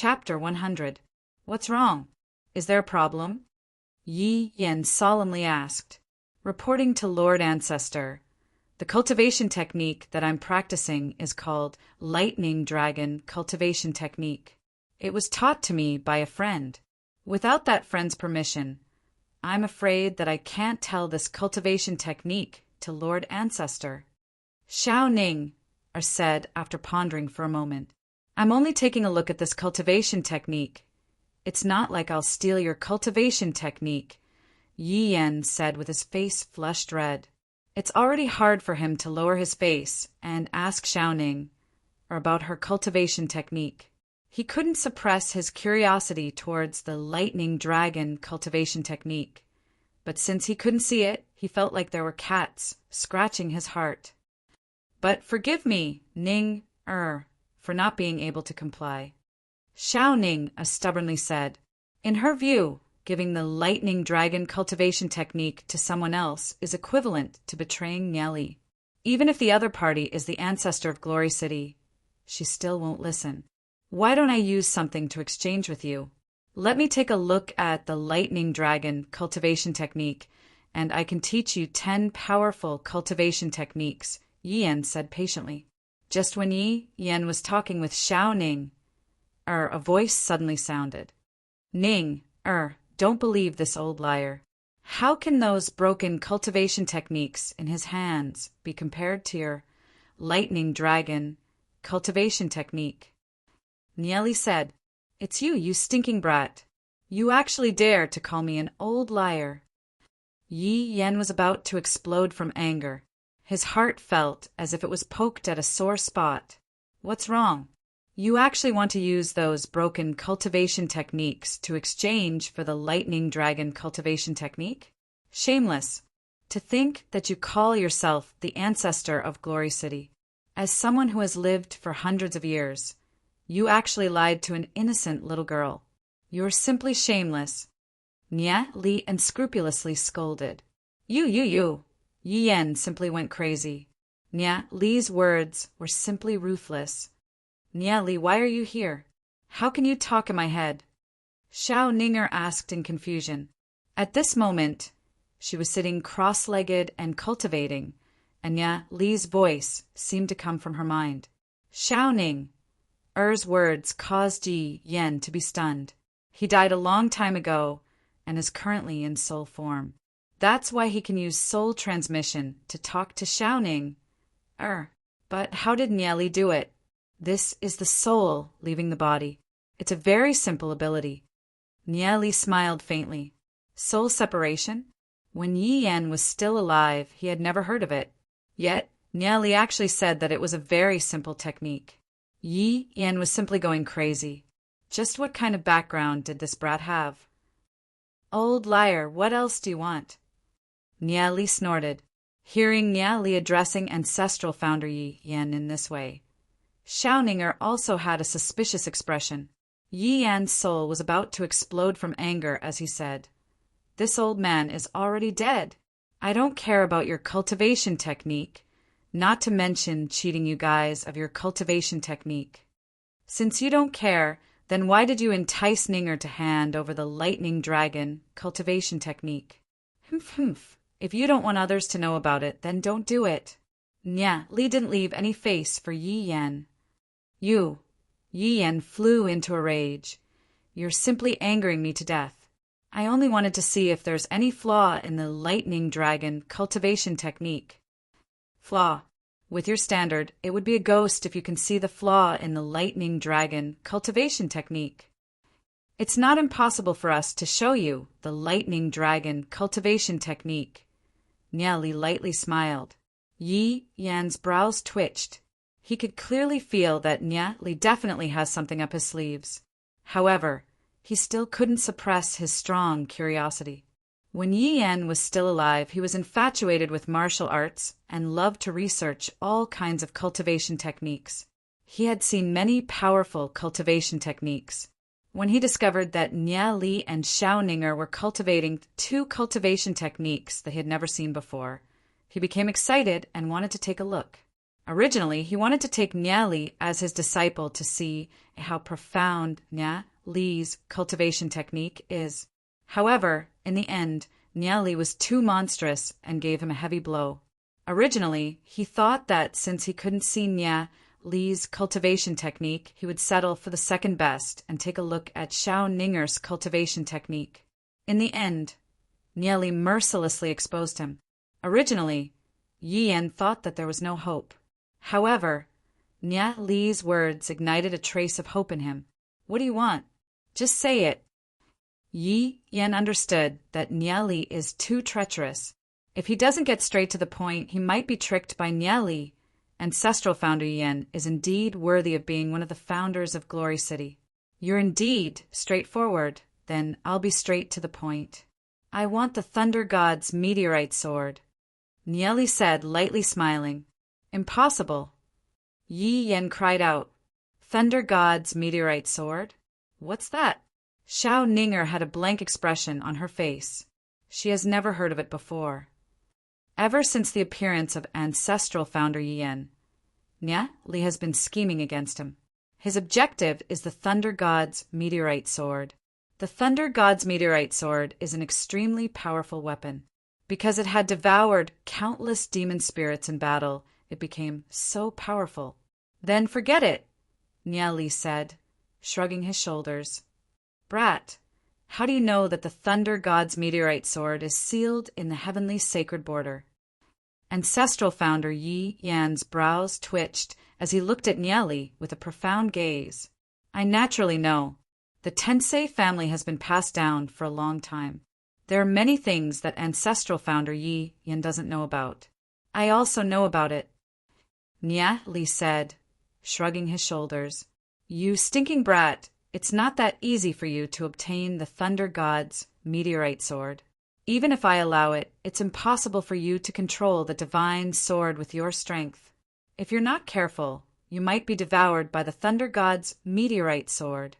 Chapter 100. What's wrong? Is there a problem? Yi Yen solemnly asked. Reporting to Lord Ancestor. The cultivation technique that I'm practicing is called Lightning Dragon Cultivation Technique. It was taught to me by a friend. Without that friend's permission, I'm afraid that I can't tell this cultivation technique to Lord Ancestor. Xiao Ning said after pondering for a moment. I'm only taking a look at this cultivation technique. It's not like I'll steal your cultivation technique, Yi Yen said with his face flushed red. It's already hard for him to lower his face and ask Xiaoning about her cultivation technique. He couldn't suppress his curiosity towards the lightning dragon cultivation technique, but since he couldn't see it, he felt like there were cats scratching his heart. But forgive me, Ning for not being able to comply. Xiaoning stubbornly said. In her view, giving the lightning dragon cultivation technique to someone else is equivalent to betraying Niali. Even if the other party is the ancestor of Glory City, she still won't listen. Why don't I use something to exchange with you? Let me take a look at the lightning dragon cultivation technique, and I can teach you 10 powerful cultivation techniques, Yi Yen said patiently. Just when Yi Yen was talking with Xiao Ning, a voice suddenly sounded. Ning, don't believe this old liar. How can those broken cultivation techniques in his hands be compared to your lightning dragon cultivation technique? Nieli said, It's you, you stinking brat. You actually dare to call me an old liar. Yi Yen was about to explode from anger. His heart felt as if it was poked at a sore spot. What's wrong? You actually want to use those broken cultivation techniques to exchange for the lightning dragon cultivation technique? Shameless. To think that you call yourself the ancestor of Glory City. As someone who has lived for hundreds of years, you actually lied to an innocent little girl. You're simply shameless. Nia Li unscrupulously scolded. You. Yi Yen simply went crazy. Nia Li's words were simply ruthless. Nia Li, why are you here? How can you talk in my head? Xiao Ninger asked in confusion. At this moment, she was sitting cross-legged and cultivating, and Nia Li's voice seemed to come from her mind. Xiao Ning. Words caused Yi Yen to be stunned. He died a long time ago and is currently in soul form. That's why he can use soul transmission to talk to Xiaoning. But how did Nieli do it? This is the soul leaving the body. It's a very simple ability. Nieli smiled faintly. Soul separation? When Yi Yen was still alive, he had never heard of it. Yet, Nieli actually said that it was a very simple technique. Yi Yen was simply going crazy. Just what kind of background did this brat have? Old liar, what else do you want? Niali snorted, hearing Niali addressing ancestral founder Yi Yen in this way. Xiaoninger also had a suspicious expression. Yi Yan's soul was about to explode from anger as he said, This old man is already dead. I don't care about your cultivation technique, not to mention cheating you guys of your cultivation technique. Since you don't care, then why did you entice Ninger to hand over the lightning dragon cultivation technique? Humph. If you don't want others to know about it, then don't do it. Nya Li didn't leave any face for Yi Yen. You. Yi Yen flew into a rage. You're simply angering me to death. I only wanted to see if there's any flaw in the lightning dragon cultivation technique. Flaw. With your standard, it would be a ghost if you can see the flaw in the lightning dragon cultivation technique. It's not impossible for us to show you the lightning dragon cultivation technique. Niali lightly smiled. Yi Yan's brows twitched. He could clearly feel that Niali definitely has something up his sleeves. However, he still couldn't suppress his strong curiosity. When Yi Yan was still alive, he was infatuated with martial arts and loved to research all kinds of cultivation techniques. He had seen many powerful cultivation techniques. When he discovered that Nia Li and Xiao Ninger were cultivating 2 cultivation techniques that he had never seen before, he became excited and wanted to take a look. Originally, he wanted to take Nya Li as his disciple to see how profound Nya Li's cultivation technique is. However, in the end, Nya Li was too monstrous and gave him a heavy blow. Originally, he thought that since he couldn't see Nya Li's cultivation technique, he would settle for the second best and take a look at Xiao Ninger's cultivation technique. In the end, Nya Li mercilessly exposed him. Originally, Yi Yan thought that there was no hope. However, Nya Li's words ignited a trace of hope in him. What do you want? Just say it. Yi Yan understood that Nya Li is too treacherous. If he doesn't get straight to the point, he might be tricked by Nya Li. Ancestral founder Yi Yan is indeed worthy of being one of the founders of Glory City. You're indeed straightforward. Then I'll be straight to the point. I want the Thunder God's meteorite sword. Nya Li said, lightly smiling. Impossible. Yi Yan cried out. Thunder God's meteorite sword? What's that? Xiao Ninger had a blank expression on her face. She has never heard of it before. Ever since the appearance of ancestral founder Yi Yan, Nya Li has been scheming against him. His objective is the Thunder God's meteorite sword. The Thunder God's meteorite sword is an extremely powerful weapon. Because it had devoured countless demon spirits in battle, it became so powerful. Then forget it, Nya Li said, shrugging his shoulders. Brat, how do you know that the Thunder God's meteorite sword is sealed in the heavenly sacred border? Ancestral founder Yi Yan's brows twitched as he looked at Nya Li with a profound gaze. I naturally know. The Tensei family has been passed down for a long time. There are many things that ancestral founder Yi Yan doesn't know about. I also know about it, Nya Li said, shrugging his shoulders. You stinking brat, it's not that easy for you to obtain the Thunder God's meteorite sword. Even if I allow it, it's impossible for you to control the divine sword with your strength. If you're not careful, you might be devoured by the Thunder God's meteorite sword.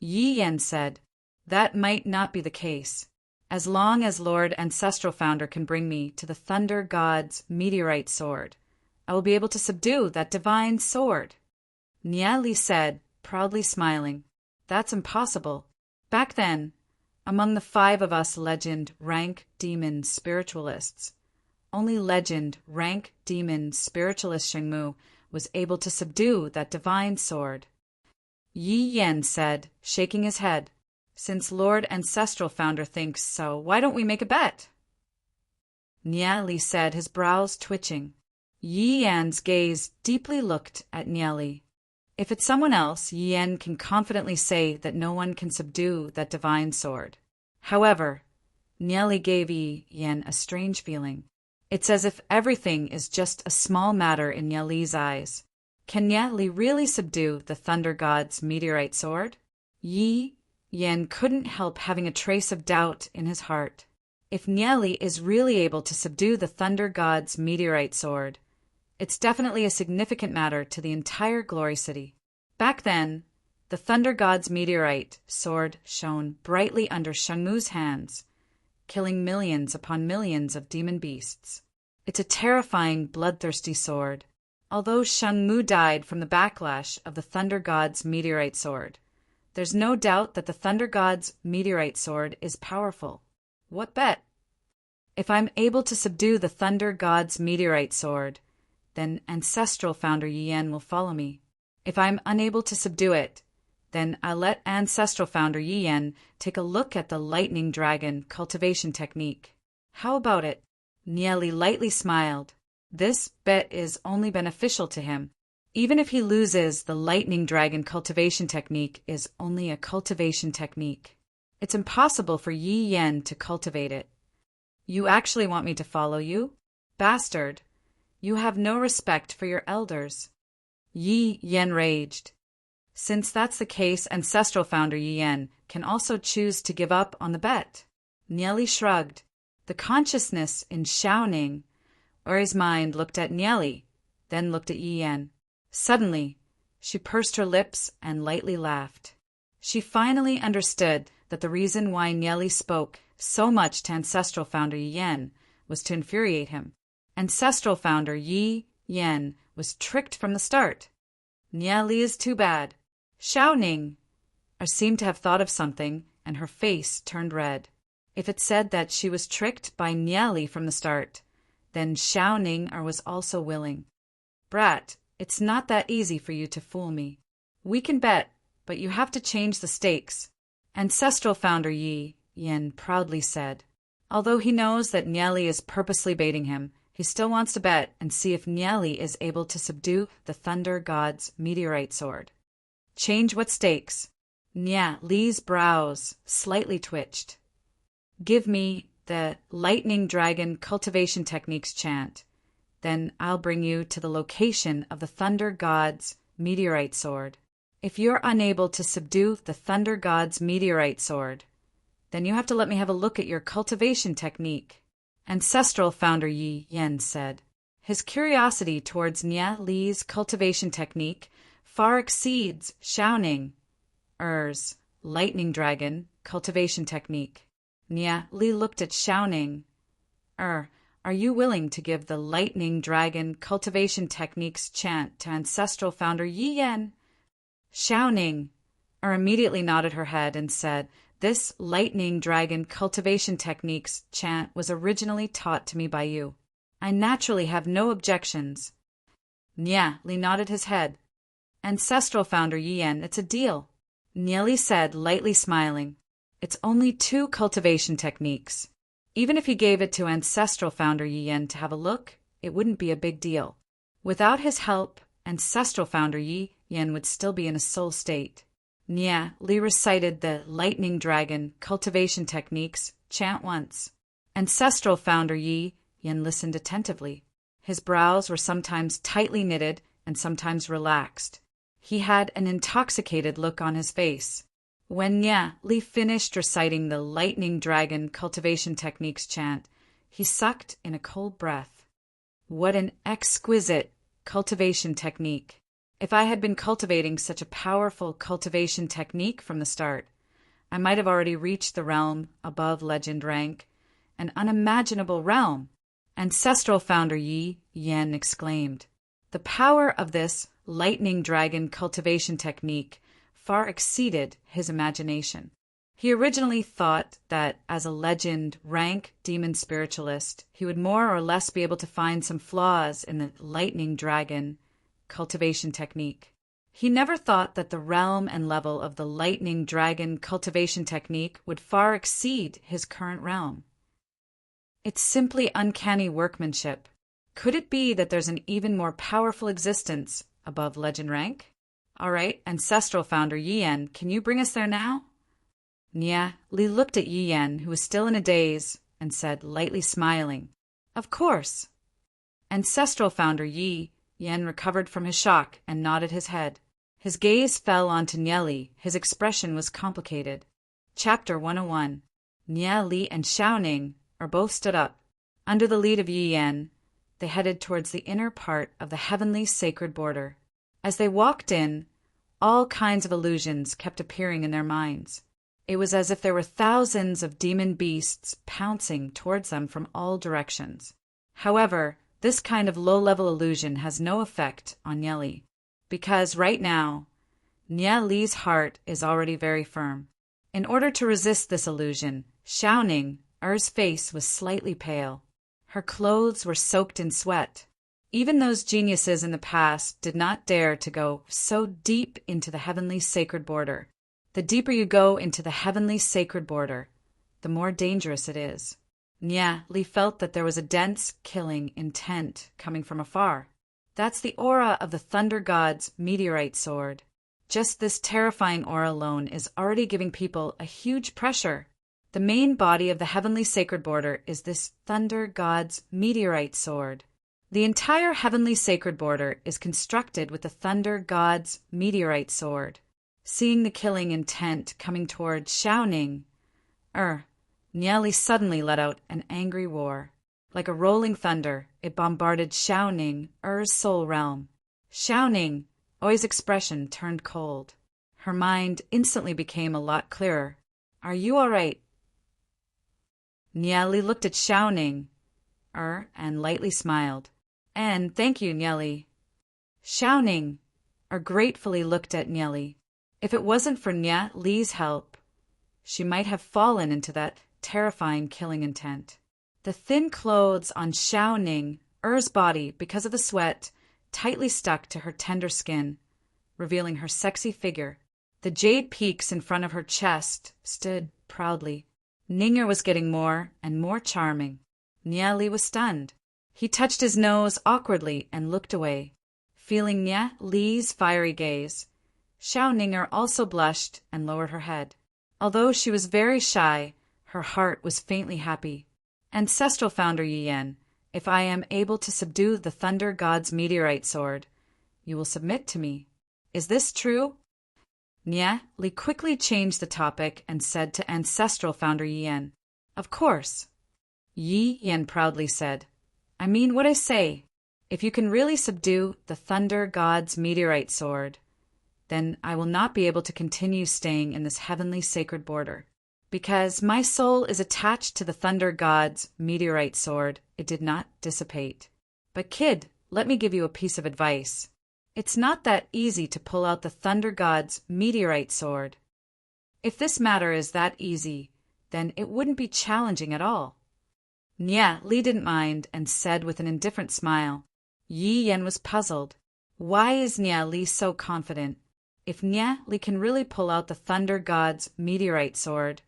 Yi Yan said, that might not be the case. As long as Lord Ancestral Founder can bring me to the Thunder God's meteorite sword, I will be able to subdue that divine sword. Nya Li said, proudly smiling. That's impossible. Back then, among the 5 of us legend rank demon spiritualists, only legend rank demon spiritualist Shengmu was able to subdue that divine sword. Yi Yan said, shaking his head. Since Lord Ancestral Founder thinks so, why don't we make a bet? Nya Li said, his brows twitching. Yi Yan's gaze deeply looked at Nya Li. If it's someone else, Yi Yan can confidently say that no one can subdue that divine sword. However, Nya Li gave Yi Yan a strange feeling. It's as if everything is just a small matter in Nya Li's eyes. Can Nya Li really subdue the Thunder God's meteorite sword? Yi Yan couldn't help having a trace of doubt in his heart. If Nya Li is really able to subdue the Thunder God's meteorite sword, it's definitely a significant matter to the entire Glory City. Back then, the Thunder God's meteorite sword shone brightly under Shengmu's hands, killing millions upon millions of demon beasts. It's a terrifying, bloodthirsty sword. Although Shengmu died from the backlash of the Thunder God's meteorite sword, there's no doubt that the Thunder God's meteorite sword is powerful. What bet? If I'm able to subdue the Thunder God's meteorite sword, then Ancestral Founder Yi Yan will follow me. If I'm unable to subdue it, then I'll let Ancestral Founder Yi Yan take a look at the Lightning Dragon cultivation technique. How about it? Nya Li lightly smiled. This bet is only beneficial to him. Even if he loses, the Lightning Dragon cultivation technique is only a cultivation technique. It's impossible for Yi Yan to cultivate it. You actually want me to follow you? Bastard! You have no respect for your elders. Yi Yan raged. Since that's the case, Ancestral Founder Yi Yan can also choose to give up on the bet. Nya Li shrugged. The consciousness in Xiaoning, or his mind, looked at Nya Li, then looked at Yi Yan. Suddenly, she pursed her lips and lightly laughed. She finally understood that the reason why Nya Li spoke so much to Ancestral Founder Yi Yan was to infuriate him. Ancestral Founder Yi Yan was tricked from the start. Niali is too bad. Xiao Ning seemed to have thought of something, and her face turned red. If it said that she was tricked by Niali from the start, then Xiao Ning was also willing. Brat, it's not that easy for you to fool me. We can bet, but you have to change the stakes. Ancestral founder Yi Yen proudly said. Although he knows that Niali is purposely baiting him, he still wants to bet and see if Niali is able to subdue the Thunder God's meteorite sword. Change what stakes? Nia Li's brows slightly twitched. Give me the Lightning Dragon Cultivation Techniques chant. Then I'll bring you to the location of the Thunder God's meteorite sword. If you're unable to subdue the Thunder God's meteorite sword, then you have to let me have a look at your cultivation technique, Ancestral founder Yi Yen said. His curiosity towards Nia Li's cultivation technique far exceeds Xiao Ning's Lightning Dragon cultivation technique. Nia Li looked at Xiao Ning. Are you willing to give the Lightning Dragon cultivation techniques chant to Ancestral founder Yi Yen? Xiao Ning immediately nodded her head and said, This Lightning Dragon cultivation techniques chant was originally taught to me by you. I naturally have no objections. Nia Li nodded his head. Ancestral founder Yi Yen, it's a deal. Nia Li said, lightly smiling. It's only 2 cultivation techniques. Even if he gave it to Ancestral founder Yi Yen to have a look, it wouldn't be a big deal. Without his help, Ancestral founder Yi Yen would still be in a soul state. Nia Li recited the Lightning Dragon cultivation techniques chant once. Ancestral founder Yi Yen listened attentively. His brows were sometimes tightly knitted and sometimes relaxed. He had an intoxicated look on his face. When Nia Li finished reciting the Lightning Dragon cultivation techniques chant, he sucked in a cold breath. What an exquisite cultivation technique! If I had been cultivating such a powerful cultivation technique from the start, I might have already reached the realm above legend rank, an unimaginable realm. Ancestral founder Yi Yen exclaimed. The power of this Lightning Dragon cultivation technique far exceeded his imagination. He originally thought that as a legend rank demon spiritualist, he would more or less be able to find some flaws in the Lightning Dragon cultivation technique. He never thought that the realm and level of the Lightning Dragon cultivation technique would far exceed his current realm. It's simply uncanny workmanship. Could it be that there's an even more powerful existence above legend rank? All right, Ancestral founder Yi Yen, can you bring us there now? Nia Li looked at Yi Yen, who was still in a daze, and said, lightly smiling, Of course. Ancestral founder Yi Yen recovered from his shock and nodded his head. His gaze fell onto Nia Li. His expression was complicated. Chapter 101. Nia Li and Xiao Ning both stood up. Under the lead of Yi Yen, they headed towards the inner part of the heavenly sacred border. As they walked in, all kinds of illusions kept appearing in their minds. It was as if there were thousands of demon beasts pouncing towards them from all directions. However, this kind of low-level illusion has no effect on Nia Li, because right now, Nia Li's heart is already very firm. In order to resist this illusion, Xiao Ning's face was slightly pale. Her clothes were soaked in sweat. Even those geniuses in the past did not dare to go so deep into the heavenly sacred border. The deeper you go into the heavenly sacred border, the more dangerous it is. Nia Li felt that there was a dense, killing intent coming from afar. That's the aura of the Thunder God's meteorite sword. Just this terrifying aura alone is already giving people a huge pressure. The main body of the heavenly sacred border is this Thunder God's meteorite sword. The entire heavenly sacred border is constructed with the Thunder God's meteorite sword. Seeing the killing intent coming toward Xiao Ning, Nia Li suddenly let out an angry roar. Like a rolling thunder, it bombarded Xiao Ning's soul realm. Xiao Ning's expression turned cold. Her mind instantly became a lot clearer. Are you all right? Nia Li looked at Xiao Ning and lightly smiled. And thank you, Nia Li. Xiaoning gratefully looked at Nieli. If it wasn't for Nia Li's help, she might have fallen into that terrifying killing intent. The thin clothes on Xiaoning body, because of the sweat, tightly stuck to her tender skin, revealing her sexy figure. The jade peaks in front of her chest stood proudly. Ninger was getting more and more charming. Nia Li was stunned. He touched his nose awkwardly and looked away. Feeling Nia Li's fiery gaze, Xiao Ninger also blushed and lowered her head. Although she was very shy, her heart was faintly happy. Ancestral founder Yi Yan, if I am able to subdue the Thunder God's meteorite sword, you will submit to me. Is this true? Nia Li quickly changed the topic and said to ancestral founder Yi Yan, Of course. Yi Yan proudly said, I mean what I say. If you can really subdue the Thunder God's meteorite sword, then I will not be able to continue staying in this heavenly sacred border. Because my soul is attached to the Thunder God's meteorite sword, it did not dissipate. But kid, let me give you a piece of advice. It's not that easy to pull out the Thunder God's meteorite sword. If this matter is that easy, then it wouldn't be challenging at all. Nia Li didn't mind and said with an indifferent smile. Yi Yan was puzzled. Why is Nia Li so confident? If Nia Li can really pull out the Thunder God's meteorite sword,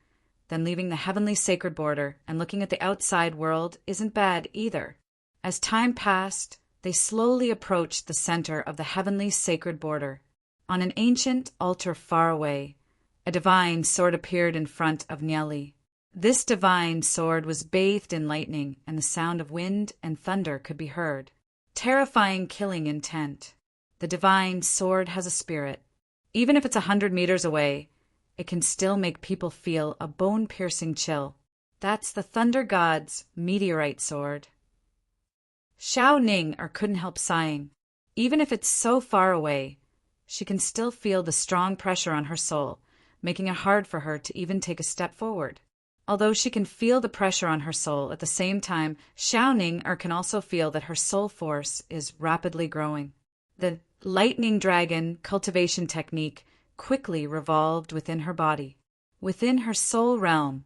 then leaving the heavenly sacred border and looking at the outside world isn't bad either. As time passed, they slowly approached the center of the heavenly sacred border. On an ancient altar far away, a divine sword appeared in front of Nia Li. This divine sword was bathed in lightning, and the sound of wind and thunder could be heard. Terrifying killing intent. The divine sword has a spirit. Even if it's 100 meters away, it can still make people feel a bone-piercing chill. That's the Thunder God's meteorite sword. Xiao Ning couldn't help sighing. Even if it's so far away, she can still feel the strong pressure on her soul, making it hard for her to even take a step forward. Although she can feel the pressure on her soul, at the same time, Xiao Ning can also feel that her soul force is rapidly growing. The lightning dragon cultivation technique quickly revolved within her body. Within her soul realm,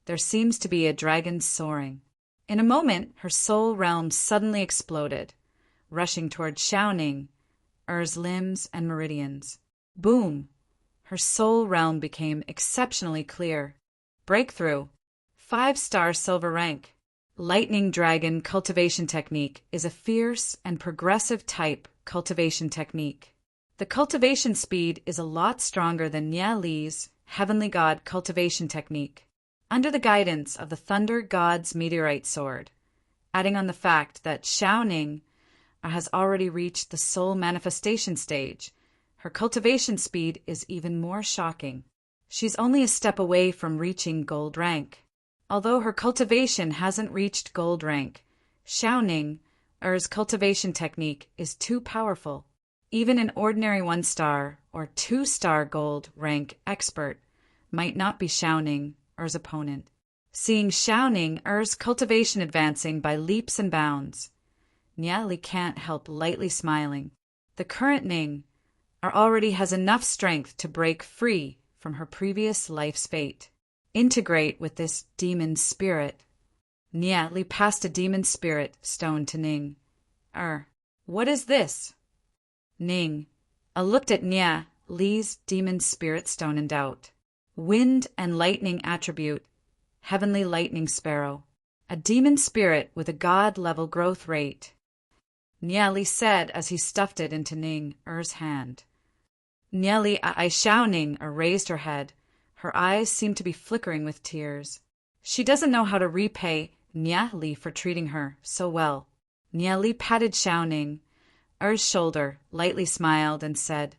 there seems to be a dragon soaring. In a moment, her soul realm suddenly exploded, rushing toward Xiao Ning, limbs and meridians. Boom! Her soul realm became exceptionally clear. Breakthrough. 5-star silver rank. Lightning dragon cultivation technique is a fierce and progressive type cultivation technique. The cultivation speed is a lot stronger than Nia Li's Heavenly God cultivation technique. Under the guidance of the Thunder God's meteorite sword, adding on the fact that Xiao Ning has already reached the soul manifestation stage, her cultivation speed is even more shocking. She's only a step away from reaching gold rank. Although her cultivation hasn't reached gold rank, Xiao Ning's cultivation technique is too powerful. Even an ordinary 1-star or 2-star gold rank expert might not be Xiao Ning's opponent. Seeing Xiao Ning's cultivation advancing by leaps and bounds, Nia Li can't help lightly smiling. The current Ning already has enough strength to break free from her previous life's fate. Integrate with this demon spirit. Nia Li passed a demon spirit stone to Ning. What is this? Ning looked at Nia Li's demon spirit stone in doubt. Wind and lightning attribute, heavenly lightning sparrow. A demon spirit with a god-level growth rate. Nia Li said as he stuffed it into Ning's hand. Nia Li Xiao Ning raised her head. Her eyes seemed to be flickering with tears. She doesn't know how to repay Nia Li for treating her so well. Nia Li patted Xiao Ning's shoulder, lightly smiled, and said,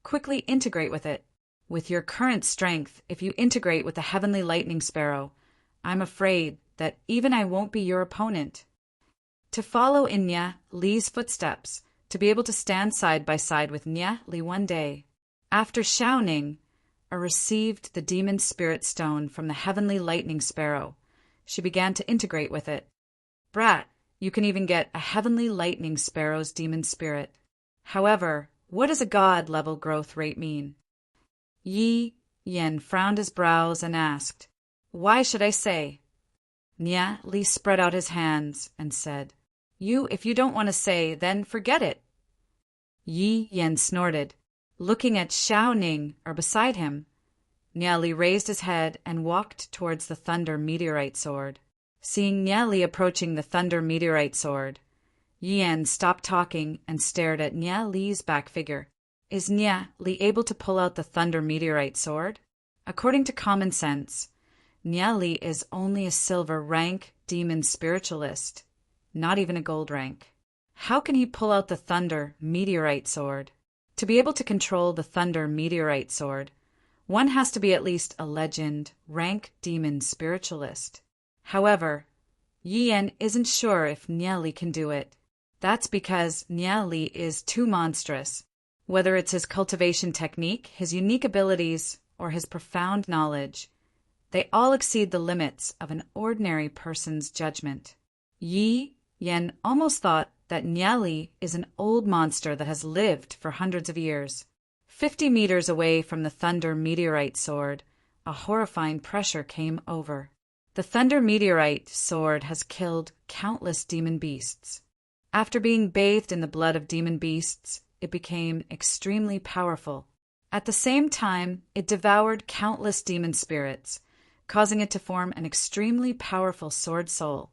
Quickly integrate with it. With your current strength, if you integrate with the heavenly lightning sparrow, I'm afraid that even I won't be your opponent. To follow in Nia Li's footsteps, to be able to stand side by side with Nia Li one day. After Xiao Ning received the demon spirit stone from the heavenly lightning sparrow, she began to integrate with it. Brat, you can even get a heavenly lightning sparrow's demon spirit. However, what does a god-level growth rate mean? Yi Yan frowned his brows and asked, "Why should I say?" Nia Li spread out his hands and said, If you don't want to say, then forget it." Yi Yan snorted, looking at Xiao Ning beside him. Nia Li raised his head and walked towards the thunder meteorite sword. Seeing Nia Li approaching the thunder meteorite sword, Yi Yan stopped talking and stared at Nia Li's back figure. Is Nia Li able to pull out the thunder meteorite sword? According to common sense, Nia Li is only a silver rank demon spiritualist, not even a gold rank. How can he pull out the thunder meteorite sword? To be able to control the thunder meteorite sword, one has to be at least a legend rank demon spiritualist. However, Yi Yan isn't sure if Nia Li can do it. That's because Nia Li is too monstrous. Whether it's his cultivation technique, his unique abilities, or his profound knowledge, they all exceed the limits of an ordinary person's judgment. Yi Yan almost thought that Nia Li is an old monster that has lived for hundreds of years. 50 meters away from the thunder meteorite sword, a horrifying pressure came over. The thunder meteorite sword has killed countless demon beasts. After being bathed in the blood of demon beasts, it became extremely powerful. At the same time, it devoured countless demon spirits, causing it to form an extremely powerful sword soul,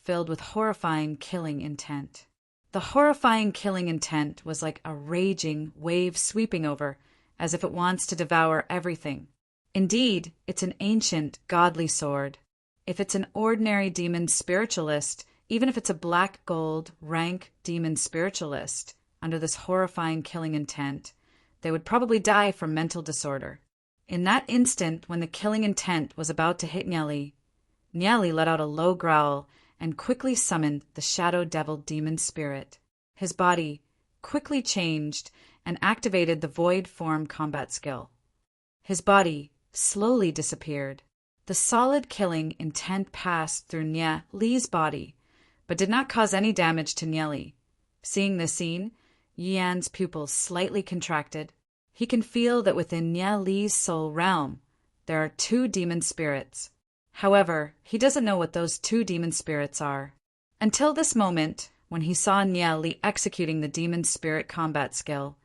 filled with horrifying killing intent. The horrifying killing intent was like a raging wave sweeping over, as if it wants to devour everything. Indeed, it's an ancient, godly sword. If it's an ordinary demon spiritualist, even if it's a black gold rank demon spiritualist, under this horrifying killing intent, they would probably die from mental disorder. In that instant, when the killing intent was about to hit Nia Li let out a low growl and quickly summoned the shadow devil demon spirit. His body quickly changed and activated the void form combat skill. His body slowly disappeared. The solid killing intent passed through Nia Li's body, but did not cause any damage to Nia Li. Seeing this scene, Yi Yan's pupils slightly contracted. He can feel that within Nia Li's soul realm, there are 2 demon spirits. However, he doesn't know what those 2 demon spirits are. Until this moment, when he saw Nia Li executing the demon spirit combat skill,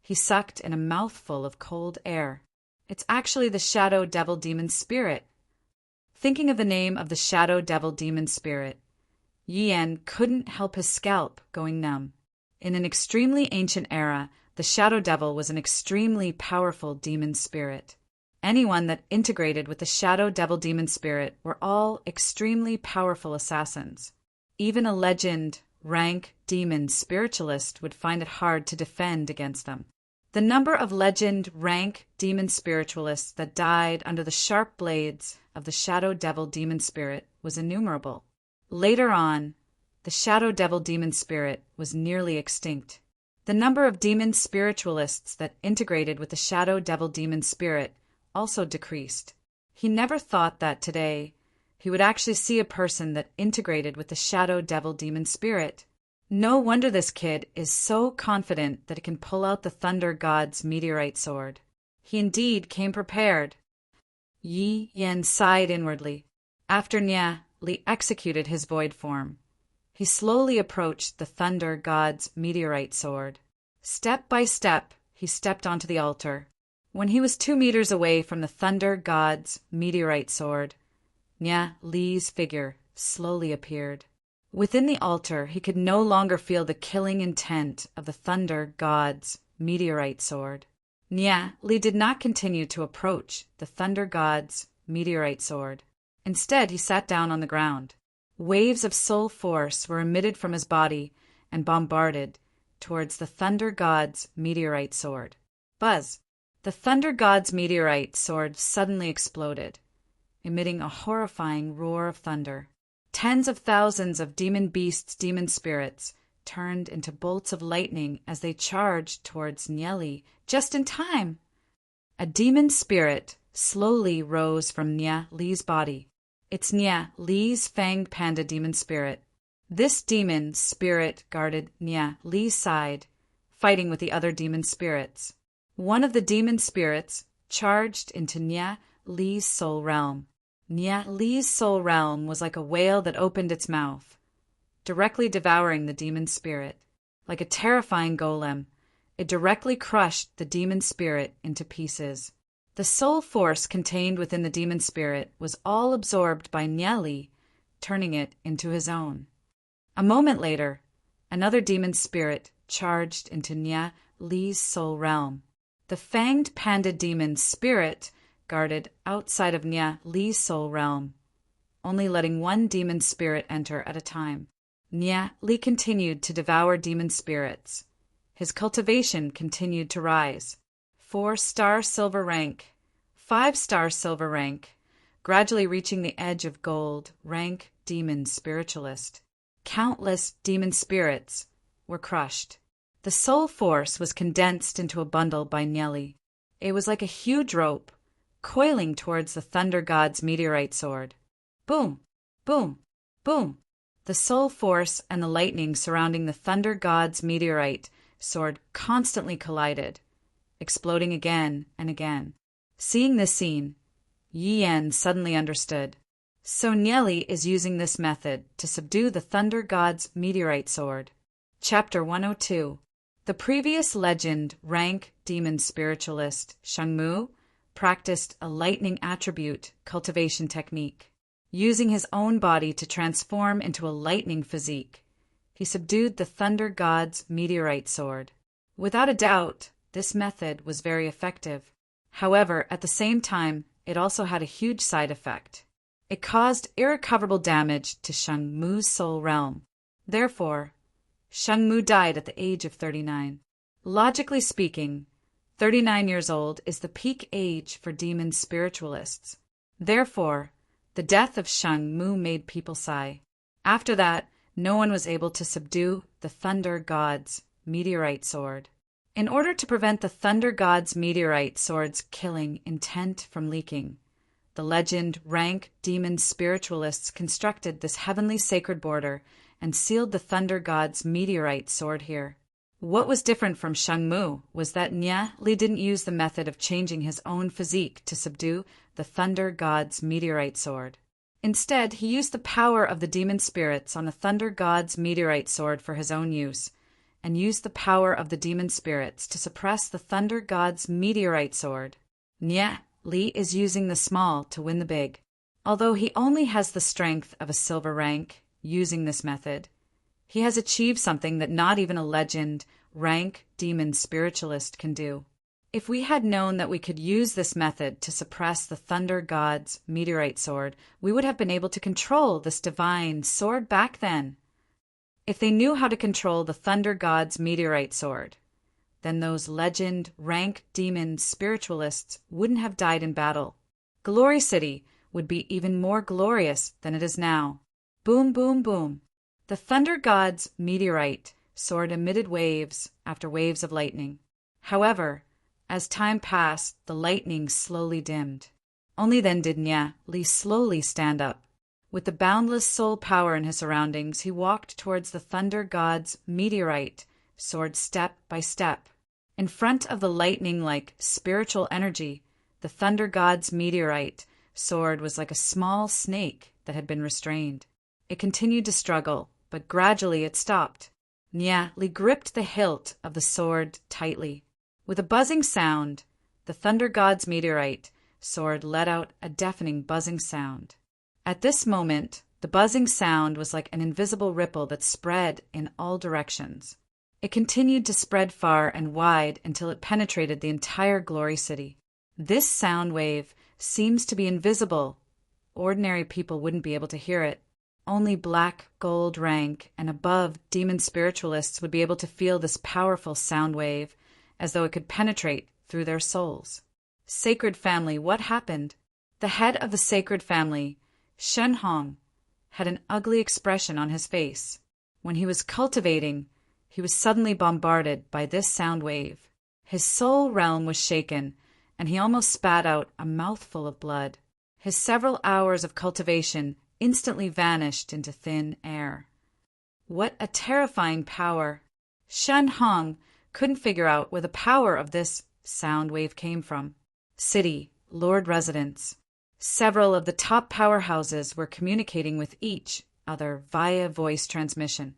he sucked in a mouthful of cold air. It's actually the shadow devil demon spirit. Thinking of the name of the shadow devil demon spirit, Yi Yan couldn't help his scalp going numb. In an extremely ancient era, the shadow devil was an extremely powerful demon spirit. Anyone that integrated with the shadow devil demon spirit were all extremely powerful assassins. Even a legend rank demon spiritualist would find it hard to defend against them. The number of legend rank demon spiritualists that died under the sharp blades of the shadow devil demon spirit was innumerable. Later on, the shadow devil demon spirit was nearly extinct. The number of demon spiritualists that integrated with the shadow devil demon spirit also decreased. He never thought that today he would actually see a person that integrated with the shadow devil demon spirit. No wonder this kid is so confident that he can pull out the thunder god's meteorite sword. He indeed came prepared. Yi Yan sighed inwardly. After Nia Li executed his void form, he slowly approached the thunder god's meteorite sword. Step by step, he stepped onto the altar. When he was 2 meters away from the thunder god's meteorite sword, Nia Li's figure slowly appeared. Within the altar, he could no longer feel the killing intent of the thunder god's meteorite sword. Nia Li did not continue to approach the thunder god's meteorite sword. Instead, he sat down on the ground. Waves of soul force were emitted from his body and bombarded towards the thunder god's meteorite sword. Buzz! The thunder god's meteorite sword suddenly exploded, emitting a horrifying roar of thunder. Tens of thousands of demon beasts, demon spirits, turned into bolts of lightning as they charged towards Nia Li, just in time. A demon spirit slowly rose from Nia Li's body. It's Nia Li's fanged panda demon spirit. This demon spirit guarded Nia Li's side, fighting with the other demon spirits. One of the demon spirits charged into Nya Li's soul realm. Nya Li's soul realm was like a whale that opened its mouth, directly devouring the demon spirit. Like a terrifying golem, it directly crushed the demon spirit into pieces. The soul force contained within the demon spirit was all absorbed by Nya Li, turning it into his own. A moment later, another demon spirit charged into Nya Li's soul realm. The fanged panda demon spirit guarded outside of Nya Li's soul realm, only letting one demon spirit enter at a time. Nya Li continued to devour demon spirits. His cultivation continued to rise. 4-star silver rank, 5-star silver rank, gradually reaching the edge of gold rank demon spiritualist. Countless demon spirits were crushed. The soul force was condensed into a bundle by Nya Li. It was like a huge rope, coiling towards the Thunder God's meteorite sword. Boom! Boom! Boom! The soul force and the lightning surrounding the Thunder God's meteorite sword constantly collided, exploding again and again. Seeing this scene, Yi Yan suddenly understood. So Nya Li is using this method to subdue the Thunder God's meteorite sword. Chapter 102. The previous legend rank demon spiritualist Shangmu practiced a lightning attribute cultivation technique. Using his own body to transform into a lightning physique, he subdued the Thunder God's meteorite sword. Without a doubt, this method was very effective. However, at the same time, it also had a huge side effect. It caused irrecoverable damage to Shangmu's soul realm. Therefore, Shangmu died at the age of 39. Logically speaking, 39 years old is the peak age for demon spiritualists. Therefore, the death of Shangmu made people sigh. After that, no one was able to subdue the Thunder God's meteorite sword. In order to prevent the Thunder God's meteorite sword's killing intent from leaking, the legend rank demon spiritualists constructed this heavenly sacred border and sealed the Thunder God's meteorite sword here. What was different from Shangmu was that Nya Li didn't use the method of changing his own physique to subdue the Thunder God's meteorite sword. Instead, he used the power of the demon spirits on the Thunder God's meteorite sword for his own use, and used the power of the demon spirits to suppress the Thunder God's meteorite sword. Nya Li is using the small to win the big. Although he only has the strength of a silver rank using this method, he has achieved something that not even a legend rank demon spiritualist can do. If we had known that we could use this method to suppress the Thunder God's meteorite sword, we would have been able to control this divine sword back then. If they knew how to control the Thunder God's meteorite sword, then those legend rank demon spiritualists wouldn't have died in battle. Glory City would be even more glorious than it is now. Boom, boom, boom. The Thunder God's meteorite sword emitted waves after waves of lightning. However, as time passed, the lightning slowly dimmed. Only then did Nya Li slowly stand up. With the boundless soul power in his surroundings, he walked towards the Thunder God's meteorite sword step by step. In front of the lightning-like spiritual energy, the Thunder God's meteorite sword was like a small snake that had been restrained. It continued to struggle, but gradually it stopped. Nya Li gripped the hilt of the sword tightly. With a buzzing sound, the Thunder God's meteorite sword let out a deafening buzzing sound. At this moment, the buzzing sound was like an invisible ripple that spread in all directions. It continued to spread far and wide until it penetrated the entire Glory City. This sound wave seems to be invisible. Ordinary people wouldn't be able to hear it. Only black gold rank and above demon spiritualists would be able to feel this powerful sound wave, as though it could penetrate through their souls. Sacred family, what happened? The head of the sacred family, Shen Hong, had an ugly expression on his face. When he was cultivating, he was suddenly bombarded by this sound wave. His soul realm was shaken, and he almost spat out a mouthful of blood. His several hours of cultivation instantly vanished into thin air. What a terrifying power! Shen Hong couldn't figure out where the power of this sound wave came from. City, Lord residents. Several of the top powerhouses were communicating with each other via voice transmission.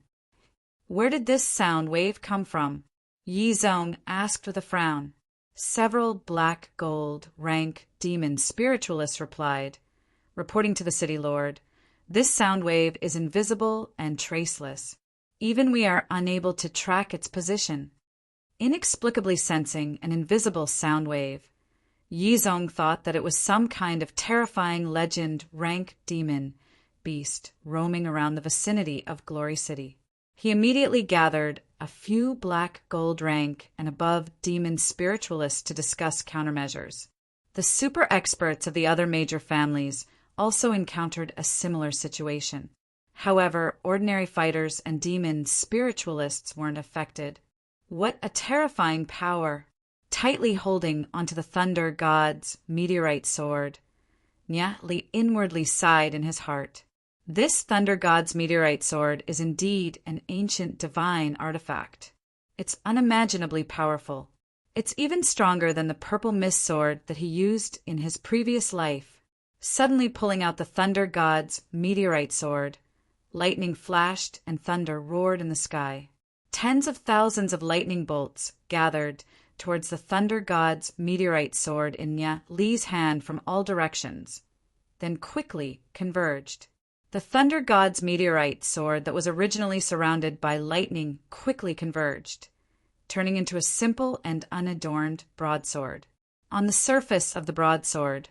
Where did this sound wave come from? Yi Zong asked with a frown. Several black gold rank demon spiritualists replied, reporting to the city lord, "This sound wave is invisible and traceless. Even we are unable to track its position." Inexplicably sensing an invisible sound wave, Yi Zong thought that it was some kind of terrifying legend rank demon beast roaming around the vicinity of Glory City. He immediately gathered a few black gold rank and above demon spiritualists to discuss countermeasures. The super experts of the other major families also encountered a similar situation. However, ordinary fighters and demon spiritualists weren't affected. What a terrifying power! Tightly holding onto the Thunder God's meteorite sword, Nya Li inwardly sighed in his heart. This Thunder God's meteorite sword is indeed an ancient divine artifact. It's unimaginably powerful. It's even stronger than the purple mist sword that he used in his previous life. Suddenly pulling out the Thunder God's meteorite sword, lightning flashed and thunder roared in the sky. Tens of thousands of lightning bolts gathered towards the Thunder God's meteorite sword in Nya Li's hand from all directions, then quickly converged. The Thunder God's meteorite sword that was originally surrounded by lightning quickly converged, turning into a simple and unadorned broadsword. On the surface of the broadsword,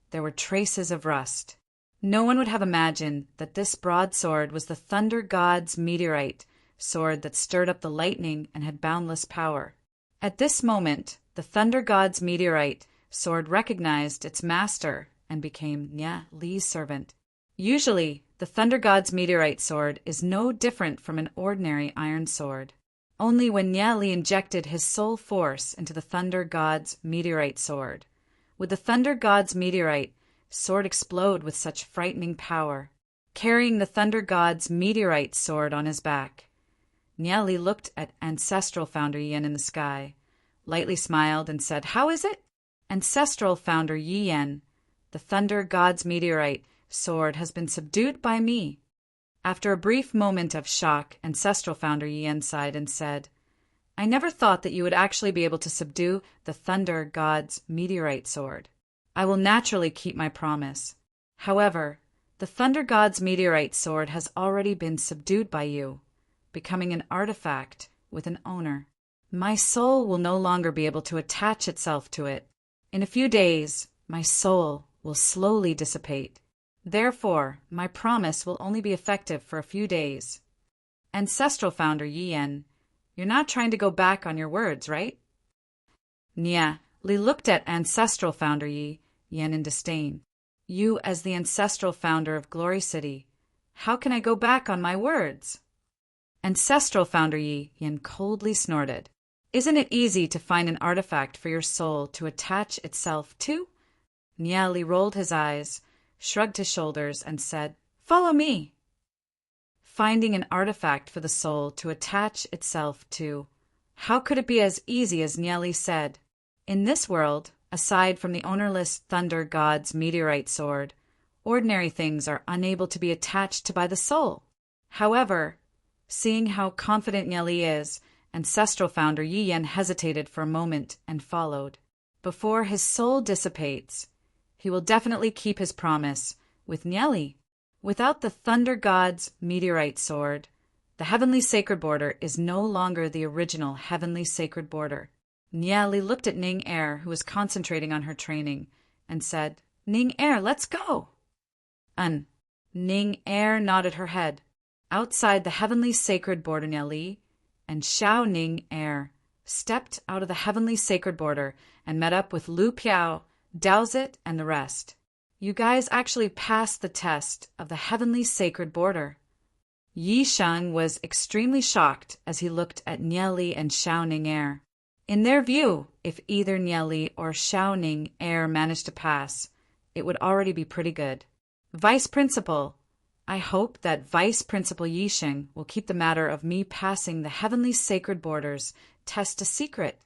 there were traces of rust. No one would have imagined that this broadsword was the Thunder God's meteorite sword that stirred up the lightning and had boundless power. At this moment, the Thunder God's meteorite sword recognized its master and became Nya Li's servant. Usually, the Thunder God's meteorite sword is no different from an ordinary iron sword. Only when Nya Li injected his soul force into the Thunder God's meteorite sword would the Thunder God's meteorite sword explode with such frightening power. Carrying the Thunder God's meteorite sword on his back, Nya Li looked at Ancestral Founder Yin in the sky, lightly smiled, and said, "How is it?" Ancestral Founder Yin, the Thunder God's meteorite sword has been subdued by me. After a brief moment of shock, Ancestral Founder Yin sighed and said, "I never thought that you would actually be able to subdue the Thunder God's meteorite sword. I will naturally keep my promise. However, the Thunder God's meteorite sword has already been subdued by you, becoming an artifact with an owner. My soul will no longer be able to attach itself to it. In a few days, my soul will slowly dissipate. Therefore, my promise will only be effective for a few days." Ancestral Founder Yin, you're not trying to go back on your words, right? Nya Li looked at Ancestral Founder Yin in disdain. You, as the Ancestral Founder of Glory City, how can I go back on my words? Ancestral Founder Yin coldly snorted. Isn't it easy to find an artifact for your soul to attach itself to? Nya Li rolled his eyes, shrugged his shoulders, and said, "Follow me." Finding an artifact for the soul to attach itself to. How could it be as easy as Nya Li said? In this world, aside from the ownerless Thunder God's meteorite sword, ordinary things are unable to be attached to by the soul. However, seeing how confident Nya Li is, Ancestral Founder Yin hesitated for a moment and followed. Before his soul dissipates, he will definitely keep his promise with Nya Li. Without the Thunder God's meteorite sword, the Heavenly Sacred Border is no longer the original Heavenly Sacred Border. Nya Li looked at Ning Er, who was concentrating on her training, and said, "Ning Er, let's go." Ning Er nodded her head. Outside the Heavenly Sacred Border, Nya Li and Xiao Ning Er stepped out of the Heavenly Sacred Border and met up with Lu Piao, Daozit, and the rest. You guys actually passed the test of the Heavenly Sacred Border. Yi Sheng was extremely shocked as he looked at Nya Li and Xiao Ning Er. In their view, if either Nya Li or Xiao Ning Er managed to pass, it would already be pretty good. Vice Principal, I hope that Vice Principal Yi Sheng will keep the matter of me passing the Heavenly Sacred Borders test a secret.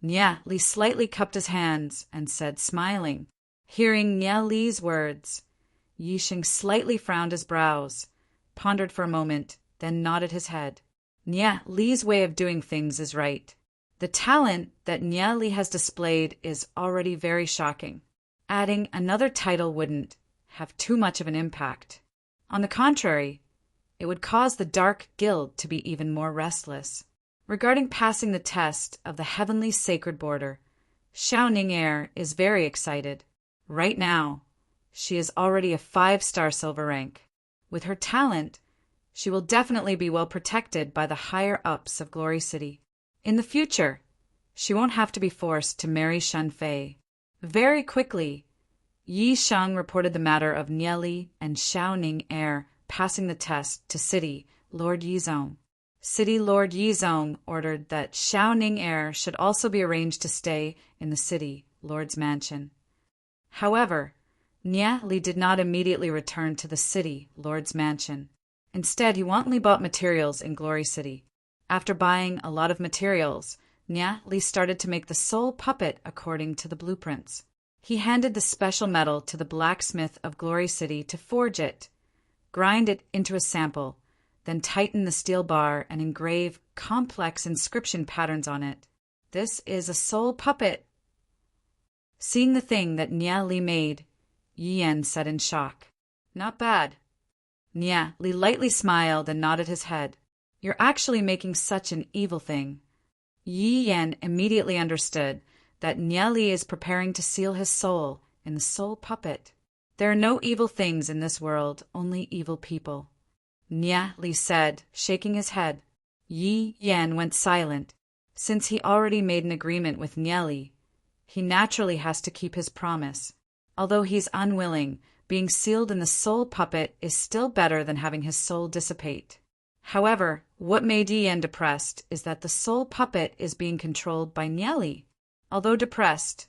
Nia Li slightly cupped his hands and said, smiling. Hearing Nia Li's words, Yixing slightly frowned his brows, pondered for a moment, then nodded his head. Nia Li's way of doing things is right. The talent that Nia Li has displayed is already very shocking. Adding another title wouldn't have too much of an impact. On the contrary, it would cause the Dark Guild to be even more restless. Regarding passing the test of the heavenly sacred border, Xiao Ning'er is very excited. Right now, she is already a 5-star silver rank. With her talent, she will definitely be well protected by the higher-ups of Glory City. In the future, she won't have to be forced to marry Shen Fei. Very quickly, Yi Sheng reported the matter of Nia Li and Xiao Ning'er passing the test to City Lord Yizong. City Lord Yizong ordered that Xiao Ning'er should also be arranged to stay in the City Lord's mansion. However, Nia Li did not immediately return to the City Lord's mansion. Instead, he wantonly bought materials in Glory City. After buying a lot of materials, Nia Li started to make the soul puppet according to the blueprints. He handed the special metal to the blacksmith of Glory City to forge it, grind it into a sample, then tighten the steel bar and engrave complex inscription patterns on it. This is a soul puppet. Seeing the thing that Nia Li made, Yi Yan said in shock, "Not bad." Nia Li lightly smiled and nodded his head. "You're actually making such an evil thing." Yi Yan immediately understood that Nia Li is preparing to seal his soul in the soul puppet. There are no evil things in this world, only evil people, Nia Li said, shaking his head. Yi Yan went silent. Since he already made an agreement with Nia Li, he naturally has to keep his promise. Although he's unwilling, being sealed in the soul puppet is still better than having his soul dissipate. However, what made Yi Yan depressed is that the soul puppet is being controlled by Nia Li. Although depressed,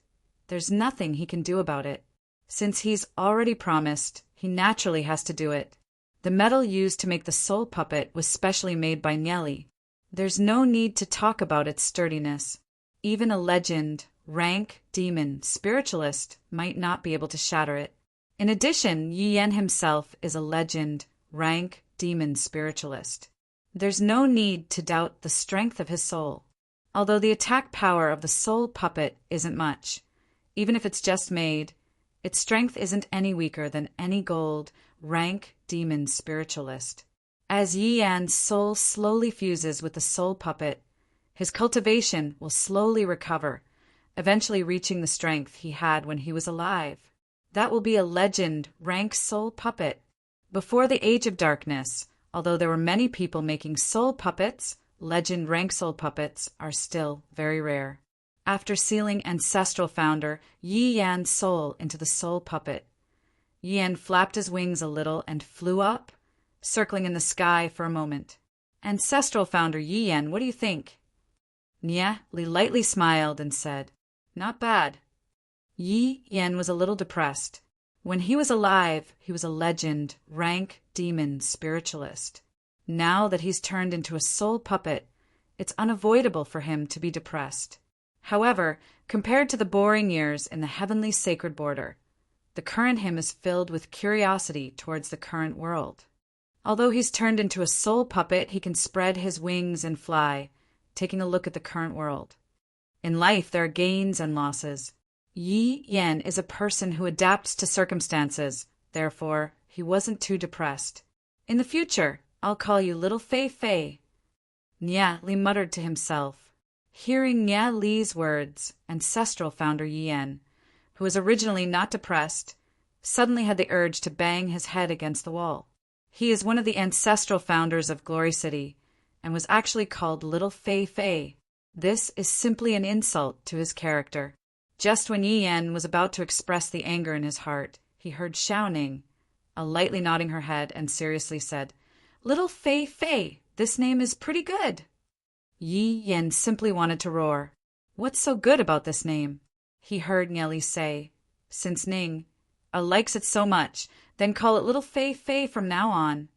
there's nothing he can do about it. Since he's already promised, he naturally has to do it. The metal used to make the soul puppet was specially made by Nia Li. There's no need to talk about its sturdiness. Even a legend, rank, demon, spiritualist might not be able to shatter it. In addition, Yi Yan himself is a legend, rank, demon, spiritualist. There's no need to doubt the strength of his soul. Although the attack power of the soul puppet isn't much, even if it's just made, its strength isn't any weaker than any gold, rank, demon, spiritualist. As Yi Yan's soul slowly fuses with the soul puppet, his cultivation will slowly recover, eventually reaching the strength he had when he was alive. That will be a legend, rank soul puppet. Before the Age of Darkness, although there were many people making soul puppets, legend rank soul puppets are still very rare. After sealing ancestral founder Yi Yan's soul into the soul puppet, Yi Yan flapped his wings a little and flew up, circling in the sky for a moment. Ancestral founder Yi Yan, what do you think? Nia Li lightly smiled and said, "Not bad." Yi Yan was a little depressed. When he was alive, he was a legend, rank, demon, spiritualist. Now that he's turned into a soul puppet, it's unavoidable for him to be depressed. However, compared to the boring years in the heavenly sacred border, the current him is filled with curiosity towards the current world. Although he's turned into a soul puppet, he can spread his wings and fly, taking a look at the current world. In life, there are gains and losses. Yi Yan is a person who adapts to circumstances, therefore, he wasn't too depressed. "In the future, I'll call you Little Fei Fei," Nia Li muttered to himself. Hearing Nia Li's words, ancestral founder Yi Yan, who was originally not depressed, suddenly had the urge to bang his head against the wall. He is one of the ancestral founders of Glory City, and was actually called Little Fei Fei. This is simply an insult to his character. Just when Yi Yan was about to express the anger in his heart, he heard Xiao Ning, lightly nodding her head, and seriously said, "Little Fei Fei, this name is pretty good." Yi Yan simply wanted to roar. "What's so good about this name?" he heard Nia Li say. "Since Ning likes it so much, then call it Little Fei Fei from now on."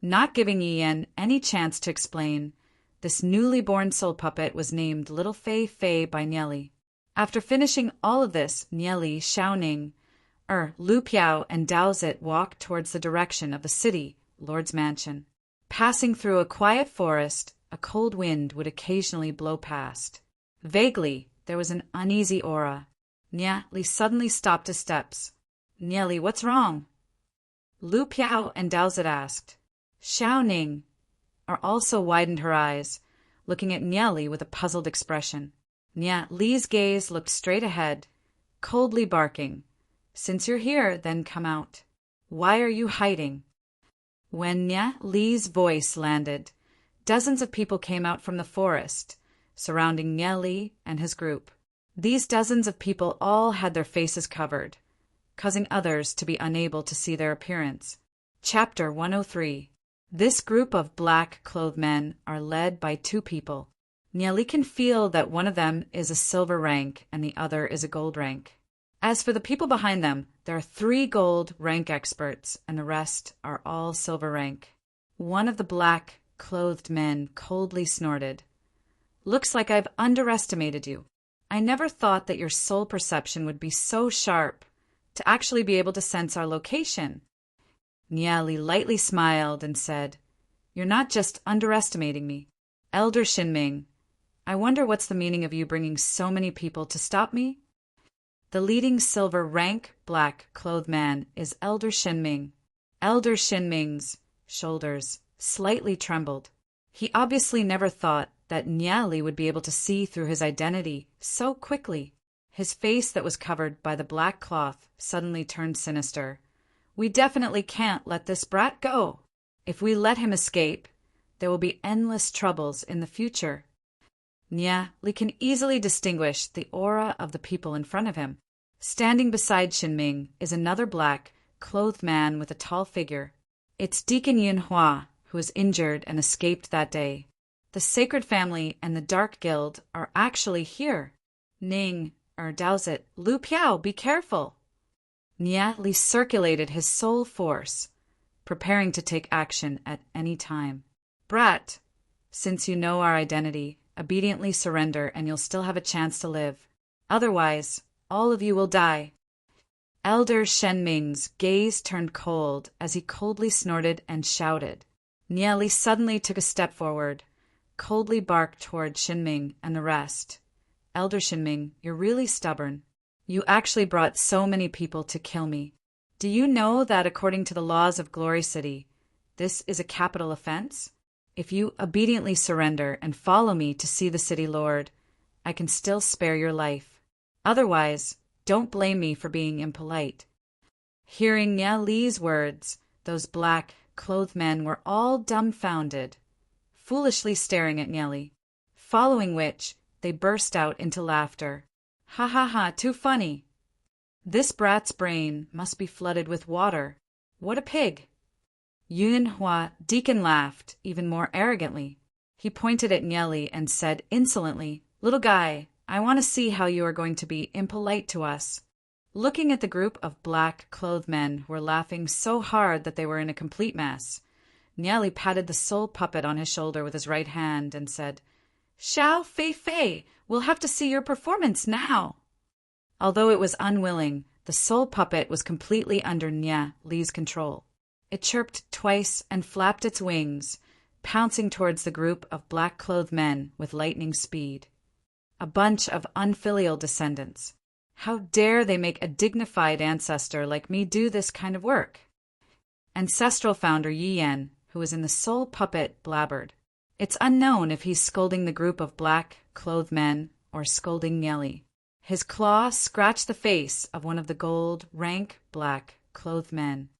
Not giving Yi Yan any chance to explain, This newly born soul puppet was named Little Fei Fei by Nieli. After finishing all of this, Nieli, Xiaoning, Lu Piao, and Daozit walked towards the direction of the city, Lord's mansion. Passing through a quiet forest, a cold wind would occasionally blow past. Vaguely, there was an uneasy aura. Nieli suddenly stopped his steps. Nieli, what's wrong? Lu Piao and Daozit asked. Xiaoning also widened her eyes, looking at Nieli with a puzzled expression. Li's gaze looked straight ahead, coldly barking. Since you're here, then come out. Why are you hiding? When Li's voice landed, dozens of people came out from the forest, surrounding Li and his group. These dozens of people all had their faces covered, causing others to be unable to see their appearance. Chapter 103. This group of black-clothed men are led by two people. Nieli can feel that one of them is a silver rank and the other is a gold rank. As for the people behind them, there are 3 gold rank experts and the rest are all silver rank. One of the black-clothed men coldly snorted. Looks like I've underestimated you. I never thought that your soul perception would be so sharp to actually be able to sense our location. Nieli lightly smiled and said, You're not just underestimating me. Elder Shinming, I wonder what's the meaning of you bringing so many people to stop me? The leading silver rank black-clothed man is Elder Shinming. Elder Shinming's shoulders slightly trembled. He obviously never thought that Nieli would be able to see through his identity so quickly. His face that was covered by the black cloth suddenly turned sinister. We definitely can't let this brat go. If we let him escape, there will be endless troubles in the future. Nieli can easily distinguish the aura of the people in front of him. Standing beside Shinming is another black-clothed man with a tall figure. It's Deacon Yinhua, who was injured and escaped that day. The Sacred Family and the Dark Guild are actually here. Daozit, Lu Piao, be careful. Nieli circulated his soul force, preparing to take action at any time. Brat, since you know our identity, obediently surrender and you'll still have a chance to live. Otherwise, all of you will die. Elder Shenming's gaze turned cold as he coldly snorted and shouted. Nieli suddenly took a step forward, coldly barked toward Shinming and the rest. Elder Shinming, you're really stubborn. You actually brought so many people to kill me. Do you know that according to the laws of Glory City, this is a capital offense? If you obediently surrender and follow me to see the city lord, I can still spare your life. Otherwise, don't blame me for being impolite. Hearing Nieli's words, those black-clothed men were all dumbfounded, foolishly staring at Nieli, following which they burst out into laughter. Ha ha ha, too funny. This brat's brain must be flooded with water. What a pig. Yunhua Deacon laughed even more arrogantly. He pointed at Nieli and said insolently, Little guy, I want to see how you are going to be impolite to us. Looking at the group of black-clothed men who were laughing so hard that they were in a complete mess, Nieli patted the soul puppet on his shoulder with his right hand and said, Xiao Fei Fei, we'll have to see your performance now. Although it was unwilling, the soul puppet was completely under Nieli's control. It chirped twice and flapped its wings, pouncing towards the group of black-clothed men with lightning speed. A bunch of unfilial descendants. How dare they make a dignified ancestor like me do this kind of work? Ancestral founder Yi Yan, who was in the soul puppet, blabbered. It's unknown if he's scolding the group of black-clothed men or scolding Nieli. His claw scratched the face of one of the gold, rank, black-clothed men.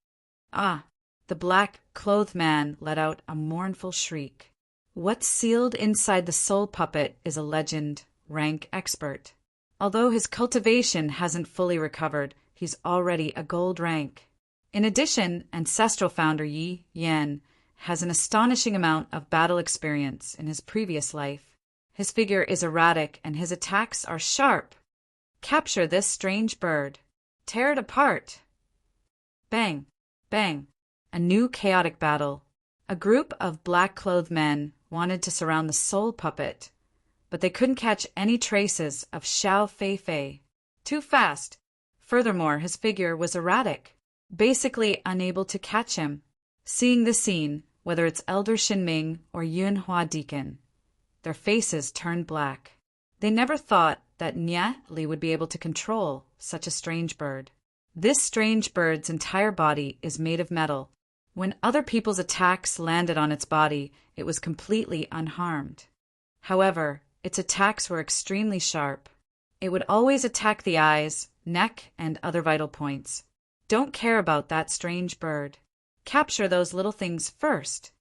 Ah! The black-clothed man let out a mournful shriek. What's sealed inside the soul puppet is a legend, rank expert. Although his cultivation hasn't fully recovered, he's already a gold rank. In addition, ancestral founder Yi Yan has an astonishing amount of battle experience in his previous life. His figure is erratic and his attacks are sharp. Capture this strange bird. Tear it apart. Bang, bang. A new chaotic battle. A group of black-clothed men wanted to surround the soul puppet, but they couldn't catch any traces of Xiao Feifei. Too fast. Furthermore, his figure was erratic, basically unable to catch him. Seeing the scene, whether it's Elder Shinming or Yunhua Deacon, their faces turned black. They never thought that Nie Li would be able to control such a strange bird. This strange bird's entire body is made of metal. When other people's attacks landed on its body, it was completely unharmed. However, its attacks were extremely sharp. It would always attack the eyes, neck, and other vital points. Don't care about that strange bird. Capture those little things first.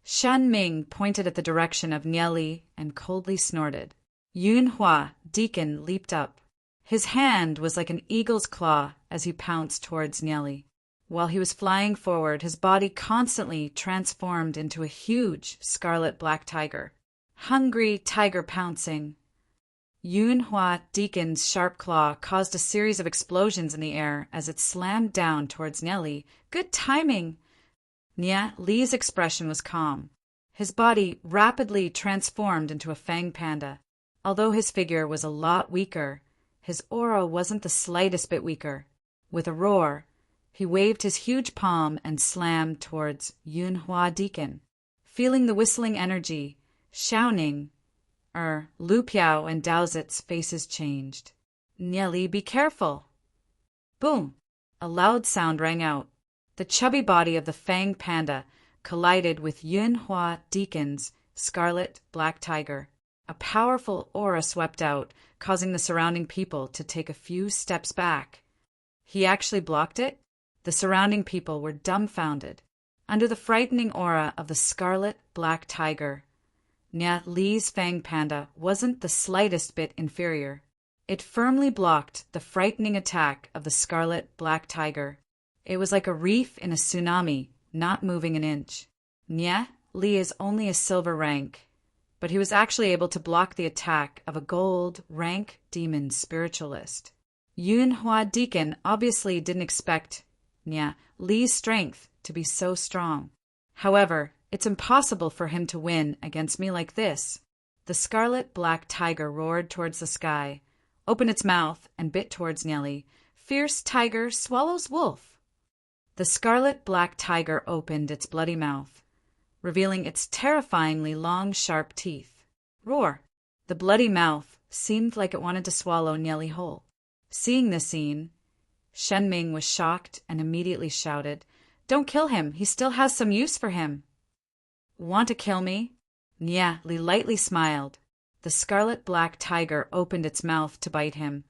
Shan Ming pointed at the direction of Nie Li and coldly snorted. Yunhua Deacon leaped up. His hand was like an eagle's claw as he pounced towards Nie Li. While he was flying forward, his body constantly transformed into a huge scarlet black tiger. Hungry tiger pouncing. Yunhua Deacon's sharp claw caused a series of explosions in the air as it slammed down towards Nie Li. Good timing! Nie Li's expression was calm. His body rapidly transformed into a fang panda. Although his figure was a lot weaker, his aura wasn't the slightest bit weaker. With a roar, he waved his huge palm and slammed towards Yunhua Deacon. Feeling the whistling energy, Xiaoning, Lu Piao and Daozit's faces changed. Nie Li, be careful! Boom! A loud sound rang out. The chubby body of the fang panda collided with Yunhua Deacon's scarlet black tiger. A powerful aura swept out, causing the surrounding people to take a few steps back. He actually blocked it? The surrounding people were dumbfounded. Under the frightening aura of the scarlet black tiger, Nie Li's fang panda wasn't the slightest bit inferior. It firmly blocked the frightening attack of the scarlet black tiger. It was like a reef in a tsunami, not moving an inch. Nie Li is only a silver rank, but he was actually able to block the attack of a gold rank demon spiritualist. Yunhua Deacon obviously didn't expect Nie Li's strength to be so strong. However, it's impossible for him to win against me like this. The scarlet black tiger roared towards the sky, opened its mouth, and bit towards Nie Li. Fierce tiger swallows wolf. The scarlet black tiger opened its bloody mouth, revealing its terrifyingly long, sharp teeth. Roar! The bloody mouth seemed like it wanted to swallow Nie Li whole. Seeing this scene, Shen Ming was shocked and immediately shouted, "Don't kill him, he still has some use for him." Want to kill me? Nie Li lightly smiled. The scarlet black tiger opened its mouth to bite him.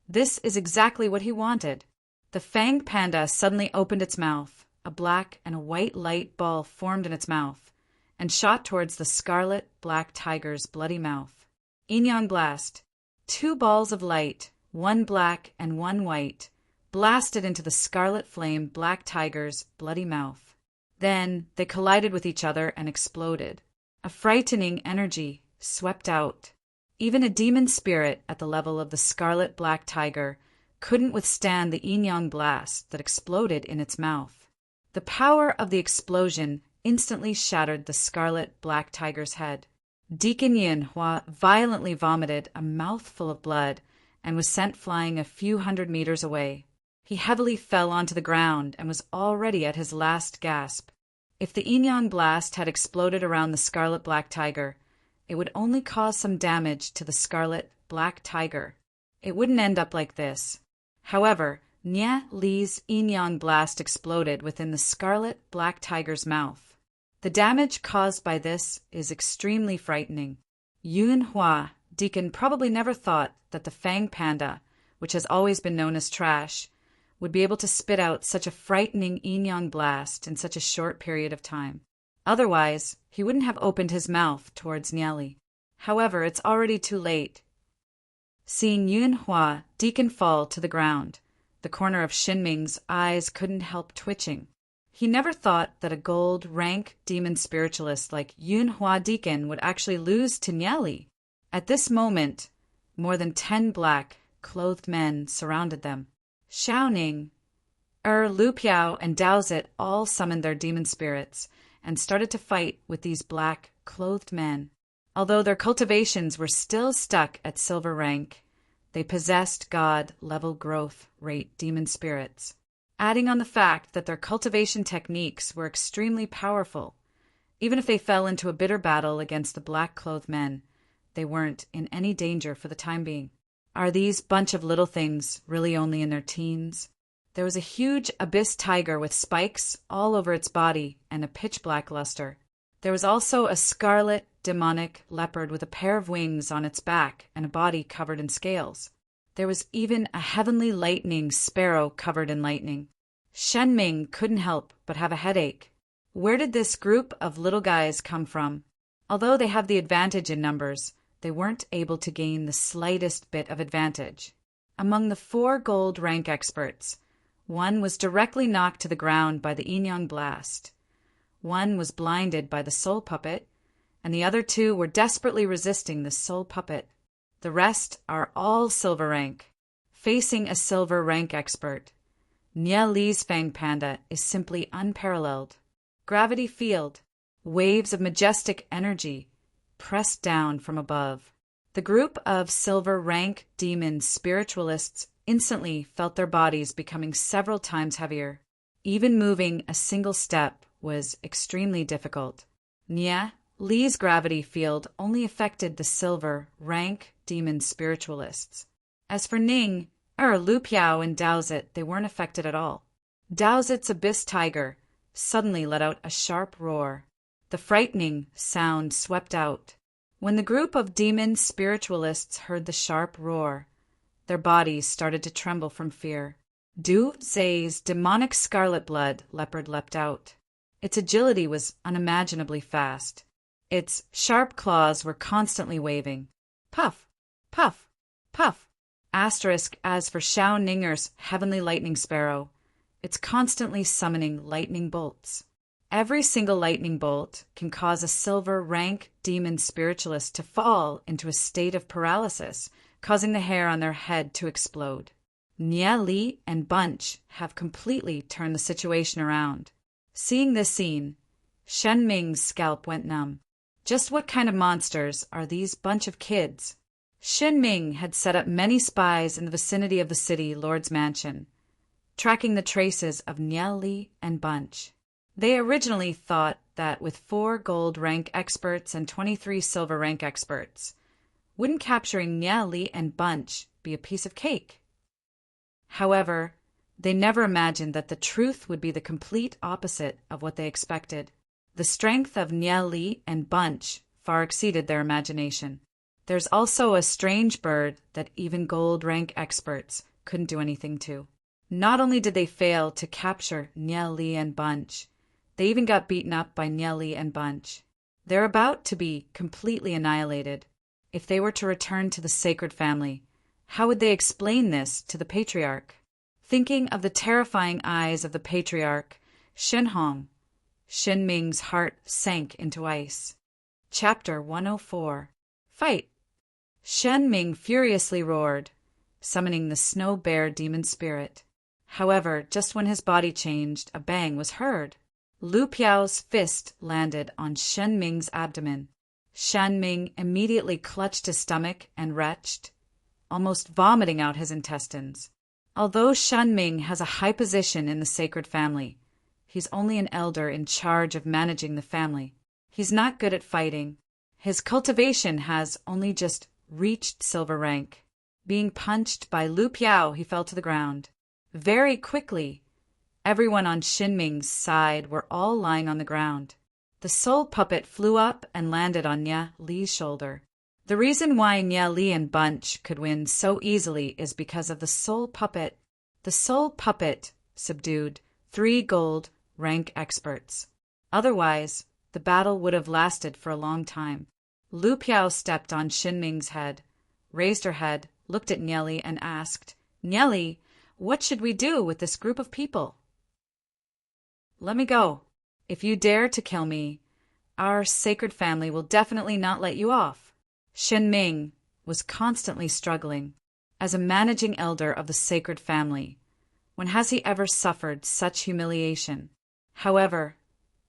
This is exactly what he wanted. The fang panda suddenly opened its mouth. A black and a white light ball formed in its mouth and shot towards the scarlet black tiger's bloody mouth. Yin-Yang Blast. 2 balls of light, one black and one white, blasted into the scarlet flame black tiger's bloody mouth. Then they collided with each other and exploded. A frightening energy swept out. Even a demon spirit at the level of the scarlet black tiger couldn't withstand the Yin-Yang Blast that exploded in its mouth. The power of the explosion instantly shattered the scarlet black tiger's head. Deacon Yunhua violently vomited a mouthful of blood and was sent flying a few hundred meters away. He heavily fell onto the ground and was already at his last gasp. If the Yin-Yang Blast had exploded around the scarlet black tiger, it would only cause some damage to the scarlet black tiger. It wouldn't end up like this. However, Nie Li's Yin-Yang Blast exploded within the scarlet black tiger's mouth. The damage caused by this is extremely frightening. Yunhua Deacon probably never thought that the fang panda, which has always been known as trash, would be able to spit out such a frightening Yin-Yang Blast in such a short period of time. Otherwise, he wouldn't have opened his mouth towards Nie Li. However, it's already too late. Seeing Yunhua Deacon fall to the ground, the corner of Shinming's eyes couldn't help twitching. He never thought that a gold rank demon spiritualist like Yunhua Deacon would actually lose to Nie Li. At this moment, more than 10 black, clothed men surrounded them. Xiaoning, Lu Piao, and Daozit all summoned their demon spirits and started to fight with these black, black-clothed men. Although their cultivations were still stuck at silver rank, they possessed God-level growth rate demon spirits. Adding on the fact that their cultivation techniques were extremely powerful, even if they fell into a bitter battle against the black-clothed men, they weren't in any danger for the time being. Are these bunch of little things really only in their teens? There was a huge abyss tiger with spikes all over its body and a pitch-black luster. There was also a scarlet, demonic leopard with a pair of wings on its back and a body covered in scales. There was even a heavenly lightning sparrow covered in lightning. Shenming couldn't help but have a headache. Where did this group of little guys come from? Although they have the advantage in numbers, they weren't able to gain the slightest bit of advantage. Among the 4 gold rank experts, one was directly knocked to the ground by the Inyang blast. One was blinded by the soul puppet, and the other 2 were desperately resisting the soul puppet. The rest are all silver rank. Facing a silver rank expert, Nia Li's Fang Panda is simply unparalleled. Gravity field, waves of majestic energy, pressed down from above. The group of silver rank demon spiritualists instantly felt their bodies becoming several times heavier. Even moving a single step was extremely difficult. Nia Li's gravity field only affected the silver rank demon spiritualists. As for Ning, Lu Piao, and Daozit, they weren't affected at all. Daozit's abyss tiger suddenly let out a sharp roar. The frightening sound swept out. When the group of demon spiritualists heard the sharp roar, their bodies started to tremble from fear. Du Zai's demonic scarlet blood leopard leapt out. Its agility was unimaginably fast. Its sharp claws were constantly waving. Puff, puff, puff. Asterisk. As for Xiao Ninger's heavenly lightning sparrow, it's constantly summoning lightning bolts. Every single lightning bolt can cause a silver rank demon spiritualist to fall into a state of paralysis, causing the hair on their head to explode. Nia Li and Bunch have completely turned the situation around. Seeing this scene, Shen Ming's scalp went numb. Just what kind of monsters are these bunch of kids? Shen Ming had set up many spies in the vicinity of the city lord's mansion, tracking the traces of Nia Li and Bunch. They originally thought that with 4 gold rank experts and 23 silver rank experts, wouldn't capturing Nia Li and Bunch be a piece of cake? However, they never imagined that the truth would be the complete opposite of what they expected. The strength of Nia Li and Bunch far exceeded their imagination. There's also a strange bird that even gold rank experts couldn't do anything to. Not only did they fail to capture Nia Li and Bunch, they even got beaten up by Nia Li and Bunch. They're about to be completely annihilated. If they were to return to the sacred family, how would they explain this to the patriarch? Thinking of the terrifying eyes of the patriarch, Shenhong, Shen Ming's heart sank into ice. Chapter 104. Fight! Shen Ming furiously roared, summoning the snow bear demon spirit. However, just when his body changed, a bang was heard. Lu Piao's fist landed on Shen Ming's abdomen. Shen Ming immediately clutched his stomach and retched, almost vomiting out his intestines. Although Shen Ming has a high position in the sacred family, he's only an elder in charge of managing the family. He's not good at fighting. His cultivation has only just reached silver rank. Being punched by Lu Piao, he fell to the ground. Very quickly, everyone on Shen Ming's side were all lying on the ground. The soul puppet flew up and landed on Nia Li's shoulder. The reason why Nia Li and Bunch could win so easily is because of the soul puppet. The soul puppet subdued 3 gold rank experts. Otherwise, the battle would have lasted for a long time. Lu Piao stepped on Shen Ming's head, raised her head, looked at Nia Li, and asked, "Nia Li, what should we do with this group of people?" "Let me go. If you dare to kill me, our sacred family will definitely not let you off." Shen Ming was constantly struggling. As a managing elder of the sacred family, when has he ever suffered such humiliation? However,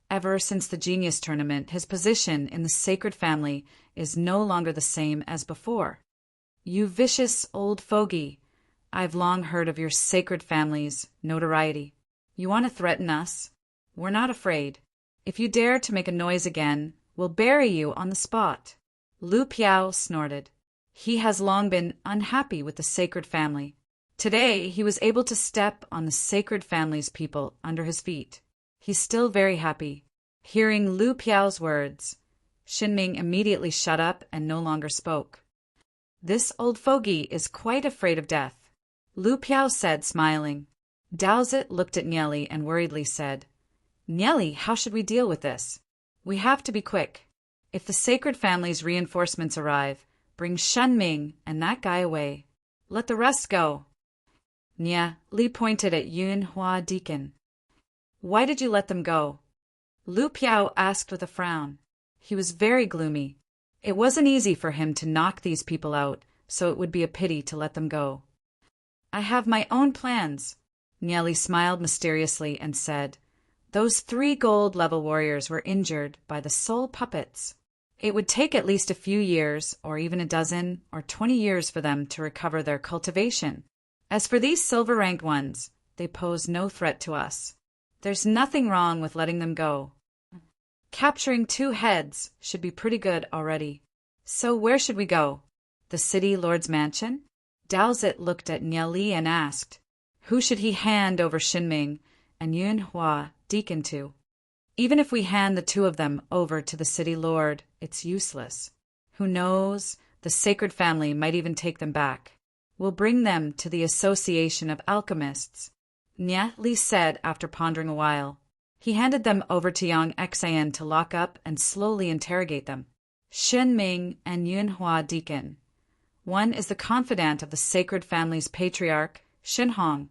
Ever since the Genius Tournament, his position in the sacred family is no longer the same as before. You vicious old fogey, I've long heard of your sacred family's notoriety. You want to threaten us? We're not afraid. If you dare to make a noise again, we'll bury you on the spot. Lu Piao snorted. He has long been unhappy with the sacred family. Today, he was able to step on the sacred family's people under his feet. He's still very happy. Hearing Lu Piao's words, Xinming immediately shut up and no longer spoke. This old fogey is quite afraid of death, Lu Piao said, smiling. Daozit looked at Nieli and worriedly said, Nieli, how should we deal with this? We have to be quick. If the sacred family's reinforcements arrive, bring Xinming and that guy away. Let the rest go. Nieli pointed at Yunhua Deacon. Why did you let them go? Lu Piao asked with a frown. He was very gloomy. It wasn't easy for him to knock these people out, so it would be a pity to let them go. I have my own plans. Nieli smiled mysteriously and said, Those 3 gold-level warriors were injured by the soul puppets. It would take at least a few years, or even a dozen or 20 years for them to recover their cultivation. As for these silver-ranked ones, they pose no threat to us. There's nothing wrong with letting them go. Capturing 2 heads should be pretty good already. So where should we go? The city lord's mansion? Daozit looked at Nieli and asked, Who should he hand over Xinming and Yunhua Deacon to? Even if we hand the 2 of them over to the city lord, it's useless. Who knows? The sacred family might even take them back. We'll bring them to the Association of Alchemists, Nieli said after pondering a while. He handed them over to Yang Xian to lock up and slowly interrogate them. Xinming and Yunhua Deacon. One is the confidant of the sacred family's patriarch, Xinhong,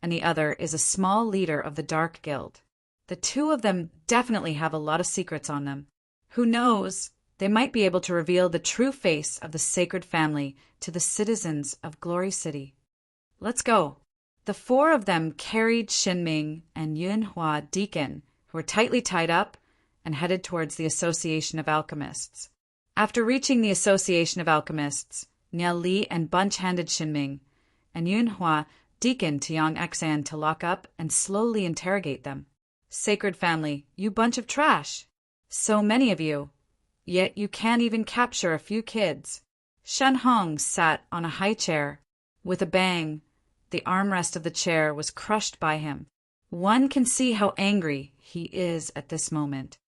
and the other is a small leader of the Dark Guild. The 2 of them definitely have a lot of secrets on them. Who knows? They might be able to reveal the true face of the sacred family to the citizens of Glory City. Let's go. The 4 of them carried Xinming and Yunhua Deacon, who were tightly tied up, and headed towards the Association of Alchemists. After reaching the Association of Alchemists, Nieli and Bunch handed Xinming and Yunhua Deacon to Yang Xian to lock up and slowly interrogate them. Sacred family, you bunch of trash! So many of you. Yet you can't even capture a few kids. Xinhong sat on a high chair. With a bang, the armrest of the chair was crushed by him. One can see how angry he is at this moment.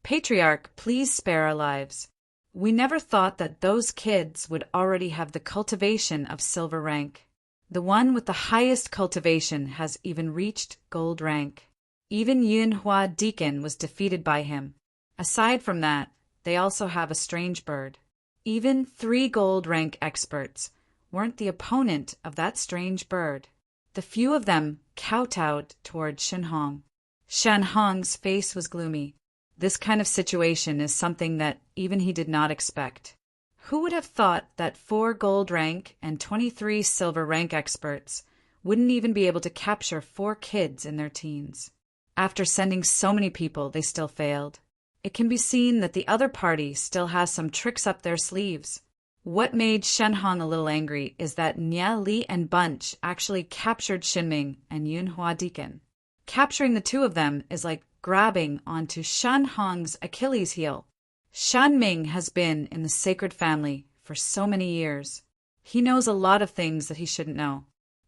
Patriarch, please spare our lives. We never thought that those kids would already have the cultivation of silver rank. The one with the highest cultivation has even reached gold rank. Even Yunhua Deacon was defeated by him. Aside from that, they also have a strange bird. Even 3 gold rank experts weren't the opponent of that strange bird. The few of them kowtowed toward Xinhong. Xinhong's face was gloomy. This kind of situation is something that even he did not expect. Who would have thought that 4 gold rank and 23 silver rank experts wouldn't even be able to capture 4 kids in their teens? After sending so many people, they still failed. It can be seen that the other party still has some tricks up their sleeves. What made Xinhong a little angry is that Nieli and Bunch actually captured Xinming and Yunhua Deacon. Capturing the 2 of them is like grabbing onto Xinhong's Achilles heel. Xinming has been in the sacred family for so many years. He knows a lot of things that he shouldn't know.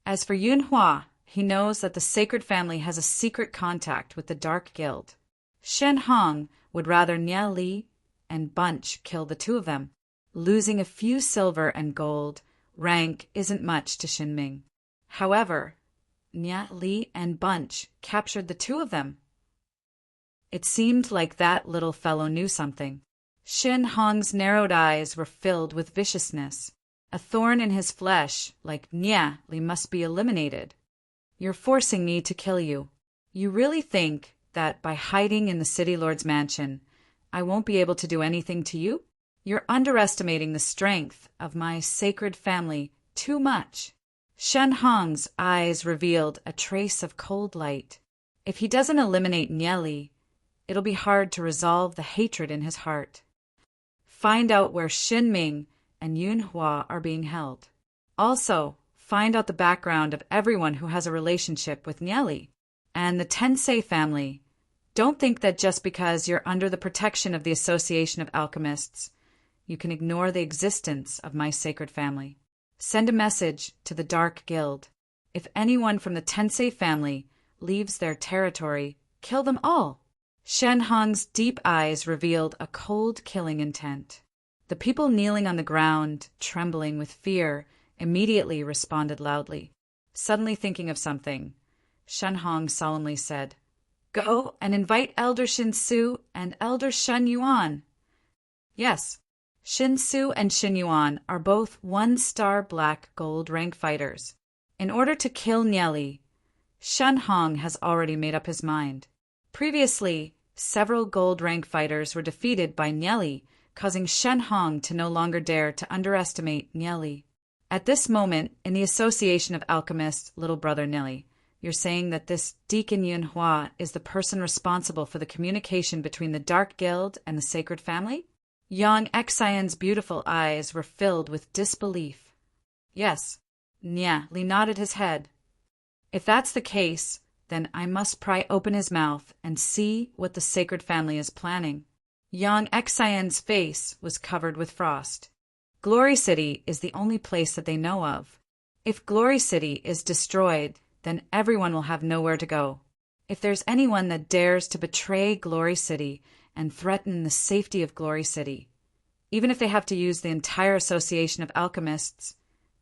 As for Yunhua, he knows that the sacred family has a secret contact with the Dark Guild. Xinhong would rather Nieli and Bunch kill the 2 of them. Losing a few silver and gold rank isn't much to Xinming. However, Nieli and Bunch captured the 2 of them. It seemed like that little fellow knew something. Xinhong's narrowed eyes were filled with viciousness. A thorn in his flesh, like Nieli, must be eliminated. You're forcing me to kill you. You really think that by hiding in the city lord's mansion, I won't be able to do anything to you? You're underestimating the strength of my sacred family too much. Xinhong's eyes revealed a trace of cold light. If he doesn't eliminate Nieli it'll be hard to resolve the hatred in his heart. Find out where Xinming and Yunhua are being held. Also, find out the background of everyone who has a relationship with Nieli and the Tensei family. Don't think that just because you're under the protection of the Association of Alchemists, you can ignore the existence of my sacred family. Send a message to the Dark Guild. If anyone from the Tensei family leaves their territory, kill them all. Shen Hong's deep eyes revealed a cold killing intent. The people kneeling on the ground, trembling with fear, immediately responded loudly. Suddenly thinking of something, Shen Hong solemnly said, "Go and invite Elder Shin Su and Elder Shen Yuan." Yes, Shin Su and Shin Yuan are both one-star black gold rank fighters. In order to kill Nieli, Shen Hong has already made up his mind. Previously, several gold rank fighters were defeated by Nieli, causing Shen Hong to no longer dare to underestimate Nieli. At this moment, in the Association of Alchemists, little brother Nieli, you're saying that this Deacon Yunhua is the person responsible for the communication between the Dark Guild and the Sacred Family? Yang Xian's beautiful eyes were filled with disbelief. Yes, Nieli nodded his head. If that's the case, then I must pry open his mouth and see what the Sacred Family is planning. Yang Xian's face was covered with frost. Glory City is the only place that they know of. If Glory City is destroyed, then everyone will have nowhere to go. If there's anyone that dares to betray Glory City and threaten the safety of Glory City, even if they have to use the entire Association of Alchemists,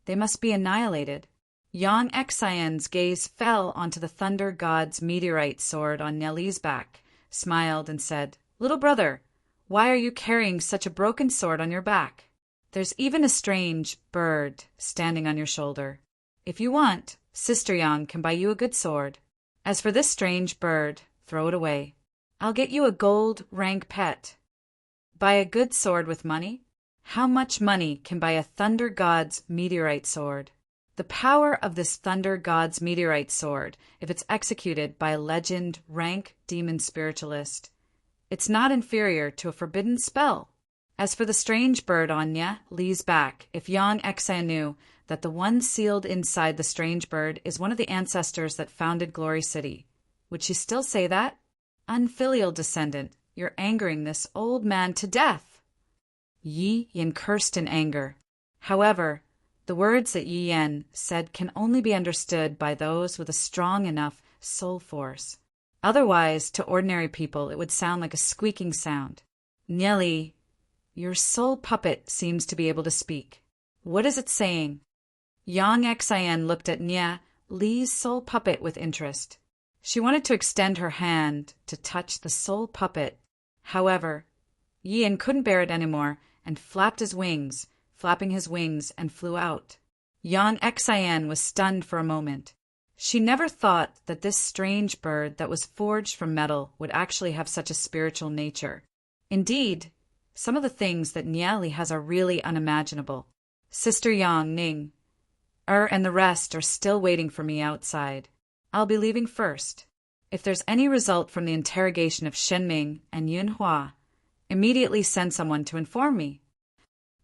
they must be annihilated. Yang Xian's gaze fell onto the Thunder God's meteorite sword on Nieli's back, smiled and said, "Little brother, why are you carrying such a broken sword on your back? There's even a strange bird standing on your shoulder. If you want, Sister Yang can buy you a good sword. As for this strange bird, throw it away. I'll get you a gold rank pet." Buy a good sword with money? How much money can buy a Thunder God's meteorite sword? The power of this Thunder God's meteorite sword, if it's executed by a legend rank demon spiritualist, it's not inferior to a forbidden spell. As for the strange bird on Nieli's back, if Yang Xian knew that the one sealed inside the strange bird is one of the ancestors that founded Glory City, would she still say that? Unfilial descendant, you're angering this old man to death. Yi Yan cursed in anger. However, the words that Yi Yan said can only be understood by those with a strong enough soul force. Otherwise, to ordinary people, it would sound like a squeaking sound. Nieli, your soul puppet seems to be able to speak. What is it saying? Yang Xian looked at Nieli's soul puppet with interest. She wanted to extend her hand to touch the soul puppet. However, Yi Yan couldn't bear it anymore and flapping his wings and flew out. Yang Xian was stunned for a moment. She never thought that this strange bird that was forged from metal would actually have such a spiritual nature. Indeed, some of the things that Nieli has are really unimaginable. Sister Yang, Ning, and the rest are still waiting for me outside. I'll be leaving first. If there's any result from the interrogation of Shenming and Yunhua, immediately send someone to inform me.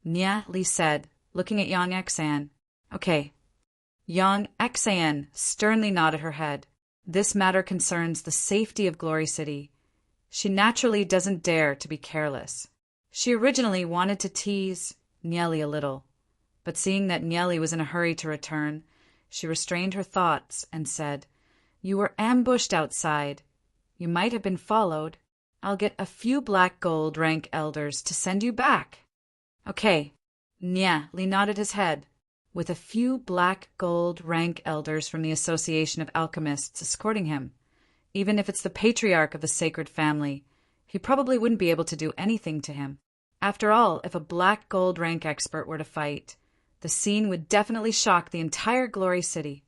Nieli said, looking at Yang Xian. Okay. Yang Xian sternly nodded her head. This matter concerns the safety of Glory City. She naturally doesn't dare to be careless. She originally wanted to tease Nieli a little, but seeing that Nieli was in a hurry to return, she restrained her thoughts and said, "You were ambushed outside. You might have been followed. I'll get a few black gold rank elders to send you back." Okay. Nieli nodded his head. With a few black gold rank elders from the Association of Alchemists escorting him, even if it's the patriarch of the Sacred Family, he probably wouldn't be able to do anything to him. After all, if a black gold rank expert were to fight, the scene would definitely shock the entire Glory City.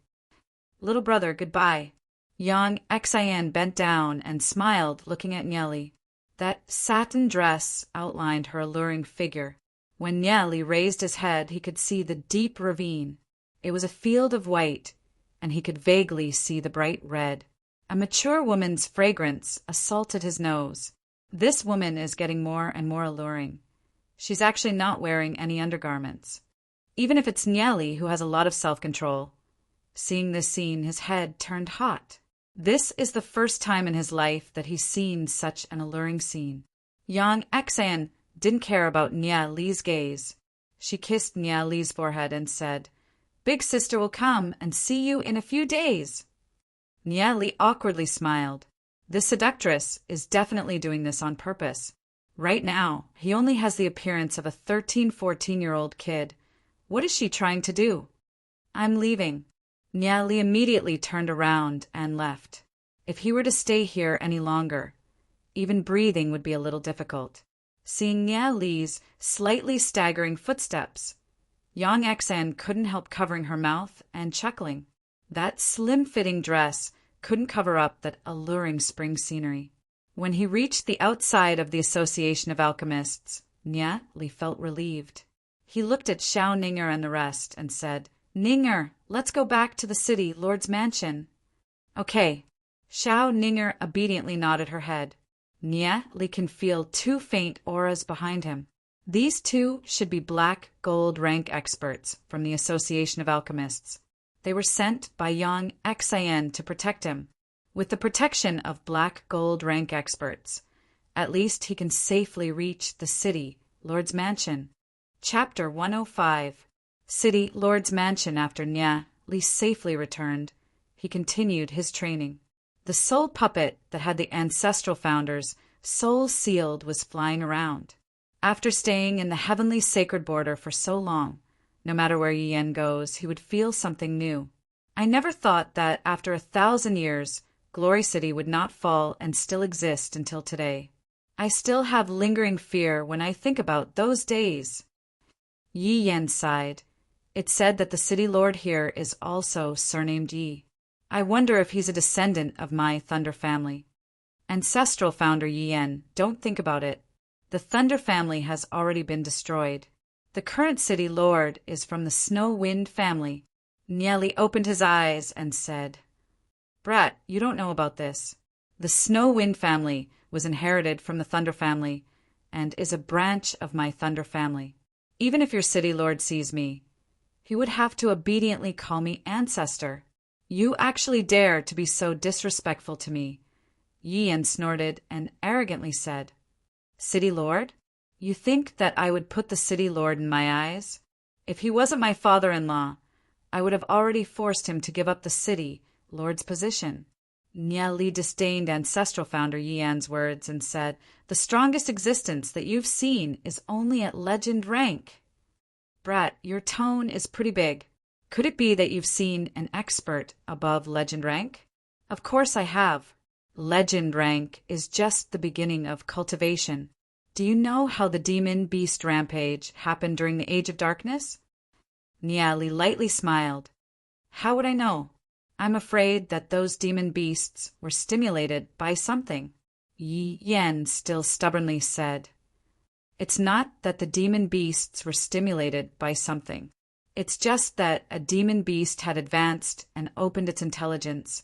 "Little brother, goodbye." Yang Xian bent down and smiled, looking at Nieli. That satin dress outlined her alluring figure. When Nieli raised his head, he could see the deep ravine. It was a field of white, and he could vaguely see the bright red. A mature woman's fragrance assaulted his nose. This woman is getting more and more alluring. She's actually not wearing any undergarments. Even if it's Nieli, who has a lot of self-control. Seeing this scene, his head turned hot. This is the first time in his life that he's seen such an alluring scene. Young Exan didn't care about Nieli's gaze. She kissed Nieli's forehead and said, "Big sister will come and see you in a few days." Nieli awkwardly smiled. This seductress is definitely doing this on purpose. Right now, he only has the appearance of a 13-14-year-old kid. What is she trying to do? "I'm leaving." Nieli immediately turned around and left. If he were to stay here any longer, even breathing would be a little difficult. Seeing Nieli's slightly staggering footsteps, Yang Exan couldn't help covering her mouth and chuckling. That slim-fitting dress couldn't cover up that alluring spring scenery. When he reached the outside of the Association of Alchemists, Nieli felt relieved. He looked at Xiao Ninger and the rest and said, "Ninger, let's go back to the city lord's mansion." "Okay." Xiao Ninger obediently nodded her head. Nieli can feel two faint auras behind him. These two should be black gold rank experts from the Association of Alchemists. They were sent by Yang Exan to protect him. With the protection of black gold rank experts, at least he can safely reach the city lord's mansion. Chapter 105. City lord's mansion. After Nieli safely returned, he continued his training. The soul puppet that had the ancestral founder's soul sealed was flying around. After staying in the heavenly sacred border for so long, no matter where Yi Yan goes, he would feel something new. I never thought that after 1,000 years, Glory City would not fall and still exist until today. I still have lingering fear when I think about those days. Yi Yan sighed. It's said that the city lord here is also surnamed Yi. I wonder if he's a descendant of my Thunder family. Ancestral founder Yi Yan, don't think about it. The Thunder family has already been destroyed. The current city lord is from the Snow Wind family. Nieli opened his eyes and said, "Brat, you don't know about this. The Snow Wind family was inherited from the Thunder family and is a branch of my Thunder family. Even if your city lord sees me, he would have to obediently call me ancestor. You actually dare to be so disrespectful to me." Yi Yan snorted and arrogantly said, "City lord? You think that I would put the city lord in my eyes? If he wasn't my father-in-law, I would have already forced him to give up the city lord's position." Nieli disdained ancestral founder Yi Yan's words and said, "The strongest existence that you've seen is only at legend rank." "Brat, your tone is pretty big. Could it be that you've seen an expert above legend rank?" "Of course I have. Legend rank is just the beginning of cultivation. Do you know how the demon beast rampage happened during the Age of Darkness?" Nieli lightly smiled. "How would I know? I'm afraid that those demon beasts were stimulated by something." Yi Yan still stubbornly said, "It's not that the demon beasts were stimulated by something. It's just that a demon beast had advanced and opened its intelligence,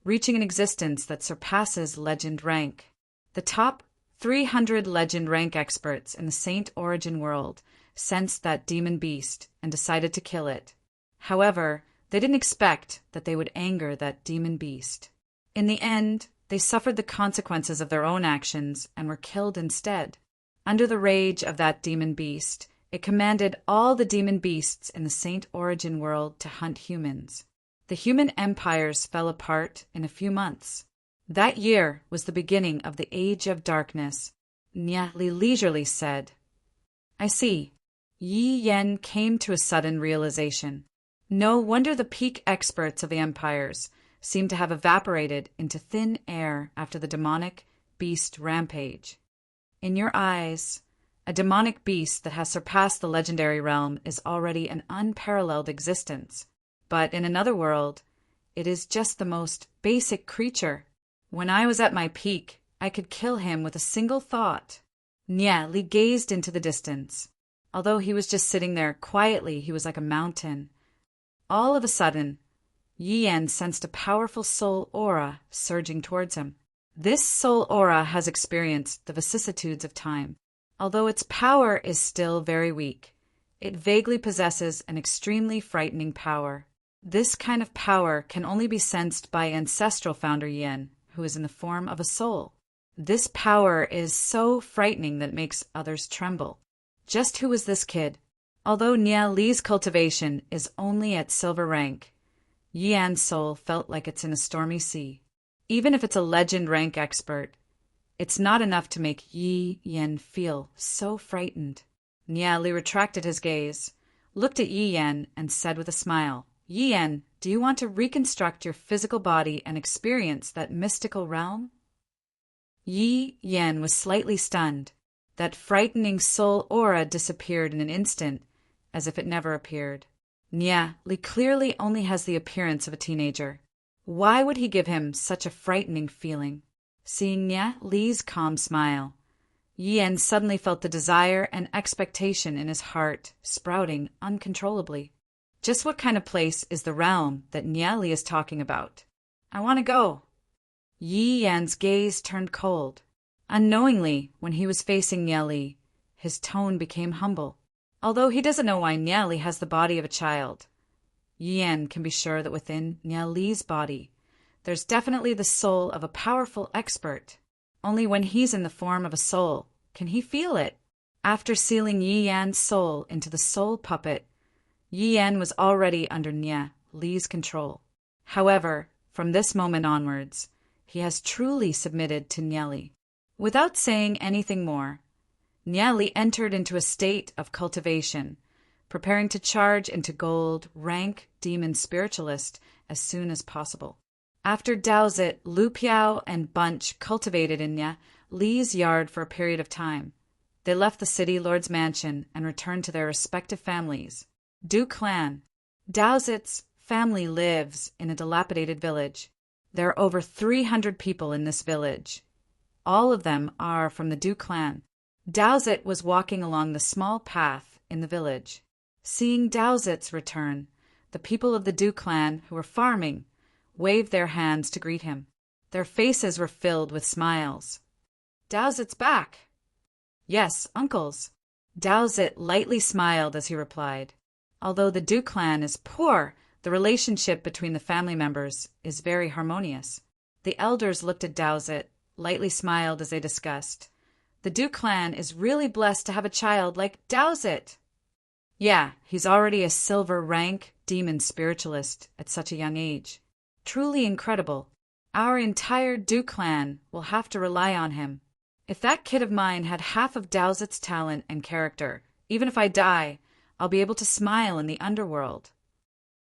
reaching an existence that surpasses legend rank. The top 300 legend rank experts in the Saint Origin world sensed that demon beast and decided to kill it. However, they didn't expect that they would anger that demon beast. In the end, they suffered the consequences of their own actions and were killed instead. Under the rage of that demon beast, it commanded all the demon beasts in the Saint Origin world to hunt humans. The human empires fell apart in a few months. That year was the beginning of the Age of Darkness." Nieli leisurely said. "I see." Yi Yan came to a sudden realization. No wonder the peak experts of the empires seemed to have evaporated into thin air after the demonic beast rampage. In your eyes, a demonic beast that has surpassed the legendary realm is already an unparalleled existence. But in another world, it is just the most basic creature. When I was at my peak, I could kill him with a single thought." Nieli gazed into the distance. Although he was just sitting there quietly, he was like a mountain. All of a sudden, Yi Yan sensed a powerful soul aura surging towards him. This soul aura has experienced the vicissitudes of time. Although its power is still very weak, it vaguely possesses an extremely frightening power. This kind of power can only be sensed by ancestral founder Yin, who is in the form of a soul. This power is so frightening that it makes others tremble. Just who is this kid? Although Nia Li's cultivation is only at silver rank, Yi Yan's soul felt like it's in a stormy sea. Even if it's a legend rank expert, it's not enough to make Yi Yan feel so frightened. Nia Li retracted his gaze, looked at Yi Yan, and said with a smile, Yi Yan, do you want to reconstruct your physical body and experience that mystical realm? Yi Yan was slightly stunned. That frightening soul aura disappeared in an instant, as if it never appeared. Nia Li clearly only has the appearance of a teenager. Why would he give him such a frightening feeling? Seeing Nia Li's calm smile, Yi Yan suddenly felt the desire and expectation in his heart sprouting uncontrollably. Just what kind of place is the realm that Nia Li is talking about? I want to go. Yi Yan's gaze turned cold. Unknowingly, when he was facing Nia Li, his tone became humble. Although he doesn't know why Nia Li has the body of a child, Yi Yan can be sure that within Nia Li's body, there's definitely the soul of a powerful expert. Only when he's in the form of a soul can he feel it. After sealing Yi Yan's soul into the soul puppet, Yi Yan was already under Nia Li's control. However, from this moment onwards, he has truly submitted to Nia Li. Without saying anything more, Nia Li entered into a state of cultivation, preparing to charge into gold rank demon spiritualist as soon as possible. After Daozit, Lu Piao, and Bunch cultivated in Nia Li's yard for a period of time, they left the city lord's mansion and returned to their respective families. Du Clan. Daozit's family lives in a dilapidated village. There are over 300 people in this village. All of them are from the Du Clan. Daozit was walking along the small path in the village. Seeing Daozit's return, the people of the Du Clan who were farming waved their hands to greet him. Their faces were filled with smiles. Daozit's back. Yes, uncles. Daozit lightly smiled as he replied. Although the Du Clan is poor, the relationship between the family members is very harmonious. The elders looked at Daozit, lightly smiled as they discussed. The Du Clan is really blessed to have a child like Daozit. Yeah, he's already a silver rank demon spiritualist at such a young age. Truly incredible. Our entire Du Clan will have to rely on him. If that kid of mine had half of Daozit's talent and character, even if I die, I'll be able to smile in the underworld.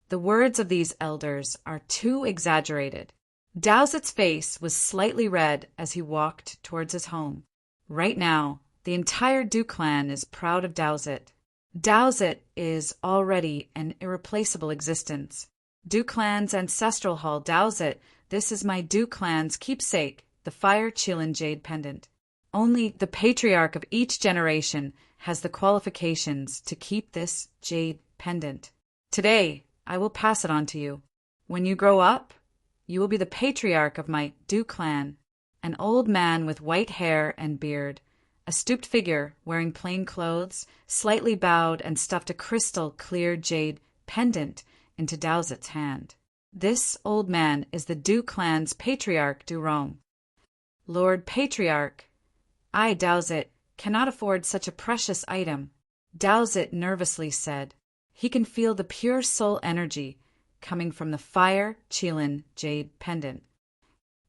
The words of these elders are too exaggerated. Daozit's face was slightly red as he walked towards his home. Right now, the entire Du Clan is proud of Daozit. Daozit is already an irreplaceable existence. Du Clan's ancestral hall. Daozit, this is my Du Clan's keepsake, the Fire Qilin Jade Pendant. Only the patriarch of each generation has the qualifications to keep this jade pendant. Today, I will pass it on to you. When you grow up, you will be the patriarch of my Du Clan. An old man with white hair and beard, a stooped figure wearing plain clothes, slightly bowed and stuffed a crystal clear jade pendant into Daozit's hand. This old man is the Du Clan's patriarch Durong. Lord Patriarch, I, Daozit, cannot afford such a precious item, Daozit nervously said. He can feel the pure soul energy coming from the Fire Qilin Jade Pendant.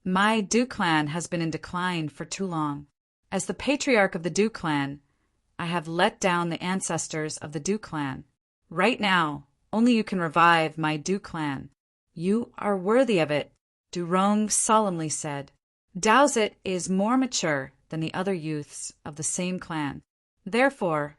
My Du Clan has been in decline for too long. As the patriarch of the Du Clan, I have let down the ancestors of the Du Clan. Right now, only you can revive my Du Clan. You are worthy of it, Durong solemnly said. Daozit is more mature than the other youths of the same clan. Therefore,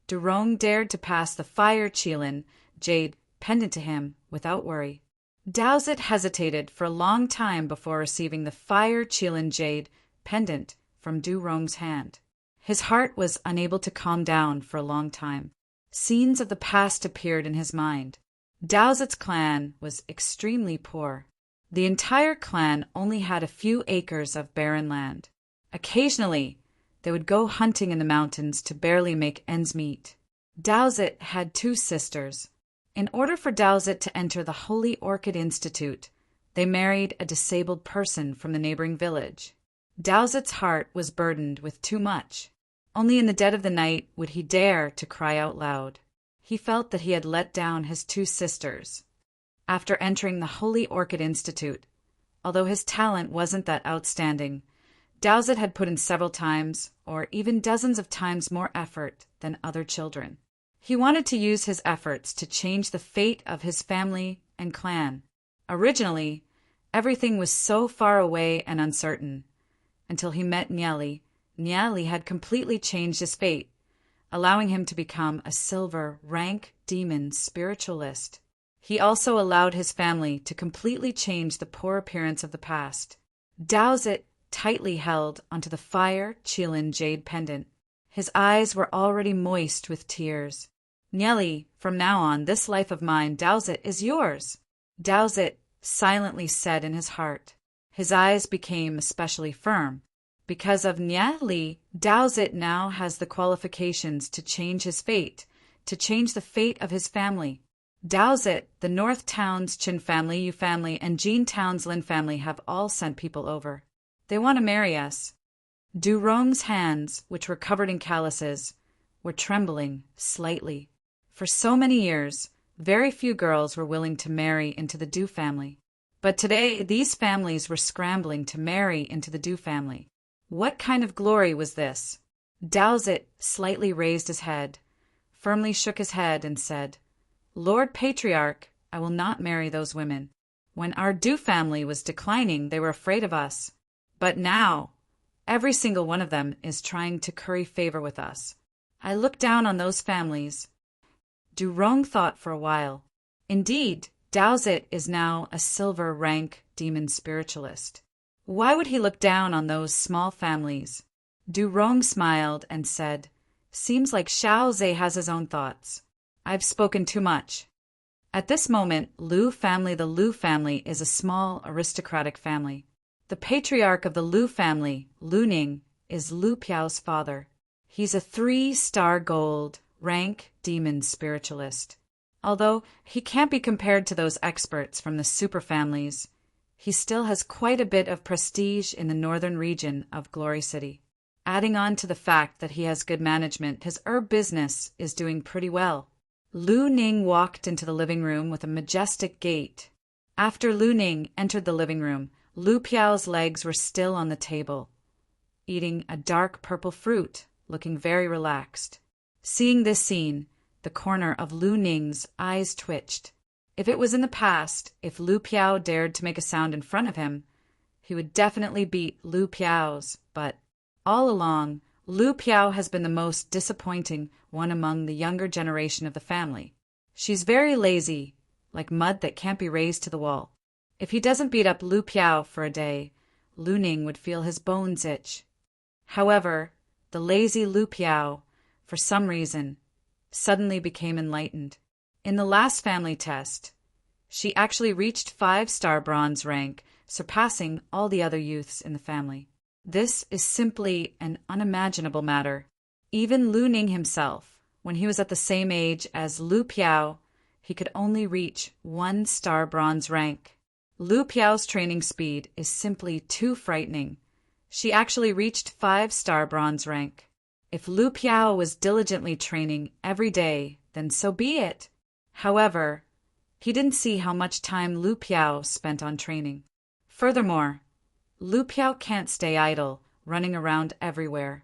Durong dared to pass the Fire Qilin Jade Pendant to him without worry. Daozit hesitated for a long time before receiving the Fire Qilin Jade Pendant from Durong's hand. His heart was unable to calm down for a long time. Scenes of the past appeared in his mind. Dowsett's clan was extremely poor. The entire clan only had a few acres of barren land. Occasionally, they would go hunting in the mountains to barely make ends meet. Dowsett had 2 sisters. In order for Dowsett to enter the Holy Orchid Institute, they married a disabled person from the neighboring village. Dowsett's heart was burdened with too much. Only in the dead of the night would he dare to cry out loud. He felt that he had let down his 2 sisters. After entering the Holy Orchid Institute, although his talent wasn't that outstanding, Dowsett had put in several times, or even dozens of times more effort than other children. He wanted to use his efforts to change the fate of his family and clan. Originally, everything was so far away and uncertain. Until he met Nyali, Nyali had completely changed his fate, allowing him to become a silver rank demon spiritualist. He also allowed his family to completely change the poor appearance of the past. Dowsett tightly held onto the fire Qilin jade pendant. His eyes were already moist with tears. Nyali, from now on, this life of mine, Dowsett, is yours. Dowsett silently said in his heart. His eyes became especially firm. Because of Nyali, Dowsett now has the qualifications to change his fate, to change the fate of his family. Dowsett, the North Towns Chin family, Yu family, and Jean Towns Lin family have all sent people over. They want to marry us. Du Rong's hands, which were covered in calluses, were trembling slightly. For so many years, very few girls were willing to marry into the Du family. But today, these families were scrambling to marry into the Du family. What kind of glory was this? Dowsett slightly raised his head, firmly shook his head, and said, Lord Patriarch, I will not marry those women. When our Du family was declining, they were afraid of us. But now, every single one of them is trying to curry favor with us. I look down on those families. Du Rong thought for a while. Indeed, Dowsett is now a silver rank demon spiritualist. Why would he look down on those small families? Du Rong smiled and said, Seems like Xiao Zhe has his own thoughts. I've spoken too much. At this moment, Lu family, the Lu family, is a small aristocratic family. The patriarch of the Lu family, Lu Ning, is Lu Piao's father. He's a 3-star gold rank demon spiritualist. Although he can't be compared to those experts from the super families, he still has quite a bit of prestige in the northern region of Glory City. Adding on to the fact that he has good management, his herb business is doing pretty well. Lu Ning walked into the living room with a majestic gait. After Lu Ning entered the living room, Lu Piao's legs were still on the table, eating a dark purple fruit, looking very relaxed. Seeing this scene, the corner of Lu Ning's eyes twitched. If it was in the past, if Lu Piao dared to make a sound in front of him, he would definitely beat Lu Piao's, but all along, Lu Piao has been the most disappointing one among the younger generation of the family. She's very lazy, like mud that can't be raised to the wall. If he doesn't beat up Lu Piao for a day, Lu Ning would feel his bones itch. However, the lazy Lu Piao, for some reason, suddenly became enlightened. In the last family test, she actually reached 5-star bronze rank, surpassing all the other youths in the family. This is simply an unimaginable matter. Even Lu Ning himself, when he was at the same age as Lu Piao, he could only reach 1-star bronze rank. Lu Piao's training speed is simply too frightening. She actually reached 5-star bronze rank. If Lu Piao was diligently training every day, then so be it. However, he didn't see how much time Lu Piao spent on training. Furthermore, Lu Piao can't stay idle, running around everywhere.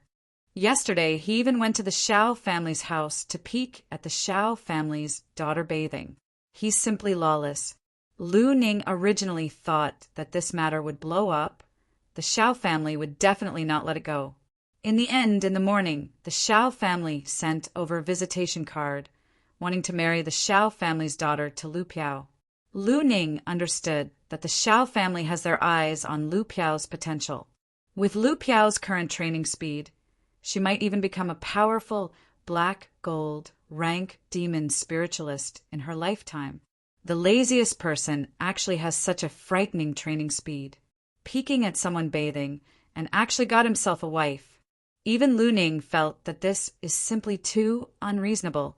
Yesterday, he even went to the Xiao family's house to peek at the Xiao family's daughter bathing. He's simply lawless. Lu Ning originally thought that this matter would blow up. The Xiao family would definitely not let it go. In the end, in the morning, the Xiao family sent over a visitation card, wanting to marry the Xiao family's daughter to Lu Piao. Lu Ning understood that the Xiao family has their eyes on Lu Piao's potential. With Lu Piao's current training speed, she might even become a powerful black gold rank demon spiritualist in her lifetime. The laziest person actually has such a frightening training speed. Peeking at someone bathing, and actually got himself a wife. Even Lu Ning felt that this is simply too unreasonable.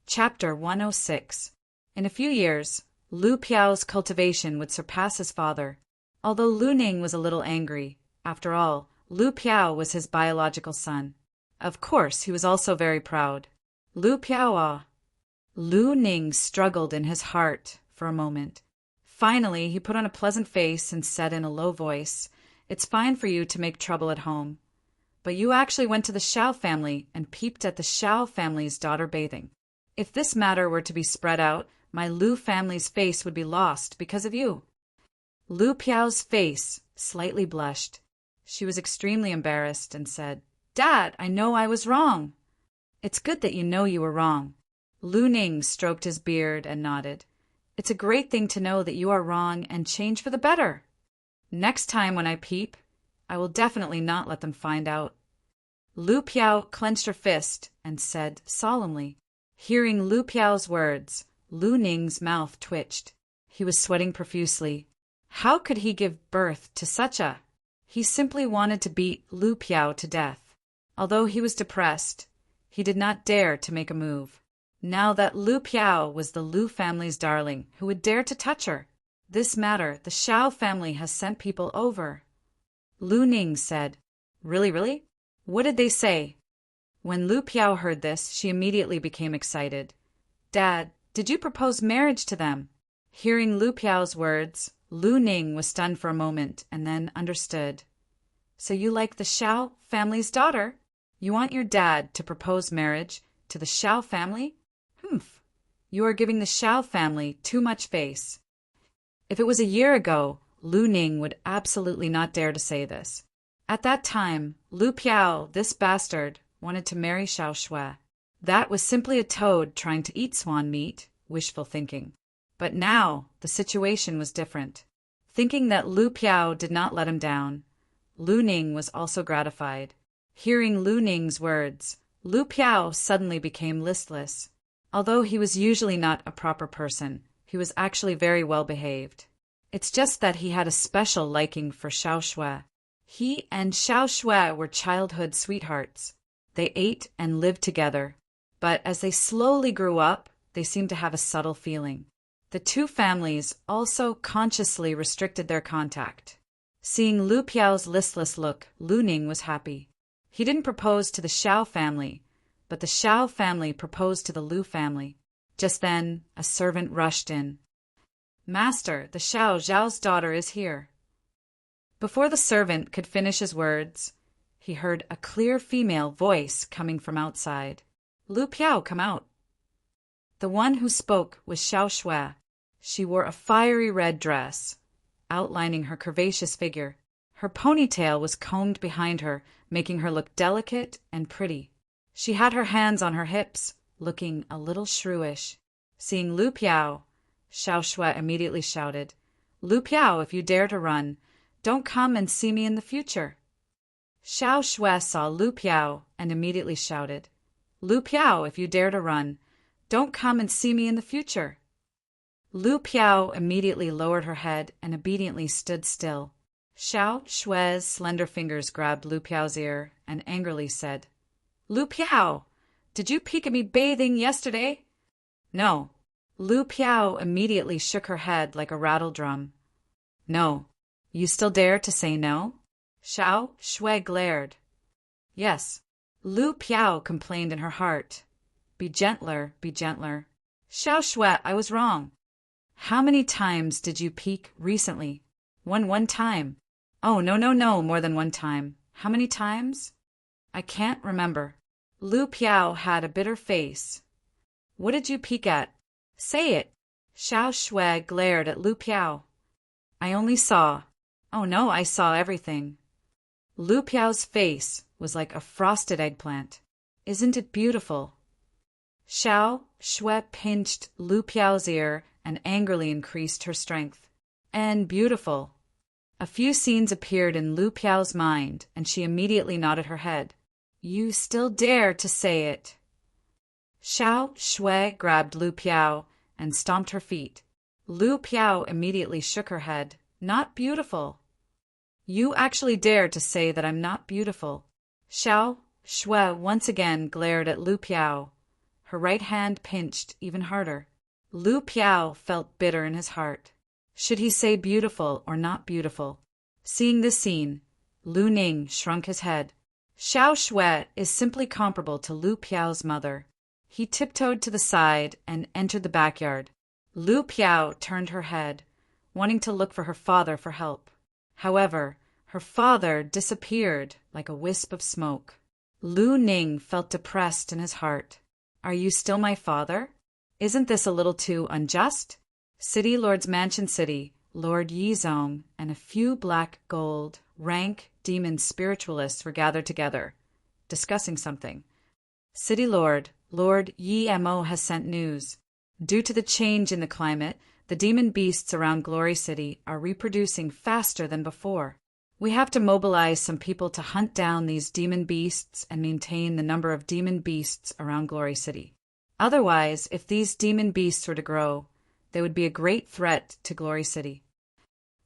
Chapter 106. In a few years, Lu Piao's cultivation would surpass his father. Although Lu Ning was a little angry, after all, Lu Piao was his biological son. Of course, he was also very proud. Lu Piao. Lu Ning struggled in his heart for a moment. Finally, he put on a pleasant face and said in a low voice, "It's fine for you to make trouble at home. But you actually went to the Xiao family and peeped at the Xiao family's daughter bathing. If this matter were to be spread out, my Lu family's face would be lost because of you." Lu Piao's face slightly blushed. She was extremely embarrassed and said, "Dad, I know I was wrong." "It's good that you know you were wrong." Lu Ning stroked his beard and nodded. "It's a great thing to know that you are wrong and change for the better. Next time when I peep, I will definitely not let them find out." Lu Piao clenched her fist and said solemnly. Hearing Lu Piao's words, Lu Ning's mouth twitched. He was sweating profusely. How could he give birth to such a... He simply wanted to beat Lu Piao to death. Although he was depressed, he did not dare to make a move. Now that Lu Piao was the Lu family's darling, who would dare to touch her? This matter, the Xiao family has sent people over. Lu Ning said, Really, really? What did they say?" When Lu Piao heard this, she immediately became excited. "Dad, did you propose marriage to them?" Hearing Lu Piao's words, Lu Ning was stunned for a moment and then understood. "So you like the Xiao family's daughter? You want your dad to propose marriage to the Xiao family? Humph! You are giving the Xiao family too much face." If it was a year ago, Lu Ning would absolutely not dare to say this. At that time, Lu Piao, this bastard, wanted to marry Xiao Shui. That was simply a toad trying to eat swan meat, wishful thinking. But now, the situation was different. Thinking that Lu Piao did not let him down, Lu Ning was also gratified. Hearing Lu Ning's words, Lu Piao suddenly became listless. Although he was usually not a proper person, he was actually very well behaved. It's just that he had a special liking for Xiao Shui. He and Xiao Shui were childhood sweethearts. They ate and lived together. But as they slowly grew up, they seemed to have a subtle feeling. The two families also consciously restricted their contact. Seeing Lu Piao's listless look, Lu Ning was happy. He didn't propose to the Xiao family, but the Xiao family proposed to the Lu family. Just then, a servant rushed in. "Master, the Xiao Zhao's daughter is here." Before the servant could finish his words, he heard a clear female voice coming from outside. "Lu Piao, come out." The one who spoke was Xiao Shui. She wore a fiery red dress, outlining her curvaceous figure. Her ponytail was combed behind her, making her look delicate and pretty. She had her hands on her hips, looking a little shrewish. Seeing Lu Piao, Xiao Shui immediately shouted, "Lu Piao, if you dare to run, don't come and see me in the future." Xiao Shui saw Lu Piao and immediately shouted, "Lu Piao, if you dare to run, don't come and see me in the future." Lu Piao immediately lowered her head and obediently stood still. Xiao Shui's slender fingers grabbed Lu Piao's ear and angrily said, "Lu Piao, did you peek at me bathing yesterday?" "No." Lu Piao immediately shook her head like a rattle drum. "No. You still dare to say no?" Xiao Shui glared. "Yes." Lu Piao complained in her heart. Be gentler, be gentler." "Xiao Shui, I was wrong." "How many times did you peek recently?" One time." "Oh, no, more than one time." "How many times?" "I can't remember." Lu Piao had a bitter face. "What did you peek at? Say it." Xiao Shui glared at Lu Piao. "I only saw." "Oh no, I saw everything." Lu Piao's face was like a frosted eggplant. "Isn't it beautiful?" Xiao Shui pinched Lu Piao's ear and angrily increased her strength. "And beautiful." A few scenes appeared in Lu Piao's mind, and she immediately nodded her head. "You still dare to say it." Xiao Shui grabbed Lu Piao and stomped her feet. Lu Piao immediately shook her head. Not beautiful. You actually dare to say that I'm not beautiful. Xiao Shui once again glared at Lu Piao. Her right hand pinched even harder. Lu Piao felt bitter in his heart. Should he say beautiful or not beautiful? Seeing this scene, Lu Ning shrunk his head. Xiao Shui is simply comparable to Lu Piao's mother. He tiptoed to the side and entered the backyard. Lu Piao turned her head, wanting to look for her father for help. However, her father disappeared like a wisp of smoke. Lu Ning felt depressed in his heart. Are you still my father? Isn't this a little too unjust? City Lord's Mansion City, Lord Yizong, and a few black gold, rank demon spiritualists were gathered together, discussing something. City Lord, Lord Yi-Mo has sent news. Due to the change in the climate, the demon beasts around Glory City are reproducing faster than before. We have to mobilize some people to hunt down these demon beasts and maintain the number of demon beasts around Glory City. Otherwise, if these demon beasts were to grow, they would be a great threat to Glory City.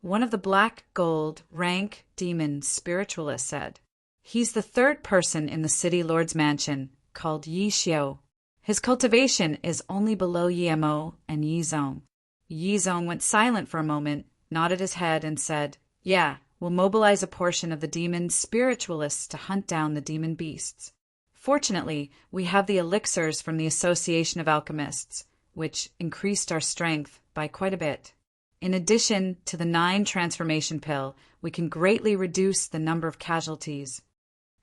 One of the black gold rank demon spiritualists said. He's the third person in the City Lord's mansion, called Yi Xiao. His cultivation is only below Yi-Mo and Yi-Zong. Yi-Zong went silent for a moment, nodded his head, and said, Yeah, we'll mobilize a portion of the demon spiritualists to hunt down the demon beasts. Fortunately, we have the elixirs from the Association of Alchemists, which increased our strength by quite a bit. In addition to the 9 transformation pill, we can greatly reduce the number of casualties.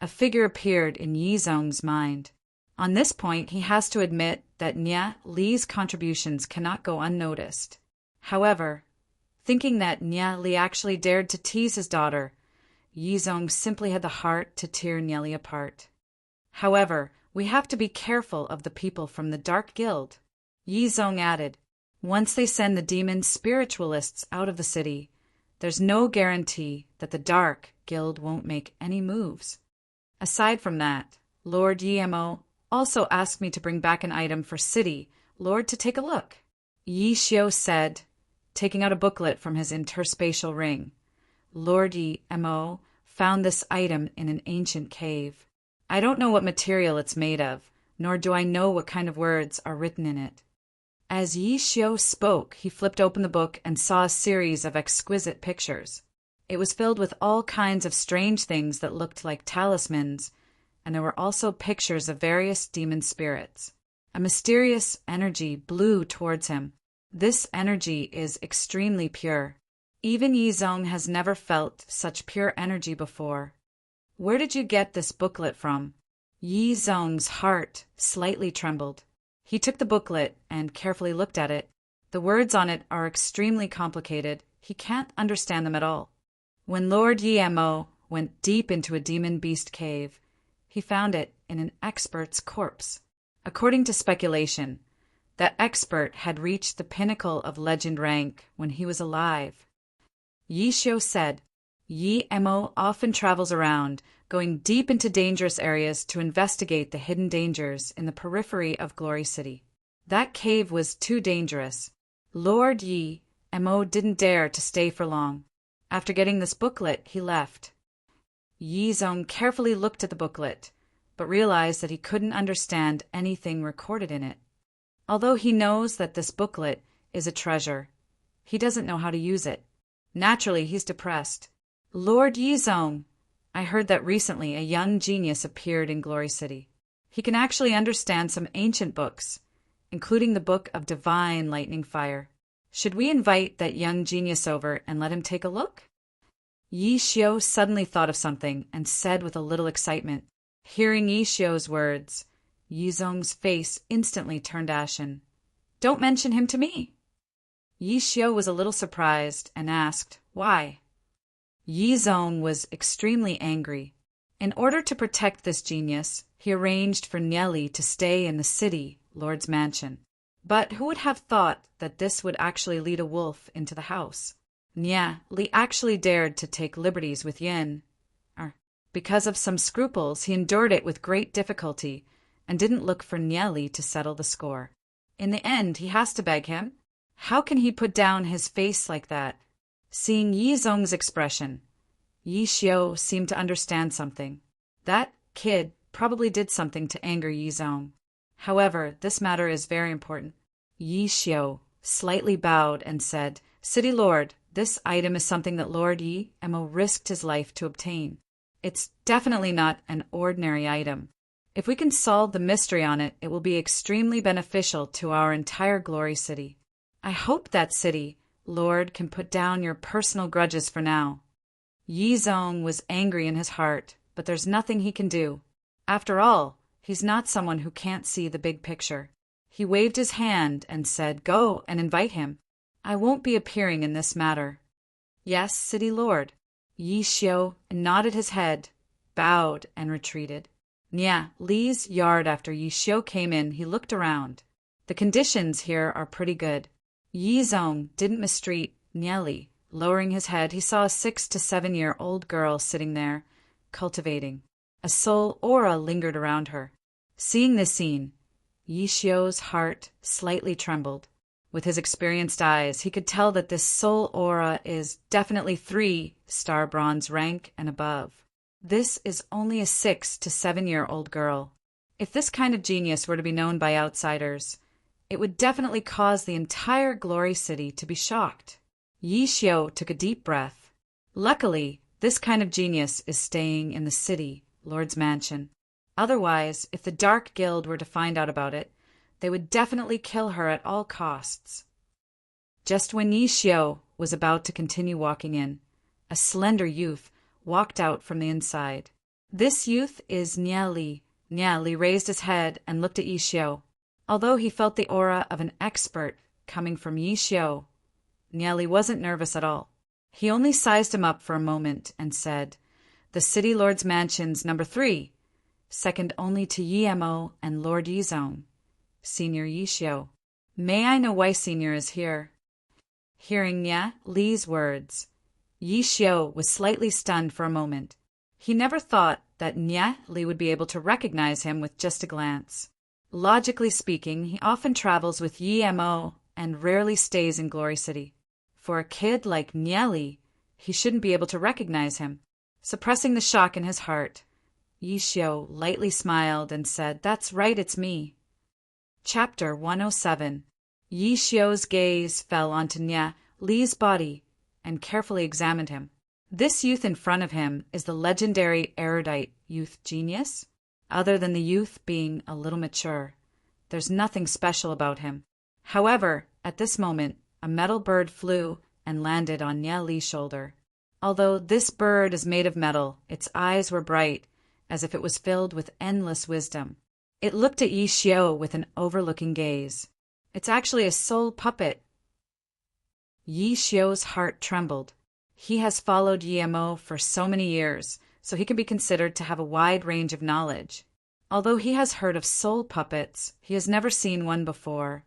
A figure appeared in Yi-Zong's mind. On this point, he has to admit that Nia Li's contributions cannot go unnoticed. However, thinking that Nia Li actually dared to tease his daughter, Yi-Zong simply had the heart to tear Nia Li apart. However, we have to be careful of the people from the Dark Guild. Yi-Zong added, once they send the demon spiritualists out of the city, there's no guarantee that the Dark Guild won't make any moves. Aside from that, Lord Yi-Mo also asked me to bring back an item for City Lord to take a look. Yi Xiao said, taking out a booklet from his interspatial ring. Lord Yi-Mo found this item in an ancient cave. I don't know what material it's made of, nor do I know what kind of words are written in it. As Yi Xiao spoke, he flipped open the book and saw a series of exquisite pictures. It was filled with all kinds of strange things that looked like talismans, and there were also pictures of various demon spirits. A mysterious energy blew towards him. This energy is extremely pure. Even Yi-Zong has never felt such pure energy before. Where did you get this booklet from? Yi-Zong's heart slightly trembled. He took the booklet and carefully looked at it. The words on it are extremely complicated. He can't understand them at all. When Lord Yi-Mo went deep into a demon beast cave, he found it in an expert's corpse. According to speculation, that expert had reached the pinnacle of legend rank when he was alive. Yi Xiao said, Yi-Mo often travels around, going deep into dangerous areas to investigate the hidden dangers in the periphery of Glory City. That cave was too dangerous. Lord Yi-Mo didn't dare to stay for long. After getting this booklet, he left. Yi-Zong carefully looked at the booklet, but realized that he couldn't understand anything recorded in it. Although he knows that this booklet is a treasure, he doesn't know how to use it. Naturally, he's depressed. Lord Yi-Zong, I heard that recently a young genius appeared in Glory City. He can actually understand some ancient books, including the Book of Divine Lightning Fire. Should we invite that young genius over and let him take a look? Yi Xiao suddenly thought of something and said with a little excitement. Hearing Yi Xiao's words, Yi-Zong's face instantly turned ashen. Don't mention him to me. Yi Xiao was a little surprised and asked, why? Yi-Zong was extremely angry. In order to protect this genius, he arranged for Nieli to stay in the City Lord's mansion. But who would have thought that this would actually lead a wolf into the house? Nieli actually dared to take liberties with Yin. Because of some scruples, he endured it with great difficulty and didn't look for Nieli to settle the score. In the end, he has to beg him. How can he put down his face like that? Seeing Yi Zhong's expression, Yi Xiu seemed to understand something. That kid probably did something to anger Yi Zhong. However, this matter is very important. Yi Xiu slightly bowed and said, City Lord, this item is something that Lord Yi Mo risked his life to obtain. It's definitely not an ordinary item. If we can solve the mystery on it, it will be extremely beneficial to our entire Glory City. I hope that City Lord can put down your personal grudges for now. Yi Zhong was angry in his heart, but there's nothing he can do. After all, he's not someone who can't see the big picture. He waved his hand and said, Go and invite him. I won't be appearing in this matter. Yes, City Lord. Yi Xiu nodded his head, bowed, and retreated. Nia Li's yard. After Yi Xiu came in, he looked around. The conditions here are pretty good. Yi Zhong didn't mistreat Nia Li. Lowering his head, he saw a 6 to 7 year old girl sitting there, cultivating. A soul aura lingered around her. Seeing this scene, Yi Xiu's heart slightly trembled. With his experienced eyes, he could tell that this soul aura is definitely 3-star bronze rank and above. This is only a 6 to 7 year old girl. If this kind of genius were to be known by outsiders, it would definitely cause the entire Glory City to be shocked. Yi Xiu took a deep breath. Luckily, this kind of genius is staying in the city, Lord's mansion. Otherwise, if the Dark Guild were to find out about it, they would definitely kill her at all costs. Just when Yi Xiu was about to continue walking in, a slender youth walked out from the inside. This youth is Nia Li. Nia Li raised his head and looked at Yi Xiu. Although he felt the aura of an expert coming from Yi Xiu, Nia Li wasn't nervous at all. He only sized him up for a moment and said, The City Lord's Mansion's number 3, second only to Yi Mo and Lord Yi Zhong. Senior Yi Xiu. May I know why Senior is here? Hearing Nia Li's words, Yi Xiu was slightly stunned for a moment. He never thought that Nia Li would be able to recognize him with just a glance. Logically speaking, he often travels with Yi Mo and rarely stays in Glory City. For a kid like Nia Li, he shouldn't be able to recognize him. Suppressing the shock in his heart, Yi Xiu lightly smiled and said, That's right, it's me. Chapter 107. Yi Xiu's gaze fell onto Nia Li's body and carefully examined him. This youth in front of him is the legendary erudite youth genius. Other than the youth being a little mature, there's nothing special about him. However, at this moment, a metal bird flew and landed on Nia Li's shoulder. Although this bird is made of metal, its eyes were bright, as if it was filled with endless wisdom. It looked at Yi Xiu with an overlooking gaze. It's actually a soul puppet. Yi Xiu's heart trembled. He has followed Yi Mo for so many years, so he can be considered to have a wide range of knowledge. Although he has heard of soul puppets, he has never seen one before.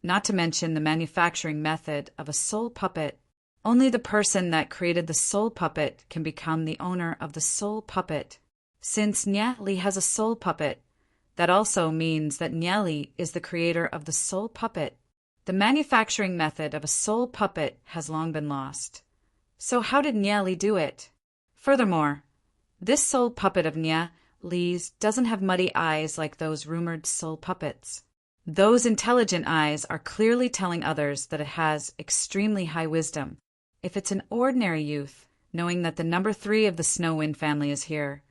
Not to mention the manufacturing method of a soul puppet. Only the person that created the soul puppet can become the owner of the soul puppet. Since Nia Li has a soul puppet, that also means that Nia Li is the creator of the soul puppet. The manufacturing method of a soul puppet has long been lost. So how did Nia Li do it? Furthermore, this soul puppet of Nia Li's doesn't have muddy eyes like those rumored soul puppets. Those intelligent eyes are clearly telling others that it has extremely high wisdom. If it's an ordinary youth, knowing that the number 3 of the Snowwind family is here,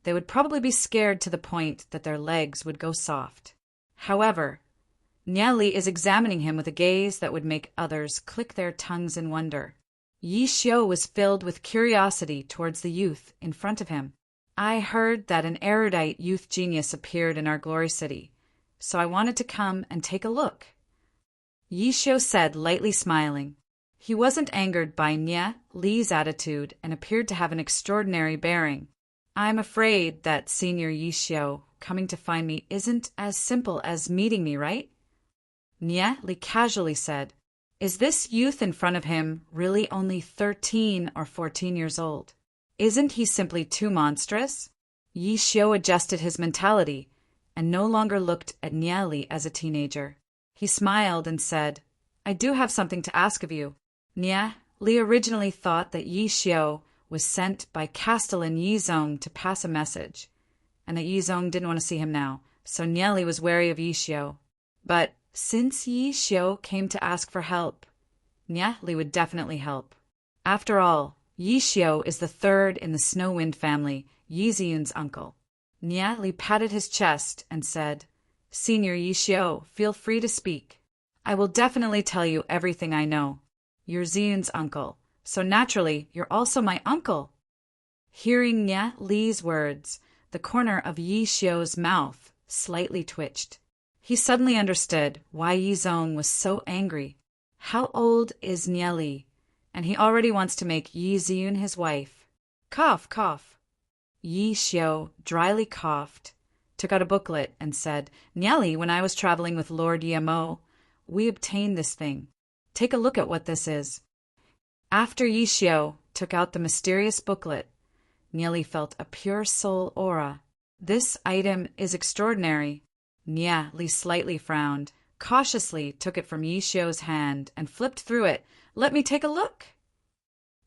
they would probably be scared to the point that their legs would go soft. However, Nia Li is examining him with a gaze that would make others click their tongues in wonder. Yi Xiu was filled with curiosity towards the youth in front of him. I heard that an erudite youth genius appeared in our Glory City, so I wanted to come and take a look. Yi Xiu said, lightly smiling. He wasn't angered by Nia Li's attitude and appeared to have an extraordinary bearing. I'm afraid that Senior Yi Xiu coming to find me isn't as simple as meeting me, right? Nia Li casually said. Is this youth in front of him really only 13 or 14 years old? Isn't he simply too monstrous? Yi Xiu adjusted his mentality and no longer looked at Nia Li as a teenager. He smiled and said, I do have something to ask of you. Nia, Li originally thought that Yi Xiao was sent by Castellan Yi Zong to pass a message, and that Yi Zong didn't want to see him now, so Nia Li was wary of Yi Xiao. But since Yi Xiao came to ask for help, Nia Li would definitely help. After all, Yi Xiao is the third in the Snow Wind family, Yi Ziyun's uncle. Nia Li patted his chest and said, Senior Yi Xiao, feel free to speak. I will definitely tell you everything I know. You're Ziyun's uncle, so naturally you're also my uncle. Hearing Nia Li's words, the corner of Yi Xiao's mouth slightly twitched. He suddenly understood why Yi Zong was so angry. How old is Nia Li? And he already wants to make Yi Ziyun his wife. Cough, cough. Yi Xiao dryly coughed, took out a booklet, and said, Nia Li, when I was traveling with Lord Yemo, we obtained this thing. Take a look at what this is. After Yi Xiao took out the mysterious booklet, Nia Li felt a pure soul aura. This item is extraordinary. Nia Li slightly frowned, cautiously took it from Yi Xiao's hand and flipped through it. Let me take a look.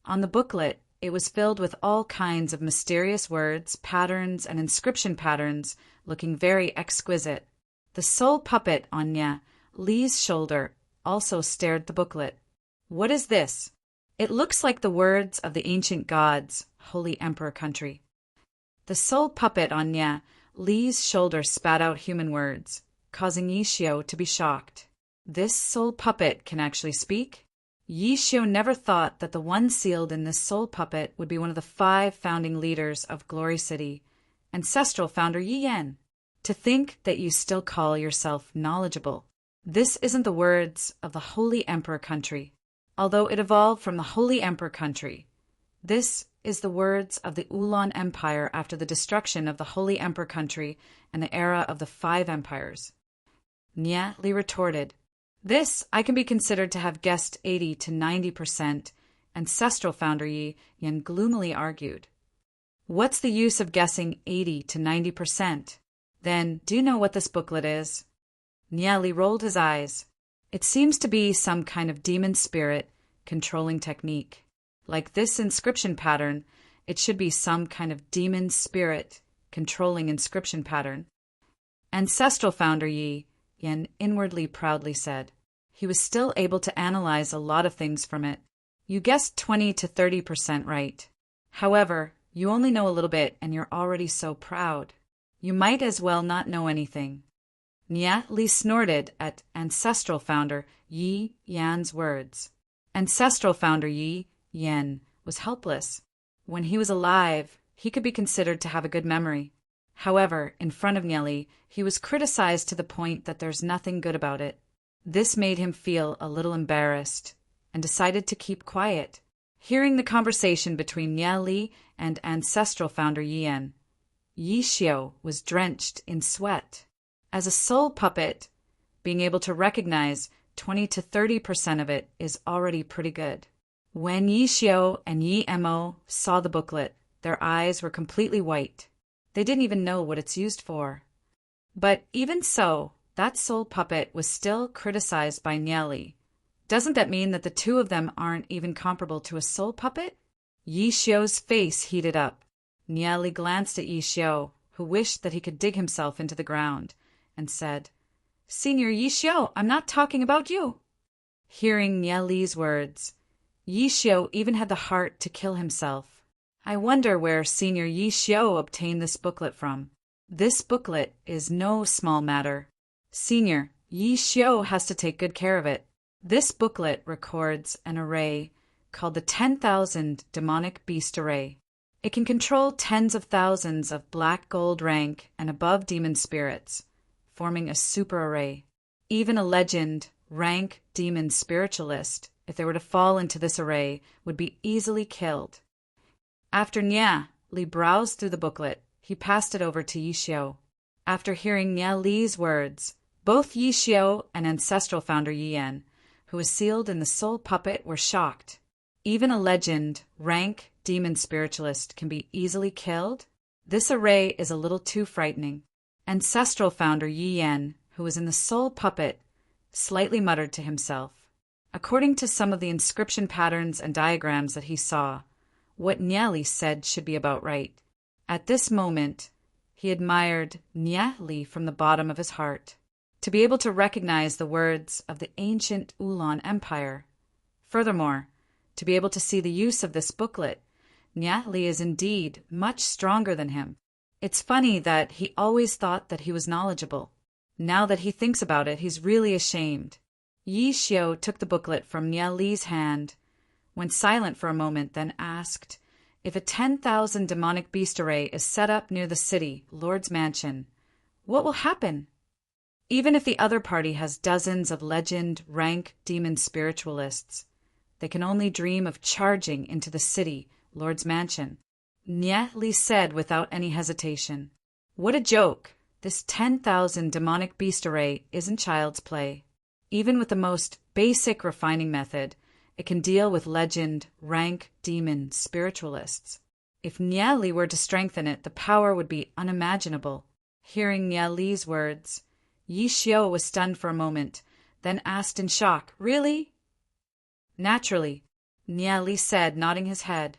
On the booklet, it was filled with all kinds of mysterious words, patterns, and inscription patterns, looking very exquisite. The soul puppet on Nia Li's shoulder also stared the booklet. What is this? It looks like the words of the ancient gods, Holy Emperor country. The soul puppet on Nia Li's shoulder spat out human words, causing Yi Xiao to be shocked. This soul puppet can actually speak? Yi Xiao never thought that the one sealed in this soul puppet would be one of the 5 founding leaders of Glory City, ancestral founder Yi Yan. To think that you still call yourself knowledgeable. This isn't the words of the Holy Emperor country, although it evolved from the Holy Emperor country. This is the words of the Ulan Empire after the destruction of the Holy Emperor country and the era of the 5 empires. Nia Li retorted, This I can be considered to have guessed 80 to 90%, ancestral founder Yi Yan gloomily argued. What's the use of guessing 80 to 90%? Then, do you know what this booklet is? Nia Li rolled his eyes. It seems to be some kind of demon spirit controlling technique. Like this inscription pattern, it should be some kind of demon spirit controlling inscription pattern. Ancestral founder Yi Yan inwardly proudly said. He was still able to analyze a lot of things from it. You guessed 20 to 30% right. However, you only know a little bit and you're already so proud. You might as well not know anything. Nia Li snorted at ancestral founder Yi Yan's words. Ancestral founder Yi Yan was helpless. When he was alive, he could be considered to have a good memory. However, in front of Nia Li, he was criticized to the point that there's nothing good about it. This made him feel a little embarrassed and decided to keep quiet. Hearing the conversation between Nia Li and ancestral founder Yi Yan, Yi Xiao was drenched in sweat. As a soul puppet, being able to recognize 20 to 30% of it is already pretty good. When Yi Xiao and Yi Mo saw the booklet, their eyes were completely white. They didn't even know what it's used for. But even so, that soul puppet was still criticized by Nia Li. Doesn't that mean that the two of them aren't even comparable to a soul puppet? Yi Xiao's face heated up. Nia Li glanced at Yi Xiao, who wished that he could dig himself into the ground, and said, Senior Yi Xiao, I'm not talking about you. Hearing Nia Li's words, Yi Xiao even had the heart to kill himself. I wonder where Senior Yi Xiao obtained this booklet from. This booklet is no small matter. Senior Yi Xiao has to take good care of it. This booklet records an array called the 10,000 Demonic Beast Array. It can control tens of thousands of black gold rank and above demon spirits, forming a super array. Even a legend, rank demon spiritualist, if they were to fall into this array, would be easily killed. After Nia Li browsed through the booklet, he passed it over to Yi Xiao. After hearing Nia Li's words, both Yi Xiao and ancestral founder Yi Yan, who was sealed in the soul puppet, were shocked. Even a legend, rank demon spiritualist can be easily killed? This array is a little too frightening. Ancestral founder Yi Yan, who was in the soul puppet, slightly muttered to himself. According to some of the inscription patterns and diagrams that he saw, what Nyali said should be about right. At this moment, he admired Nyali from the bottom of his heart, to be able to recognize the words of the ancient Ulan Empire. Furthermore, to be able to see the use of this booklet, Nyali is indeed much stronger than him. It's funny that he always thought that he was knowledgeable. Now that he thinks about it, he's really ashamed. Yi Xiao took the booklet from Nyali's hand, went silent for a moment, then asked, if a 10,000 demonic beast array is set up near the city, Lord's Mansion, what will happen? Even if the other party has dozens of legend, rank, demon spiritualists, they can only dream of charging into the city, Lord's Mansion. Nyali said without any hesitation. What a joke! This 10,000 demonic beast array isn't child's play. Even with the most basic refining method, it can deal with legend, rank, demon, spiritualists. If Nyali were to strengthen it, the power would be unimaginable. Hearing Nyali's words, Yi Xiao was stunned for a moment, then asked in shock, really? Naturally, Nyali said, nodding his head.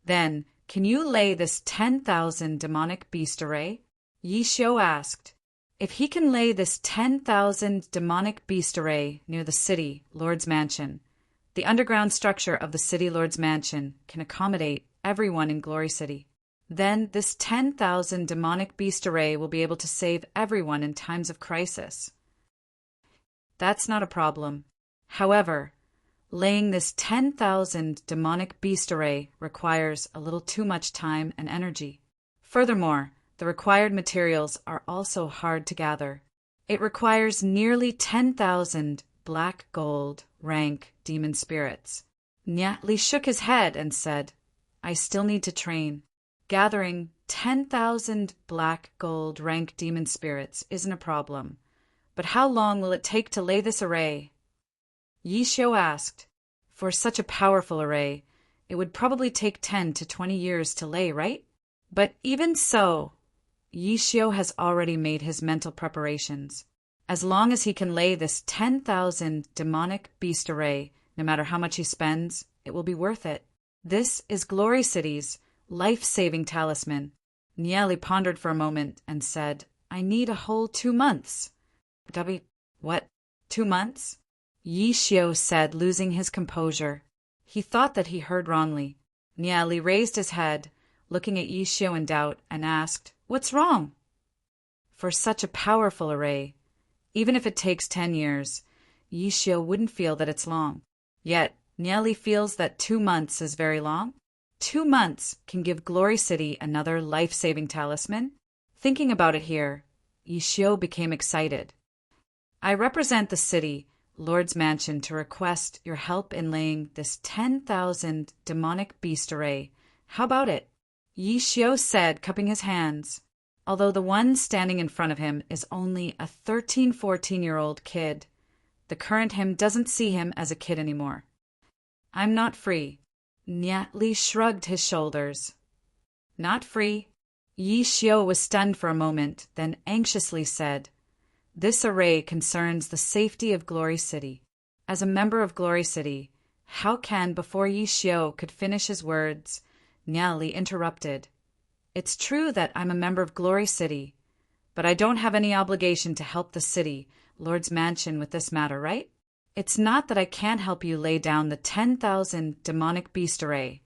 Then, can you lay this 10,000 demonic beast array? Yi Xiao asked. If he can lay this 10,000 demonic beast array near the city, Lord's Mansion, the underground structure of the city Lord's Mansion can accommodate everyone in Glory City. Then this 10,000 demonic beast array will be able to save everyone in times of crisis. That's not a problem. However, laying this 10,000 demonic beast array requires a little too much time and energy. Furthermore, the required materials are also hard to gather. It requires nearly 10,000 black gold rank demon spirits. Nyali shook his head and said, I still need to train. Gathering 10,000 black gold rank demon spirits isn't a problem. But how long will it take to lay this array? Yi Xiao asked. For such a powerful array, it would probably take 10 to 20 years to lay, right? But even so, Yi Xiao has already made his mental preparations. As long as he can lay this 10,000 demonic beast array, no matter how much he spends, it will be worth it. This is Glory City's life-saving talisman. Nyali pondered for a moment and said, I need a whole 2 months. What? 2 months? Yi Xiao said, losing his composure. He thought that he heard wrongly. Nyali raised his head, looking at Yi Xiao in doubt, and asked, What's wrong? For such a powerful array, even if it takes 10 years, Yi Xiao wouldn't feel that it's long. Yet, Nyali feels that 2 months is very long. 2 months can give Glory City another life-saving talisman. Thinking about it here, Yi Xiao became excited. I represent the city, Lord's Mansion, to request your help in laying this 10,000 demonic beast array. How about it? Yi Xiao said, cupping his hands. Although the one standing in front of him is only a 13-14-year-old kid, the current him doesn't see him as a kid anymore. I'm not free. Nyali shrugged his shoulders. Not free? Yi Xiao was stunned for a moment, then anxiously said, This array concerns the safety of Glory City. As a member of Glory City, how can, before Yi Xiao could finish his words, Nyali interrupted. It's true that I'm a member of Glory City, but I don't have any obligation to help the city, Lord's Mansion, with this matter, right? It's not that I can't help you lay down the 10,000 demonic beast array,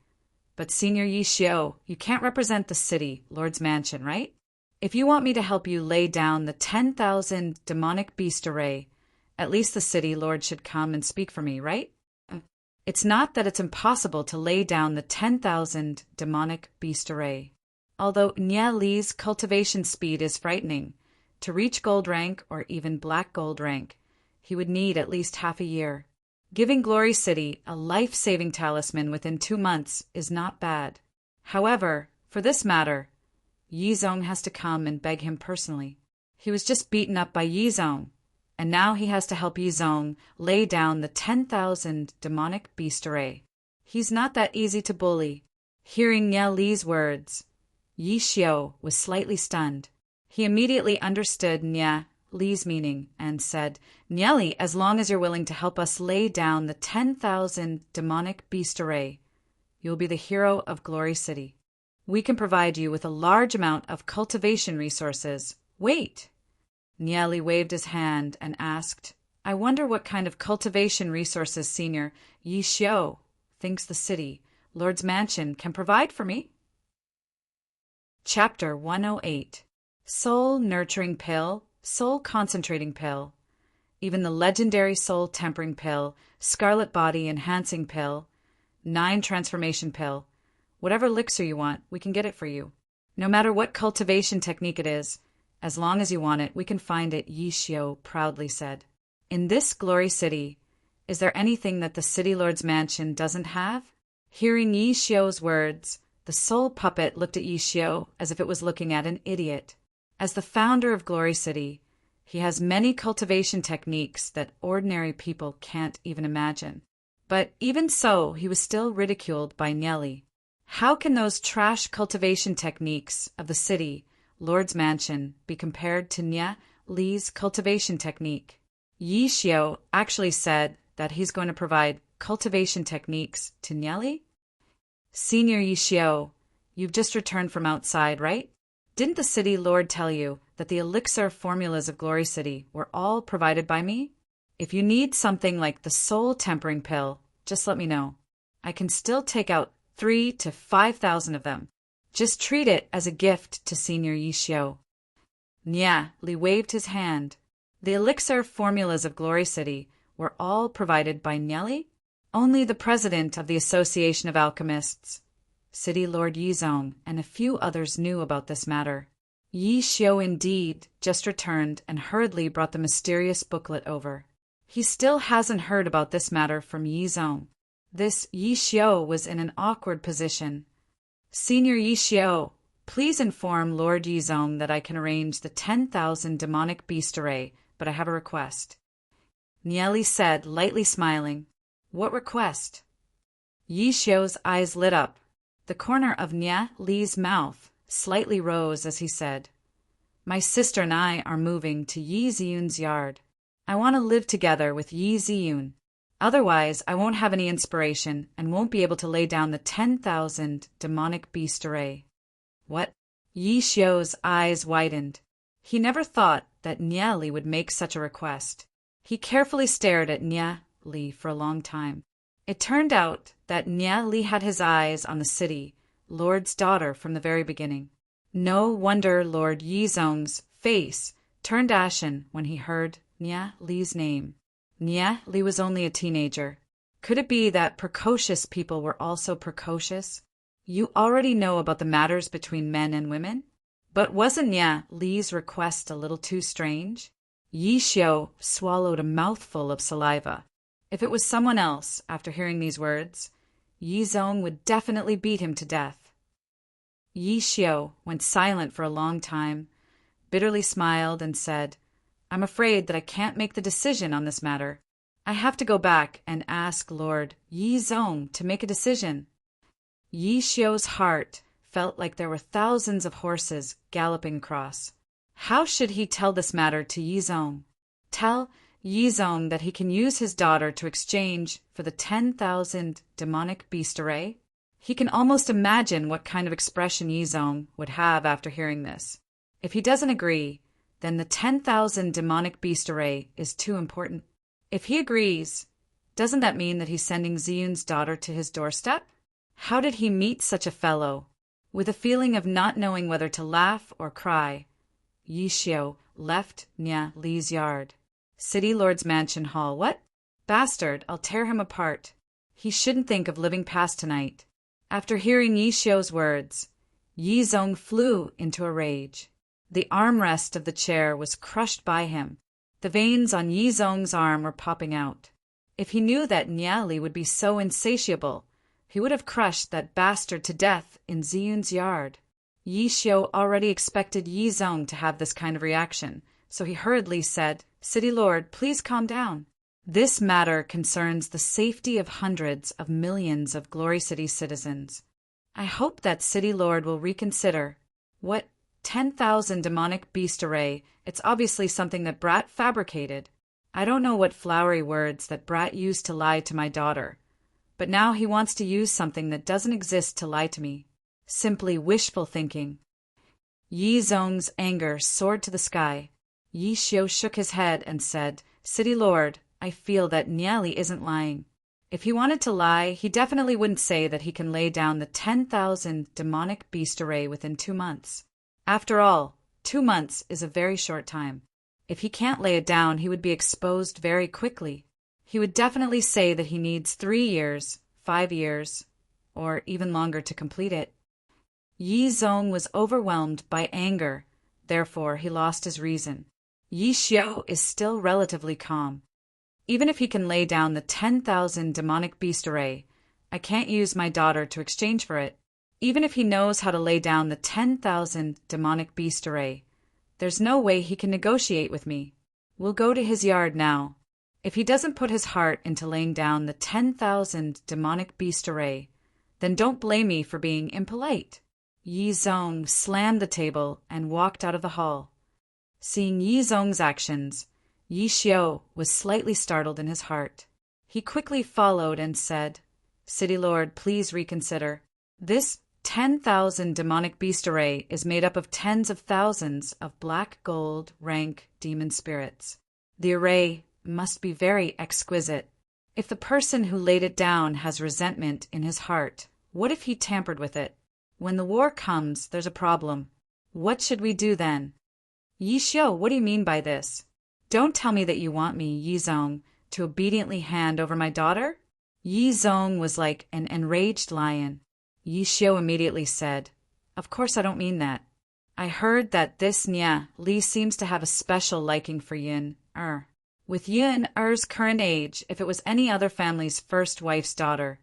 but Senior Yi Xiao, you can't represent the city, Lord's Mansion, right? If you want me to help you lay down the 10,000 demonic beast array, at least the city lord should come and speak for me, right? It's not that it's impossible to lay down the 10,000 demonic beast array. Although Nyali's cultivation speed is frightening, to reach gold rank or even black gold rank, he would need at least half a year. Giving Glory City a life-saving talisman within 2 months is not bad. However, for this matter, Yizong has to come and beg him personally. He was just beaten up by Yizong, and now he has to help Yizong lay down the 10,000 demonic beast array. He's not that easy to bully. Hearing Nyali's words, Yi Xiao was slightly stunned. He immediately understood Nyali's Li's meaning and said, Nieli, as long as you're willing to help us lay down the 10,000 demonic beast array, you will be the hero of Glory City. We can provide you with a large amount of cultivation resources. Wait! Nieli waved his hand and asked, I wonder what kind of cultivation resources Senior Yi Xiao thinks the city, Lord's Mansion, can provide for me? Chapter 108. Soul Nurturing Pill, Soul Concentrating Pill. Even the legendary Soul Tempering Pill, Scarlet Body Enhancing Pill, 9 Transformation Pill. Whatever elixir you want, we can get it for you. No matter what cultivation technique it is, as long as you want it, we can find it, Yi Xiao proudly said. In this Glory City, is there anything that the City Lord's Mansion doesn't have? Hearing Yi Xiao's words, the soul puppet looked at Yi Xiao as if it was looking at an idiot. As the founder of Glory City, he has many cultivation techniques that ordinary people can't even imagine. But even so, he was still ridiculed by Nieli. How can those trash cultivation techniques of the city, Lord's Mansion, be compared to Nia Li's cultivation technique? Yi Xiao actually said that he's going to provide cultivation techniques to Nieli? Senior Yi Xiao, you've just returned from outside, right? Didn't the city lord tell you that the elixir formulas of Glory City were all provided by me? If you need something like the soul tempering pill, just let me know. I can still take out 3,000 to 5,000 of them. Just treat it as a gift to Senior Yi Xiao. Nia Li waved his hand. The elixir formulas of Glory City were all provided by Nieli? Only the president of the Association of Alchemists, City Lord Yizong, and a few others knew about this matter. Yi Xiao indeed just returned and hurriedly brought the mysterious booklet over. He still hasn't heard about this matter from Yizong. This Yi Xiao was in an awkward position. Senior Yi Xiao, please inform Lord Yizong that I can arrange the 10,000 demonic beast array, but I have a request. Nieli said, lightly smiling. What request? Yi Xiao's eyes lit up. The corner of Nia Li's mouth slightly rose as he said, My sister and I are moving to Yi Ziyun's yard. I want to live together with Yi Ziyun. Otherwise, I won't have any inspiration and won't be able to lay down the 10,000 demonic beast array. What? Yi Xiao's eyes widened. He never thought that Nia Li would make such a request. He carefully stared at Nia Li for a long time. It turned out that Nia Li had his eyes on the city, Lord's daughter, from the very beginning. No wonder Lord Yizong's face turned ashen when he heard Nia Li's name. Nia Li was only a teenager. Could it be that precocious people were also precocious? You already know about the matters between men and women? But wasn't Nia Li's request a little too strange? Yi Xiao swallowed a mouthful of saliva. If it was someone else, after hearing these words, Yizong would definitely beat him to death. Yi Xiao went silent for a long time, bitterly smiled, and said, I'm afraid that I can't make the decision on this matter. I have to go back and ask Lord Yizong to make a decision. Yi Xiao's heart felt like there were thousands of horses galloping across. How should he tell this matter to Yizong? Tell Yizong that he can use his daughter to exchange for the 10,000 demonic beast array? He can almost imagine what kind of expression Yizong would have after hearing this. If he doesn't agree, then the 10,000 demonic beast array is too important. If he agrees, doesn't that mean that he's sending Ziyun's daughter to his doorstep? How did he meet such a fellow? With a feeling of not knowing whether to laugh or cry, Yi Xiao left Nia Li's yard. City Lord's Mansion Hall. What? Bastard, I'll tear him apart. He shouldn't think of living past tonight. After hearing Yi Xiao's words, Yizong flew into a rage. The armrest of the chair was crushed by him. The veins on Yizong's arm were popping out. If he knew that Nia Li would be so insatiable, he would have crushed that bastard to death in Ziyun's yard. Yi Xiao already expected Yizong to have this kind of reaction, so he hurriedly said, City Lord, please calm down. This matter concerns the safety of hundreds of millions of Glory City citizens. I hope that City Lord will reconsider. What 10,000 demonic beast array. It's obviously something that Brat fabricated. I don't know what flowery words that Brat used to lie to my daughter, but now he wants to use something that doesn't exist to lie to me. Simply wishful thinking. Yi Zhong's anger soared to the sky. Yi Xiu shook his head and said, City Lord, I feel that Niali isn't lying. If he wanted to lie, he definitely wouldn't say that he can lay down the 10,000 demonic beast array within 2 months. After all, 2 months is a very short time. If he can't lay it down, he would be exposed very quickly. He would definitely say that he needs 3 years, 5 years, or even longer to complete it. Yi Zhong was overwhelmed by anger, therefore he lost his reason. Yi Xiu is still relatively calm. Even if he can lay down the 10,000 demonic beast array, I can't use my daughter to exchange for it. Even if he knows how to lay down the 10,000 demonic beast array, there's no way he can negotiate with me. We'll go to his yard now. If he doesn't put his heart into laying down the 10,000 demonic beast array, then don't blame me for being impolite. Yi Zhong slammed the table and walked out of the hall. Seeing Yi Zhong's actions, Yi Xiu was slightly startled in his heart. He quickly followed and said, City Lord, please reconsider. This 10,000 demonic beast array is made up of tens of thousands of black gold rank demon spirits. The array must be very exquisite. If the person who laid it down has resentment in his heart, what if he tampered with it? When the war comes, there's a problem. What should we do then? Yi Xiu, what do you mean by this? Don't tell me that you want me, Yi Zhong, to obediently hand over my daughter? Yi Zhong was like an enraged lion. Yi Xiu immediately said, Of course I don't mean that. I heard that this Nia Li seems to have a special liking for Yin Er. With Yin Er's current age, if it was any other family's first wife's daughter,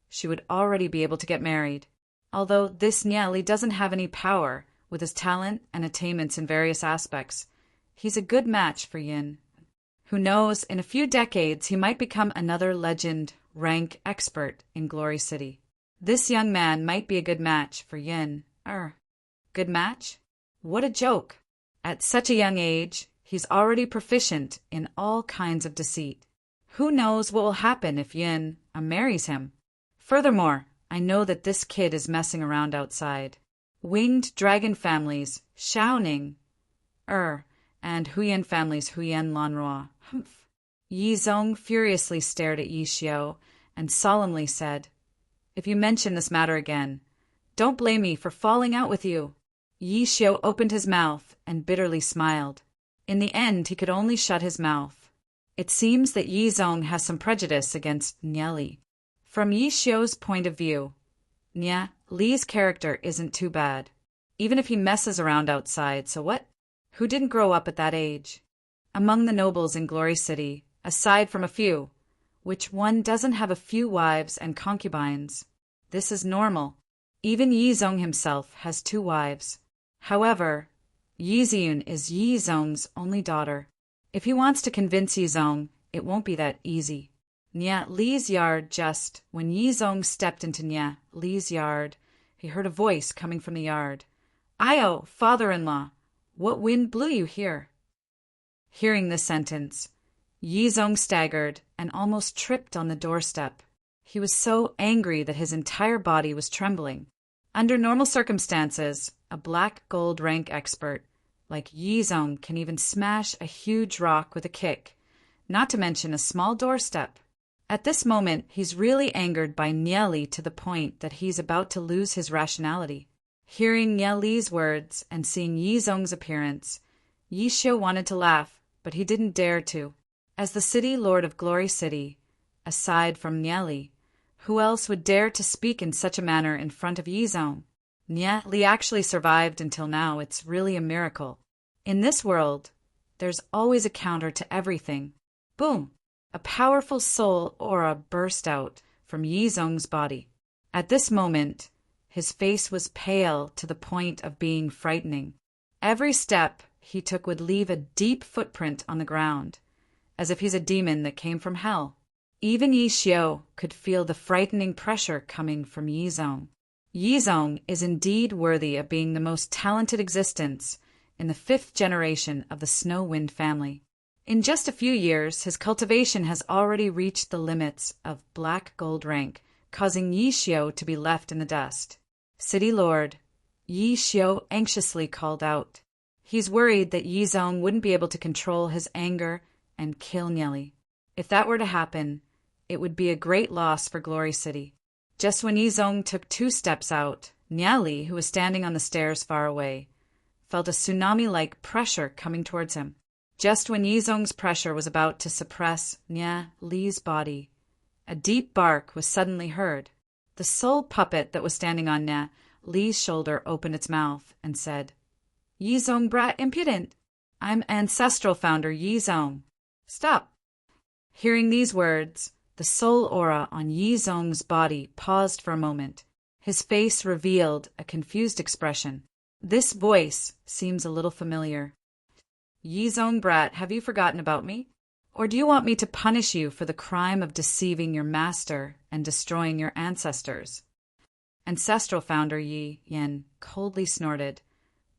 she would already be able to get married. Although this Nia Li doesn't have any power, with his talent and attainments in various aspects, he's a good match for Yin. Who knows, in a few decades he might become another legend rank expert in Glory City. This young man might be a good match for Yin Er. Good match? What a joke! At such a young age, he's already proficient in all kinds of deceit. Who knows what will happen if Yin marries him? Furthermore, I know that this kid is messing around outside. Winged dragon families, Shaoning Er, and Huyan families Huyan Lanrua. Humph. Yi Zhong furiously stared at Yi Xiu and solemnly said, If you mention this matter again, don't blame me for falling out with you. Yi Xiu opened his mouth and bitterly smiled. In the end, he could only shut his mouth. It seems that Yi Zhong has some prejudice against Nia Li. From Yi Xiu's point of view, Nia Li's character isn't too bad. Even if he messes around outside, so what? Who didn't grow up at that age? Among the nobles in Glory City, aside from a few, which one doesn't have a few wives and concubines? This is normal. Even Yi Zhong himself has 2 wives. However, Yi Ziyun is Yi Zhong's only daughter. If he wants to convince Yi Zhong, it won't be that easy. Nia Li's yard. Just when Yi Zhong stepped into Nia Li's yard, he heard a voice coming from the yard. Io, father-in-law, what wind blew you here? Hearing this sentence, Yi Zhong staggered and almost tripped on the doorstep. He was so angry that his entire body was trembling. Under normal circumstances, a black gold rank expert like Yi Zhong can even smash a huge rock with a kick, not to mention a small doorstep. At this moment, he's really angered by Nia Li to the point that he's about to lose his rationality. Hearing Nia Li's words and seeing Yi Zhong's appearance, Yi Xiu wanted to laugh, but he didn't dare to. As the city lord of Glory City, aside from Nia Li, who else would dare to speak in such a manner in front of Yi Zhong? Nia Li actually survived until now. It's really a miracle. In this world, there's always a counter to everything. Boom! A powerful soul aura burst out from Yi Zhong's body. At this moment, his face was pale to the point of being frightening. Every step he took would leave a deep footprint on the ground, as if he's a demon that came from hell. Even Yi Xiu could feel the frightening pressure coming from Yi Zhong. Yizong is indeed worthy of being the most talented existence in the 5th generation of the Snow Wind family. In just a few years, his cultivation has already reached the limits of black gold rank, causing Yi Xiu to be left in the dust. City Lord, Yi Xiu anxiously called out. He's worried that Yizong wouldn't be able to control his anger and kill Nieli. If that were to happen, it would be a great loss for Glory City. Just when Yizong took 2 steps out, Nieli, who was standing on the stairs far away, felt a tsunami-like pressure coming towards him. Just when Yizong's pressure was about to suppress Nieli's body, a deep bark was suddenly heard. The soul puppet that was standing on Nieli's shoulder opened its mouth and said, "Yizong brat impudent! I'm ancestral founder Yizong. Stop!" Hearing these words, the soul aura on Yizong's body paused for a moment. His face revealed a confused expression. This voice seems a little familiar. Yizong brat, have you forgotten about me? Or do you want me to punish you for the crime of deceiving your master and destroying your ancestors? Ancestral founder Yi Yen coldly snorted.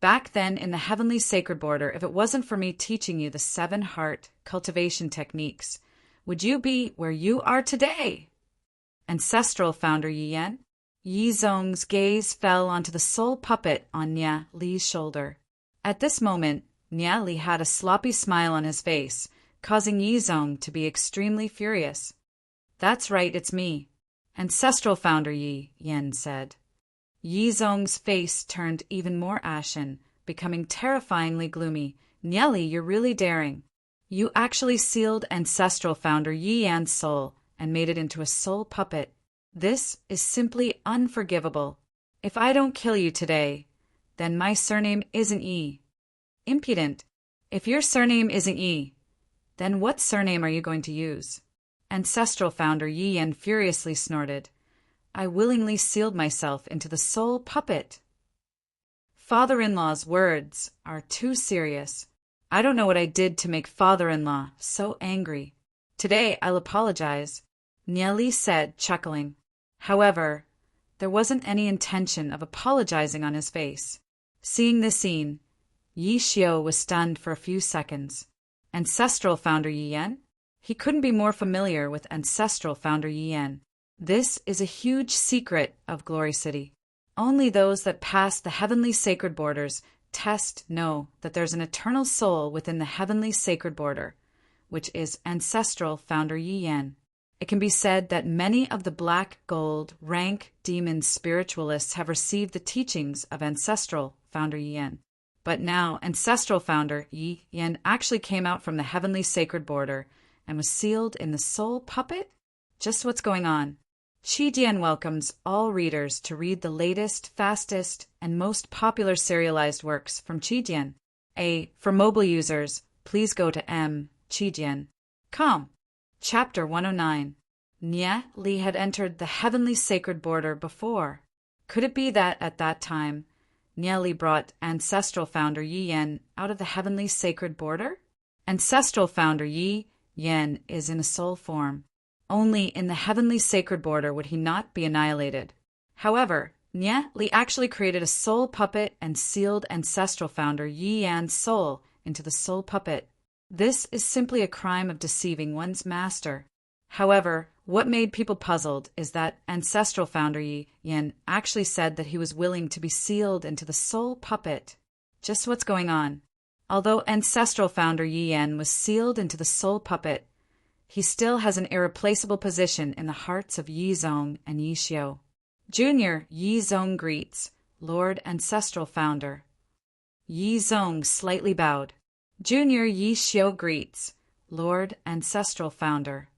Back then in the heavenly sacred border, if it wasn't for me teaching you the 7 heart cultivation techniques, would you be where you are today? Ancestral founder Yi Yen? Yizong's gaze fell onto the soul puppet on Nieli's shoulder. At this moment, Nieli had a sloppy smile on his face, causing Yizong to be extremely furious. That's right, it's me. Ancestral founder Yi Yen said. Yizong's face turned even more ashen, becoming terrifyingly gloomy. Nieli, you're really daring. You actually sealed ancestral founder Yi Yan's soul and made it into a soul puppet. This is simply unforgivable. If I don't kill you today, then my surname isn't Yi. Impudent. If your surname isn't Yi, then what surname are you going to use? Ancestral founder Yi Yan furiously snorted. I willingly sealed myself into the soul puppet. Father-in-law's words are too serious. I don't know what I did to make father-in-law so angry. Today I'll apologize, Nieli said, chuckling. However, there wasn't any intention of apologizing on his face. Seeing this scene, Yi Xiu was stunned for a few seconds. Ancestral founder Yi Yan? He couldn't be more familiar with ancestral founder Yi Yan. This is a huge secret of Glory City. Only those that pass the heavenly sacred borders test know that there's an eternal soul within the heavenly sacred border, which is ancestral founder Yi Yan. It can be said that many of the black gold rank demon spiritualists have received the teachings of ancestral founder Yi Yan. But now ancestral founder Yi Yan actually came out from the heavenly sacred border and was sealed in the soul puppet? Just what's going on? Qijian welcomes all readers to read the latest, fastest, and most popular serialized works from Qijian. For mobile users, please go to Qijian.com. Chapter 109. Nieli had entered the heavenly sacred border before. Could it be that at that time, Nieli brought ancestral founder Yi Yan out of the heavenly sacred border? Ancestral founder Yi Yan is in a soul form. Only in the heavenly sacred border would he not be annihilated. However, Nieli actually created a soul puppet and sealed ancestral founder Yi Yan's soul into the soul puppet. This is simply a crime of deceiving one's master. However, what made people puzzled is that ancestral founder Yi Yan actually said that he was willing to be sealed into the soul puppet. Just what's going on? Although ancestral founder Yi Yan was sealed into the soul puppet, he still has an irreplaceable position in the hearts of Yizong and Yi Xiu. Junior Yizong greets, Lord Ancestral Founder. Yizong slightly bowed. Junior Yi Xiu greets, Lord Ancestral Founder.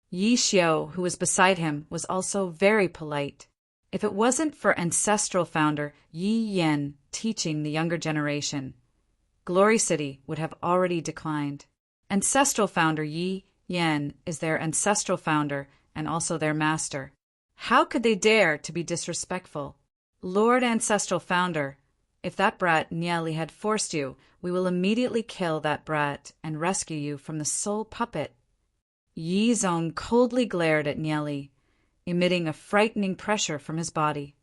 Yi Xiu, who was beside him, was also very polite. If it wasn't for Ancestral Founder Yi Yan teaching the younger generation, Glory City would have already declined. Ancestral Founder Yi Yan is their ancestral founder and also their master. How could they dare to be disrespectful? Lord Ancestral Founder, if that brat Nieli had forced you, we will immediately kill that brat and rescue you from the soul puppet. Yizong coldly glared at Nieli, emitting a frightening pressure from his body.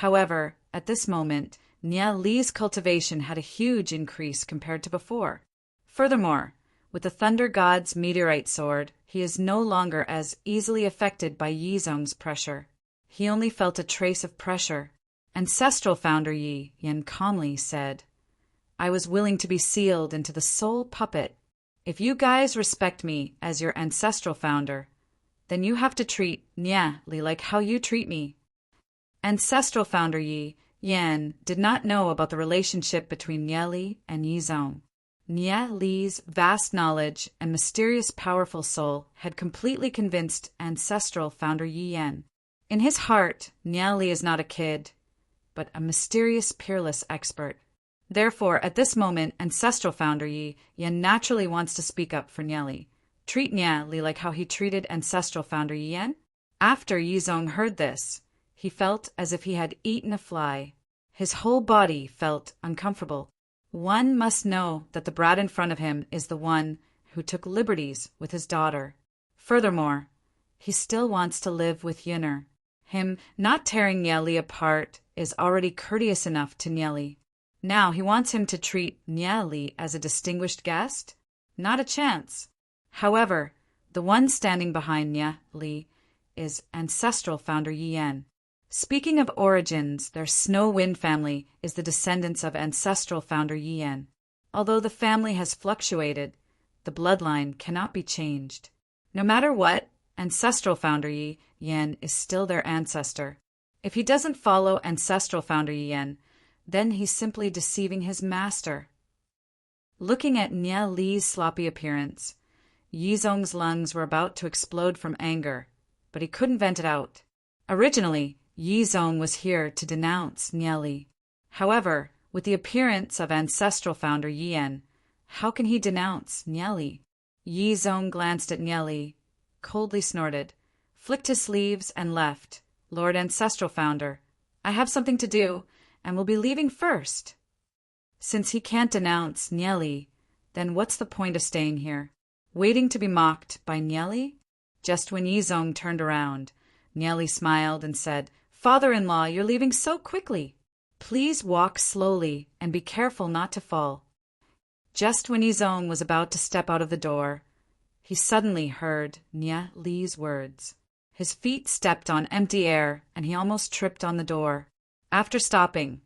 However, at this moment, Nia Li's cultivation had a huge increase compared to before. Furthermore, with the Thunder God's meteorite sword, he is no longer as easily affected by Yizong's pressure. He only felt a trace of pressure. Ancestral founder Yi Yan calmly said, "I was willing to be sealed into the soul puppet. If you guys respect me as your ancestral founder, then you have to treat Nia Li like how you treat me." Ancestral founder Yi Yan did not know about the relationship between Nia Li and Yizong. Nia Li's vast knowledge and mysterious powerful soul had completely convinced ancestral founder Yi Yan. In his heart, Nia Li is not a kid, but a mysterious, peerless expert. Therefore, at this moment, ancestral founder Yi Yan naturally wants to speak up for Nia Li. Treat Nia Li like how he treated ancestral founder Yi Yan? After Yizong heard this, he felt as if he had eaten a fly. His whole body felt uncomfortable. One must know that the brat in front of him is the one who took liberties with his daughter. Furthermore, he still wants to live with Yinner. Him not tearing Nia Li apart is already courteous enough to Nia Li. Now he wants him to treat Nia Li as a distinguished guest? Not a chance. However, the one standing behind Nia Li is ancestral founder Yi Yan. Speaking of origins, their Snow Wind family is the descendants of ancestral founder Yi Yan. Although the family has fluctuated, the bloodline cannot be changed. No matter what, ancestral founder Yi Yan is still their ancestor. If he doesn't follow ancestral founder Yi Yan, then he's simply deceiving his master. Looking at Nia Li's sloppy appearance, Yizong's lungs were about to explode from anger, but he couldn't vent it out. Originally, Yizong was here to denounce Nia Li. However, with the appearance of ancestral founder Yi Yan, how can he denounce Nia Li? Yizong glanced at Nia Li, coldly snorted, flicked his sleeves, and left. "Lord ancestral founder, I have something to do, and will be leaving first." Since he can't denounce Nia Li, then what's the point of staying here? Waiting to be mocked by Nia Li? Just when Yizong turned around, Nia Li smiled and said, "Father-in-law, you're leaving so quickly. Please walk slowly and be careful not to fall." Just when Yizong was about to step out of the door, he suddenly heard Nia Li's words. His feet stepped on empty air, and he almost tripped on the door. After stopping,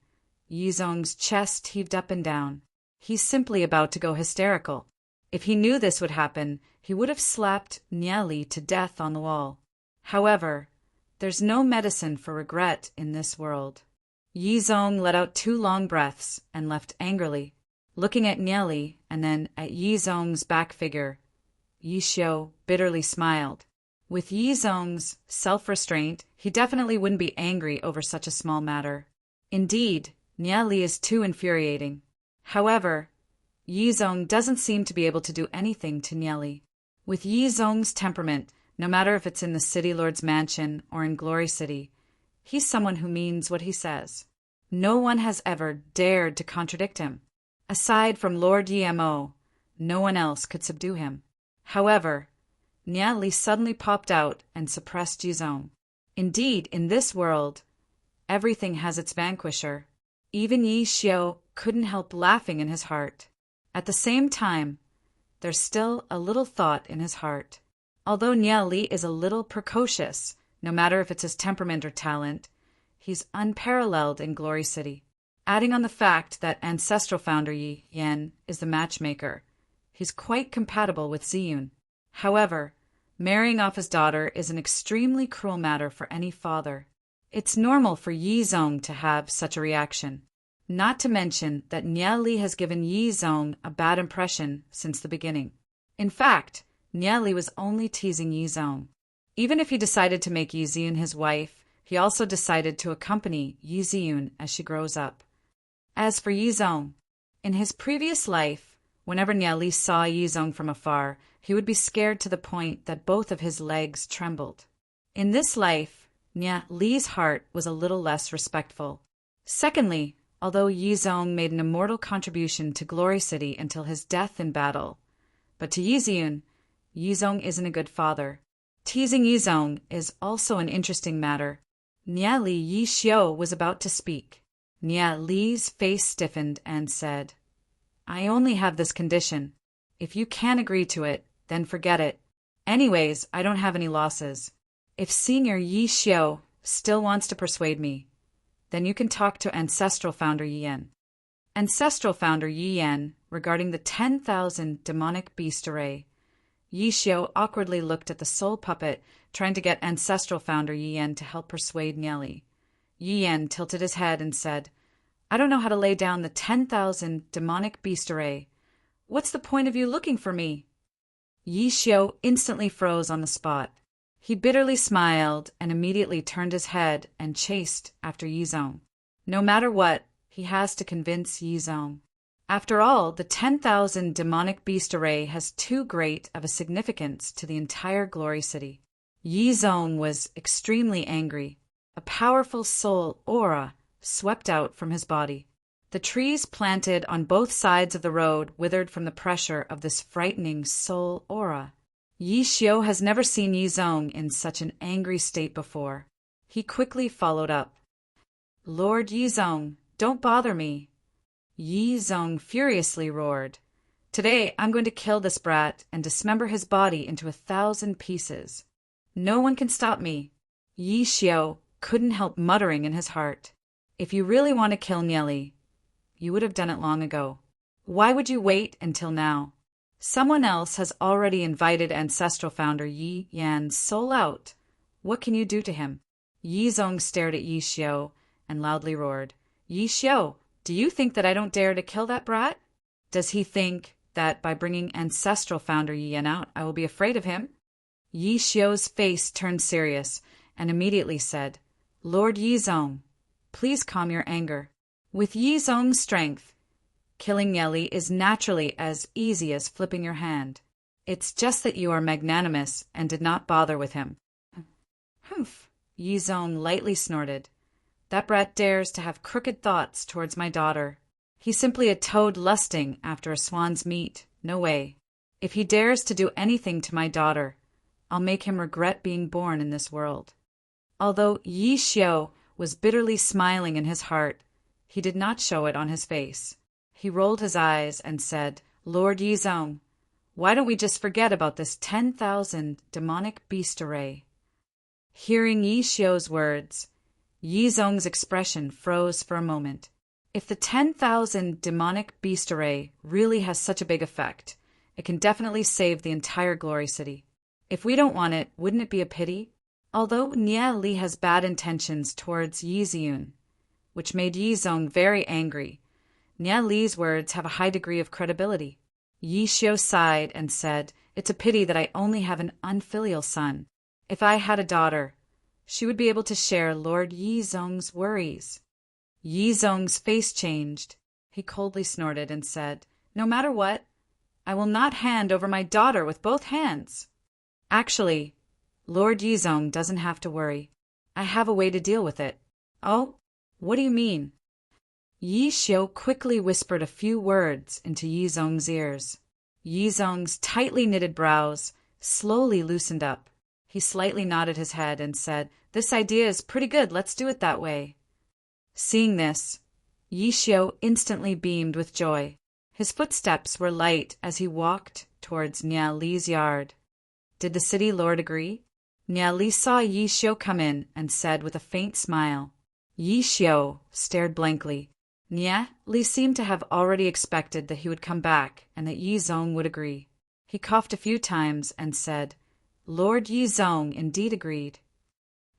Yizong's chest heaved up and down. He's simply about to go hysterical. If he knew this would happen, he would have slapped Nia Li to death on the wall. However, there's no medicine for regret in this world. Yizong let out 2 long breaths and left angrily, looking at Nia Li and then at Yizong's back figure. Yixiu bitterly smiled. With Yizong's self-restraint, he definitely wouldn't be angry over such a small matter. Indeed, Nia Li is too infuriating. However, Yizong doesn't seem to be able to do anything to Nia Li. With Yizong's temperament, no matter if it's in the City Lord's mansion or in Glory City, he's someone who means what he says. No one has ever dared to contradict him. Aside from Lord Yemo, no one else could subdue him. However, Nia Li suddenly popped out and suppressed Yizong. Indeed, in this world, everything has its vanquisher. Even Yixiu couldn't help laughing in his heart. At the same time, there's still a little thought in his heart. Although Nia Li is a little precocious, no matter if it's his temperament or talent, he's unparalleled in Glory City. Adding on the fact that ancestral founder Yi Yan is the matchmaker, he's quite compatible with Ziyun. However, marrying off his daughter is an extremely cruel matter for any father. It's normal for Yizong to have such a reaction. Not to mention that Nia Li has given Yizong a bad impression since the beginning. In fact, Nia Li was only teasing Yizong. Even if he decided to make Yiziyun his wife, he also decided to accompany Yiziyun as she grows up. As for Yizong, in his previous life, whenever Nia Li saw Yizong from afar, he would be scared to the point that both of his legs trembled. In this life, Nia Li's heart was a little less respectful. Secondly, although Yizong made an immortal contribution to Glory City until his death in battle, but to Yiziyun, Yizong isn't a good father. Teasing Yizong is also an interesting matter. Nia Li Yi Xiao was about to speak. Nia Li's face stiffened and said, I only have this condition. If you can't agree to it, then forget it. Anyways, I don't have any losses. If Senior Yi Xiao still wants to persuade me, then you can talk to Ancestral Founder Yi Yan. Ancestral Founder Yi Yan regarding the 10,000 demonic beast array. Yi Xiao awkwardly looked at the soul puppet, trying to get Ancestral Founder Yi Yan to help persuade Nieli. Yi Yan tilted his head and said, I don't know how to lay down the 10,000 demonic beast array. What's the point of you looking for me? Yi Xiao instantly froze on the spot. He bitterly smiled and immediately turned his head and chased after Yi Zong. No matter what, he has to convince Yi Zong. After all, the 10,000 demonic beast array has too great of a significance to the entire Glory City. Yi Zong was extremely angry. A powerful soul aura swept out from his body. The trees planted on both sides of the road withered from the pressure of this frightening soul aura. Yi Xiao has never seen Yi Zong in such an angry state before. He quickly followed up. Lord Yi Zong, don't bother me. Yi Zong furiously roared. Today I'm going to kill this brat and dismember his body into 1,000 pieces. No one can stop me. Yi Xiao couldn't help muttering in his heart. If you really want to kill Nieli, you would have done it long ago. Why would you wait until now? Someone else has already invited Ancestral Founder Yi Yan's soul out. What can you do to him? Yi Zong stared at Yi Xiao and loudly roared. Yi Xiao, do you think that I don't dare to kill that brat? Does he think that by bringing Ancestral Founder Yi Yan out, I will be afraid of him? Yi Xiao's face turned serious and immediately said, Lord Yi Zong, please calm your anger. With Yi Zong's strength, killing Nieli is naturally as easy as flipping your hand. It's just that you are magnanimous and did not bother with him. Humph, Yi Zong lightly snorted. That brat dares to have crooked thoughts towards my daughter. He's simply a toad lusting after a swan's meat. No way. If he dares to do anything to my daughter, I'll make him regret being born in this world. Although Yi Xiao was bitterly smiling in his heart, he did not show it on his face. He rolled his eyes and said, Lord Yi Zong, why don't we just forget about this 10,000 demonic beast array? Hearing Yi Xiao's words, Yi Zong's expression froze for a moment. If the 10,000 demonic beast array really has such a big effect, it can definitely save the entire Glory City. If we don't want it, wouldn't it be a pity? Although Nia Li has bad intentions towards Yi Ziyun, which made Yi Zong very angry, Nia Li's words have a high degree of credibility. Yi Xiao sighed and said, It's a pity that I only have an unfilial son. If I had a daughter, she would be able to share Lord Yi Zong's worries. Yi Zong's face changed. He coldly snorted and said, No matter what, I will not hand over my daughter with both hands. Actually, Lord Yi Zong doesn't have to worry. I have a way to deal with it. Oh, what do you mean? Yi Xiao quickly whispered a few words into Yi Zong's ears. Yi Zong's tightly knitted brows slowly loosened up. He slightly nodded his head and said, This idea is pretty good, let's do it that way. Seeing this, Yi Xiao instantly beamed with joy. His footsteps were light as he walked towards Nia Li's yard. Did the city lord agree? Nia Li saw Yi Xiao come in and said with a faint smile. Yi Xiao stared blankly. Nia Li seemed to have already expected that he would come back and that Yi Zong would agree. He coughed a few times and said, Lord Yi Zong indeed agreed.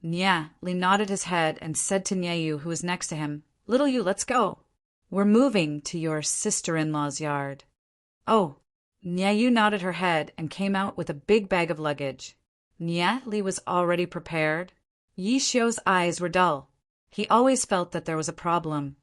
Nia Li nodded his head and said to Nia Yu, who was next to him, Little Yu, let's go. We're moving to your sister-in-law's yard. Oh. Nia Yu nodded her head and came out with a big bag of luggage. Nia Li was already prepared. Yi Xiao's eyes were dull. He always felt that there was a problem,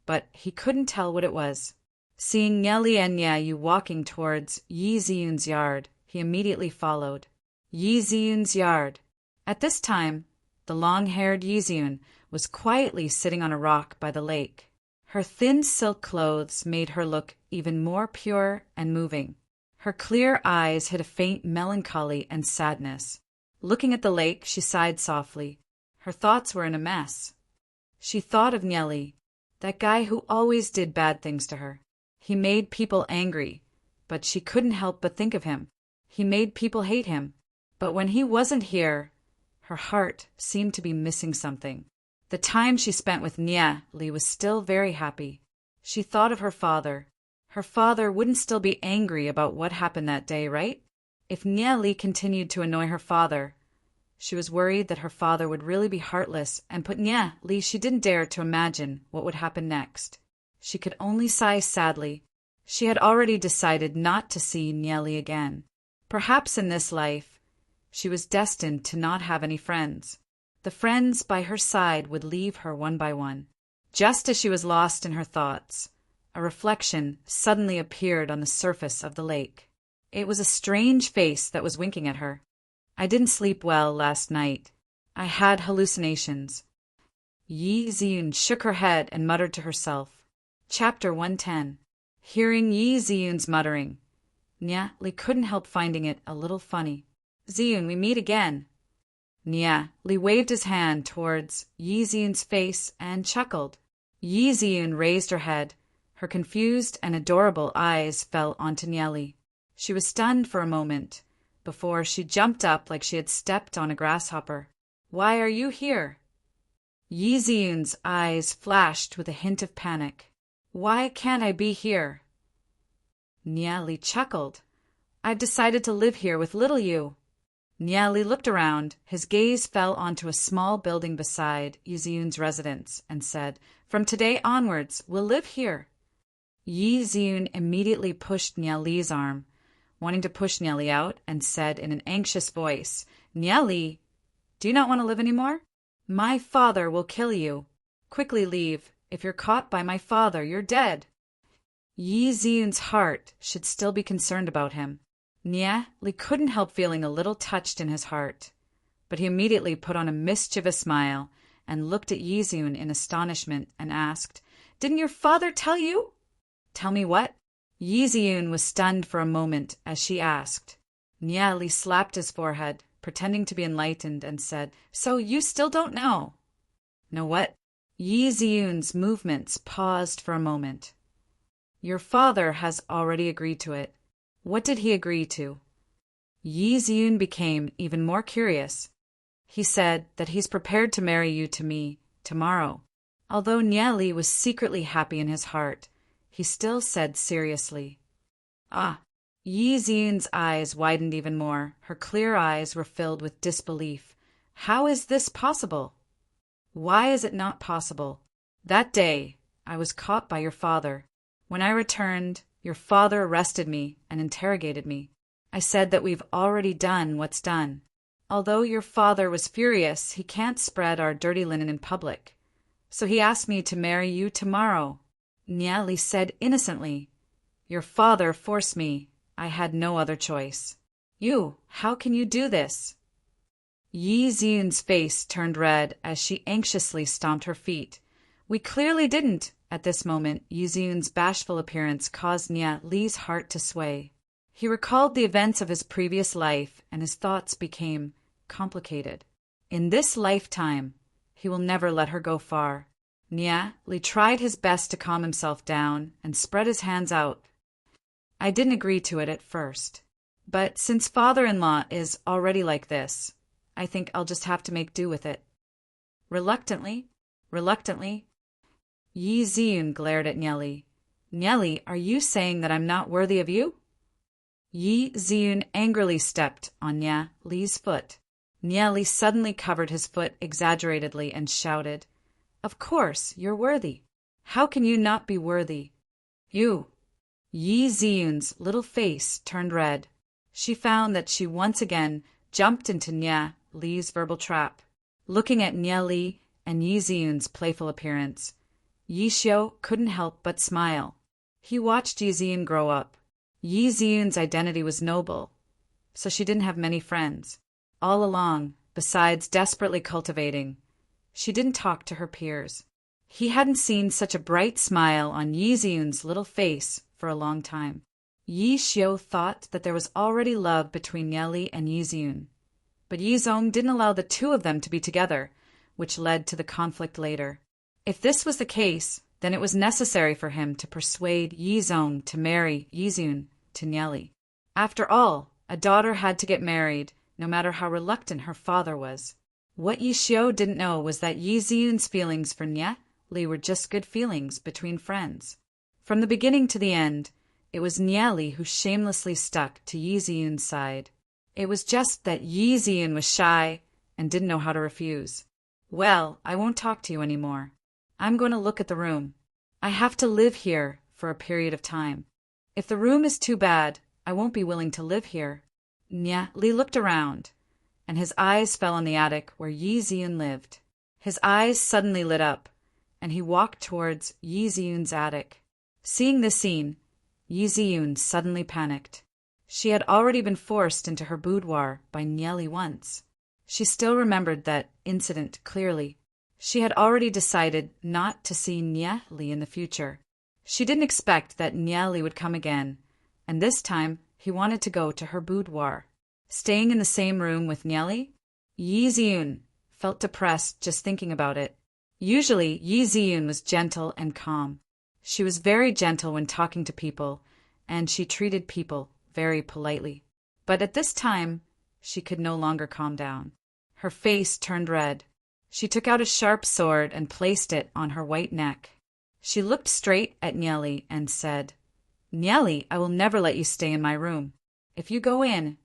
but he couldn't tell what it was. Seeing Nia Li and Nia Yu walking towards Yi Ziyun's yard, he immediately followed. Yi Ziyun's yard. At this time, the long-haired Yi Ziyun was quietly sitting on a rock by the lake. Her thin silk clothes made her look even more pure and moving. Her clear eyes hid a faint melancholy and sadness. Looking at the lake, she sighed softly. Her thoughts were in a mess. She thought of Nieli, that guy who always did bad things to her. He made people angry, but she couldn't help but think of him. He made people hate him, but when he wasn't here, her heart seemed to be missing something. The time she spent with Nieli was still very happy. She thought of her father. Her father wouldn't still be angry about what happened that day, right? If Nieli continued to annoy her father, she was worried that her father would really be heartless and put Nieli. She didn't dare to imagine what would happen next. She could only sigh sadly. She had already decided not to see Nieli again. Perhaps in this life, she was destined to not have any friends. The friends by her side would leave her one by one. Just as she was lost in her thoughts, a reflection suddenly appeared on the surface of the lake. It was a strange face that was winking at her. I didn't sleep well last night. I had hallucinations. Yi Ziyun shook her head and muttered to herself. Chapter 110. Hearing Yi Ziyun's muttering, Nieli couldn't help finding it a little funny. Ziyun, we meet again. Nieli waved his hand towards Yi Ziyun's face and chuckled. Yi Ziyun raised her head. Her confused and adorable eyes fell onto Nieli. She was stunned for a moment, before she jumped up like she had stepped on a grasshopper. Why are you here? Yi Ziyun's eyes flashed with a hint of panic. Why can't I be here? Nieli chuckled. I've decided to live here with little you. Nieli looked around. His gaze fell onto a small building beside Yi Ziyun's residence and said, From today onwards, we'll live here. Yi Ziyun immediately pushed Nieli's arm, wanting to push Nieli out, and said in an anxious voice, Nieli, do you not want to live anymore? My father will kill you. Quickly leave. If you're caught by my father, you're dead. Yi Ziyun's heart should still be concerned about him. Nieli couldn't help feeling a little touched in his heart, but he immediately put on a mischievous smile and looked at Yi Ziyun in astonishment and asked, Didn't your father tell you? Tell me what? Yi Ziyun was stunned for a moment as she asked. Nieli slapped his forehead, pretending to be enlightened, and said, So you still don't know? Know what? Yi Ziyun's movements paused for a moment. Your father has already agreed to it. What did he agree to? Yi Ziyun became even more curious. He said that he's prepared to marry you to me tomorrow. Although Nieli was secretly happy in his heart, he still said seriously. Ah! Yi Ziyun's eyes widened even more. Her clear eyes were filled with disbelief. How is this possible? Why is it not possible? That day, I was caught by your father. When I returned, your father arrested me and interrogated me. I said that we've already done what's done. Although your father was furious, he can't spread our dirty linen in public. So he asked me to marry you tomorrow. Nieli said innocently, Your father forced me. I had no other choice. You, how can you do this? Yi Ziyun's face turned red as she anxiously stomped her feet. We clearly didn't. At this moment, Yi Ziyun's bashful appearance caused Nieli's heart to sway. He recalled the events of his previous life, and his thoughts became complicated. In this lifetime, he will never let her go far. Nieli tried his best to calm himself down and spread his hands out. I didn't agree to it at first, but since father-in-law is already like this, I think I'll just have to make do with it. Reluctantly, Yi Ziyun glared at Nieli. Nieli, are you saying that I'm not worthy of you? Yi Ziyun angrily stepped on Nieli's foot. Nieli suddenly covered his foot exaggeratedly and shouted, Of course, you're worthy. How can you not be worthy? You. Yi Ziyun's little face turned red. She found that she once again jumped into Nieli's verbal trap. Looking at Nieli and Yi Ziyun's playful appearance, Yi Xiu couldn't help but smile. He watched Yi Ziyun grow up. Yi Ziyun's identity was noble, so she didn't have many friends. All along, besides desperately cultivating, she didn't talk to her peers. He hadn't seen such a bright smile on Yi Ziyun's little face for a long time. Yi Xiu thought that there was already love between Nieli and Yi Ziyun, but Yi Zong didn't allow the two of them to be together. which led to the conflict later. If this was the case, then it was necessary for him to persuade Yizong to marry Yizun to Nieli. After all, a daughter had to get married, no matter how reluctant her father was. What Yixiao didn't know was that Yizun's feelings for Nieli were just good feelings between friends. From the beginning to the end, it was Nieli who shamelessly stuck to Yizun's side. It was just that Yizun was shy and didn't know how to refuse. Well, I won't talk to you anymore. I'm going to look at the room. I have to live here for a period of time. If the room is too bad, I won't be willing to live here. Nieli looked around, and his eyes fell on the attic where Yizun lived. His eyes suddenly lit up, and he walked towards Yizun's attic. Seeing this scene, Yizun suddenly panicked. She had already been forced into her boudoir by Nieli once. She still remembered that incident clearly. She had already decided not to see Nieli in the future. She didn't expect that Nieli would come again, and this time he wanted to go to her boudoir. Staying in the same room with Nieli, Yizun felt depressed just thinking about it. Usually, Yizun was gentle and calm. She was very gentle when talking to people, and she treated people very politely. But at this time, she could no longer calm down. Her face turned red. She took out a sharp sword and placed it on her white neck. She looked straight at Nieli and said, "Nieli, I will never let you stay in my room. If you go in..."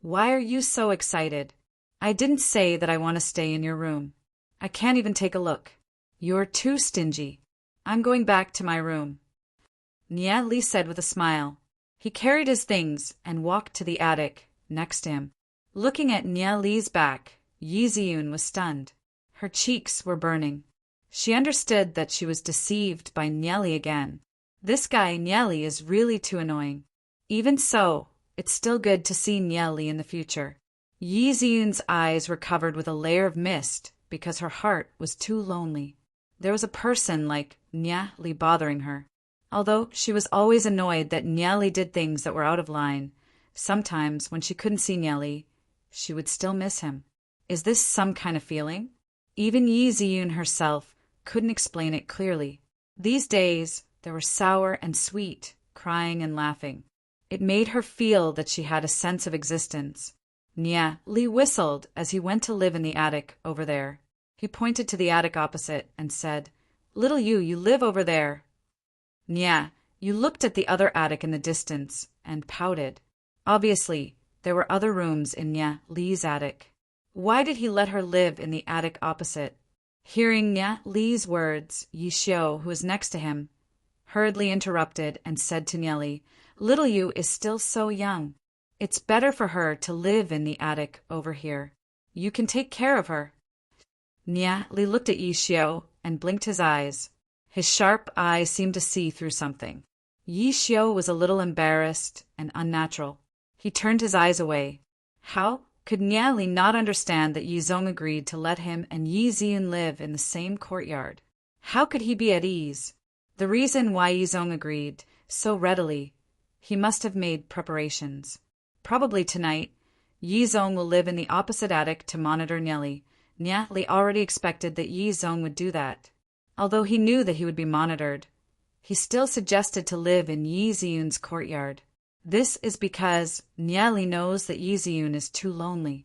"Why are you so excited? I didn't say that I want to stay in your room. I can't even take a look. You're too stingy. I'm going back to my room," Nieli said with a smile. He carried his things and walked to the attic next to him. Looking at Nieli's back, Yizun was stunned. Her cheeks were burning. She understood that she was deceived by Nieli again. This guy Nieli is really too annoying. Even so, it's still good to see Nieli in the future. Yizun's eyes were covered with a layer of mist because her heart was too lonely. There was a person like Nieli bothering her. Although she was always annoyed that Nieli did things that were out of line, sometimes when she couldn't see Nieli, she would still miss him. Is this some kind of feeling? Even Yizun herself couldn't explain it clearly. These days, they were sour and sweet, crying and laughing. It made her feel that she had a sense of existence. Nieli whistled as he went to live in the attic over there. He pointed to the attic opposite and said, "Little you live over there." Nieli looked at the other attic in the distance and pouted. Obviously, there were other rooms in Nieli's attic. Why did he let her live in the attic opposite? Hearing Nieli's words, Yixiao, who was next to him, hurriedly interrupted and said to Nieli, "Little you is still so young. It's better for her to live in the attic over here. You can take care of her." Nieli looked at Yixiao and blinked his eyes. His sharp eyes seemed to see through something. Yixiao was a little embarrassed and unnatural. He turned his eyes away. How could Nieli not understand that Yizong agreed to let him and Yizun live in the same courtyard? How could he be at ease? The reason why Yizong agreed so readily, he must have made preparations. Probably tonight, Yizong will live in the opposite attic to monitor Nieli. Nieli already expected that Yizong would do that. Although he knew that he would be monitored, he still suggested to live in Yizun's courtyard. This is because Nieli knows that Yizun is too lonely.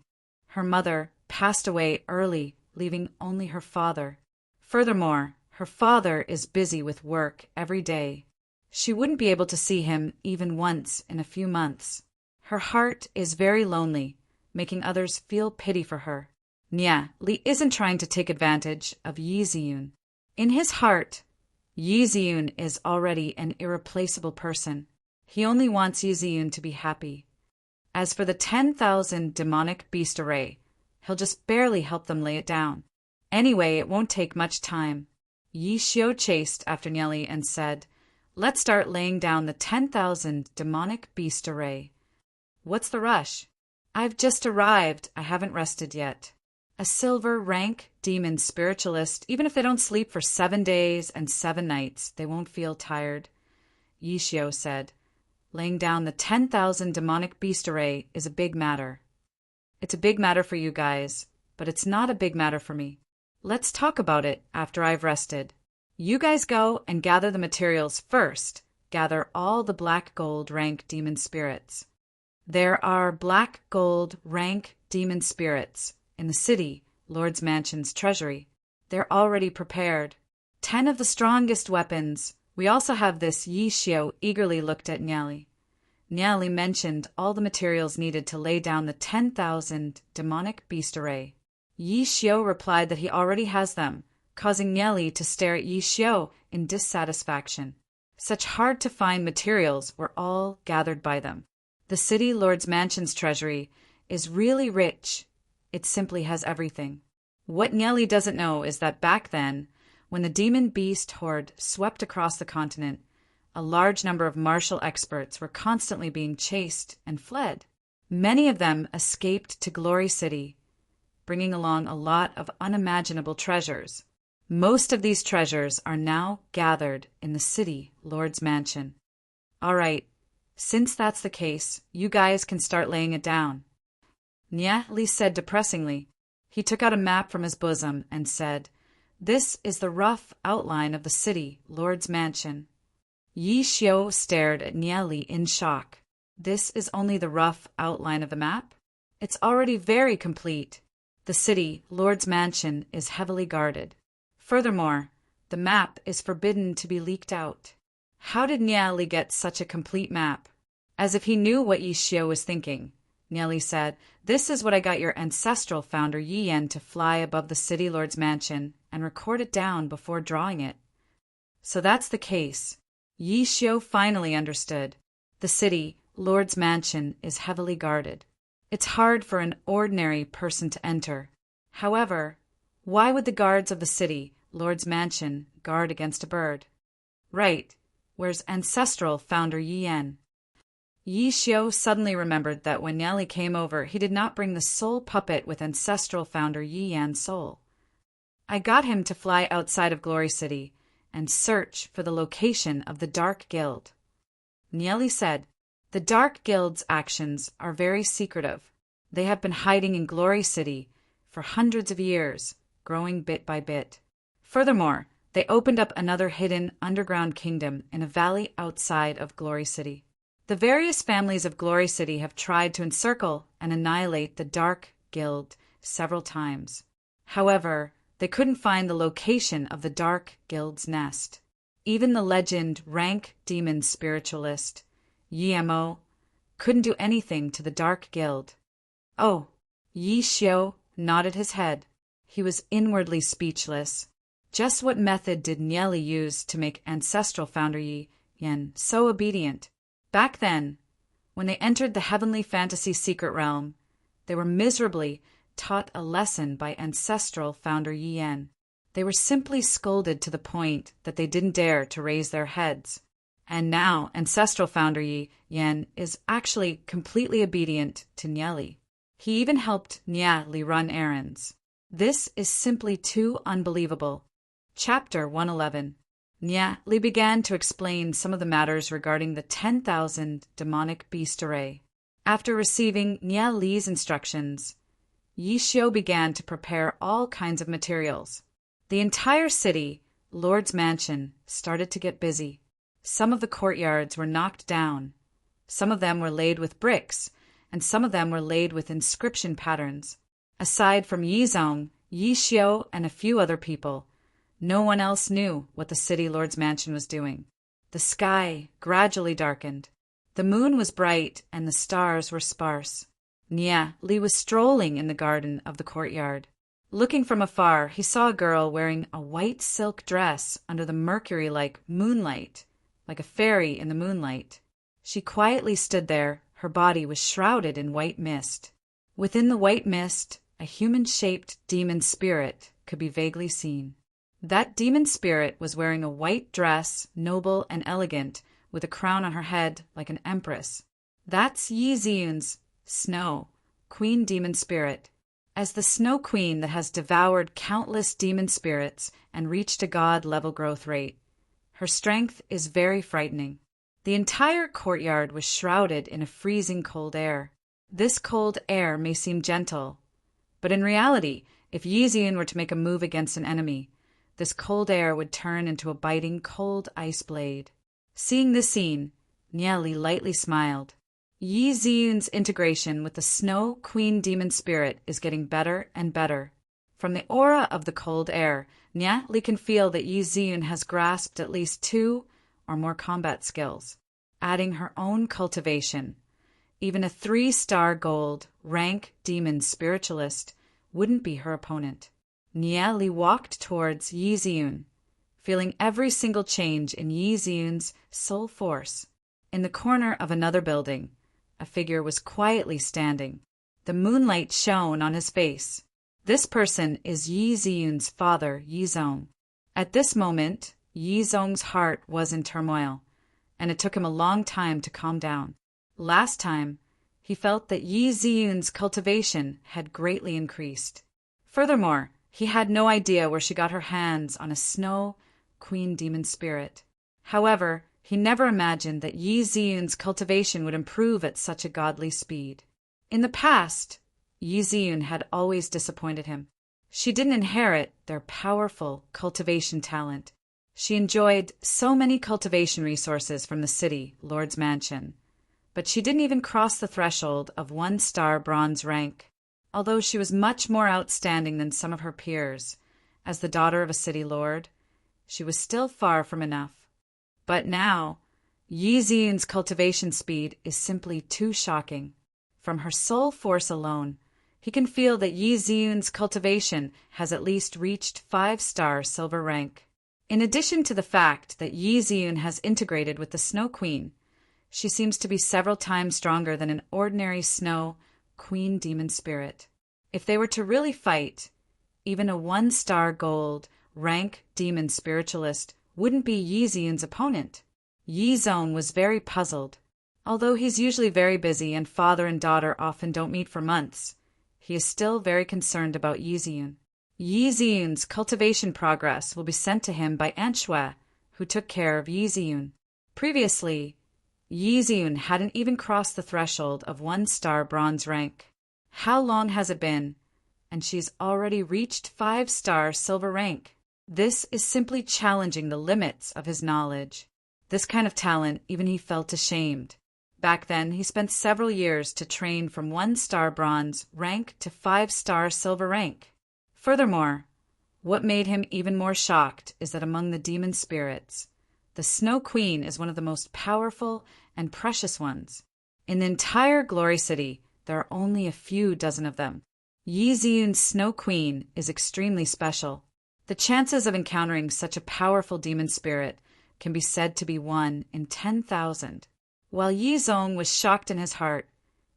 Her mother passed away early, leaving only her father. Furthermore, her father is busy with work every day. She wouldn't be able to see him even once in a few months. Her heart is very lonely, making others feel pity for her. Nieli isn't trying to take advantage of Yizun. In his heart, Yizun is already an irreplaceable person. He only wants Yizun to be happy. As for the 10,000 demonic beast array, he'll just barely help them lay it down. Anyway, it won't take much time. Yixiao chased after Nieli and said, "Let's start laying down the 10,000 demonic beast array." "What's the rush?" "I've just arrived. I haven't rested yet." A silver rank demon spiritualist, even if they don't sleep for 7 days and 7 nights, they won't feel tired, Yixiao said. Laying down the 10,000 demonic beast array is a big matter. It's a big matter for you guys, but it's not a big matter for me. Let's talk about it after I've rested. You guys go and gather the materials first. Gather all the black gold rank demon spirits. There are black gold rank demon spirits in the city, Lord's Mansion's treasury. They're already prepared. 10 of the strongest weapons. We also have this. Yi Xiao eagerly looked at Nyali. Nyali mentioned all the materials needed to lay down the 10,000 demonic beast array. Yi Xiao replied that he already has them, causing Nyali to stare at Yi Xiao in dissatisfaction. Such hard-to-find materials were all gathered by them. The city Lord's Mansion's treasury is really rich. It simply has everything. What Nyali doesn't know is that back then, when the demon beast horde swept across the continent, a large number of martial experts were constantly being chased and fled. Many of them escaped to Glory City, bringing along a lot of unimaginable treasures. Most of these treasures are now gathered in the city Lord's Mansion. All right, since that's the case, you guys can start laying it down. Nyali said depressingly. He took out a map from his bosom and said, "This is the rough outline of the city Lord's Mansion." Yi Xiao stared at Nyali in shock. This is only the rough outline of the map? It's already very complete. The city Lord's Mansion is heavily guarded. Furthermore, the map is forbidden to be leaked out. How did Nyali get such a complete map? As if he knew what Yi Xiao was thinking, Nyali said, "This is what I got your ancestral founder Yi Yan to fly above the city Lord's Mansion and record it down before drawing it." So that's the case. Yi Xiao finally understood. The city Lord's Mansion is heavily guarded. It's hard for an ordinary person to enter. However, why would the guards of the city Lord's Mansion guard against a bird? Right, where's ancestral founder Yi Yan? Yi Xiao suddenly remembered that when Nyali came over, he did not bring the soul puppet with ancestral founder Yi Yan's soul. "I got him to fly outside of Glory City and search for the location of the Dark Guild." Nyali said, "The Dark Guild's actions are very secretive. They have been hiding in Glory City for hundreds of years, growing bit by bit. Furthermore, they opened up another hidden underground kingdom in a valley outside of Glory City. The various families of Glory City have tried to encircle and annihilate the Dark Guild several times. However, they couldn't find the location of the Dark Guild's nest. Even the legend rank demon spiritualist, Yimo, couldn't do anything to the Dark Guild." Oh, Yi Xiao nodded his head. He was inwardly speechless. Just what method did Nyali use to make ancestral founder Yi Yan so obedient? Back then, when they entered the heavenly fantasy secret realm, they were miserably taught a lesson by ancestral founder Yi Yan. They were simply scolded to the point that they didn't dare to raise their heads. And now ancestral founder Yi Yan is actually completely obedient to Nyali. He even helped Nyali run errands. This is simply too unbelievable. Chapter 111. Nyali began to explain some of the matters regarding the 10,000 demonic beast array. After receiving Nyali's instructions, Yi Xiao began to prepare all kinds of materials. The entire city, Lord's Mansion, started to get busy. Some of the courtyards were knocked down. Some of them were laid with bricks, and some of them were laid with inscription patterns. Aside from Yi Zong, Yi Xiao, and a few other people, no one else knew what the city Lord's Mansion was doing. The sky gradually darkened. The moon was bright and the stars were sparse. Nyali was strolling in the garden of the courtyard. Looking from afar, he saw a girl wearing a white silk dress under the mercury-like moonlight, like a fairy in the moonlight. She quietly stood there. Her body was shrouded in white mist. Within the white mist, a human-shaped demon spirit could be vaguely seen. That demon spirit was wearing a white dress, noble and elegant, with a crown on her head like an empress. That's Yi Ziyun's Snow, Queen Demon Spirit. As the Snow Queen that has devoured countless demon spirits and reached a god-level growth rate, her strength is very frightening. The entire courtyard was shrouded in a freezing cold air. This cold air may seem gentle, but in reality, If Yizun were to make a move against an enemy, this cold air would turn into a biting cold ice blade. Seeing this scene, Nieli lightly smiled. Yizun's integration with the Snow Queen demon spirit is getting better and better. From the aura of the cold air, Nieli can feel that Yizun has grasped at least 2 or more combat skills, adding her own cultivation. Even a 3-star gold rank demon spiritualist wouldn't be her opponent. Nieli walked towards Yizun, feeling every single change in Yizun's soul force. In the corner of another building, a figure was quietly standing. The moonlight shone on his face. This person is Yizun's father, Yizong. At this moment, Yizong's heart was in turmoil, and it took him a long time to calm down. Last time, he felt that Yizun's cultivation had greatly increased. Furthermore, he had no idea where she got her hands on a Snow Queen demon spirit. However, he never imagined that Yizun's cultivation would improve at such a godly speed. In the past, Yizun had always disappointed him. She didn't inherit their powerful cultivation talent. She enjoyed so many cultivation resources from the city, Lord's Mansion, but she didn't even cross the threshold of 1-star bronze rank. Although she was much more outstanding than some of her peers, as the daughter of a city lord, she was still far from enough. But now, Yizun's cultivation speed is simply too shocking. From her soul force alone, he can feel that Yizun's cultivation has at least reached 5-star silver rank. In addition to the fact that Yizun has integrated with the Snow Queen, she seems to be several times stronger than an ordinary Snow Queen demon spirit. If they were to really fight, even a 1-star gold rank demon spiritualist wouldn't be Yizun's opponent. Yizong was very puzzled. Although he's usually very busy and father and daughter often don't meet for months, he is still very concerned about Yizun. Yizun's cultivation progress will be sent to him by Aunt Shui, who took care of Yizun. Previously, Yizun hadn't even crossed the threshold of 1-star bronze rank. How long has it been? And she's already reached 5-star silver rank. This is simply challenging the limits of his knowledge. This kind of talent, even he felt ashamed. Back then, he spent several years to train from 1-star bronze rank to 5-star silver rank. Furthermore, what made him even more shocked is that among the demon spirits, the Snow Queen is one of the most powerful and precious ones. In the entire Glory City, there are only a few dozen of them. Yizun's Snow Queen is extremely special. The chances of encountering such a powerful demon spirit can be said to be 1 in 10,000. While Yizong was shocked in his heart,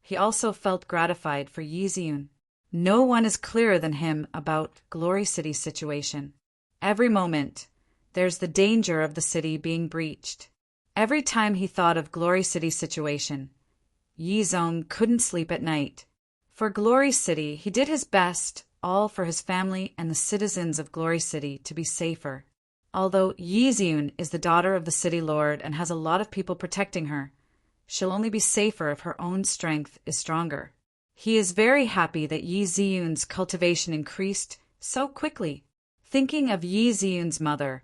he also felt gratified for Yizun. No one is clearer than him about Glory City's situation. Every moment, there's the danger of the city being breached. Every time he thought of Glory City's situation, Yizong couldn't sleep at night. For Glory City, he did his best, all for his family and the citizens of Glory City to be safer. Although Yizun is the daughter of the city lord and has a lot of people protecting her, she'll only be safer if her own strength is stronger. He is very happy that Yizun's cultivation increased so quickly. Thinking of Yizun's mother,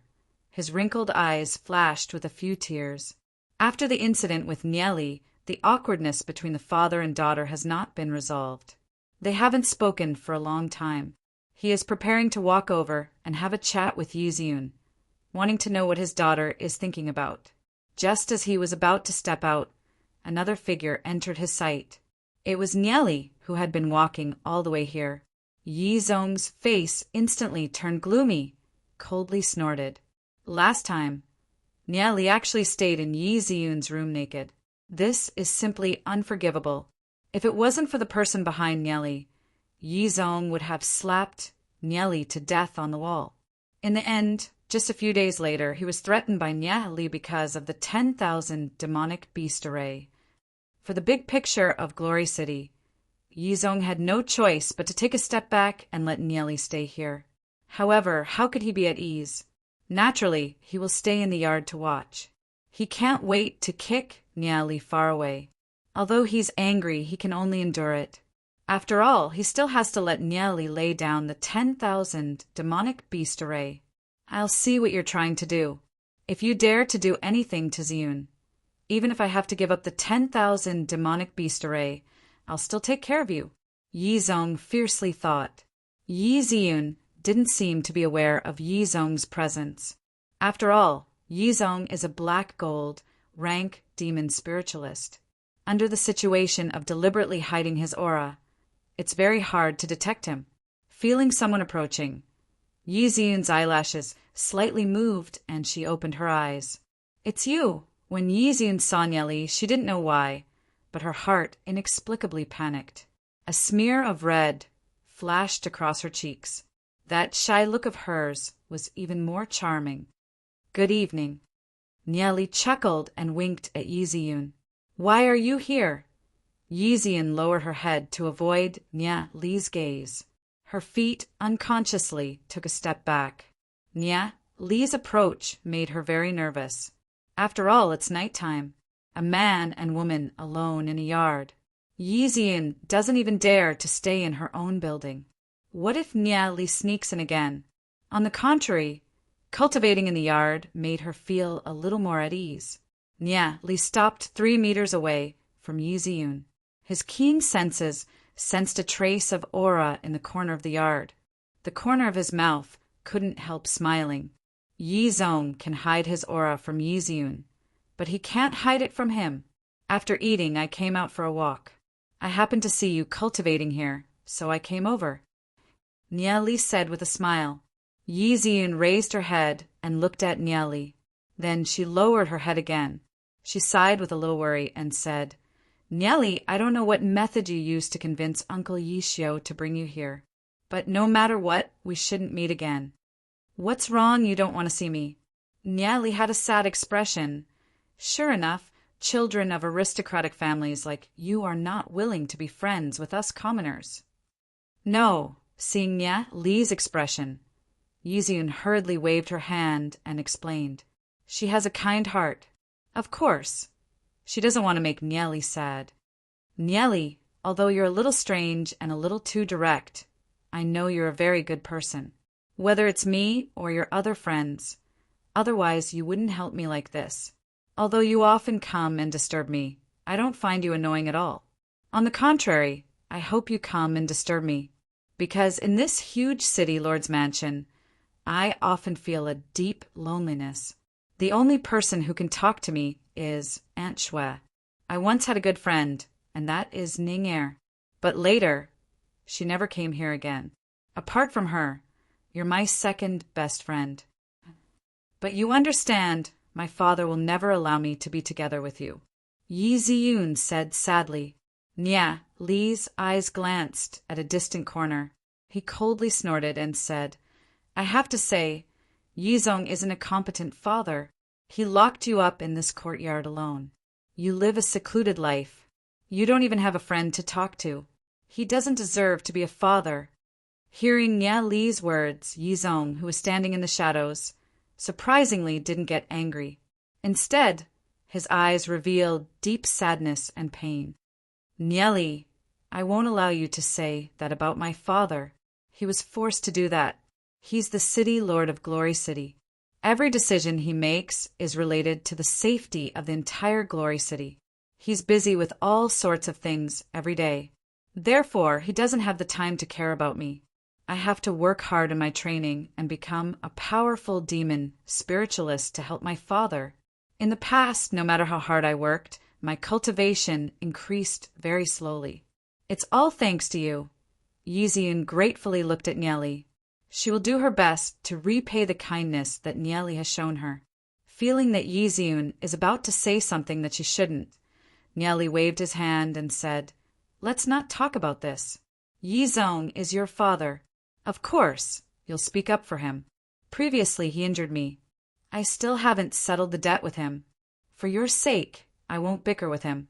his wrinkled eyes flashed with a few tears. After the incident with Nieli, the awkwardness between the father and daughter has not been resolved. They haven't spoken for a long time. He is preparing to walk over and have a chat with Yizun, wanting to know what his daughter is thinking about. Just as he was about to step out, another figure entered his sight. It was Nieli, who had been walking all the way here. Yizong's face instantly turned gloomy, coldly snorted. Last time, Nieli actually stayed in Yizun's room naked. This is simply unforgivable. If it wasn't for the person behind Nieli, Yizong would have slapped Nieli to death on the wall. In the end, just a few days later, he was threatened by Nieli because of the 10,000 demonic beast array. For the big picture of Glory City, Yizong had no choice but to take a step back and let Nieli stay here. However, how could he be at ease? Naturally, he will stay in the yard to watch. He can't wait to kick Nieli far away. Although he's angry, he can only endure it. After all, he still has to let Nieli lay down the 10,000 demonic beast array. I'll see what you're trying to do. If you dare to do anything to Ziyun, even if I have to give up the 10,000 demonic beast array, I'll still take care of you, Yi Zong fiercely thought. Yi Ziyun didn't seem to be aware of Yi Zong's presence. After all, Yi Zong is a black gold, rank demon spiritualist. Under the situation of deliberately hiding his aura, it's very hard to detect him. Feeling someone approaching, Yi Ziyun's eyelashes slightly moved and she opened her eyes. It's you! When Yi Ziyun saw Nieli, she didn't know why, but her heart inexplicably panicked. A smear of red flashed across her cheeks. That shy look of hers was even more charming. Good evening. Nieli chuckled and winked at Yi Ziyun. Why are you here? Yi Ziyun lowered her head to avoid Nieli's gaze. Her feet unconsciously took a step back. Nieli's approach made her very nervous. After all, it's nighttime. A man and woman alone in a yard. Yi Ziyun doesn't even dare to stay in her own building. What if Nieli sneaks in again? On the contrary, cultivating in the yard made her feel a little more at ease. Nieli stopped 3 meters away from Yi Ziyun. His keen senses sensed a trace of aura in the corner of the yard. The corner of his mouth couldn't help smiling. Yi Zong can hide his aura from Yi Ziyun, but he can't hide it from him. After eating, I came out for a walk. I happened to see you cultivating here, so I came over, Nieli said with a smile. Yi Ziyun raised her head and looked at Nieli. Then she lowered her head again. She sighed with a little worry and said, Nieli, I don't know what method you used to convince Uncle Yishio to bring you here, but no matter what, we shouldn't meet again. What's wrong you don't want to see me? Nieli had a sad expression. Sure enough, children of aristocratic families like you are not willing to be friends with us commoners. No, seeing Nieli's expression, Yi Ziyun hurriedly waved her hand and explained. She has a kind heart. Of course. She doesn't want to make Nieli sad. Nieli, although you're a little strange and a little too direct, I know you're a very good person. Whether it's me or your other friends, otherwise you wouldn't help me like this. Although you often come and disturb me, I don't find you annoying at all. On the contrary, I hope you come and disturb me, because in this huge city lord's mansion, I often feel a deep loneliness. The only person who can talk to me is Aunt Shui. I once had a good friend, and that is Ning'er. But later, she never came here again. Apart from her, you're my second best friend. But you understand, my father will never allow me to be together with you, Yi Ziyun said sadly. Li's eyes glanced at a distant corner. He coldly snorted and said, I have to say, Yi Zong isn't a competent father. He locked you up in this courtyard alone. You live a secluded life. You don't even have a friend to talk to. He doesn't deserve to be a father. Hearing Li's words, Yi Zong, who was standing in the shadows, surprisingly didn't get angry. Instead, his eyes revealed deep sadness and pain. Nieli, I won't allow you to say that about my father. He was forced to do that. He's the city lord of Glory City. Every decision he makes is related to the safety of the entire Glory City. He's busy with all sorts of things every day. Therefore, he doesn't have the time to care about me. I have to work hard in my training and become a powerful demon spiritualist to help my father. In the past, no matter how hard I worked, my cultivation increased very slowly. It's all thanks to you. Yi Ziyun gratefully looked at Nieli. She will do her best to repay the kindness that Nieli has shown her. Feeling that Yi Ziyun is about to say something that she shouldn't, Nieli waved his hand and said, Let's not talk about this. Yi Zong is your father. Of course, you'll speak up for him. Previously he injured me. I still haven't settled the debt with him. For your sake, I won't bicker with him.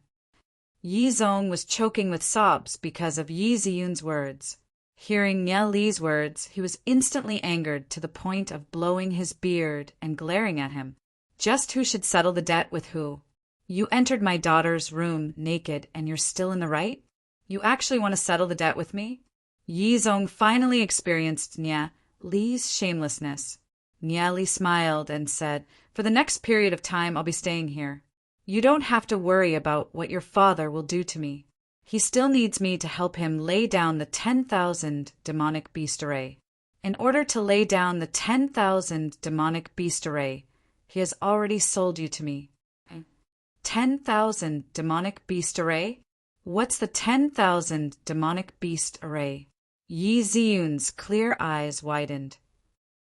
Yi Zong was choking with sobs because of Yi Ziyun's words. Hearing Nieli's words, he was instantly angered to the point of blowing his beard and glaring at him. Just who should settle the debt with who? You entered my daughter's room naked and you're still in the right? You actually want to settle the debt with me? Yi Zong finally experienced Nia Li's shamelessness. Nia Li smiled and said, "For the next period of time I'll be staying here. You don't have to worry about what your father will do to me. He still needs me to help him lay down the 10,000 demonic beast array. In order to lay down the 10,000 demonic beast array, he has already sold you to me." 10,000 demonic beast array? What's the 10,000 demonic beast array? Yi Ziyun's clear eyes widened.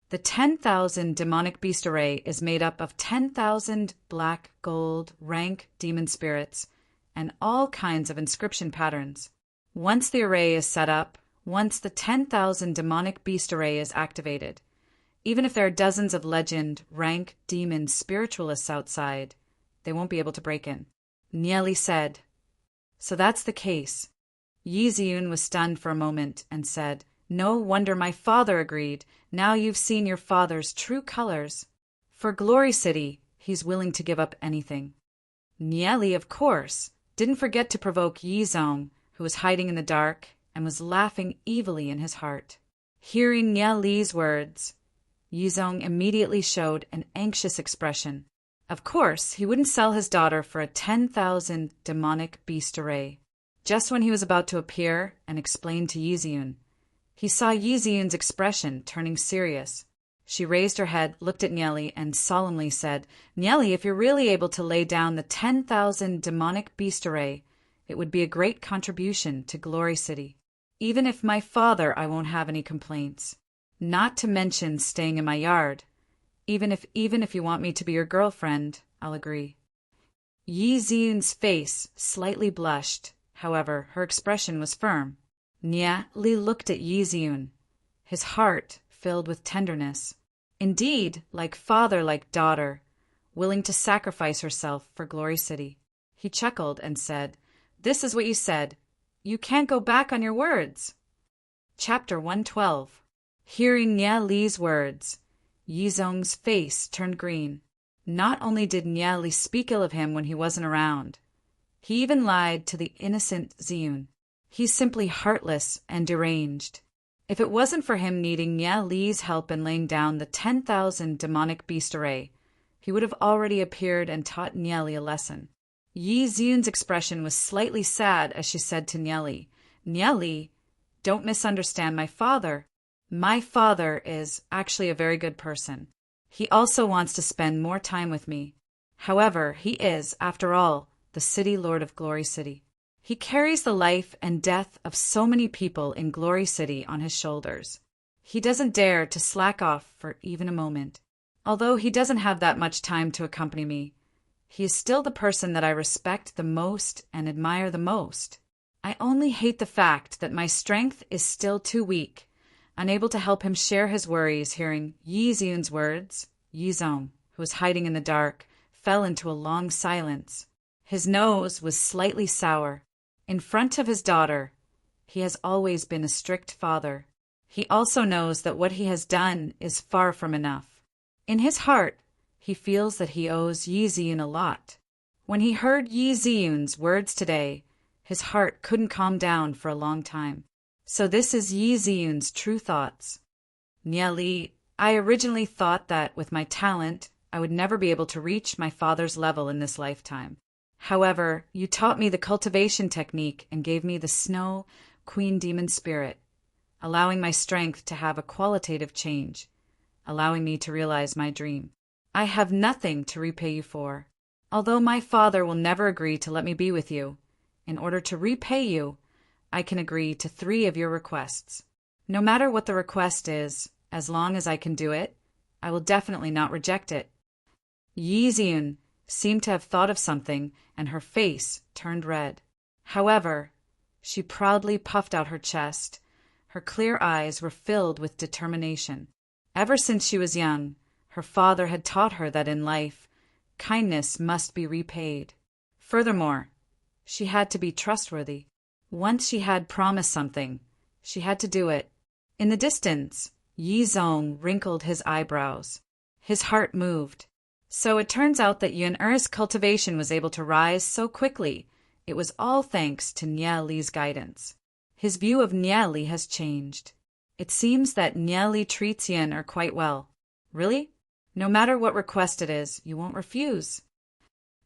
The 10,000 demonic beast array is made up of 10,000 black, gold, rank demon spirits, and all kinds of inscription patterns. Once the array is set up, once the 10,000 demonic beast array is activated, even if there are dozens of legend, rank, demon spiritualists outside, they won't be able to break in. Nia Li said. So that's the case. Yi Ziyun was stunned for a moment and said, "No wonder my father agreed. Now you've seen your father's true colors. For Glory City, he's willing to give up anything." Nia Li, of course, didn't forget to provoke Yi Zong, who was hiding in the dark and was laughing evilly in his heart. Hearing Nia Li's words, Yi Zong immediately showed an anxious expression. Of course, he wouldn't sell his daughter for a 10,000 demonic beast array. Just when he was about to appear and explain to Yi Ziyun, he saw Yi Ziyun's expression turning serious. She raised her head, looked at Nia Li, and solemnly said, "Nia Li, if you're really able to lay down the 10,000 demonic beast array, it would be a great contribution to Glory City. Even if my father, I won't have any complaints. Not to mention staying in my yard. Even if you want me to be your girlfriend, I'll agree." Yi Ziyun's face slightly blushed. However, her expression was firm. Nia Li looked at Yi Ziyun, his heart filled with tenderness. Indeed, like father, like daughter, willing to sacrifice herself for Glory City. He chuckled and said, "This is what you said. You can't go back on your words." Chapter 112. Hearing Nia Li's words, Yi Zong's face turned green. Not only did Nia Li speak ill of him when he wasn't around, he even lied to the innocent Ziyun. He's simply heartless and deranged. If it wasn't for him needing Nia Li's help in laying down the 10,000 demonic beast array, he would have already appeared and taught Nia Li a lesson. Yi Ziyun's expression was slightly sad as she said to Nia Li, "Nia Li, don't misunderstand my father. My father is actually a very good person. He also wants to spend more time with me. However, he is, after all, the City Lord of Glory City. He carries the life and death of so many people in Glory City on his shoulders. He doesn't dare to slack off for even a moment. Although he doesn't have that much time to accompany me, he is still the person that I respect the most and admire the most. I only hate the fact that my strength is still too weak." Unable to help him share his worries hearing Yi Ziyun's words, Yi Zong, who was hiding in the dark, fell into a long silence. His nose was slightly sour. In front of his daughter, he has always been a strict father. He also knows that what he has done is far from enough. In his heart, he feels that he owes Yi Ziyun a lot. When he heard Yi Ziyun's words today, his heart couldn't calm down for a long time. So this is Yi Ziyun's true thoughts. "Nia Li, I originally thought that with my talent, I would never be able to reach my father's level in this lifetime. However, you taught me the cultivation technique and gave me the Snow Queen Demon Spirit, allowing my strength to have a qualitative change, allowing me to realize my dream. I have nothing to repay you for. Although my father will never agree to let me be with you, in order to repay you, I can agree to 3 of your requests. No matter what the request is, as long as I can do it, I will definitely not reject it." Yi Ziyun seemed to have thought of something, and her face turned red. However, she proudly puffed out her chest. Her clear eyes were filled with determination. Ever since she was young, her father had taught her that in life, kindness must be repaid. Furthermore, she had to be trustworthy. Once she had promised something, she had to do it. In the distance, Yi Zong wrinkled his eyebrows. His heart moved. So it turns out that Yun-Er's cultivation was able to rise so quickly, it was all thanks to Nya Li's guidance. His view of Nya Li has changed. It seems that Nya Li treats Yin quite well. Really? No matter what request it is, you won't refuse.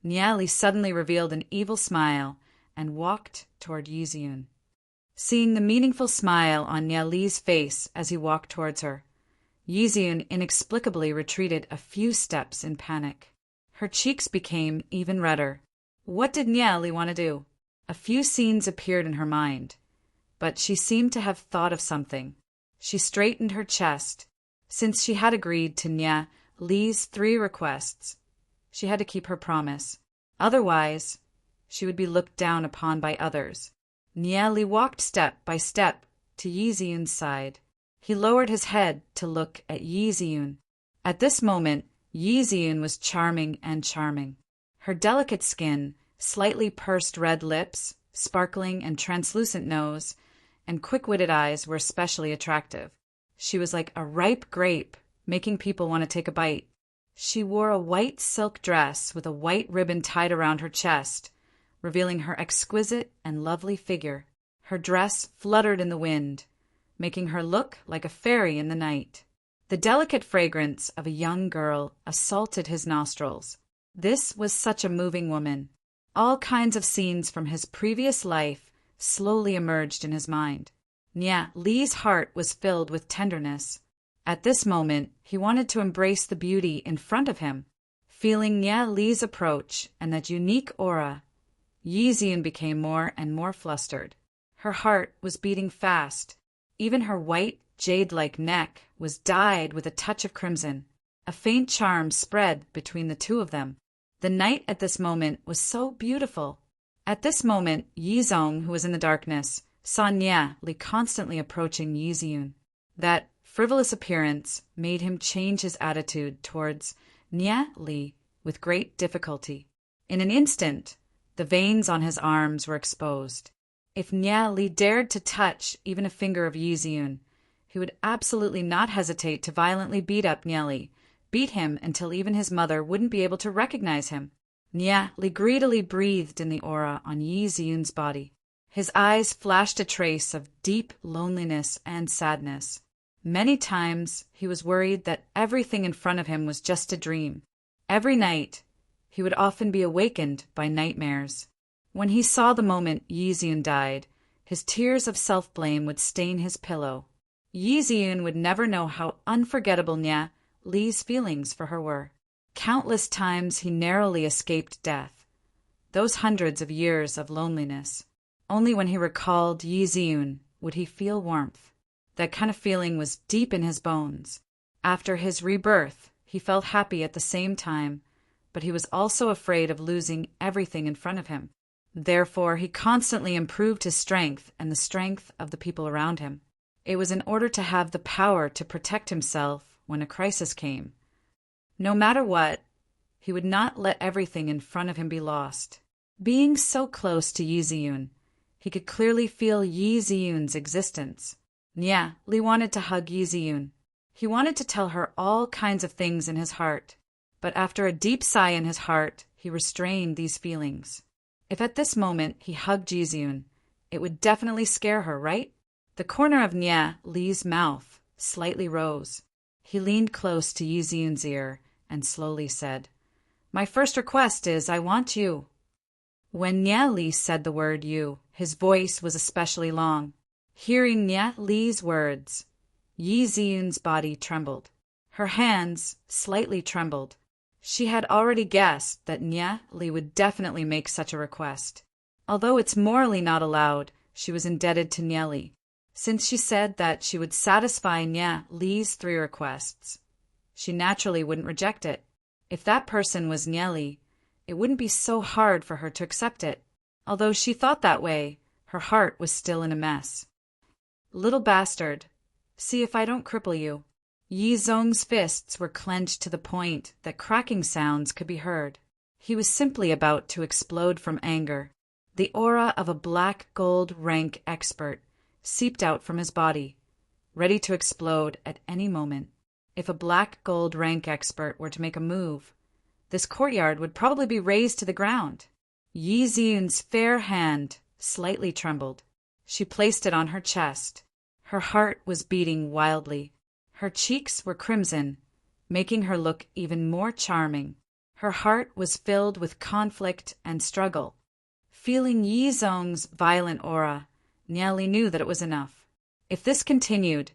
Nya Li suddenly revealed an evil smile and walked toward Yizun. Seeing the meaningful smile on Nya Li's face as he walked towards her, Yizun inexplicably retreated a few steps in panic. Her cheeks became even redder. What did Nya Li want to do? A few scenes appeared in her mind, but she seemed to have thought of something. She straightened her chest. Since she had agreed to Nya Li's 3 requests, she had to keep her promise. Otherwise, she would be looked down upon by others. Nya Li walked step by step to Yizun's side. He lowered his head to look at Yizun. At this moment, Yizun was charming and charming. Her delicate skin, slightly pursed red lips, sparkling and translucent nose, and quick-witted eyes were especially attractive. She was like a ripe grape, making people want to take a bite. She wore a white silk dress with a white ribbon tied around her chest, revealing her exquisite and lovely figure. Her dress fluttered in the wind, making her look like a fairy in the night. The delicate fragrance of a young girl assaulted his nostrils. This was such a moving woman. All kinds of scenes from his previous life slowly emerged in his mind. Nya Li's heart was filled with tenderness. At this moment, he wanted to embrace the beauty in front of him. Feeling Nya Li's approach and that unique aura, Yizun became more and more flustered. Her heart was beating fast. Even her white, jade-like neck was dyed with a touch of crimson. A faint charm spread between the two of them. The night at this moment was so beautiful. At this moment, Yizong, who was in the darkness, saw Nya Li constantly approaching Yizun. That frivolous appearance made him change his attitude towards Nya Li with great difficulty. In an instant, the veins on his arms were exposed. If Nya Li dared to touch even a finger of Yizun, he would absolutely not hesitate to violently beat up Nya Li, beat him until even his mother wouldn't be able to recognize him. Nya Li greedily breathed in the aura on Yizun's body. His eyes flashed a trace of deep loneliness and sadness. Many times he was worried that everything in front of him was just a dream. Every night, he would often be awakened by nightmares. When he saw the moment Yizun died, his tears of self-blame would stain his pillow. Yizun would never know how unforgettable Nya Li's feelings for her were. Countless times he narrowly escaped death. Those hundreds of years of loneliness. Only when he recalled Yizun would he feel warmth. That kind of feeling was deep in his bones. After his rebirth, he felt happy at the same time, but he was also afraid of losing everything in front of him. Therefore, he constantly improved his strength and the strength of the people around him. It was in order to have the power to protect himself when a crisis came. No matter what, he would not let everything in front of him be lost. Being so close to Yizun, he could clearly feel Yizun's existence. Nya Li wanted to hug Yizun. He wanted to tell her all kinds of things in his heart, but after a deep sigh in his heart, he restrained these feelings. If at this moment he hugged Yizun, it would definitely scare her, right? The corner of Nya Li's mouth slightly rose. He leaned close to Yizun's ear and slowly said, "My first request is I want you." When Nya Li said the word you, his voice was especially long. Hearing Nya Li's words, Yizun's body trembled. Her hands slightly trembled. She had already guessed that Nya Li would definitely make such a request. Although it's morally not allowed, she was indebted to Nya Li, since she said that she would satisfy Nya Li's 3 requests. She naturally wouldn't reject it. If that person was Nya Li, it wouldn't be so hard for her to accept it. Although she thought that way, her heart was still in a mess. "Little bastard, see if I don't cripple you." Yizong's fists were clenched to the point that cracking sounds could be heard. He was simply about to explode from anger. The aura of a black gold rank expert seeped out from his body, ready to explode at any moment. If a black gold rank expert were to make a move, this courtyard would probably be razed to the ground. Yi Ziyun's fair hand slightly trembled. She placed it on her chest. Her heart was beating wildly. Her cheeks were crimson, making her look even more charming. Her heart was filled with conflict and struggle. Feeling Yi Zong's violent aura, Niali knew that it was enough. If this continued,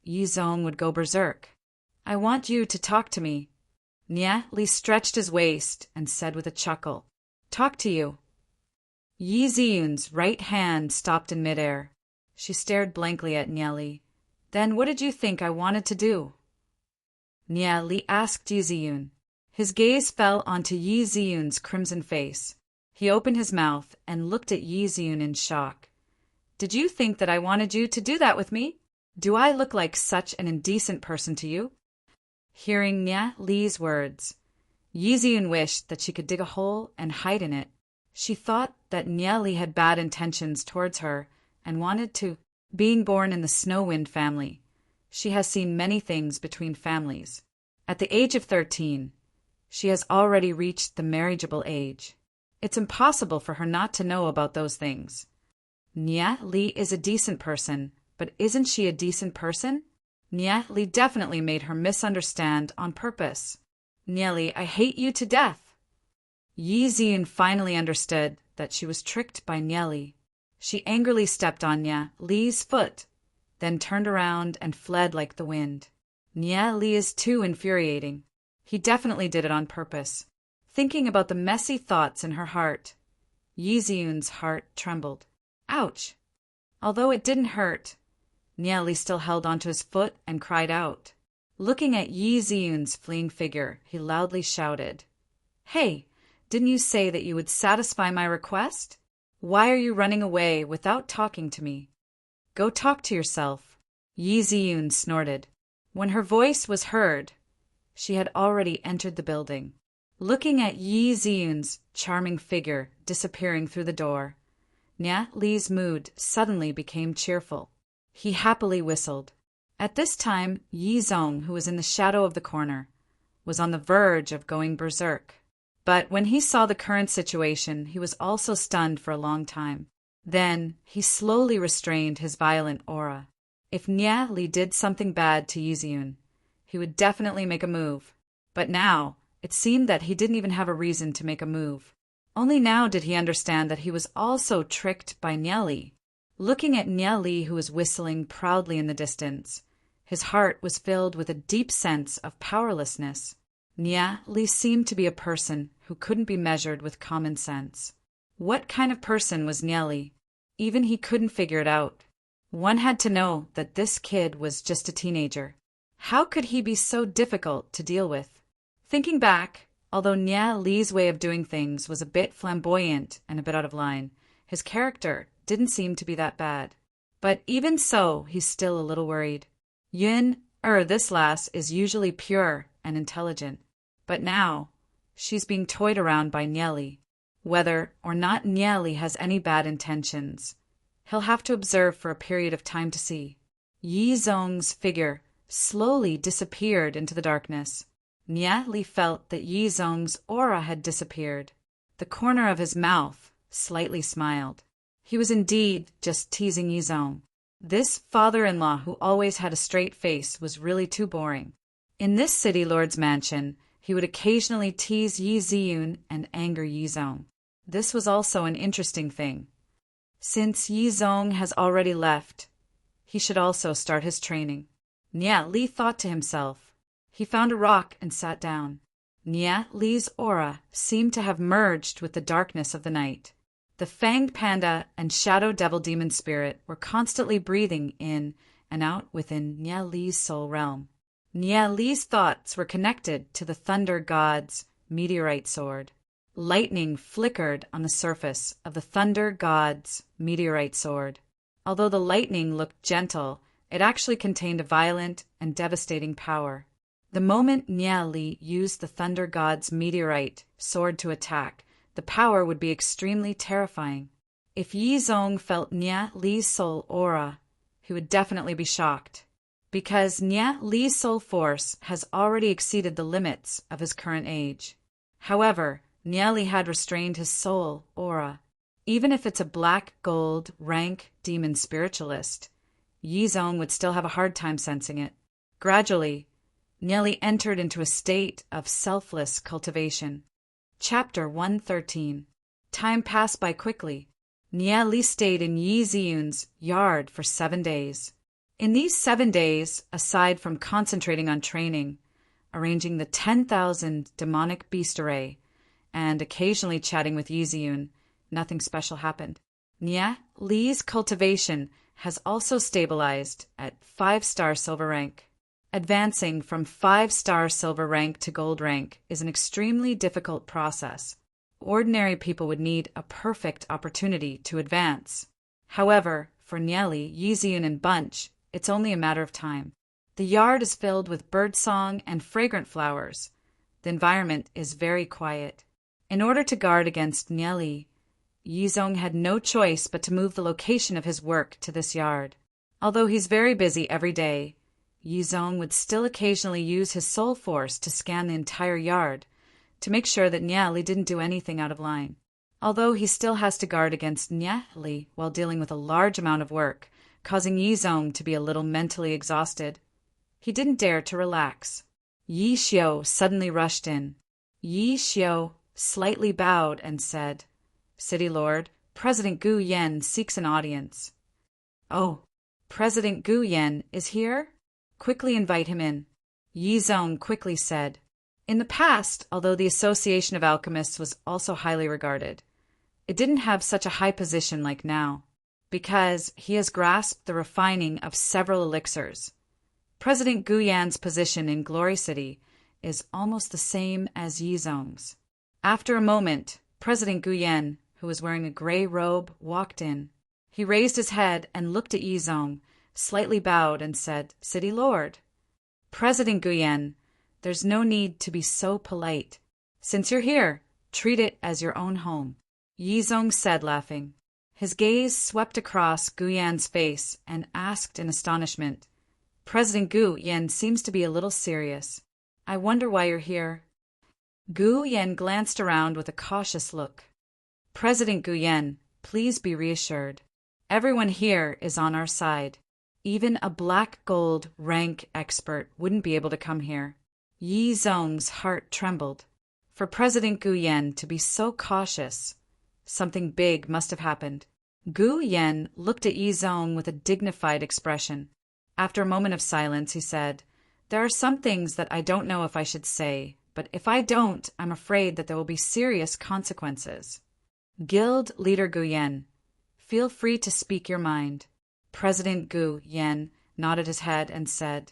Yi Zong would go berserk. "I want you to talk to me." Niali stretched his waist and said with a chuckle, "Talk to you." Yi Ziyun's right hand stopped in midair. She stared blankly at Niali. "Then what did you think I wanted to do?" Niali asked Yi Ziyun. His gaze fell onto Yi Ziyun's crimson face. He opened his mouth and looked at Yi Ziyun in shock. "Did you think that I wanted you to do that with me? Do I look like such an indecent person to you?" Hearing Nia Li's words, Yi Ziyun wished that she could dig a hole and hide in it. She thought that Nia Li had bad intentions towards her and wanted to. Being born in the Snowwind family, she has seen many things between families. At the age of 13, she has already reached the marriageable age. It's impossible for her not to know about those things. Nia Li is a decent person, but isn't she a decent person? Nia Li definitely made her misunderstand on purpose. "Nia Li, I hate you to death." Yi Ziyun finally understood that she was tricked by Nia Li. She angrily stepped on Nia Li's foot, then turned around and fled like the wind. Nia Li is too infuriating. He definitely did it on purpose. Thinking about the messy thoughts in her heart, Yi Ziyun's heart trembled. Ouch! Although it didn't hurt, Nia Li still held onto his foot and cried out. Looking at Yi Ziyun's fleeing figure, he loudly shouted, "Hey, didn't you say that you would satisfy my request? Why are you running away without talking to me? Go talk to yourself." Yi Ziyun snorted. When her voice was heard, she had already entered the building. Looking at Yi Ziyun's charming figure disappearing through the door, Nia Li's mood suddenly became cheerful. He happily whistled. At this time, Yi Zong, who was in the shadow of the corner, was on the verge of going berserk. But when he saw the current situation, he was also stunned for a long time. Then, he slowly restrained his violent aura. If Nia Li did something bad to Yi Ziyun, he would definitely make a move. But now, it seemed that he didn't even have a reason to make a move. Only now did he understand that he was also tricked by Nia Li. Looking at Nia Li, who was whistling proudly in the distance, his heart was filled with a deep sense of powerlessness. Nia Li seemed to be a person who couldn't be measured with common sense. What kind of person was Nia Li? Even he couldn't figure it out. One had to know that this kid was just a teenager. How could he be so difficult to deal with? Thinking back, although Nia Li's way of doing things was a bit flamboyant and a bit out of line, his character didn't seem to be that bad. But even so, he's still a little worried. This lass is usually pure and intelligent. But now, she's being toyed around by Nia Li. Whether or not Nia Li has any bad intentions, he'll have to observe for a period of time to see. Yi Zong's figure slowly disappeared into the darkness. Nia Li felt that Yi Zong's aura had disappeared. The corner of his mouth slightly smiled. He was indeed just teasing Yi Zong. This father-in-law who always had a straight face was really too boring. In this city lord's mansion, he would occasionally tease Yi Ziyun and anger Yi Zong. This was also an interesting thing. Since Yi Zong has already left, he should also start his training. Nia Li thought to himself. He found a rock and sat down. Nia Li's aura seemed to have merged with the darkness of the night. The Fanged Panda and Shadow Devil Demon Spirit were constantly breathing in and out within Nia Li's soul realm. Nia Li's thoughts were connected to the Thunder God's meteorite sword. Lightning flickered on the surface of the Thunder God's meteorite sword. Although the lightning looked gentle, it actually contained a violent and devastating power. The moment Nia Li used the Thunder God's meteorite sword to attack, the power would be extremely terrifying. If Yi Zong felt Nia Li's soul aura, he would definitely be shocked, because Nia Li's soul force has already exceeded the limits of his current age. However, Nieli had restrained his soul, aura. Even if it's a black gold, rank demon spiritualist, Yizong would still have a hard time sensing it. Gradually, Nieli entered into a state of selfless cultivation. Chapter 113. Time passed by quickly. Nieli stayed in Yi Ziyun's yard for 7 days. In these 7 days, aside from concentrating on training, arranging the 10,000 demonic beast array, and occasionally chatting with Yi Ziyun, nothing special happened. Nieli's cultivation has also stabilized at 5-star silver rank. Advancing from 5-star silver rank to gold rank is an extremely difficult process. Ordinary people would need a perfect opportunity to advance. However, for Nieli, Yi Ziyun, and Bunch, it's only a matter of time. The yard is filled with birdsong and fragrant flowers. The environment is very quiet. In order to guard against Nieli, Yizong had no choice but to move the location of his work to this yard. Although he's very busy every day, Yizong would still occasionally use his soul force to scan the entire yard to make sure that Nieli didn't do anything out of line. Although he still has to guard against Nieli while dealing with a large amount of work, causing Yizong to be a little mentally exhausted, he didn't dare to relax. Yi Xiao suddenly rushed in. Yi Xiao slightly bowed and said, "City Lord, President Gu Yan seeks an audience." "Oh, President Gu Yan is here? Quickly invite him in," Yizong quickly said. In the past, although the Association of Alchemists was also highly regarded, it didn't have such a high position like now, because he has grasped the refining of several elixirs. President Gu Yan's position in Glory City is almost the same as Yizong's. After a moment, President Gu Yan, who was wearing a gray robe, walked in. He raised his head and looked at Yizong, slightly bowed, and said, "City Lord." "President Gu Yan, there's no need to be so polite. Since you're here, treat it as your own home," Yizong said, laughing. His gaze swept across Gu Yan's face and asked in astonishment, "President Gu Yan seems to be a little serious. I wonder why you're here." Gu Yan glanced around with a cautious look. "President Gu Yan, please be reassured. Everyone here is on our side. Even a black gold rank expert wouldn't be able to come here." Yizong's heart trembled. For President Gu Yan to be so cautious, something big must have happened. Gu Yan looked at Yizong with a dignified expression. After a moment of silence, he said, "There are some things that I don't know if I should say, but if I don't, I'm afraid that there will be serious consequences. Guild Leader Gu Yan, feel free to speak your mind." President Gu Yan nodded his head and said,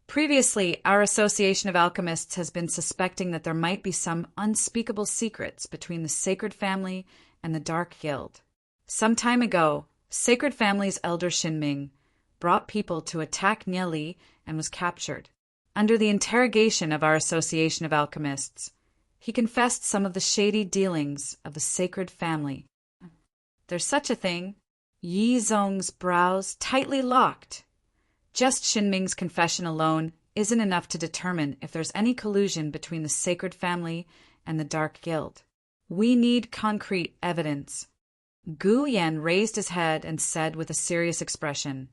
"Previously, our Association of Alchemists has been suspecting that there might be some unspeakable secrets between the Sacred Family and the Dark Guild. Some time ago, Sacred Family's elder Xinming brought people to attack Nieli and was captured. Under the interrogation of our Association of Alchemists, he confessed some of the shady dealings of the Sacred Family." "There's such a thing?" Yizong's brows tightly locked. Just Xinming's confession alone isn't enough to determine if there's any collusion between the Sacred Family and the Dark Guild. We need concrete evidence. Gu Yan raised his head and said with a serious expression,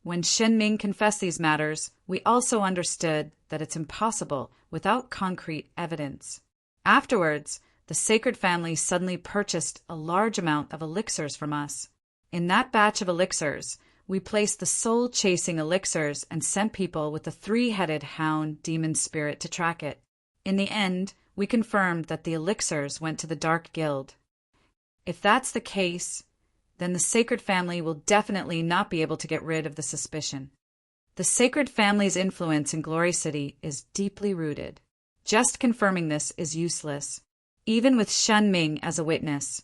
"When Xinming confessed these matters, we also understood that it's impossible without concrete evidence. Afterwards, the Sacred Family suddenly purchased a large amount of elixirs from us. In that batch of elixirs, we placed the soul-chasing elixirs and sent people with the 3-headed hound demon spirit to track it. In the end, we confirmed that the elixirs went to the Dark Guild. If that's the case, then the Sacred Family will definitely not be able to get rid of the suspicion. The Sacred Family's influence in Glory City is deeply rooted. Just confirming this is useless. Even with Xinming as a witness,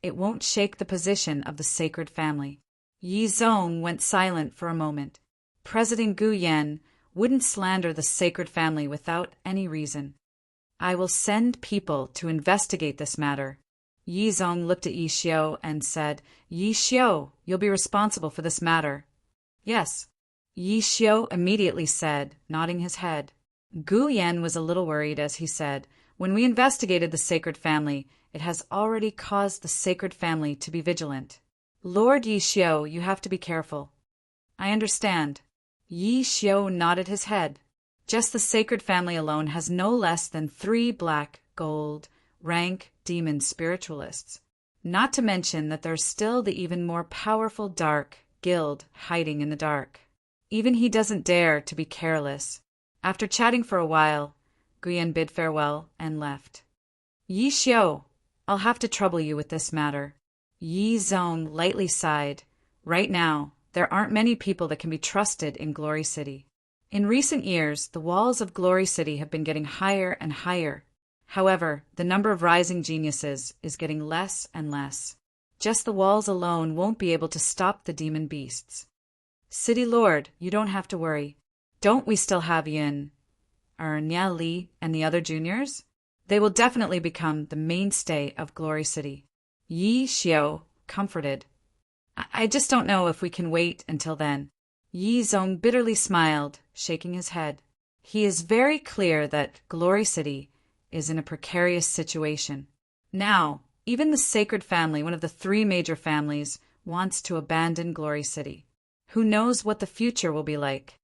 it won't shake the position of the Sacred Family." Yizong went silent for a moment. President Gu Yan wouldn't slander the Sacred Family without any reason. "I will send people to investigate this matter." Yizong looked at Yi Xiao and said, "Yi Xiao, you'll be responsible for this matter." "Yes," Yi Xiao immediately said, nodding his head. Gu Yan was a little worried as he said, When we investigated the sacred family, it has already caused the sacred family to be vigilant. Lord Yi Xiu, you have to be careful. I understand. Yi Xiu nodded his head. Just the sacred family alone has no less than 3 black, gold, rank demon spiritualists. Not to mention that there's still the even more powerful dark guild hiding in the dark. Even he doesn't dare to be careless. After chatting for a while, Guyan bid farewell and left. Yi Xiu, I'll have to trouble you with this matter. Yi Zong lightly sighed. Right now, there aren't many people that can be trusted in Glory City. In recent years, the walls of Glory City have been getting higher and higher. However, the number of rising geniuses is getting less and less. Just the walls alone won't be able to stop the demon beasts. City Lord, you don't have to worry. Don't we still have Yin, Nia Li, and the other juniors? They will definitely become the mainstay of Glory City. Yi Xiu comforted. I just don't know if we can wait until then. Yi Zong bitterly smiled, shaking his head. He is very clear that Glory City is in a precarious situation. Now, even the sacred family, one of the 3 major families, wants to abandon Glory City. Who knows what the future will be like?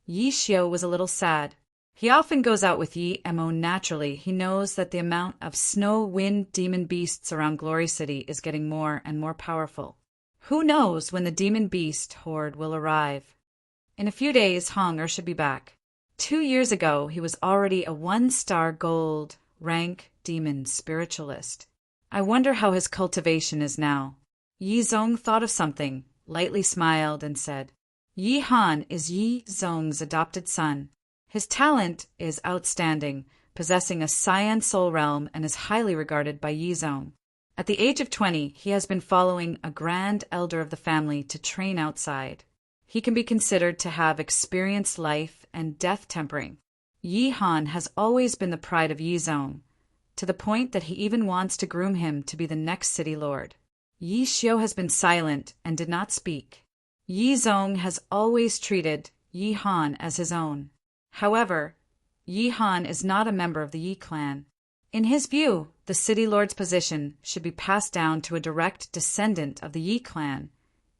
Yi Xiu was a little sad. He often goes out with Yi Mo naturally. He knows that the amount of snow wind demon beasts around Glory City is getting more and more powerful. Who knows when the demon beast horde will arrive? In a few days, Hong Er should be back. 2 years ago, he was already a 1-star gold rank demon spiritualist. I wonder how his cultivation is now. Yi Zong thought of something, lightly smiled, and said, Yi Han is Yi Zong's adopted son. His talent is outstanding, possessing a Cyan soul realm, and is highly regarded by Yi Zong. At the age of 20, he has been following a grand elder of the family to train outside. He can be considered to have experienced life and death tempering. Yi Han has always been the pride of Yi Zong, to the point that he even wants to groom him to be the next city lord. Yi Xiu has been silent and did not speak. Yi Zong has always treated Yi Han as his own. However, Yi Han is not a member of the Yi clan. In his view, the city lord's position should be passed down to a direct descendant of the Yi clan,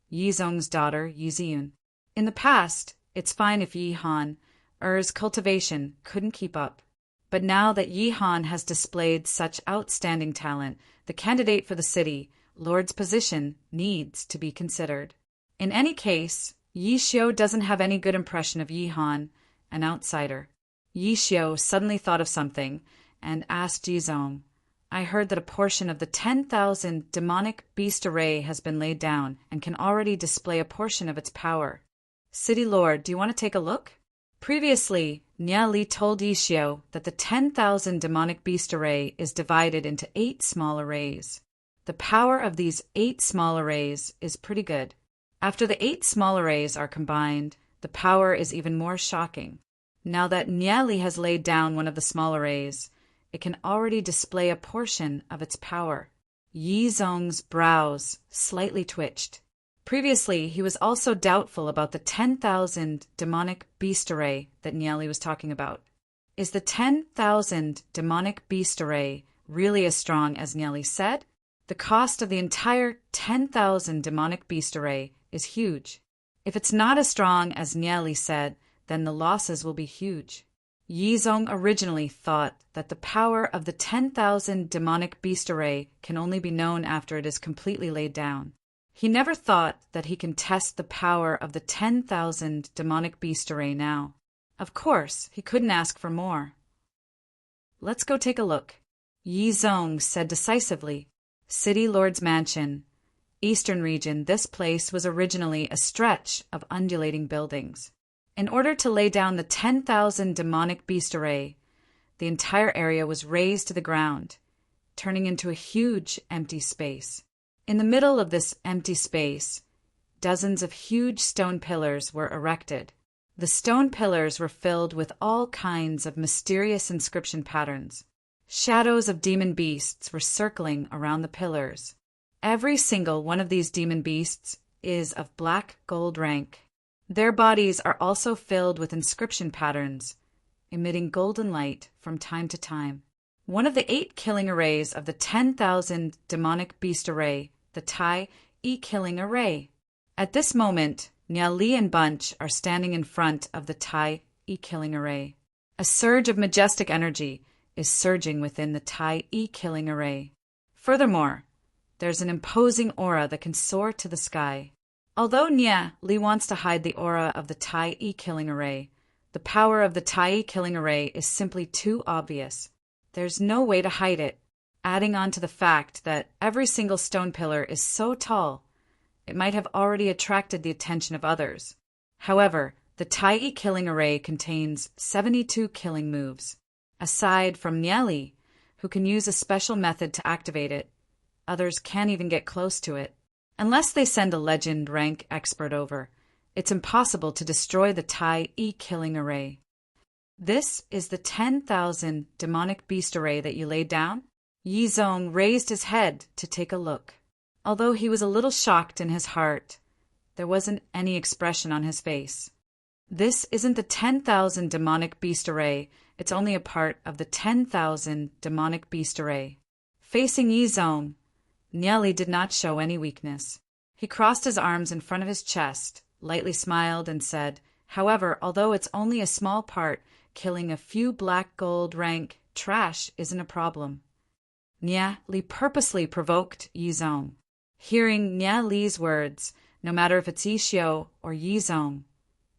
Yi Zong's daughter, Yi Ziyun. In the past, it's fine if Yi Han, Er's cultivation couldn't keep up. But now that Yi Han has displayed such outstanding talent, the candidate for the city lord's position needs to be considered. In any case, Yi Xiu doesn't have any good impression of Yi Han, an outsider. Yi Xiu suddenly thought of something and asked Yi Zong, I heard that a portion of the 10,000 demonic beast array has been laid down and can already display a portion of its power. City Lord, do you want to take a look? Previously, Nia Li told Yi Xiu that the 10,000 demonic beast array is divided into 8 small arrays. The power of these 8 small arrays is pretty good. After the 8 small arrays are combined, the power is even more shocking. Now that Nia Li has laid down one of the small arrays, it can already display a portion of its power. Yi Zong's brows slightly twitched. Previously, he was also doubtful about the 10,000 demonic beast array that Nia Li was talking about. Is the 10,000 demonic beast array really as strong as Nia Li said? The cost of the entire 10,000 demonic beast array is huge. If it's not as strong as Nia Li said, then the losses will be huge. Yi Zong originally thought that the power of the 10,000 demonic beast array can only be known after it is completely laid down. He never thought that he can test the power of the 10,000 demonic beast array now. Of course, he couldn't ask for more. Let's go take a look, Yi Zong said decisively. City Lord's Mansion. Eastern region, this place was originally a stretch of undulating buildings. In order to lay down the 10,000 demonic beast array, the entire area was razed to the ground, turning into a huge empty space. In the middle of this empty space, dozens of huge stone pillars were erected. The stone pillars were filled with all kinds of mysterious inscription patterns. Shadows of demon beasts were circling around the pillars. Every single one of these demon beasts is of black gold rank. Their bodies are also filled with inscription patterns, emitting golden light from time to time. one of the 8 killing arrays of the 10,000 demonic beast array, the Tai killing array. At this moment, Nya Li and Bunch are standing in front of the Tai killing array. A surge of majestic energy is surging within the Tai killing array. Furthermore, there's an imposing aura that can soar to the sky. Although Nya Li wants to hide the aura of the Tai killing array, the power of the Tai killing array is simply too obvious. There's no way to hide it, adding on to the fact that every single stone pillar is so tall, it might have already attracted the attention of others. However, the Tai killing array contains 72 killing moves. Aside from Nya Li, who can use a special method to activate it, others can't even get close to it. Unless they send a legend rank expert over, it's impossible to destroy the Tai killing array. This is the 10,000 demonic beast array that you laid down? Yi Zong raised his head to take a look. Although he was a little shocked in his heart, there wasn't any expression on his face. This isn't the 10,000 demonic beast array, it's only a part of the 10,000 demonic beast array. Facing Yi Zong, Nya Li did not show any weakness. He crossed his arms in front of his chest, lightly smiled, and said, "However, although it's only a small part, killing a few black gold rank trash isn't a problem." Nya Li purposely provoked Yi Zong. Hearing Nya Li's words, no matter if it's Yi Xiu or Yi Zong,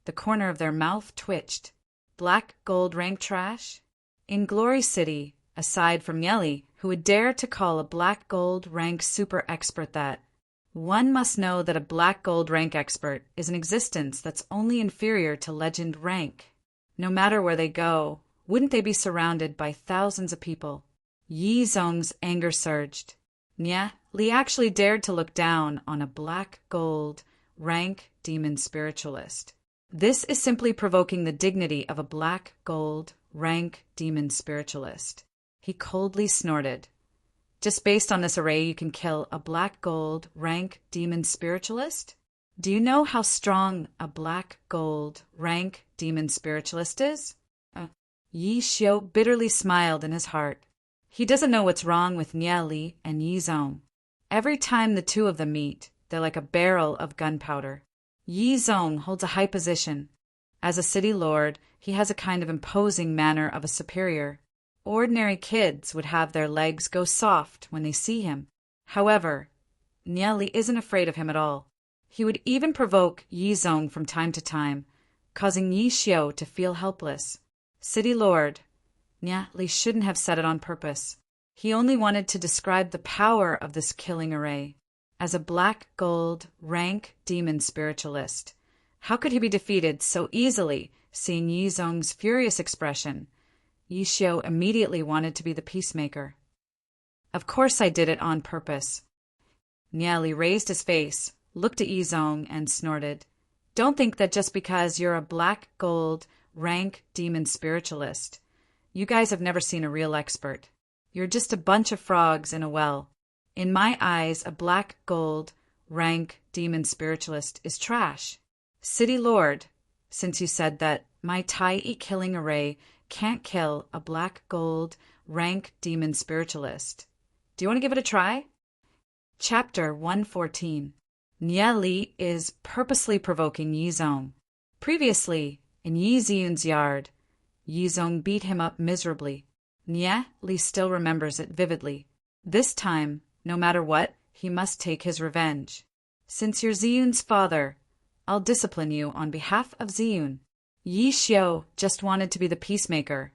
the corner of their mouth twitched. Black gold rank trash? In Glory City, aside from Nya Li, who would dare to call a black gold rank super expert that? One must know that a black gold rank expert is an existence that's only inferior to legend rank. No matter where they go, wouldn't they be surrounded by thousands of people? Yi Zong's anger surged. Nya Li actually dared to look down on a black gold rank demon spiritualist. This is simply provoking the dignity of a black gold rank demon spiritualist. He coldly snorted. Just based on this array, you can kill a black gold rank demon spiritualist? Do you know how strong a black gold rank demon spiritualist is? Yi Xiu bitterly smiled in his heart. He doesn't know what's wrong with Nya Li and Yi Zong. Every time the two of them meet, they're like a barrel of gunpowder. Yi Zong holds a high position. As a city lord, he has a kind of imposing manner of a superior. Ordinary kids would have their legs go soft when they see him. However, Nya Li isn't afraid of him at all. He would even provoke Yi Zong from time to time, causing Yi Xiu to feel helpless. City lord, Nya Li shouldn't have said it on purpose. He only wanted to describe the power of this killing array. As a black gold rank demon spiritualist, how could he be defeated so easily? Seeing Yi Zong's furious expression, Yi Xiu immediately wanted to be the peacemaker. "Of course I did it on purpose." Nya Li raised his face, looked at Yi Zong, and snorted. "Don't think that just because you're a black gold rank demon spiritualist, you guys have never seen a real expert. You're just a bunch of frogs in a well. In my eyes, a black gold rank demon spiritualist is trash. City Lord, since you said that my Tai killing array can't kill a black gold rank demon spiritualist, do you want to give it a try?" Chapter 114. Nya Li is purposely provoking Yi Zong. Previously, in Yi Ziyun's yard, Yi Zong beat him up miserably. Nya Li still remembers it vividly. This time, no matter what, he must take his revenge. "Since you're Ziyun's father, I'll discipline you on behalf of Ziyun." Yi Xiu just wanted to be the peacemaker,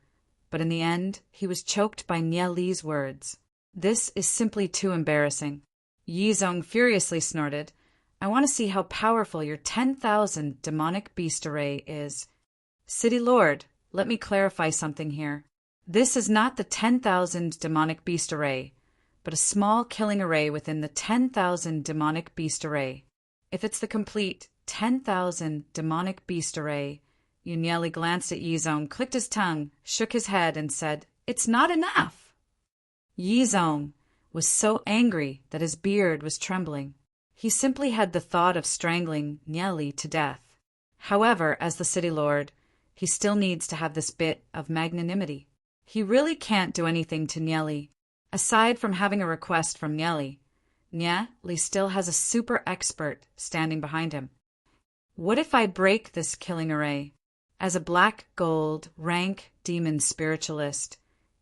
but in the end, he was choked by Nya Li's words. This is simply too embarrassing. Yi Zong furiously snorted, "I want to see how powerful your 10,000 demonic beast array is." "City Lord, let me clarify something here. This is not the 10,000 demonic beast array, but a small killing array within the 10,000 demonic beast array. If it's the complete 10,000 demonic beast array," Nya Li glanced at Yi Zong, clicked his tongue, shook his head, and said, "It's not enough." Yi Zong was so angry that his beard was trembling. He simply had the thought of strangling Nya Li to death. However, as the city lord, he still needs to have this bit of magnanimity. He really can't do anything to Nieli. Aside from having a request from Nieli, Nieli still has a super expert standing behind him. What if I break this killing array? As a black gold rank demon spiritualist,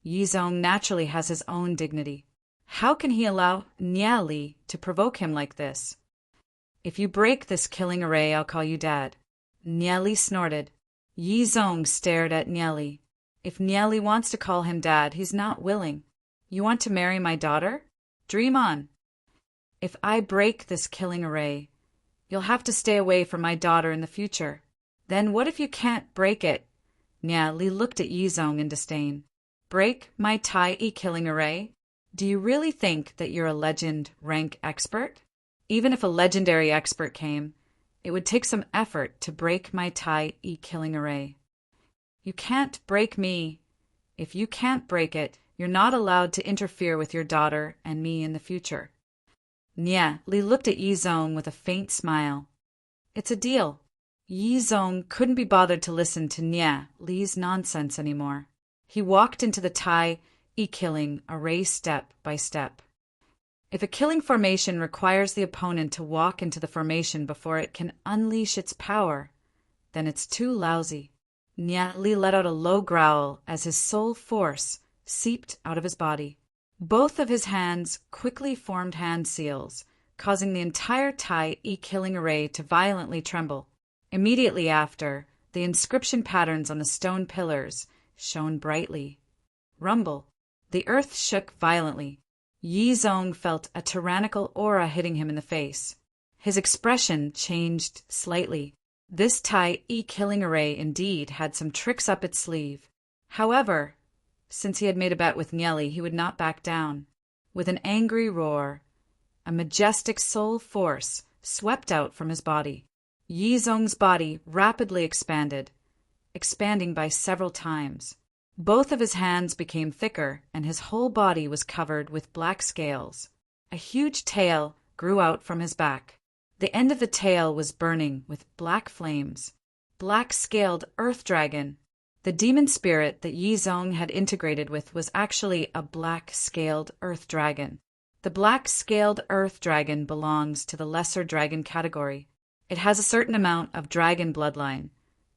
Yizong naturally has his own dignity. How can he allow Nieli to provoke him like this? If you break this killing array, I'll call you Dad. Nieli snorted. Yizong stared at Nieli. If Nieli wants to call him Dad, he's not willing. You want to marry my daughter? Dream on. If I break this killing array, you'll have to stay away from my daughter in the future. Then what if you can't break it? Nieli looked at Yizong in disdain. Break my Tai killing array? Do you really think that you're a legend rank expert? Even if a legendary expert came, it would take some effort to break my Tai killing array. You can't break me. If you can't break it, you're not allowed to interfere with your daughter and me in the future. Nieli looked at Yizong with a faint smile. It's a deal. Yizong couldn't be bothered to listen to Nieli's nonsense anymore. He walked into the Tai killing array step by step. If a killing formation requires the opponent to walk into the formation before it can unleash its power, then it's too lousy. Nieli let out a low growl as his soul force seeped out of his body. Both of his hands quickly formed hand seals, causing the entire Tai killing array to violently tremble. Immediately after, the inscription patterns on the stone pillars shone brightly. Rumble. The earth shook violently. Yizong felt a tyrannical aura hitting him in the face. His expression changed slightly. This Tai killing array indeed had some tricks up its sleeve. However, since he had made a bet with Nieli, he would not back down. With an angry roar, a majestic soul force swept out from his body. Yizong's body rapidly expanded, expanding by several times. Both of his hands became thicker, and his whole body was covered with black scales. A huge tail grew out from his back. The end of the tail was burning with black flames. Black-scaled earth dragon. The demon spirit that Yizong had integrated with was actually a black-scaled earth dragon. The black-scaled earth dragon belongs to the lesser dragon category. It has a certain amount of dragon bloodline,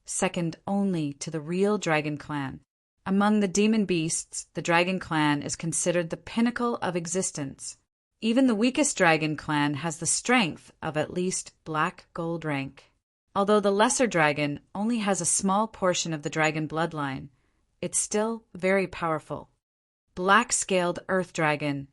second only to the real dragon clan. Among the demon beasts, the dragon clan is considered the pinnacle of existence. Even the weakest dragon clan has the strength of at least black gold rank. Although the lesser dragon only has a small portion of the dragon bloodline, it's still very powerful. Black-scaled earth dragon.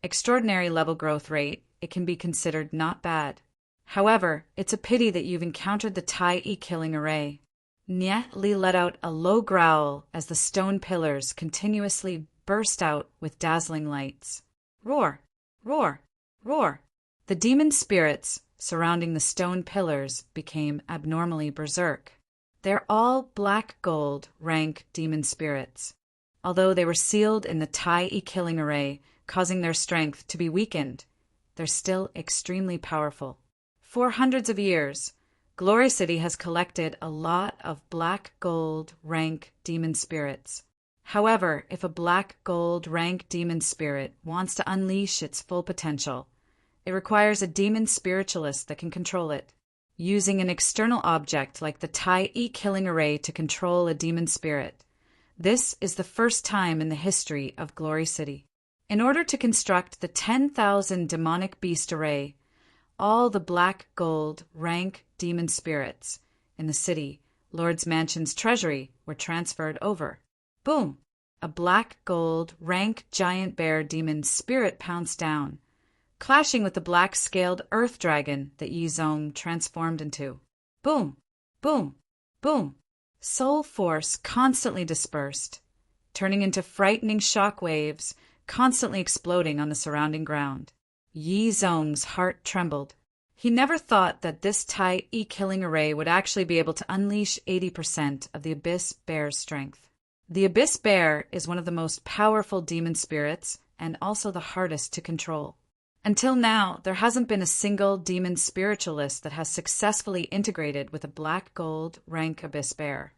Extraordinary level growth rate, it can be considered not bad. However, it's a pity that you've encountered the Tai killing array. Nieli let out a low growl as the stone pillars continuously burst out with dazzling lights. Roar! Roar! Roar! The demon spirits surrounding the stone pillars became abnormally berserk. They're all black gold rank demon spirits. Although they were sealed in the Tai killing array, causing their strength to be weakened, they're still extremely powerful. For hundreds of years, Glory City has collected a lot of black gold rank demon spirits. However, if a black gold rank demon spirit wants to unleash its full potential, it requires a demon spiritualist that can control it. Using an external object like the Tai killing array to control a demon spirit. This is the first time in the history of Glory City. In order to construct the 10,000 demonic beast array, all the black gold rank demon spirits in the city, Lord's Mansion's treasury, were transferred over. Boom! A black gold rank giant bear demon spirit pounced down, clashing with the black-scaled earth dragon that Yizong transformed into. Boom! Boom! Boom! Soul force constantly dispersed, turning into frightening shock waves, constantly exploding on the surrounding ground. Yizong's heart trembled. He never thought that this Tai killing array would actually be able to unleash 80% of the Abyss Bear's strength. The Abyss Bear is one of the most powerful demon spirits and also the hardest to control. Until now, there hasn't been a single demon spiritualist that has successfully integrated with a black gold rank Abyss Bear.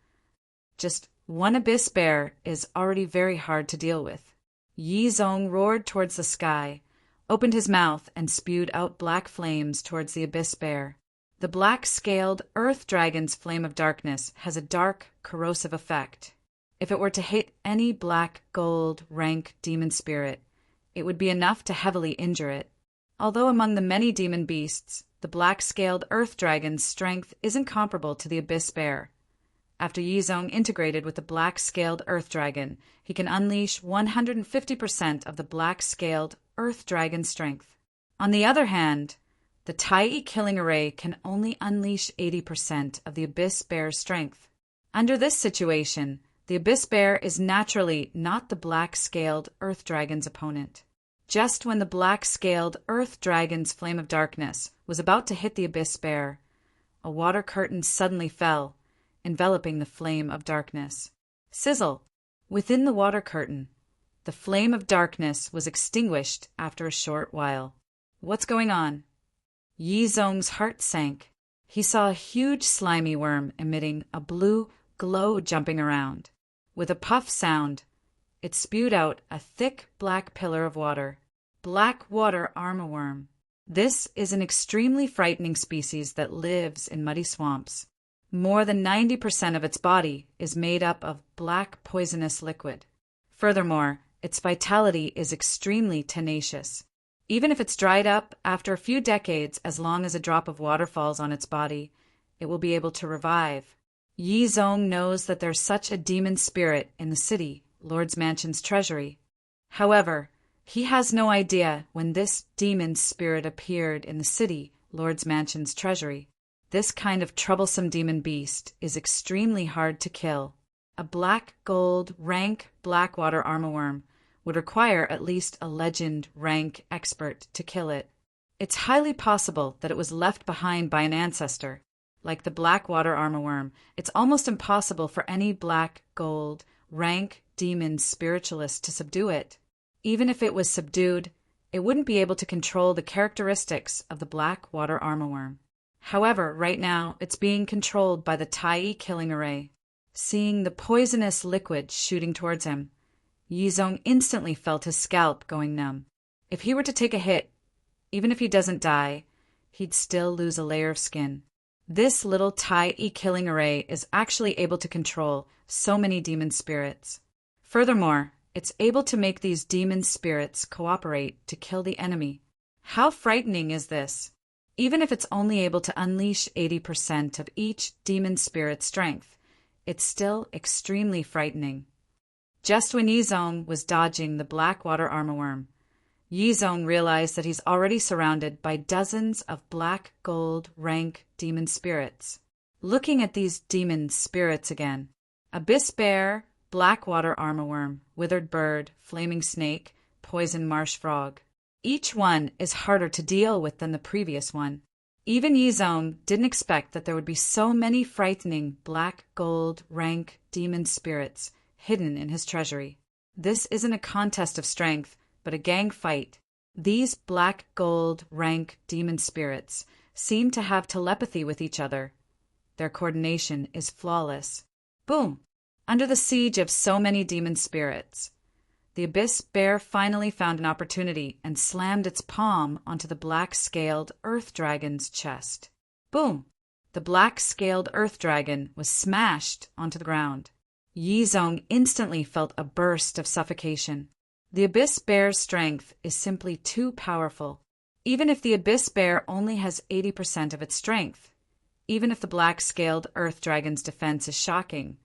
Just One abyss bear is already very hard to deal with. Yi Zong roared towards the sky, opened his mouth, and spewed out black flames towards the abyss bear. The black-scaled earth dragon's flame of darkness has a dark, corrosive effect. If it were to hit any black, gold, rank demon spirit, it would be enough to heavily injure it. Although among the many demon beasts, the black-scaled earth dragon's strength isn't comparable to the abyss bear. After Yi Zong integrated with the black-scaled earth dragon, he can unleash 150% of the black-scaled earth dragon's strength. On the other hand, the Tai killing array can only unleash 80% of the abyss bear's strength. Under this situation, the abyss bear is naturally not the black-scaled earth dragon's opponent. Just when the black-scaled earth dragon's flame of darkness was about to hit the abyss bear, a water curtain suddenly fell, enveloping the flame of darkness. Sizzle! Within the water curtain, the flame of darkness was extinguished after a short while. What's going on? Yi Zong's heart sank. He saw a huge slimy worm emitting a blue glow jumping around. With a puff sound, it spewed out a thick black pillar of water. Black water armorworm. This is an extremely frightening species that lives in muddy swamps. More than 90% of its body is made up of black poisonous liquid. Furthermore, its vitality is extremely tenacious. Even if it's dried up after a few decades, as long as a drop of water falls on its body, it will be able to revive. Yi Zong knows that there's such a demon spirit in the city, Lord's Mansion's treasury. However, he has no idea when this demon spirit appeared in the city, Lord's Mansion's treasury. This kind of troublesome demon beast is extremely hard to kill. A black gold rank blackwater armorworm would require at least a legend rank expert to kill it. It's highly possible that it was left behind by an ancestor. Like the blackwater armorworm, it's almost impossible for any black gold rank demon spiritualist to subdue it. Even if it was subdued, it wouldn't be able to control the characteristics of the blackwater armorworm. However, right now, it's being controlled by the Tai killing array. Seeing the poisonous liquid shooting towards him, Yi Zong instantly felt his scalp going numb. If he were to take a hit, even if he doesn't die, he'd still lose a layer of skin. This little Tai killing array is actually able to control so many demon spirits. Furthermore, it's able to make these demon spirits cooperate to kill the enemy. How frightening is this? Even if it's only able to unleash 80% of each demon spirit's strength, it's still extremely frightening. Just when Yi Zong was dodging the blackwater armorworm, Yi Zong realized that he's already surrounded by dozens of black gold rank demon spirits. Looking at these demon spirits again, abyss bear, blackwater armorworm, withered bird, flaming snake, poison marsh frog. Each one is harder to deal with than the previous one. Even Yi Zong didn't expect that there would be so many frightening black gold rank demon spirits hidden in his treasury. This isn't a contest of strength, but a gang fight. These black gold rank demon spirits seem to have telepathy with each other. Their coordination is flawless. Boom! Under the siege of so many demon spirits, the abyss bear finally found an opportunity and slammed its palm onto the black-scaled earth dragon's chest. Boom! The black-scaled earth dragon was smashed onto the ground. Yi Zong instantly felt a burst of suffocation. The abyss bear's strength is simply too powerful. Even if the abyss bear only has 80% of its strength, even if the black-scaled earth dragon's defense is shocking,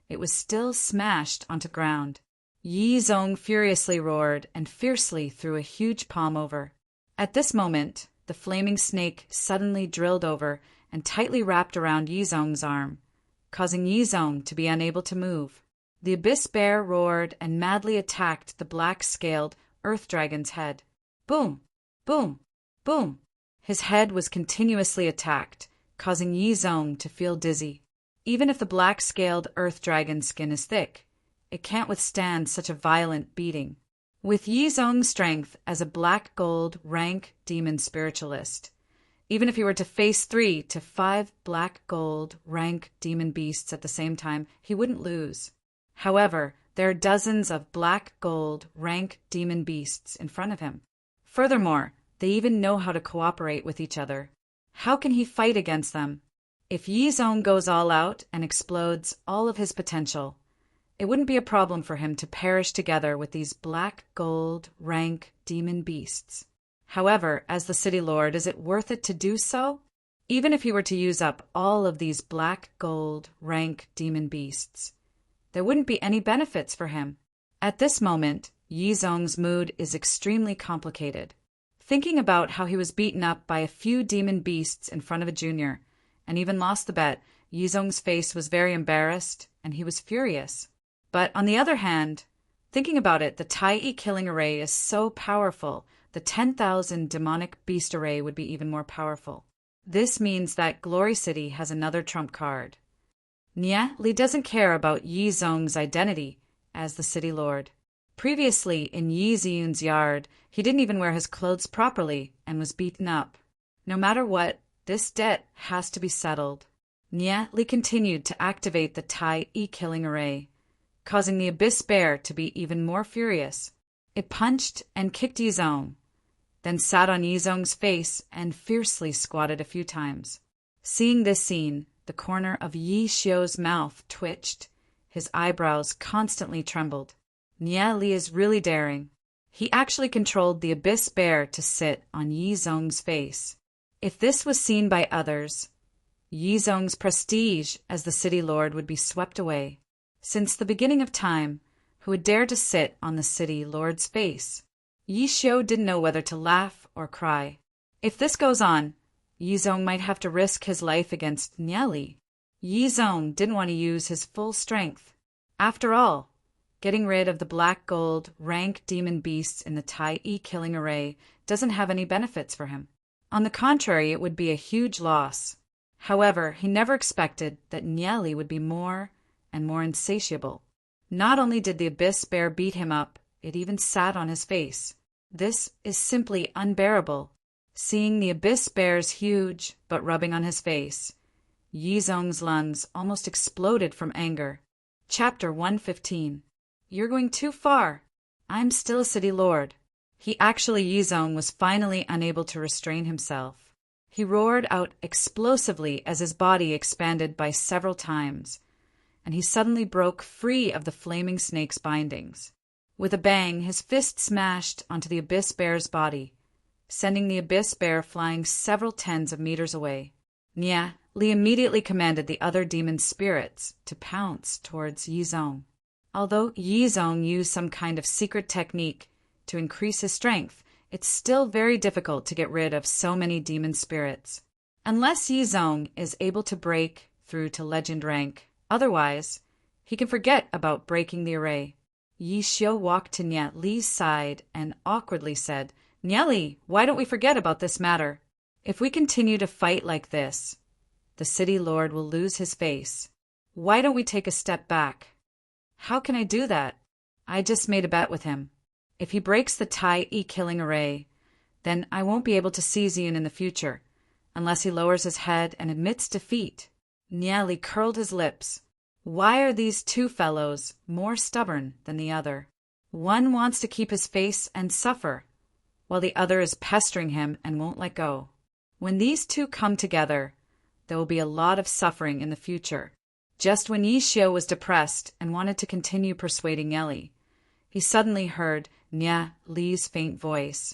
it was still smashed onto ground. Yi Zong furiously roared and fiercely threw a huge palm over. At this moment, the flaming snake suddenly drilled over and tightly wrapped around Yi Zong's arm, causing Yi Zong to be unable to move. The abyss bear roared and madly attacked the black-scaled earth dragon's head. Boom! Boom! Boom! His head was continuously attacked, causing Yi Zong to feel dizzy. Even if the black-scaled earth dragon's skin is thick, it can't withstand such a violent beating. With Yi Zong's strength as a black gold rank demon spiritualist, even if he were to face 3 to 5 black gold rank demon beasts at the same time, he wouldn't lose. However, there are dozens of black gold rank demon beasts in front of him. Furthermore, they even know how to cooperate with each other. How can he fight against them? If Yi Zhong goes all out and explodes all of his potential, it wouldn't be a problem for him to perish together with these black gold rank demon beasts. However, as the City Lord, is it worth it to do so? Even if he were to use up all of these black gold rank demon beasts, there wouldn't be any benefits for him. At this moment, Yi Zhong's mood is extremely complicated. Thinking about how he was beaten up by a few demon beasts in front of a junior, and even lost the bet, Yi Zhong's face was very embarrassed, and he was furious. But on the other hand, thinking about it, the Tai killing array is so powerful, the 10,000 demonic beast array would be even more powerful. This means that Glory City has another trump card. Nie Li doesn't care about Yi Zhong's identity as the City Lord. Previously, in Yi Ziyun's yard, he didn't even wear his clothes properly and was beaten up. No matter what, this debt has to be settled. Nie Li continued to activate the Tai killing array, causing the Abyss Bear to be even more furious. It punched and kicked Yi Zhong, then sat on Yi Zhong's face and fiercely squatted a few times. Seeing this scene, the corner of Yi Xiu's mouth twitched. His eyebrows constantly trembled. Nie Li is really daring. He actually controlled the Abyss Bear to sit on Yi Zhong's face. If this was seen by others, Yi Zhong's prestige as the City Lord would be swept away. Since the beginning of time, who would dare to sit on the City Lord's face? Yi Xiu didn't know whether to laugh or cry. If this goes on, Yi Zhong might have to risk his life against Nie Li. Yi Zhong didn't want to use his full strength. After all, getting rid of the black gold rank demon beasts in the Tai killing array doesn't have any benefits for him. On the contrary, it would be a huge loss. However, he never expected that Nie Li would be more and more insatiable. Not only did the Abyss Bear beat him up, it even sat on his face. This is simply unbearable. Seeing the Abyss Bear's huge but rubbing on his face, Yi Zhong's lungs almost exploded from anger. Chapter 115. You're going too far. I'm still a City Lord. Yi Zhong was finally unable to restrain himself. He roared out explosively as his body expanded by several times, and he suddenly broke free of the flaming snake's bindings. With a bang, his fist smashed onto the Abyss Bear's body, sending the Abyss Bear flying several tens of meters away. Nie Li immediately commanded the other demon spirits to pounce towards Yi Zhong. Although Yi Zhong used some kind of secret technique to increase his strength, it's still very difficult to get rid of so many demon spirits. Unless Yi Zhong is able to break through to legend rank, otherwise, he can forget about breaking the array. Yi Xiu walked to Nie Li's side and awkwardly said, Nie Li, why don't we forget about this matter? If we continue to fight like this, the City Lord will lose his face. Why don't we take a step back? How can I do that? I just made a bet with him. If he breaks the Tai killing array, then I won't be able to see Ziyun in the future, unless he lowers his head and admits defeat. Nie Li curled his lips. Why are these two fellows more stubborn than the other? One wants to keep his face and suffer, while the other is pestering him and won't let go. When these two come together, there will be a lot of suffering in the future. Just when Yi Xiu was depressed and wanted to continue persuading Nie Li, he suddenly heard Nie Li's faint voice.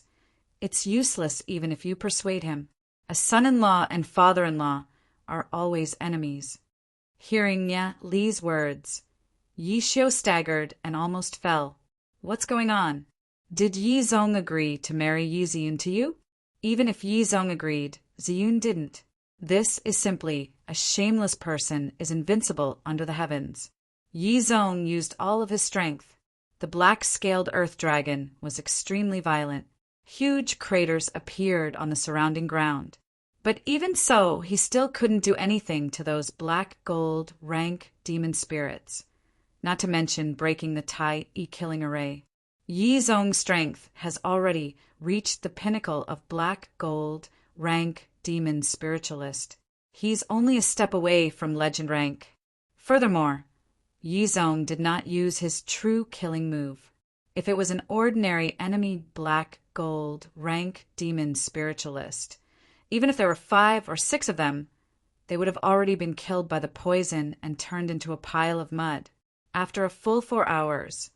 It's useless even if you persuade him. A son-in-law and father-in-law are always enemies. Hearing Nie Li's words, Yi Xiu staggered and almost fell. What's going on? Did Yi Zhong agree to marry Yi Ziyun to you? Even if Yi Zhong agreed, Ziyun didn't. This is simply a shameless person is invincible under the heavens. Yi Zhong used all of his strength. The black-scaled earth dragon was extremely violent. Huge craters appeared on the surrounding ground. But even so, he still couldn't do anything to those black gold rank demon spirits, not to mention breaking the Tai killing array. Yi Zhong's strength has already reached the pinnacle of black gold rank demon spiritualist. He's only a step away from legend rank. Furthermore, Yizong did not use his true killing move. If it was an ordinary enemy black, gold, rank demon spiritualist, even if there were 5 or 6 of them, they would have already been killed by the poison and turned into a pile of mud. After a full 4 hours,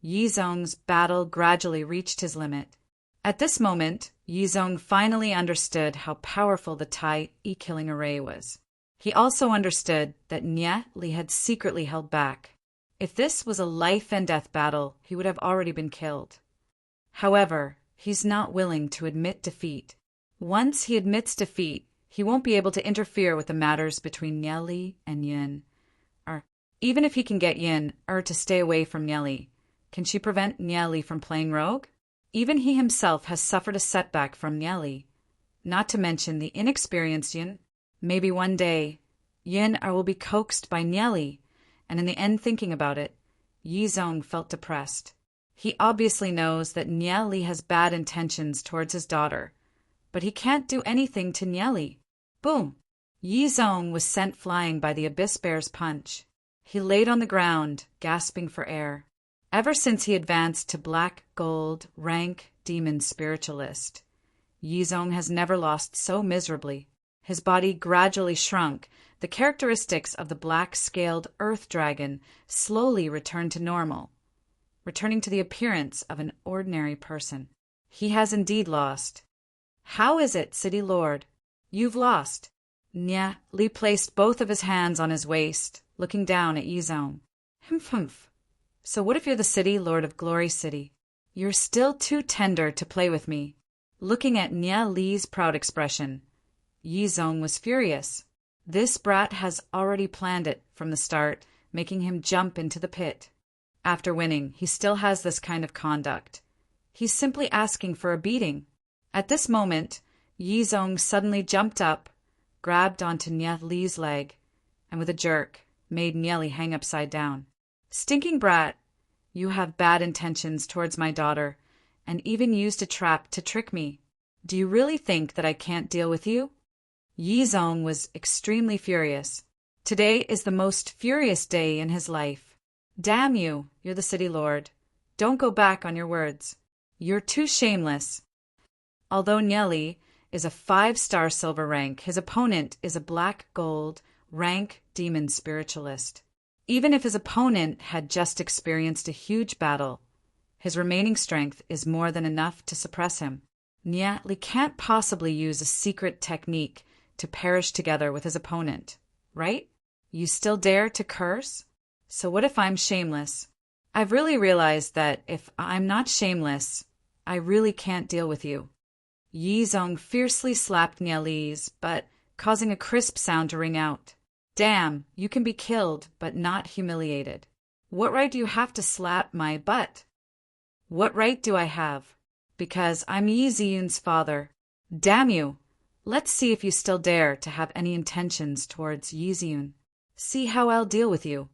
Yizong's battle gradually reached his limit. At this moment, Yizong finally understood how powerful the Tai E-killing array was. He also understood that Nye Li had secretly held back. If this was a life-and-death battle, he would have already been killed. However, he's not willing to admit defeat. Once he admits defeat, he won't be able to interfere with the matters between Nye Li and Yin. Even if he can get Yin to stay away from Nye Li, can she prevent Nye Li from playing rogue? Even he himself has suffered a setback from Nye Li, not to mention the inexperienced Yin. Maybe one day, Yin will be coaxed by Nye Li, and in the end thinking about it, Yizong felt depressed. He obviously knows that Nye Li has bad intentions towards his daughter, but he can't do anything to Nye Li. Boom! Yizong was sent flying by the Abyss Bear's punch. He laid on the ground, gasping for air. Ever since he advanced to black, gold, rank, demon spiritualist, Yizong has never lost so miserably. His body gradually shrunk. The characteristics of the black-scaled earth dragon slowly returned to normal, returning to the appearance of an ordinary person. He has indeed lost. How is it, City Lord? You've lost. Nye Li placed both of his hands on his waist, looking down at Yizong. Humph. So what if you're the City Lord of Glory City? You're still too tender to play with me. Looking at Nye Li's proud expression, Yizong was furious. This brat has already planned it from the start, making him jump into the pit. After winning, he still has this kind of conduct. He's simply asking for a beating. At this moment, Yizong suddenly jumped up, grabbed onto Nye Li's leg, and with a jerk, made Nye Li hang upside down. Stinking brat, you have bad intentions towards my daughter, and even used a trap to trick me. Do you really think that I can't deal with you? Yizong was extremely furious. Today is the most furious day in his life. Damn you, you're the City Lord. Don't go back on your words. You're too shameless. Although Nye Li is a 5-star silver rank, his opponent is a black gold rank demon spiritualist. Even if his opponent had just experienced a huge battle, his remaining strength is more than enough to suppress him. Nye Li can't possibly use a secret technique to perish together with his opponent, right? You still dare to curse? So what if I'm shameless? I've really realized that if I'm not shameless, I really can't deal with you. Yizong fiercely slapped Nye Li's butt, causing a crisp sound to ring out. Damn, you can be killed, but not humiliated. What right do you have to slap my butt? What right do I have? Because I'm Yi Ziyun's father. Damn you! Let's see if you still dare to have any intentions towards Yi Ziyun. See how I'll deal with you.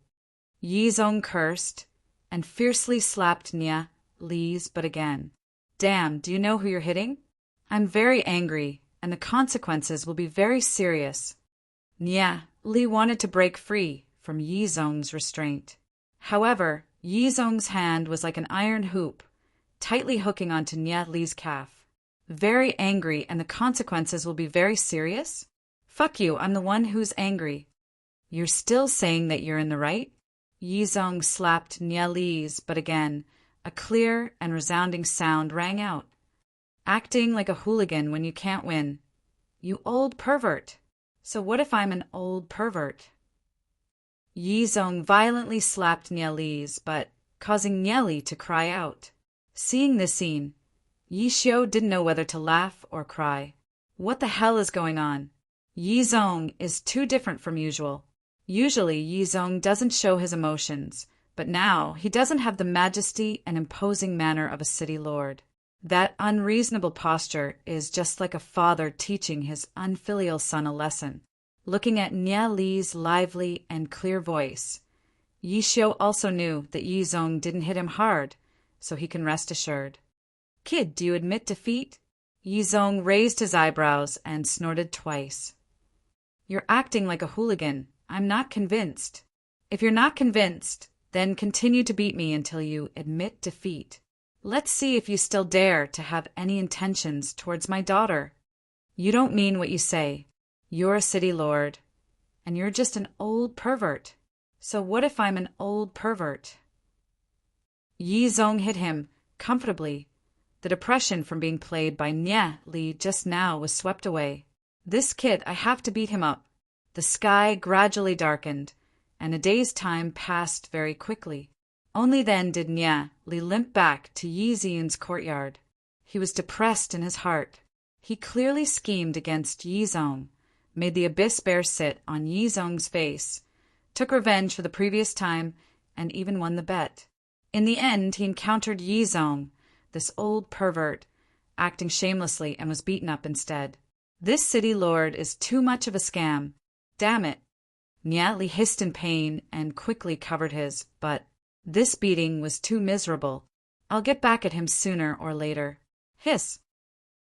Yizong cursed and fiercely slapped Nye Li's butt again. Damn, do you know who you're hitting? I'm very angry, and the consequences will be very serious. Nye Li wanted to break free from Yizong's restraint. However, Yizong's hand was like an iron hoop, tightly hooking onto Nye Li's calf. Very angry, and the consequences will be very serious? Fuck you, I'm the one who's angry. You're still saying that you're in the right? Yizong slapped Nye Li's, but again, a clear and resounding sound rang out. Acting like a hooligan when you can't win. You old pervert. So what if I'm an old pervert? Yizong violently slapped Nye Li's, but causing Nye Li to cry out. Seeing this scene, Yi Xiu didn't know whether to laugh or cry. What the hell is going on? Yizong is too different from usual. Usually, Yizong doesn't show his emotions, but now he doesn't have the majesty and imposing manner of a city lord. That unreasonable posture is just like a father teaching his unfilial son a lesson. Looking at Nye Li's lively and clear voice, Yi Xiu also knew that Yizong didn't hit him hard, so he can rest assured. Kid, do you admit defeat? Yizong raised his eyebrows and snorted twice. You're acting like a hooligan. I'm not convinced. If you're not convinced, then continue to beat me until you admit defeat. Let's see if you still dare to have any intentions towards my daughter. You don't mean what you say. You're a city lord, and you're just an old pervert. So what if I'm an old pervert? Yi Zong hit him comfortably. The depression from being played by Nye Li just now was swept away. This kid, I have to beat him up. The sky gradually darkened, and a day's time passed very quickly. Only then did Nye Li limp back to Yi Ziyun's courtyard. He was depressed in his heart. He clearly schemed against Yi Zong, made the abyss bear sit on Yi Zong's face, took revenge for the previous time, and even won the bet. In the end, he encountered Yi Zong, this old pervert, acting shamelessly, and was beaten up instead. This city lord is too much of a scam. Damn it. Nye Li hissed in pain and quickly covered his butt. This beating was too miserable. I'll get back at him sooner or later. Hiss.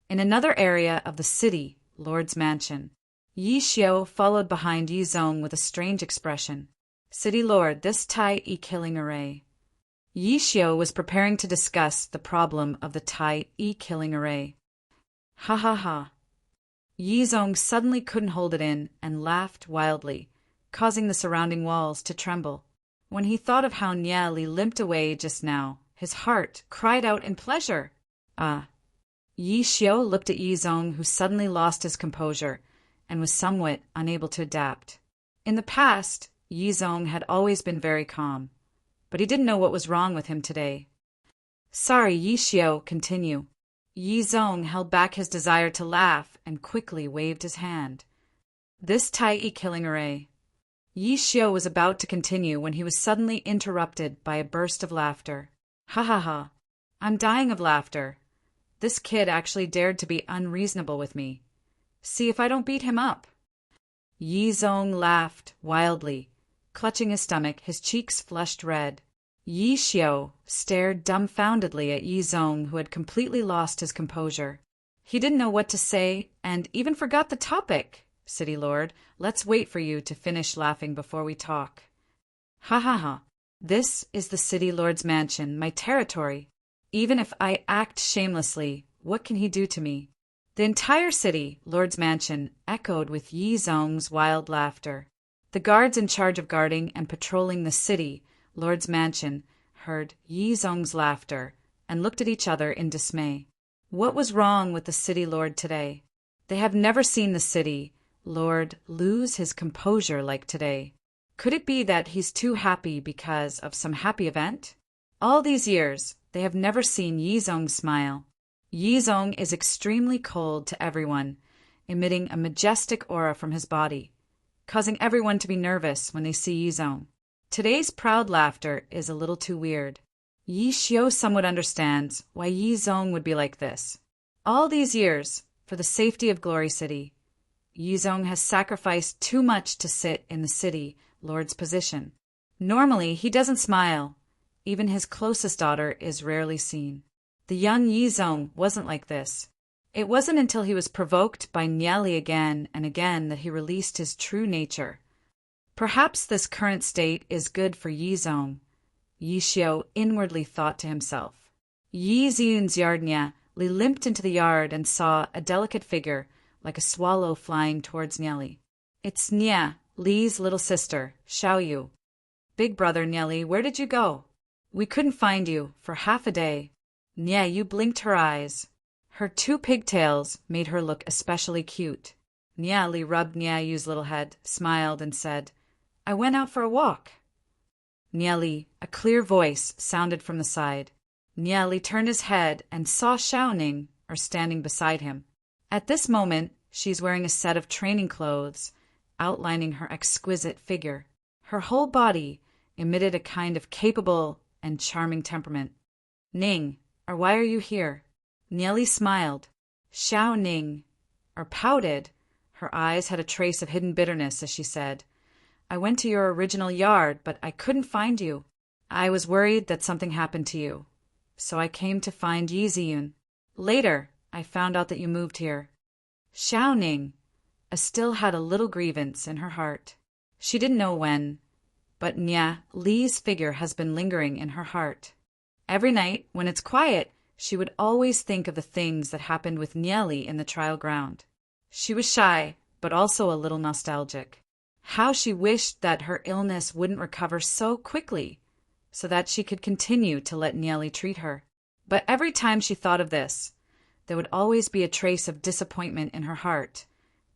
In another area of the city, Lord's mansion, Yi Xiao followed behind Yi Zong with a strange expression. City lord, this Tai E killing array. Yi Xiao was preparing to discuss the problem of the Tai E killing array. Ha ha ha. Yi Zong suddenly couldn't hold it in and laughed wildly, causing the surrounding walls to tremble. When he thought of how Nye Li limped away just now, his heart cried out in pleasure. Yi Xiao looked at Yi Zong, who suddenly lost his composure and was somewhat unable to adapt. In the past, Yi Zong had always been very calm, but he didn't know what was wrong with him today. Sorry, Yi Xiao, continue. Yi Zong held back his desire to laugh and quickly waved his hand. This Tai E killing array. Yi Xiao was about to continue when he was suddenly interrupted by a burst of laughter. Ha ha ha. I'm dying of laughter. This kid actually dared to be unreasonable with me. See if I don't beat him up. Yi Zong laughed wildly, clutching his stomach, his cheeks flushed red. Yi Xiao stared dumbfoundedly at Yi Zong, who had completely lost his composure. He didn't know what to say and even forgot the topic. City Lord, let's wait for you to finish laughing before we talk. Ha ha ha. This is the City Lord's mansion, my territory. Even if I act shamelessly, what can he do to me? The entire city, Lord's mansion, echoed with Yi Zong's wild laughter. The guards in charge of guarding and patrolling the city, Lord's mansion, heard Yi Zong's laughter and looked at each other in dismay. What was wrong with the city lord today? They have never seen the city lord lose his composure like today. Could it be that he's too happy because of some happy event? All these years, they have never seen Yi Zong smile. Yi Zong is extremely cold to everyone, emitting a majestic aura from his body, causing everyone to be nervous when they see Yi Zong. Today's proud laughter is a little too weird. Yi Xiao somewhat understands why Yi Zong would be like this. All these years, for the safety of Glory City, Yi Zong has sacrificed too much to sit in the city lord's position. Normally, he doesn't smile. Even his closest daughter is rarely seen. The young Yi Zong wasn't like this. It wasn't until he was provoked by Nye Li again and again that he released his true nature. Perhaps this current state is good for Yi Zong, Yi Xiao inwardly thought to himself. Yi Ziyun's yard Nye Li limped into the yard and saw a delicate figure like a swallow flying towards Nye Li. It's Nye Li's little sister, Xiao Yu. Big brother Nye Li, where did you go? We couldn't find you for half a day. Nye Yu blinked her eyes. Her two pigtails made her look especially cute. Nye Li rubbed Nye Yu's little head, smiled, and said, I went out for a walk. Nye Li, a clear voice sounded from the side. Nye Li turned his head and saw Xiaoning, standing beside him. At this moment, she's wearing a set of training clothes, outlining her exquisite figure. Her whole body emitted a kind of capable and charming temperament. Ning, or why are you here? Nye Li smiled. Xiaoning, or pouted. Her eyes had a trace of hidden bitterness as she said, I went to your original yard, but I couldn't find you. I was worried that something happened to you. So I came to find Yi Ziyun. Later, I found out that you moved here. Xiaoning still had a little grievance in her heart. She didn't know when, but Nya Li's figure has been lingering in her heart. Every night, when it's quiet, she would always think of the things that happened with Nya Li in the trial ground. She was shy, but also a little nostalgic. How she wished that her illness wouldn't recover so quickly, so that she could continue to let Nya Li treat her. But every time she thought of this, there would always be a trace of disappointment in her heart,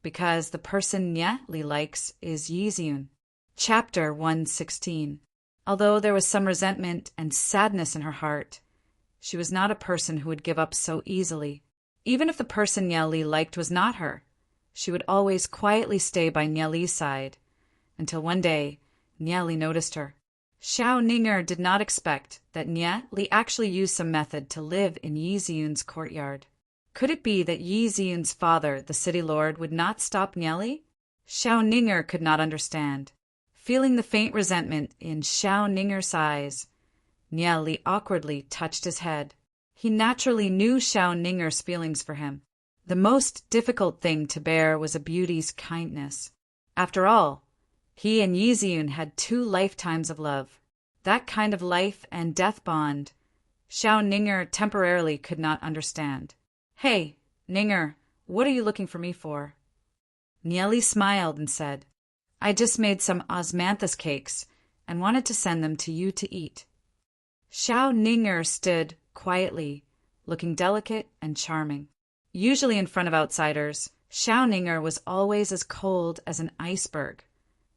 because the person Nya Li likes is Yixiun. Chapter 116. Although there was some resentment and sadness in her heart, she was not a person who would give up so easily. Even if the person Nya Li liked was not her, she would always quietly stay by Nya Li's side, until one day Nya Li noticed her. Xiao Ninger did not expect that Nya Li actually used some method to live in Yixiun's courtyard. Could it be that Yixiun's father, the city lord, would not stop Nya Li? Xiao Ninger could not understand. Feeling the faint resentment in Xiao Ninger's eyes, Nya Li awkwardly touched his head. He naturally knew Xiao Ninger's feelings for him. The most difficult thing to bear was a beauty's kindness. After all, he and Yixiun had 2 lifetimes of love. That kind of life and death bond, Xiao Ninger temporarily could not understand. "Hey, Ninger, what are you looking for me for?" Nya Li smiled and said, "I just made some osmanthus cakes and wanted to send them to you to eat." Xiao Ninger stood quietly, looking delicate and charming. Usually in front of outsiders, Xiao Ninger was always as cold as an iceberg,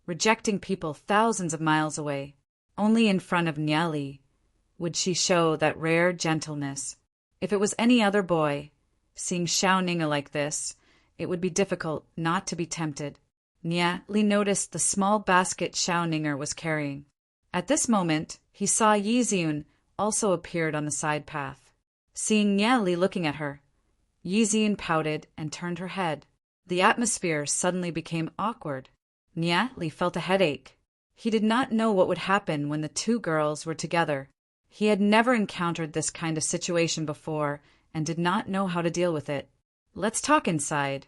rejecting people thousands of miles away. Only in front of Nya Li would she show that rare gentleness. If it was any other boy, seeing Xiao Ninger like this, it would be difficult not to be tempted. Nya Li noticed the small basket Xiao Ninger was carrying. At this moment, he saw Yixiun also appeared on the side path. Seeing Nya Li looking at her, Yixiun pouted and turned her head. The atmosphere suddenly became awkward. Nya Li felt a headache. He did not know what would happen when the 2 girls were together. He had never encountered this kind of situation before and did not know how to deal with it. "Let's talk inside."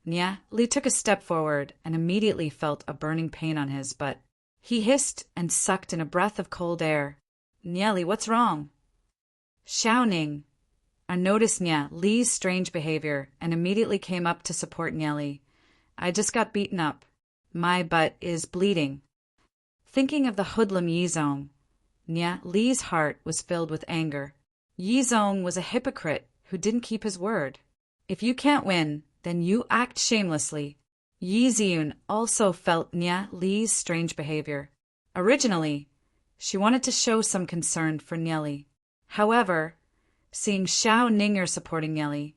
Nya Li took a step forward and immediately felt a burning pain on his butt. He hissed and sucked in a breath of cold air. "Nya Li, what's wrong?" Xiao Ning noticed Nya Li's strange behavior and immediately came up to support Nya Li. "I just got beaten up. My butt is bleeding." Thinking of the hoodlum Yizong, Nya Li's heart was filled with anger. Yizong was a hypocrite who didn't keep his word. If you can't win, then you act shamelessly. Yixiun also felt Nya Li's strange behavior. Originally, she wanted to show some concern for Nya Li. However, seeing Xiao Ninger supporting Nya Li,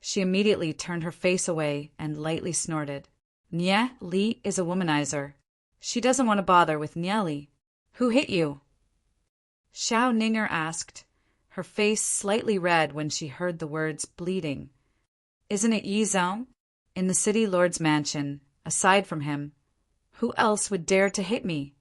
she immediately turned her face away and lightly snorted. Nya Li is a womanizer. She doesn't want to bother with Nya Li. "Who hit you?" Xiao Ninger asked, her face slightly red when she heard the words bleeding. "Isn't it Yizong? In the city lord's mansion, aside from him, who else would dare to hit me?"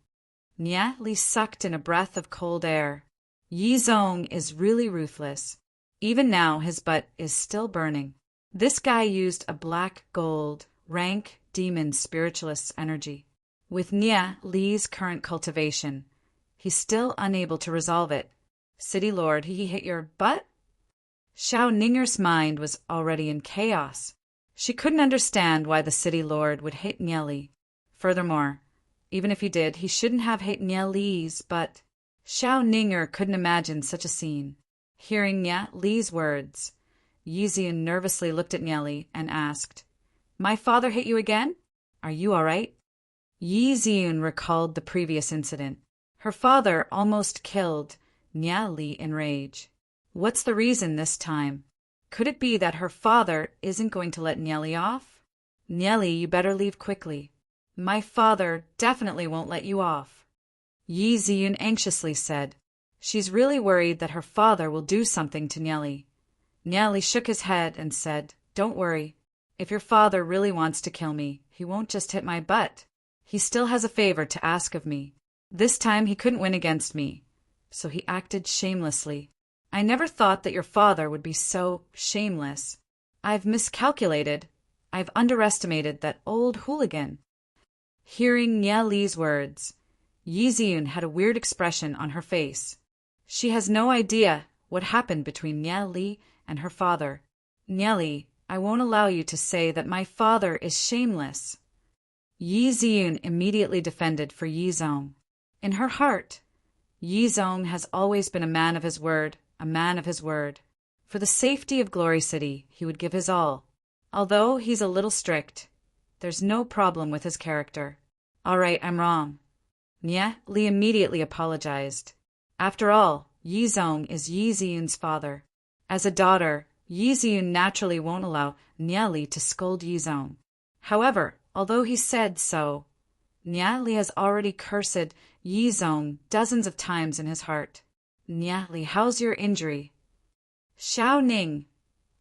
Nya Li sucked in a breath of cold air. Yizong is really ruthless. Even now his butt is still burning. This guy used a black gold, rank demon spiritualist's energy. With Nya Li's current cultivation, he's still unable to resolve it. "City lord, he hit your butt?" Xiao Ninger's mind was already in chaos. She couldn't understand why the city lord would hit Nya Li. Furthermore, even if he did, he shouldn't have hit Nya Li's butt. Xiao Ninger couldn't imagine such a scene. Hearing Nya Li's words, Yixiun nervously looked at Nya Li and asked, "My father hit you again? Are you all right?" Yixiun recalled the previous incident. Her father almost killed Nya Li in rage. What's the reason this time? Could it be that her father isn't going to let Nya Li off? "Nya Li, you better leave quickly. My father definitely won't let you off," Yixiun anxiously said. She's really worried that her father will do something to Nya Li. Nya Li shook his head and said, "Don't worry. If your father really wants to kill me, he won't just hit my butt. He still has a favor to ask of me. This time he couldn't win against me, so he acted shamelessly. I never thought that your father would be so shameless. I've miscalculated. I've underestimated that old hooligan." Hearing Nya Li's words, Yi Ziyun had a weird expression on her face. She has no idea what happened between Nye Li and her father. Nye Li, I won't allow you to say that my father is shameless. Yi Ziyun immediately defended for Yi Zong. In her heart, Yi Zong has always been a man of his word, a man of his word. For the safety of Glory City, he would give his all. Although he's a little strict, there's no problem with his character. All right, I'm wrong. Nye Li immediately apologized. After all, Yi Zong is Yi Ziyun's father. As a daughter, Yi Ziyun naturally won't allow Nye Li to scold Yi Zong. However, although he said so, Nye Li has already cursed Yi Zong dozens of times in his heart. Nye Li, how's your injury? Xiao Ning,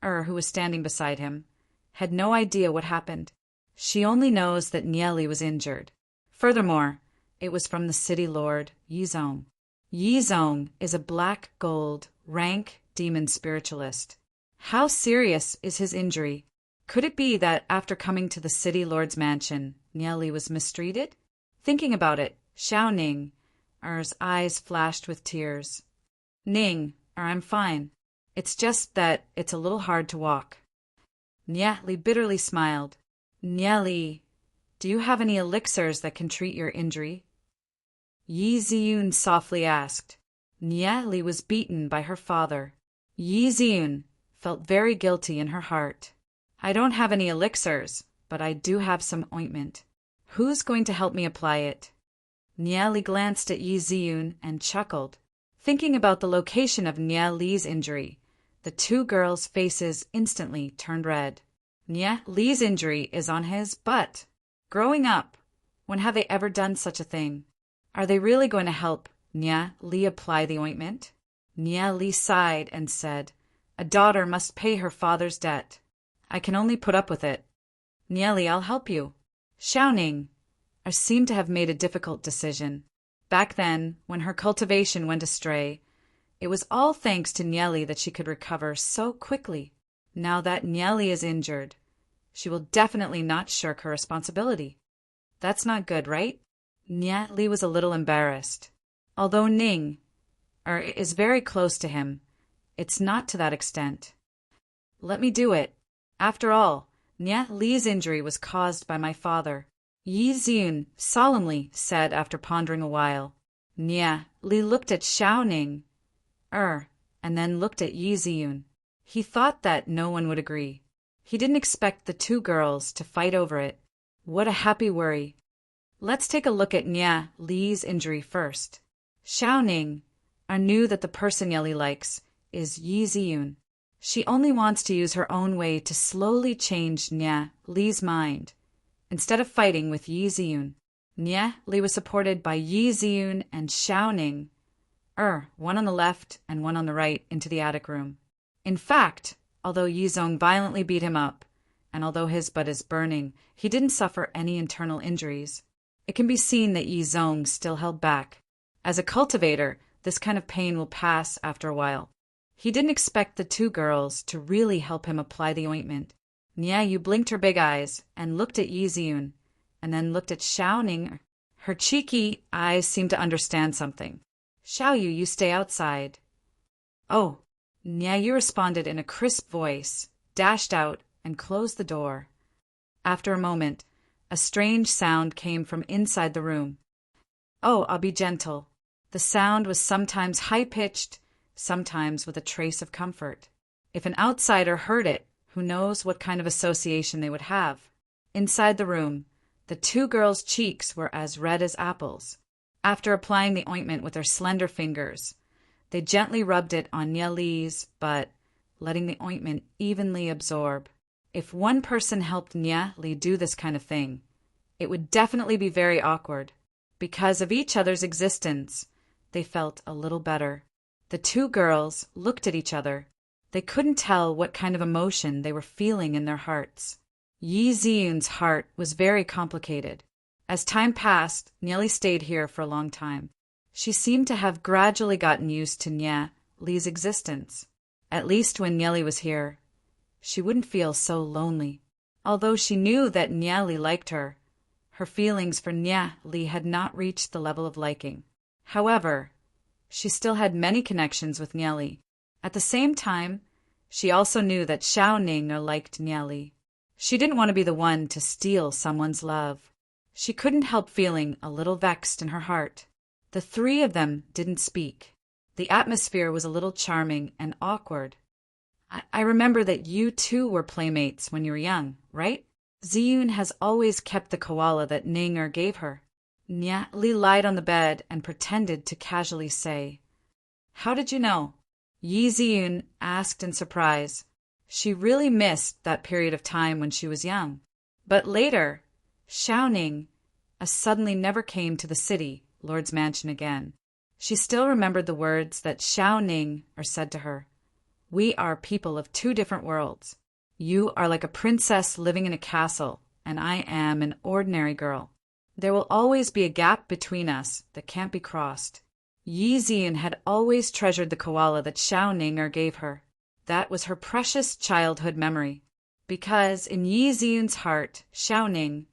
who was standing beside him, had no idea what happened. She only knows that Nye Li was injured. Furthermore, it was from the city lord, Yi Zong. Yi Zong is a black gold, rank demon spiritualist. How serious is his injury? Could it be that after coming to the city lord's mansion, Nye Li was mistreated? Thinking about it, Xiao Ning's eyes flashed with tears. Ning, I'm fine. It's just that it's a little hard to walk. Nye Li bitterly smiled. Nye Li, do you have any elixirs that can treat your injury? Yi Ziyun softly asked. Nye Li was beaten by her father. Yi Ziyun felt very guilty in her heart. I don't have any elixirs, but I do have some ointment. Who's going to help me apply it? Nye Li glanced at Yi Ziyun and chuckled. Thinking about the location of Nye Li's injury, the two girls' faces instantly turned red. Nye Li's injury is on his butt. Growing up, when have they ever done such a thing? Are they really going to help Nye Li apply the ointment? Nye Li sighed and said, a daughter must pay her father's debt. I can only put up with it. Nye Li, I'll help you. Xiao Ning seemed to have made a difficult decision. Back then, when her cultivation went astray, it was all thanks to Nye Li that she could recover so quickly. Now that Nye Li is injured, she will definitely not shirk her responsibility. That's not good, right? Nye Li was a little embarrassed. Although Ning is very close to him, it's not to that extent. Let me do it. After all, Nye Li's injury was caused by my father. Yi Ziyun solemnly said after pondering a while. Nye Li looked at Xiao Ning, and then looked at Yi Ziyun. He thought that no one would agree. He didn't expect the two girls to fight over it. What a happy worry. Let's take a look at Nye Li's injury first. Xiao Ning knew that the person Nye Li likes is Yi Ziyun. She only wants to use her own way to slowly change Nye Li's mind. Instead of fighting with Yi Ziyun, Nye Li was supported by Yi Ziyun and Xiao Ning, one on the left and one on the right, into the attic room. In fact, although Yi Zong violently beat him up, and although his butt is burning, he didn't suffer any internal injuries. It can be seen that Yi Zong still held back. As a cultivator, this kind of pain will pass after a while. He didn't expect the two girls to really help him apply the ointment. Nye Yu blinked her big eyes and looked at Yi Ziyun, and then looked at Xiao Ning. Her cheeky eyes seemed to understand something. Xiao Yu, you stay outside. Oh, Nye Yu responded in a crisp voice, dashed out, and closed the door. After a moment, a strange sound came from inside the room. Oh, I'll be gentle. The sound was sometimes high-pitched, sometimes with a trace of comfort. If an outsider heard it, who knows what kind of association they would have? Inside the room, the two girls' cheeks were as red as apples. After applying the ointment with their slender fingers, they gently rubbed it on Nye Li's butt, letting the ointment evenly absorb. If one person helped Nye Li do this kind of thing, it would definitely be very awkward. Because of each other's existence, they felt a little better. The two girls looked at each other. They couldn't tell what kind of emotion they were feeling in their hearts. Yi Ziyun's heart was very complicated. As time passed, Nye Li stayed here for a long time. She seemed to have gradually gotten used to Nye Li's existence. At least when Nye Li was here, she wouldn't feel so lonely. Although she knew that Nye Li liked her, Her feelings for Nya Li had not reached the level of liking. However, she still had many connections with Nya Li. At the same time, she also knew that Xiao Ning liked Nya Li. She didn't want to be the one to steal someone's love. She couldn't help feeling a little vexed in her heart. The three of them didn't speak. The atmosphere was a little charming and awkward. I remember that you too were playmates when you were young, right? Ziyun has always kept the koala that Ning gave her. Nya Li lied on the bed and pretended to casually say, "How did you know?" Yi Ziyun asked in surprise. She really missed that period of time when she was young. But later, Xiao Ning suddenly never came to the city, Lord's mansion again. She still remembered the words that Xiao Ning said to her. "We are people of two different worlds. You are like a princess living in a castle, and I am an ordinary girl. There will always be a gap between us that can't be crossed." Yi Ziyun had always treasured the koala that Xiao Ning gave her. That was her precious childhood memory, because in Yi Ziyun's heart, Xiao Ning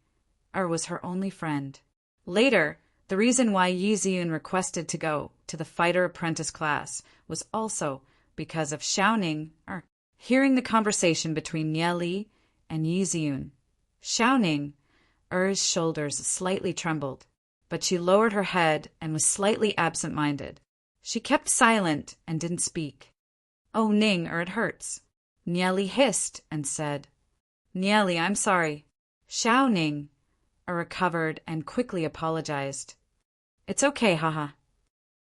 was her only friend. Later, the reason why Yi Ziyun requested to go to the fighter apprentice class was also because of Xiao Ning hearing the conversation between Nya Li and Yi Ziyun. Xiao Ning's shoulders slightly trembled, but she lowered her head and was slightly absent-minded. She kept silent and didn't speak. "Oh, Ning, it hurts." Nya Li hissed and said, "Nya Li, I'm sorry." Xiao Ning recovered and quickly apologized. "It's okay, haha."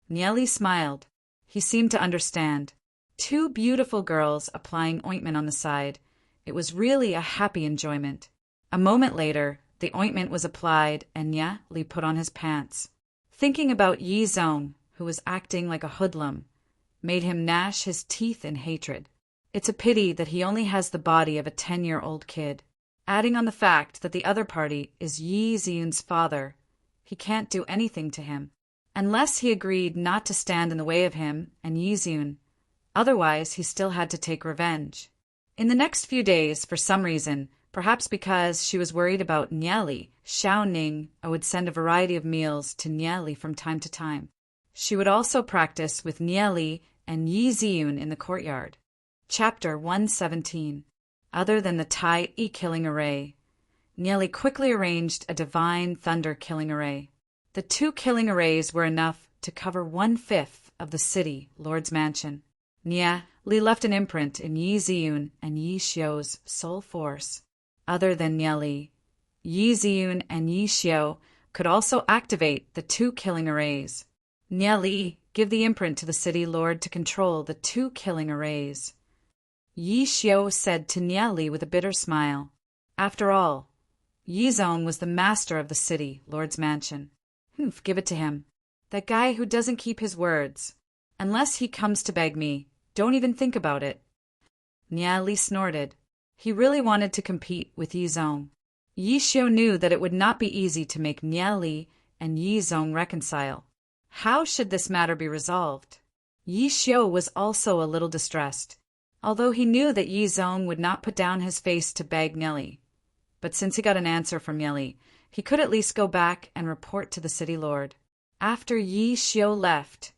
Nya Li smiled. He seemed to understand. Two beautiful girls applying ointment on the side. It was really a happy enjoyment. A moment later, the ointment was applied and Nya Li put on his pants. Thinking about Yi Zong, who was acting like a hoodlum, made him gnash his teeth in hatred. It's a pity that he only has the body of a 10-year-old kid. Adding on the fact that the other party is Yi Ziyun's father, he can't do anything to him, unless he agreed not to stand in the way of him and Yi Ziyun. Otherwise, he still had to take revenge. In the next few days, for some reason, perhaps because she was worried about Nya Li, Xiao Ning would send a variety of meals to Nya Li from time to time. She would also practice with Nya Li and Yi Ziyun in the courtyard. Chapter 117. Other than the Tai killing array, Nya Li quickly arranged a divine thunder killing array. The two killing arrays were enough to cover 1/5 of the city, Lord's mansion. Nya Li left an imprint in Yi Ziyun and Yi Xiu's soul force. Other than Nya Li, Yi Ziyun and Yi Xiu could also activate the two killing arrays. Nya Li, give the imprint to the city lord to control the two killing arrays. Yi Xiu said to Nya Li with a bitter smile. After all, Yi Zong was the master of the city, Lord's mansion. Give it to him. That guy who doesn't keep his words. Unless he comes to beg me, don't even think about it. Nya Li snorted. He really wanted to compete with Yi Zong. Yi Xiu knew that it would not be easy to make Nya Li and Yi Zong reconcile. How should this matter be resolved? Yi Xiu was also a little distressed, although he knew that Yi Zong would not put down his face to beg Nya Li. But since he got an answer from Nya Li, he could at least go back and report to the city lord. After Yi Xiu left,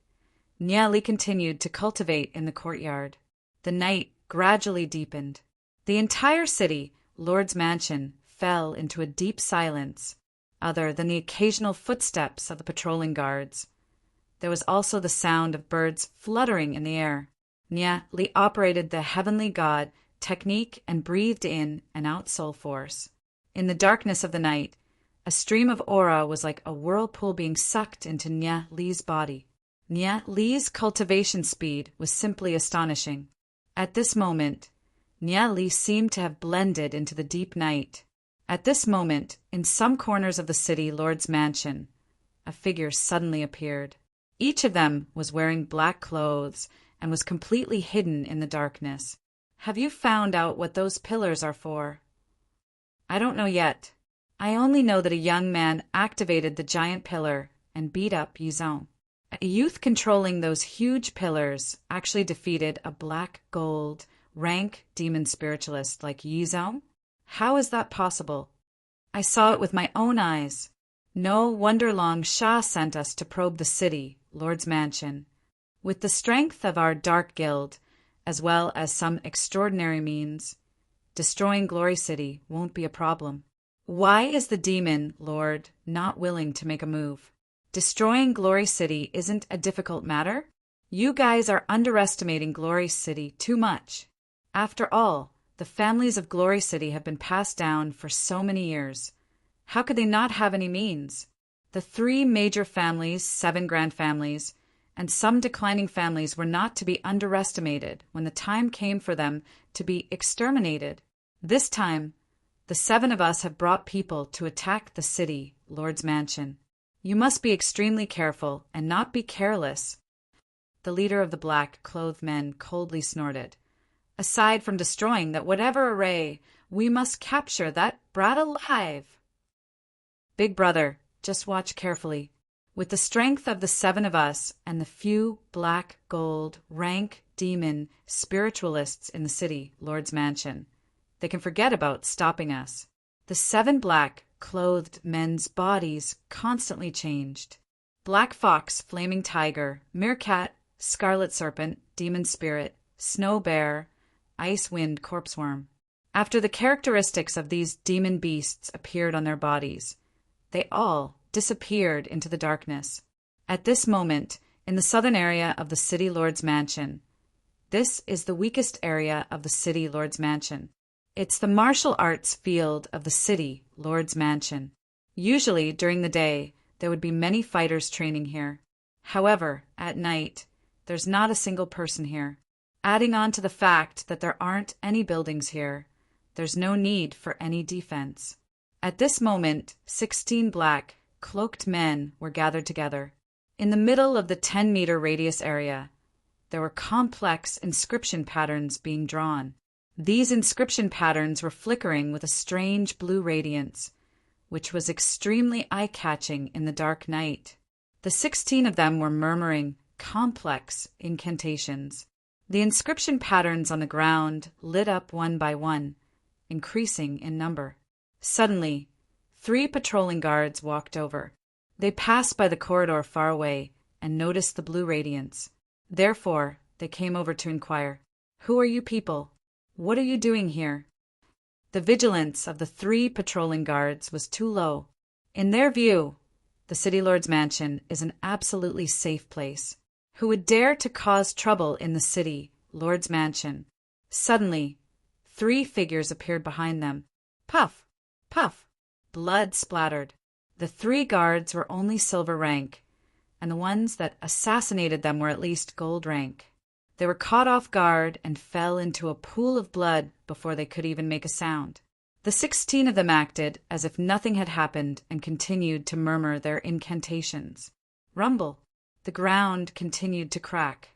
Nya Li continued to cultivate in the courtyard. The night gradually deepened. The entire city, Lord's mansion, fell into a deep silence, other than the occasional footsteps of the patrolling guards. There was also the sound of birds fluttering in the air. Nya Li operated the heavenly god technique and breathed in and out soul force. In the darkness of the night, a stream of aura was like a whirlpool being sucked into Nya Li's body. Nya Li's cultivation speed was simply astonishing. At this moment, Nya Li seemed to have blended into the deep night. At this moment, in some corners of the city lord's mansion, a figure suddenly appeared. Each of them was wearing black clothes and was completely hidden in the darkness. Have you found out what those pillars are for? I don't know yet. I only know that a young man activated the giant pillar and beat up Yi Zong. A youth controlling those huge pillars actually defeated a black gold rank demon spiritualist like Yi Zong? How is that possible? I saw it with my own eyes. No wonder Long Sha sent us to probe the city, Lord's mansion. With the strength of our Dark Guild, as well as some extraordinary means, destroying Glory City won't be a problem. Why is the demon lord not willing to make a move? Destroying Glory City isn't a difficult matter? You guys are underestimating Glory City too much. After all, the families of Glory City have been passed down for so many years. How could they not have any means? The 3 major families, 7 grand families, and some declining families were not to be underestimated when the time came for them to be exterminated. This time, the 7 of us have brought people to attack the city, Lord's mansion. You must be extremely careful and not be careless. The leader of the black-clothed men coldly snorted. Aside from destroying that whatever array, we must capture that brat alive. Big brother, just watch carefully. With the strength of the 7 of us and the few black, gold, rank, demon, spiritualists in the city, Lord's mansion, they can forget about stopping us. The 7 black-clothed men's bodies constantly changed. Black fox, flaming tiger, meerkat, scarlet serpent, demon spirit, snow bear, ice wind corpseworm. After the characteristics of these demon beasts appeared on their bodies, they all disappeared into the darkness. At this moment, in the southern area of the city lord's mansion, this is the weakest area of the city lord's mansion. It's the martial arts field of the city lord's mansion. Usually, during the day, there would be many fighters training here. However, at night, there's not a single person here. Adding on to the fact that there aren't any buildings here, there's no need for any defense. At this moment, 16 black, cloaked men were gathered together. In the middle of the 10-meter radius area, there were complex inscription patterns being drawn. These inscription patterns were flickering with a strange blue radiance, which was extremely eye-catching in the dark night. The 16 of them were murmuring complex incantations. The inscription patterns on the ground lit up one by one, increasing in number. Suddenly, 3 patrolling guards walked over. They passed by the corridor far away and noticed the blue radiance. Therefore, they came over to inquire, "Who are you people? What are you doing here?" The vigilance of the 3 patrolling guards was too low. In their view, the city lord's mansion is an absolutely safe place. Who would dare to cause trouble in the city lord's mansion? Suddenly, 3 figures appeared behind them. Puff! Puff! Blood splattered. The 3 guards were only silver rank, and the ones that assassinated them were at least gold rank. They were caught off guard and fell into a pool of blood before they could even make a sound. The 16 of them acted as if nothing had happened and continued to murmur their incantations. Rumble. The ground continued to crack.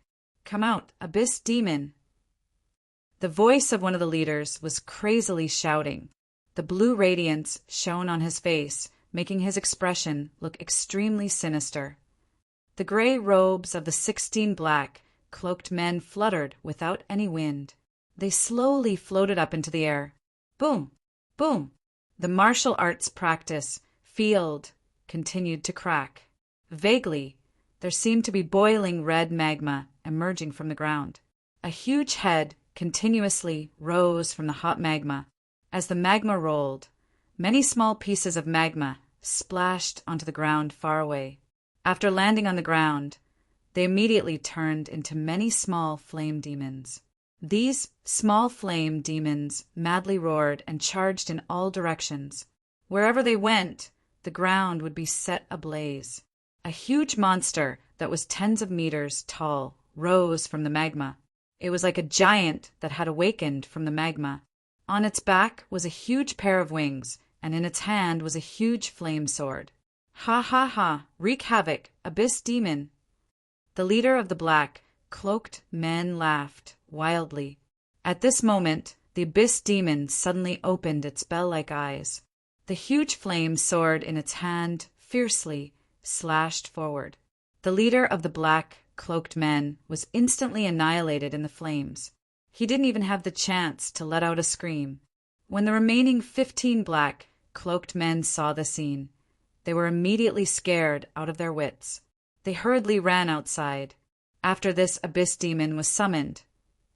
"Come out, abyss demon!" The voice of one of the leaders was crazily shouting. The blue radiance shone on his face, making his expression look extremely sinister. The gray robes of the 16 black, cloaked men fluttered without any wind. They slowly floated up into the air. Boom! Boom! The martial arts practice field continued to crack. Vaguely, there seemed to be boiling red magma emerging from the ground. A huge head continuously rose from the hot magma. As the magma rolled, many small pieces of magma splashed onto the ground far away. After landing on the ground, they immediately turned into many small flame demons. These small flame demons madly roared and charged in all directions. Wherever they went, the ground would be set ablaze. A huge monster that was tens of meters tall rose from the magma. It was like a giant that had awakened from the magma. On its back was a huge pair of wings, and in its hand was a huge flame sword. "Ha ha ha! Wreak havoc, abyss demon!" The leader of the black, cloaked men laughed wildly. At this moment, the abyss demon suddenly opened its bell-like eyes. The huge flame sword in its hand fiercely slashed forward. The leader of the black, cloaked men was instantly annihilated in the flames. He didn't even have the chance to let out a scream. When the remaining 15 black, cloaked men saw the scene. They were immediately scared out of their wits. They hurriedly ran outside. After this, Abyss Demon was summoned.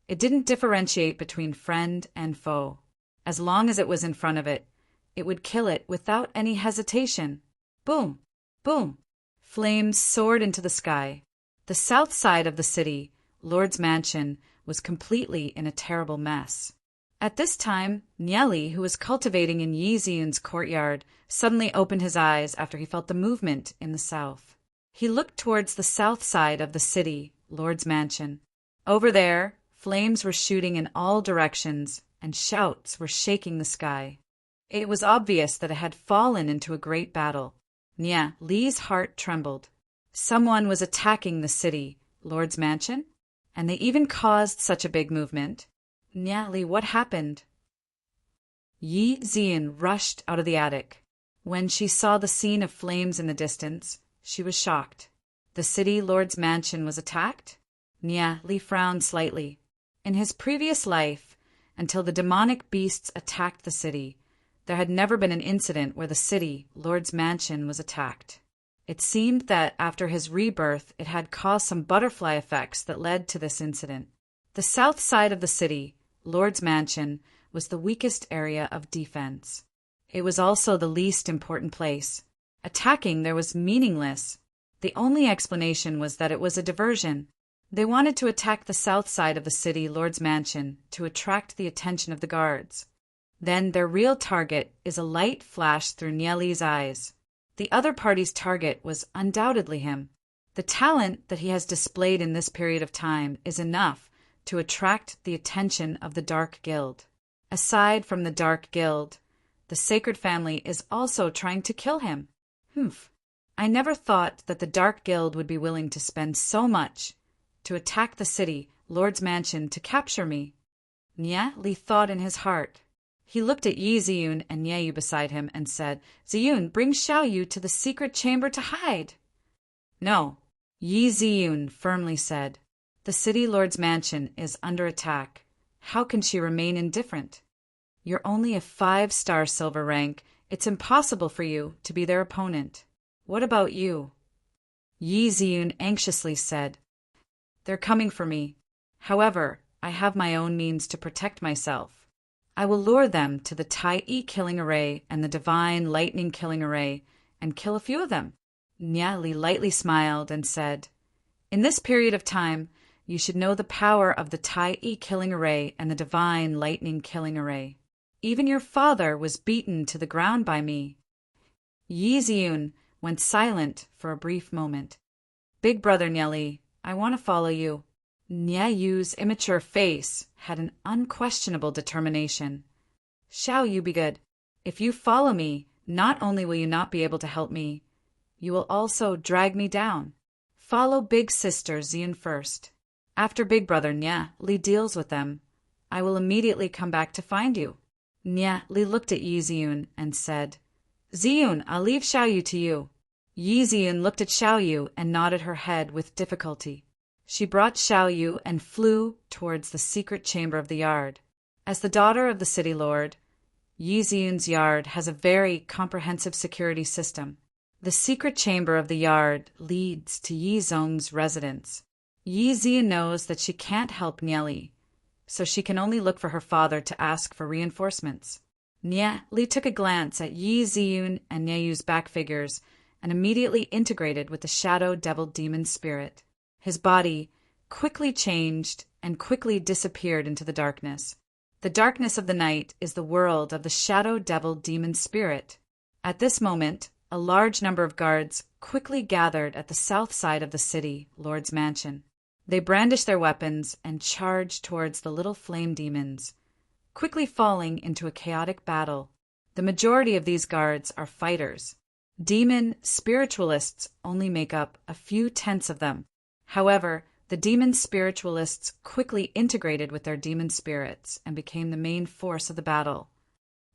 It didn't differentiate between friend and foe. As long as it was in front of it, it would kill it without any hesitation. Boom! Boom! Flames soared into the sky. The south side of the city, Lord's Mansion, was completely in a terrible mess. At this time, Nieli, who was cultivating in Yi Ziyun's courtyard, suddenly opened his eyes after he felt the movement in the south. He looked towards the south side of the city, Lord's Mansion. Over there, flames were shooting in all directions, and shouts were shaking the sky. It was obvious that it had fallen into a great battle. Li's heart trembled. Someone was attacking the city, Lord's Mansion, and they even caused such a big movement. Li, what happened? Yi Ziyun rushed out of the attic. When she saw the scene of flames in the distance, she was shocked. The city Lord's Mansion was attacked? Li frowned slightly. In his previous life, until the demonic beasts attacked the city, there had never been an incident where the city, Lord's Mansion, was attacked. It seemed that after his rebirth, it had caused some butterfly effects that led to this incident. The south side of the city, Lord's Mansion, was the weakest area of defense. It was also the least important place. Attacking there was meaningless. The only explanation was that it was a diversion. They wanted to attack the south side of the city, Lord's Mansion, to attract the attention of the guards. Then their real target is a light flashed through Nieli's eyes. The other party's target was undoubtedly him. The talent that he has displayed in this period of time is enough to attract the attention of the Dark Guild. Aside from the Dark Guild, the Sacred Family is also trying to kill him. I never thought that the Dark Guild would be willing to spend so much to attack the city, Lord's Mansion, to capture me. Li thought in his heart. He looked at Yi Ziyun and Nieyu beside him and said, "Ziyun, bring Xiaoyu to the secret chamber to hide." "No," Yi Ziyun firmly said. "The city Lord's Mansion is under attack. How can she remain indifferent? You're only a 5-star silver rank. It's impossible for you to be their opponent. What about you?" Yi Ziyun anxiously said, "They're coming for me. However, I have my own means to protect myself. I will lure them to the Tai-E killing array and the Divine Lightning killing array and kill a few of them." Li lightly smiled and said, "In this period of time, you should know the power of the Tai-E killing array and the Divine Lightning killing array. Even your father was beaten to the ground by me." Yi Ziyun went silent for a brief moment. "Big brother Nieli, I want to follow you." Nieyu's immature face had an unquestionable determination. "Shall you be good? If you follow me, not only will you not be able to help me, you will also drag me down. Follow big sister Ziyun first. After big brother Li deals with them, I will immediately come back to find you." Li looked at Yi Ziyun and said, "Ziyun, I'll leave Xiaoyu to you." Yi Ziyun looked at Xiaoyu and nodded her head with difficulty. She brought Xiaoyu and flew towards the secret chamber of the yard. As the daughter of the city lord, Yi Ziyun's yard has a very comprehensive security system. The secret chamber of the yard leads to Yi Zong's residence. Yi Ziyun knows that she can't help Nieli, so she can only look for her father to ask for reinforcements. Li took a glance at Yi Ziyun and Nieyu's back figures and immediately integrated with the shadow devil demon spirit. His body quickly changed and quickly disappeared into the darkness. The darkness of the night is the world of the shadow devil demon spirit. At this moment, a large number of guards quickly gathered at the south side of the city, Lord's Mansion. They brandished their weapons and charged towards the little flame demons, quickly falling into a chaotic battle. The majority of these guards are fighters. Demon spiritualists only make up a few tenths of them. However, the demon spiritualists quickly integrated with their demon spirits and became the main force of the battle.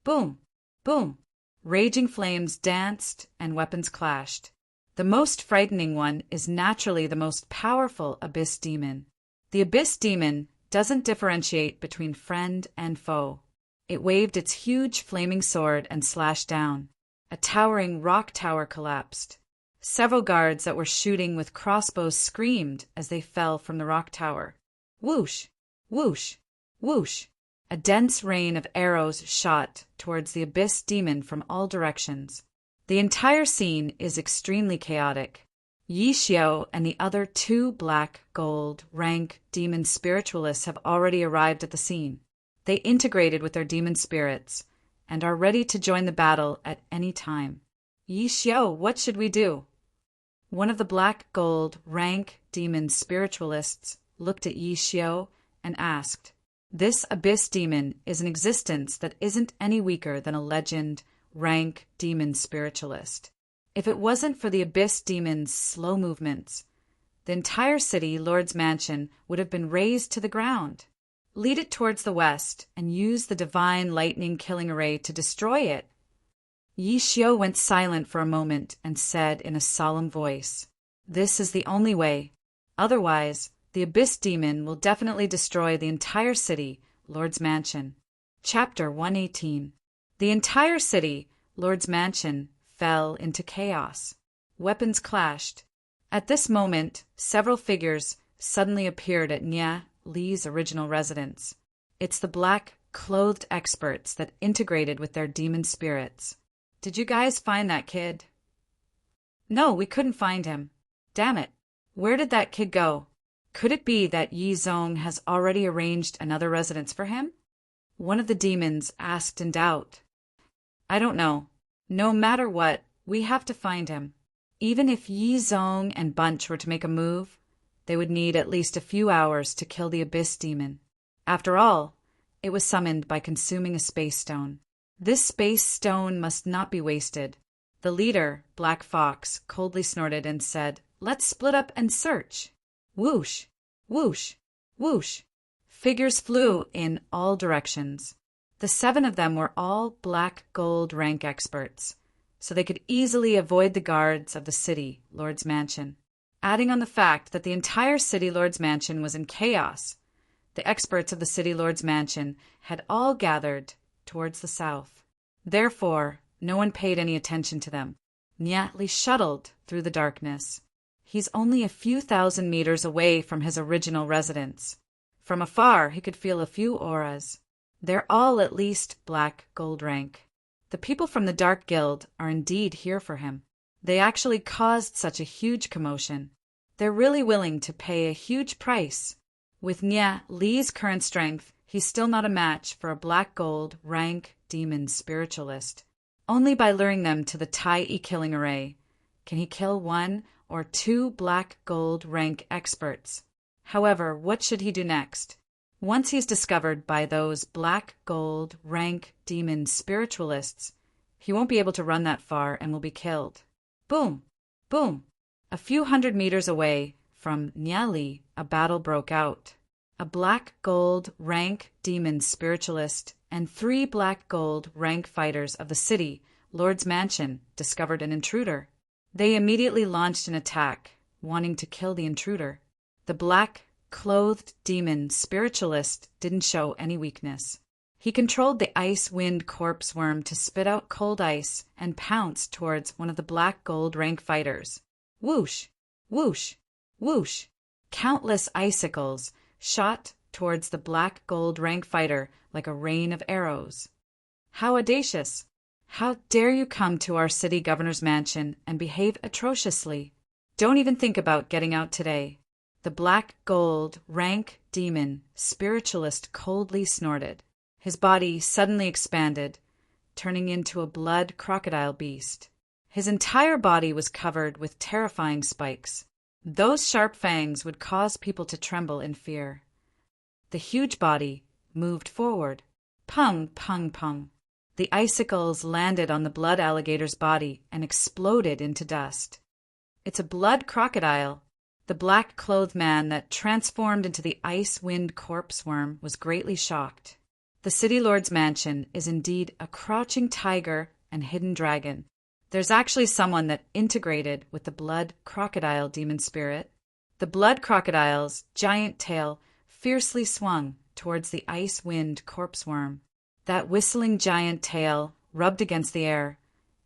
Boom! Boom! Raging flames danced and weapons clashed. The most frightening one is naturally the most powerful Abyss Demon. The Abyss Demon doesn't differentiate between friend and foe. It waved its huge flaming sword and slashed down. A towering rock tower collapsed. Several guards that were shooting with crossbows screamed as they fell from the rock tower. Whoosh! Whoosh! Whoosh! A dense rain of arrows shot towards the abyss demon from all directions. The entire scene is extremely chaotic. Yi Xiao and the other 2 black gold rank demon spiritualists have already arrived at the scene. They integrated with their demon spirits and are ready to join the battle at any time. Yi Xiao, what should we do? One of the black gold rank demon spiritualists looked at Yi Xiao and asked, "This abyss demon is an existence that isn't any weaker than a legend rank demon spiritualist. If it wasn't for the abyss demon's slow movements, the entire city, Lord's Mansion, would have been razed to the ground. Lead it towards the west and use the divine lightning killing array to destroy it." Yi Xiao went silent for a moment and said in a solemn voice, "This is the only way. Otherwise, the abyss demon will definitely destroy the entire city, Lord's Mansion." Chapter 118. The entire city, Lord's Mansion, fell into chaos. Weapons clashed. At this moment, several figures suddenly appeared at Nia Li's original residence. It's the black, clothed experts that integrated with their demon spirits. "Did you guys find that kid?" "No, we couldn't find him." "Damn it. Where did that kid go? Could it be that Yi Zong has already arranged another residence for him?" One of the demons asked in doubt. "I don't know. No matter what, we have to find him. Even if Yi Zong and Bunch were to make a move, they would need at least a few hours to kill the abyss demon. After all, it was summoned by consuming a space stone. This space stone must not be wasted." The leader, Black Fox, coldly snorted and said, "Let's split up and search." Whoosh! Whoosh! Whoosh! Figures flew in all directions. The 7 of them were all black gold rank experts, so they could easily avoid the guards of the city, Lord's Mansion. Adding on the fact that the entire city, Lord's Mansion, was in chaos, the experts of the city, Lord's Mansion, had all gathered towards the south. Therefore, no one paid any attention to them. Nyatli shuttled through the darkness. He's only a few thousand meters away from his original residence. From afar, he could feel a few auras. They're all at least black gold rank. The people from the Dark Guild are indeed here for him. They actually caused such a huge commotion. They're really willing to pay a huge price. With Nia Li's current strength, he's still not a match for a black gold rank demon spiritualist. Only by luring them to the Tai killing array can he kill 1 or 2 black gold rank experts. However, what should he do next? Once he's discovered by those black gold rank demon spiritualists, he won't be able to run that far and will be killed. Boom! Boom! A few hundred meters away from Nyali, a battle broke out. A black gold rank demon spiritualist and 3 black gold rank fighters of the city, Lord's Mansion, discovered an intruder. They immediately launched an attack, wanting to kill the intruder. The black clothed demon spiritualist didn't show any weakness. He controlled the ice wind corpse worm to spit out cold ice and pounced towards one of the black gold rank fighters. Whoosh! Whoosh! Whoosh! Countless icicles shot towards the black gold rank fighter like a rain of arrows. How audacious! How dare you come to our city governor's mansion and behave atrociously? Don't even think about getting out today. The black gold rank demon spiritualist coldly snorted. His body suddenly expanded, turning into a blood crocodile beast. His entire body was covered with terrifying spikes. Those sharp fangs would cause people to tremble in fear. The huge body moved forward. Pung, pung, pung. The icicles landed on the blood alligator's body and exploded into dust. It's a blood crocodile. The black-clothed man that transformed into the ice-wind corpse worm was greatly shocked. The city lord's mansion is indeed a crouching tiger and hidden dragon. There's actually someone that integrated with the blood crocodile demon spirit. The blood crocodile's giant tail fiercely swung towards the ice-wind corpse worm. That whistling giant tail rubbed against the air,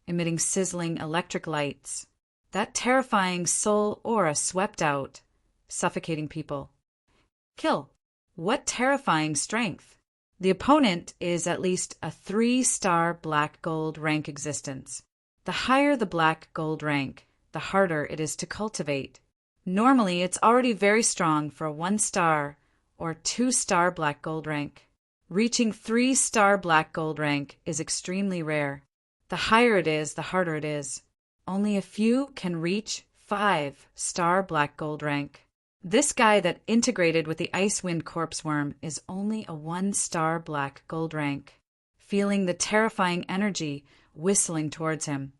emitting sizzling electric lights. That terrifying soul aura swept out, suffocating people. Kill. What terrifying strength! The opponent is at least a 3-star black gold rank existence. The higher the black gold rank, the harder it is to cultivate. Normally, it's already very strong for a 1-star or 2-star black gold rank. Reaching 3-star black gold rank is extremely rare. The higher it is, the harder it is. Only a few can reach 5-star black gold rank. This guy that integrated with the Icewind Corpse Worm is only a 1-star black gold rank, feeling the terrifying energy whistling towards him.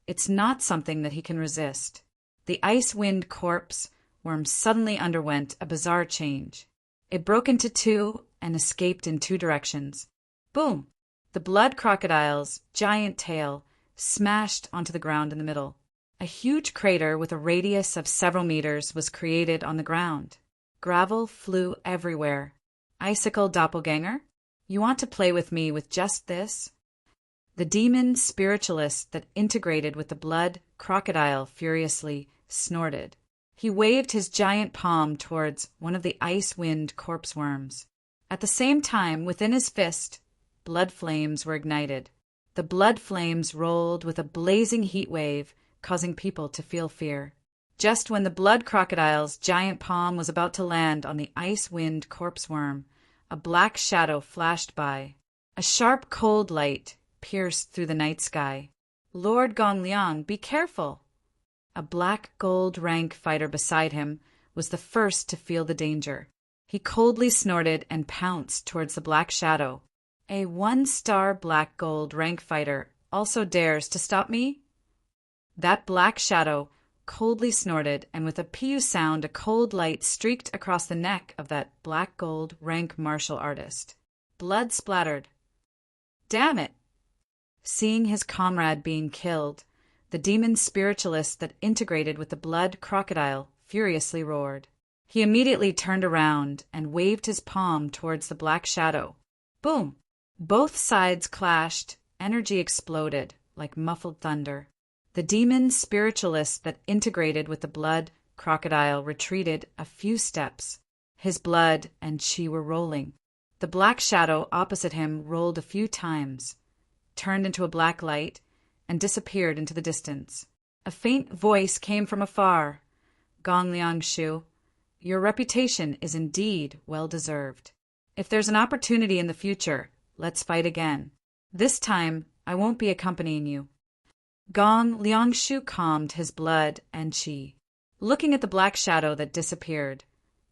It's not something that he can resist. The Icewind Corpse Worm suddenly underwent a bizarre change. It broke into two and escaped in 2 directions. Boom! The blood crocodile's giant tail smashed onto the ground in the middle. A huge crater with a radius of several meters was created on the ground. Gravel flew everywhere. Icicle doppelganger? You want to play with me with just this? The demon spiritualist that integrated with the blood crocodile furiously snorted. He waved his giant palm towards one of the Icewind Corpse Worms. At the same time, within his fist, blood flames were ignited. The blood flames rolled with a blazing heat wave, causing people to feel fear. Just when the blood crocodile's giant palm was about to land on the Icewind Corpse Worm, a black shadow flashed by. A sharp, cold light pierced through the night sky. Lord Gongliang, be careful! A black gold rank fighter beside him was the first to feel the danger. He coldly snorted and pounced towards the black shadow. A 1-star black gold rank fighter also dares to stop me? That black shadow coldly snorted, and with a PU sound, a cold light streaked across the neck of that black gold rank martial artist. Blood splattered. Damn it! Seeing his comrade being killed, the demon spiritualist that integrated with the blood crocodile furiously roared. He immediately turned around and waved his palm towards the black shadow. Boom! Both sides clashed, energy exploded like muffled thunder. The demon spiritualist that integrated with the blood crocodile retreated a few steps. His blood and chi were rolling. The black shadow opposite him rolled a few times, turned into a black light, and disappeared into the distance. A faint voice came from afar. Gongliang Shu, your reputation is indeed well-deserved. If there's an opportunity in the future, let's fight again. This time, I won't be accompanying you. Gong Liangshu calmed his blood and chi. Looking at the black shadow that disappeared,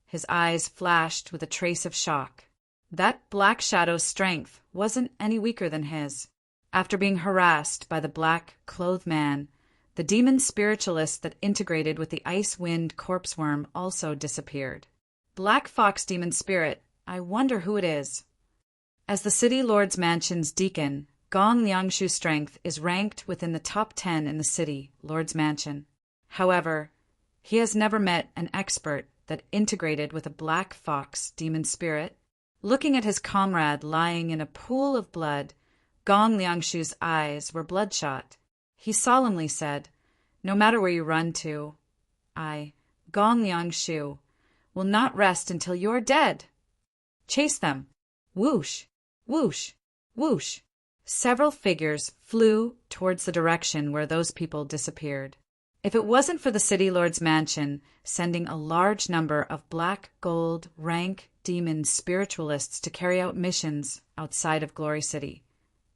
his eyes flashed with a trace of shock. That black shadow's strength wasn't any weaker than his. After being harassed by the black-clothed man, the demon spiritualist that integrated with the Icewind Corpse Worm also disappeared. Black Fox Demon Spirit, I wonder who it is. As the City Lord's Mansion's deacon, Gong Liangshu's strength is ranked within the top 10 in the City Lord's Mansion. However, he has never met an expert that integrated with a Black Fox Demon Spirit. Looking at his comrade lying in a pool of blood, Gong Liangshu's eyes were bloodshot. He solemnly said, No matter where you run to, I, Gong Liangshu, will not rest until you're dead. Chase them. Whoosh, whoosh, whoosh. Several figures flew towards the direction where those people disappeared. If it wasn't for the City Lord's Mansion sending a large number of black gold rank demon spiritualists to carry out missions outside of Glory City,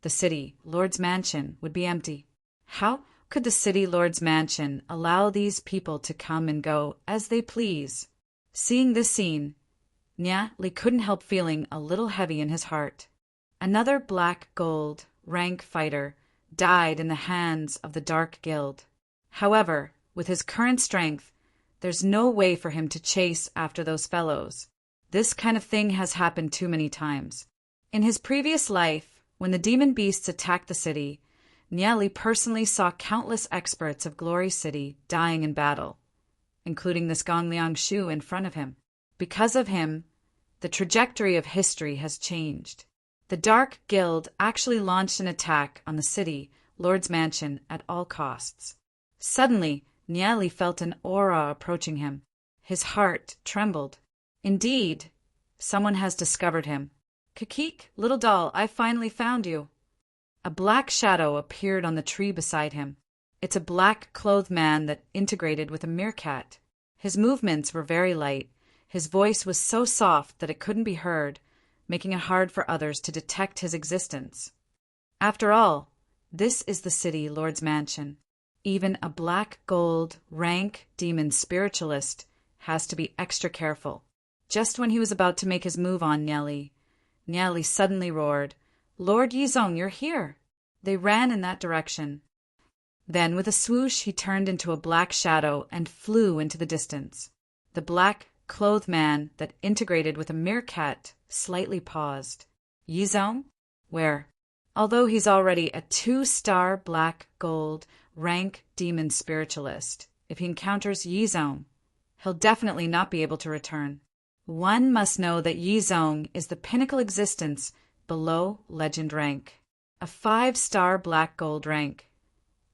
the City Lord's Mansion would be empty. How could the City Lord's Mansion allow these people to come and go as they please? Seeing this scene, Nya Li couldn't help feeling a little heavy in his heart. Another black gold rank fighter died in the hands of the Dark Guild. However, with his current strength, there's no way for him to chase after those fellows. This kind of thing has happened too many times. In his previous life, when the demon beasts attacked the city, Nya Li personally saw countless experts of Glory City dying in battle, including this Gong Liangshu in front of him. Because of him, the trajectory of history has changed. The Dark Guild actually launched an attack on the city, Lord's mansion, at all costs. Suddenly, Niali felt an aura approaching him. His heart trembled. Indeed, someone has discovered him. Kakik, little doll, I finally found you. A black shadow appeared on the tree beside him. It's a black-clothed man that integrated with a meerkat. His movements were very light. His voice was so soft that it couldn't be heard, making it hard for others to detect his existence. After all, this is the city Lord's mansion. Even a black gold rank demon spiritualist has to be extra careful. Just when he was about to make his move on Niali suddenly roared, "Lord Yizong, you're here!" They ran in that direction. Then, with a swoosh, he turned into a black shadow and flew into the distance. The black-clothed man that integrated with a meerkat slightly paused. Yizong? Where? Although he's already a 2-star black gold rank demon spiritualist, if he encounters Yizong, he'll definitely not be able to return. One must know that Yizong is the pinnacle existence below legend rank. A 5-star black gold rank.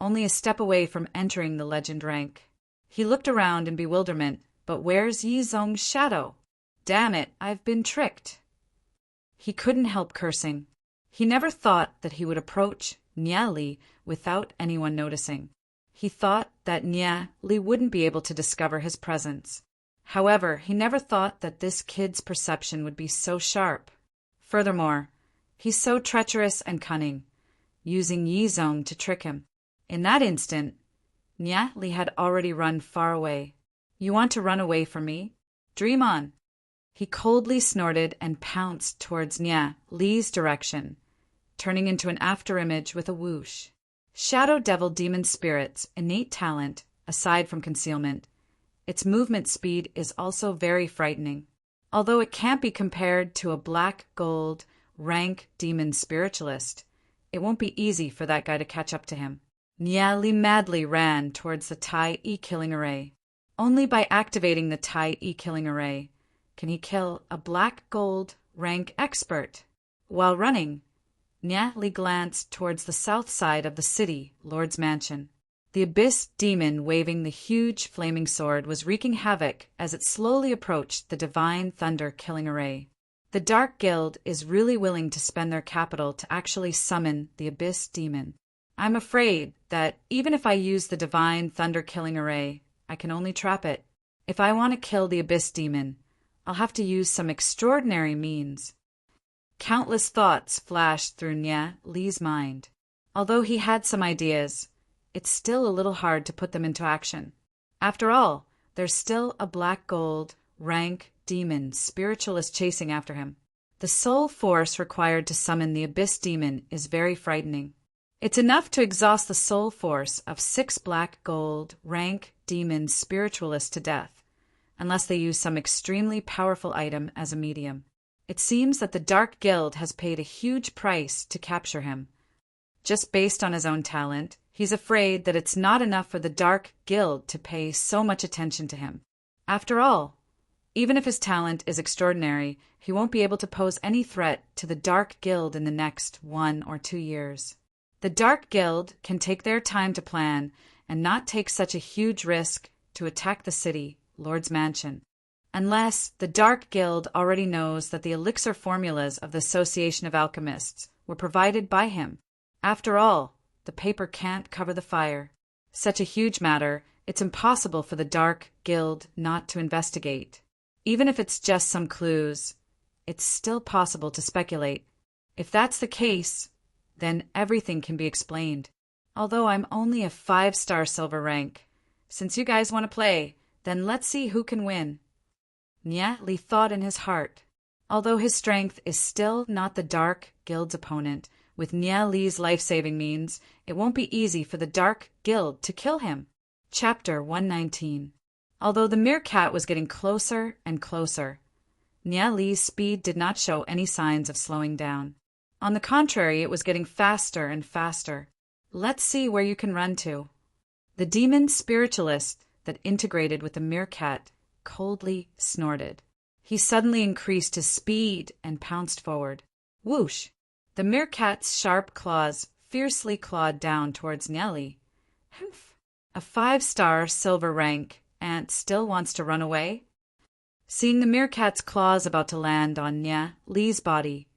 Only a step away from entering the legend rank. He looked around in bewilderment, but where's Yizong's shadow? Damn it, I've been tricked. He couldn't help cursing. He never thought that he would approach Niali without anyone noticing. He thought that Niali wouldn't be able to discover his presence. However, he never thought that this kid's perception would be so sharp. Furthermore, he's so treacherous and cunning, using Yizong to trick him. In that instant, Niali had already run far away. You want to run away from me? Dream on. He coldly snorted and pounced towards Niali's direction, turning into an afterimage with a whoosh. Shadow Devil Demon Spirit's innate talent, aside from concealment, its movement speed is also very frightening. Although it can't be compared to a black gold rank demon spiritualist, it won't be easy for that guy to catch up to him. Niali madly ran towards the Tai E-killing array. Only by activating the Tai E-killing array can he kill a black gold rank expert. While running, Niali glanced towards the south side of the city, Lord's mansion. The abyss demon waving the huge flaming sword was wreaking havoc as it slowly approached the divine thunder killing array. The Dark Guild is really willing to spend their capital to actually summon the abyss demon. I'm afraid that even if I use the divine thunder killing array, I can only trap it. If I want to kill the abyss demon, I'll have to use some extraordinary means. Countless thoughts flashed through Niali's mind. Although he had some ideas, it's still a little hard to put them into action. After all, there's still a black gold rank demon spiritualist chasing after him. The soul force required to summon the abyss demon is very frightening. It's enough to exhaust the soul force of 6 black gold rank demon spiritualists to death, unless they use some extremely powerful item as a medium. It seems that the Dark Guild has paid a huge price to capture him. Just based on his own talent, he's afraid that it's not enough for the Dark Guild to pay so much attention to him. After all, even if his talent is extraordinary, he won't be able to pose any threat to the Dark Guild in the next 1 or 2 years. The Dark Guild can take their time to plan and not take such a huge risk to attack the city, Lord's mansion, unless the Dark Guild already knows that the elixir formulas of the Association of Alchemists were provided by him. After all, the paper can't cover the fire. Such a huge matter, it's impossible for the Dark Guild not to investigate. Even if it's just some clues, it's still possible to speculate. If that's the case, then everything can be explained. Although I'm only a 5-star silver rank. Since you guys want to play, then let's see who can win. Niali thought in his heart. Although his strength is still not the Dark Guild's opponent, with Niali's life-saving means, it won't be easy for the Dark Guild to kill him. Chapter 119. Although the meerkat was getting closer and closer, Niali's speed did not show any signs of slowing down. On the contrary, it was getting faster and faster. Let's see where you can run to. The demon spiritualist that integrated with the meerkat coldly snorted. He suddenly increased his speed and pounced forward. Whoosh! The meerkat's sharp claws fiercely clawed down towards Nelly. Humph! A 5-star silver rank ant still wants to run away? Seeing the meerkat's claws about to land on Nya Li's body,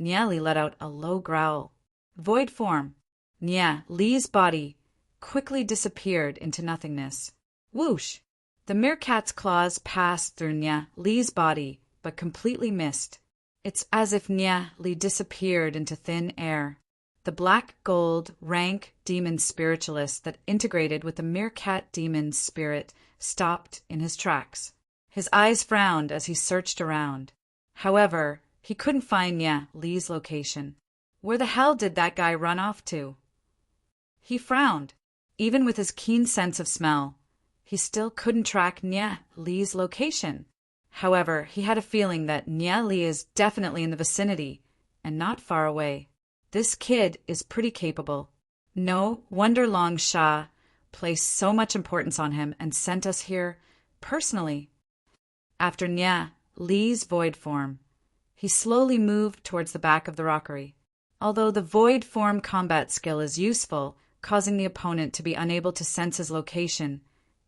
Nya Li let out a low growl. Void form. Nya Li's body quickly disappeared into nothingness. Whoosh! The meerkat's claws passed through Nya Li's body, but completely missed. It's as if Nya Li disappeared into thin air. The black gold rank demon spiritualist that integrated with the meerkat demon's spirit stopped in his tracks. His eyes frowned as he searched around. However, he couldn't find Nya Li's location. Where the hell did that guy run off to? He frowned. Even with his keen sense of smell, he still couldn't track Nya Li's location. However, he had a feeling that Nya Li is definitely in the vicinity and not far away. This kid is pretty capable. No wonder Long Sha placed so much importance on him and sent us here personally. After Nya Li's void form, he slowly moved towards the back of the rockery. Although the void form combat skill is useful, causing the opponent to be unable to sense his location,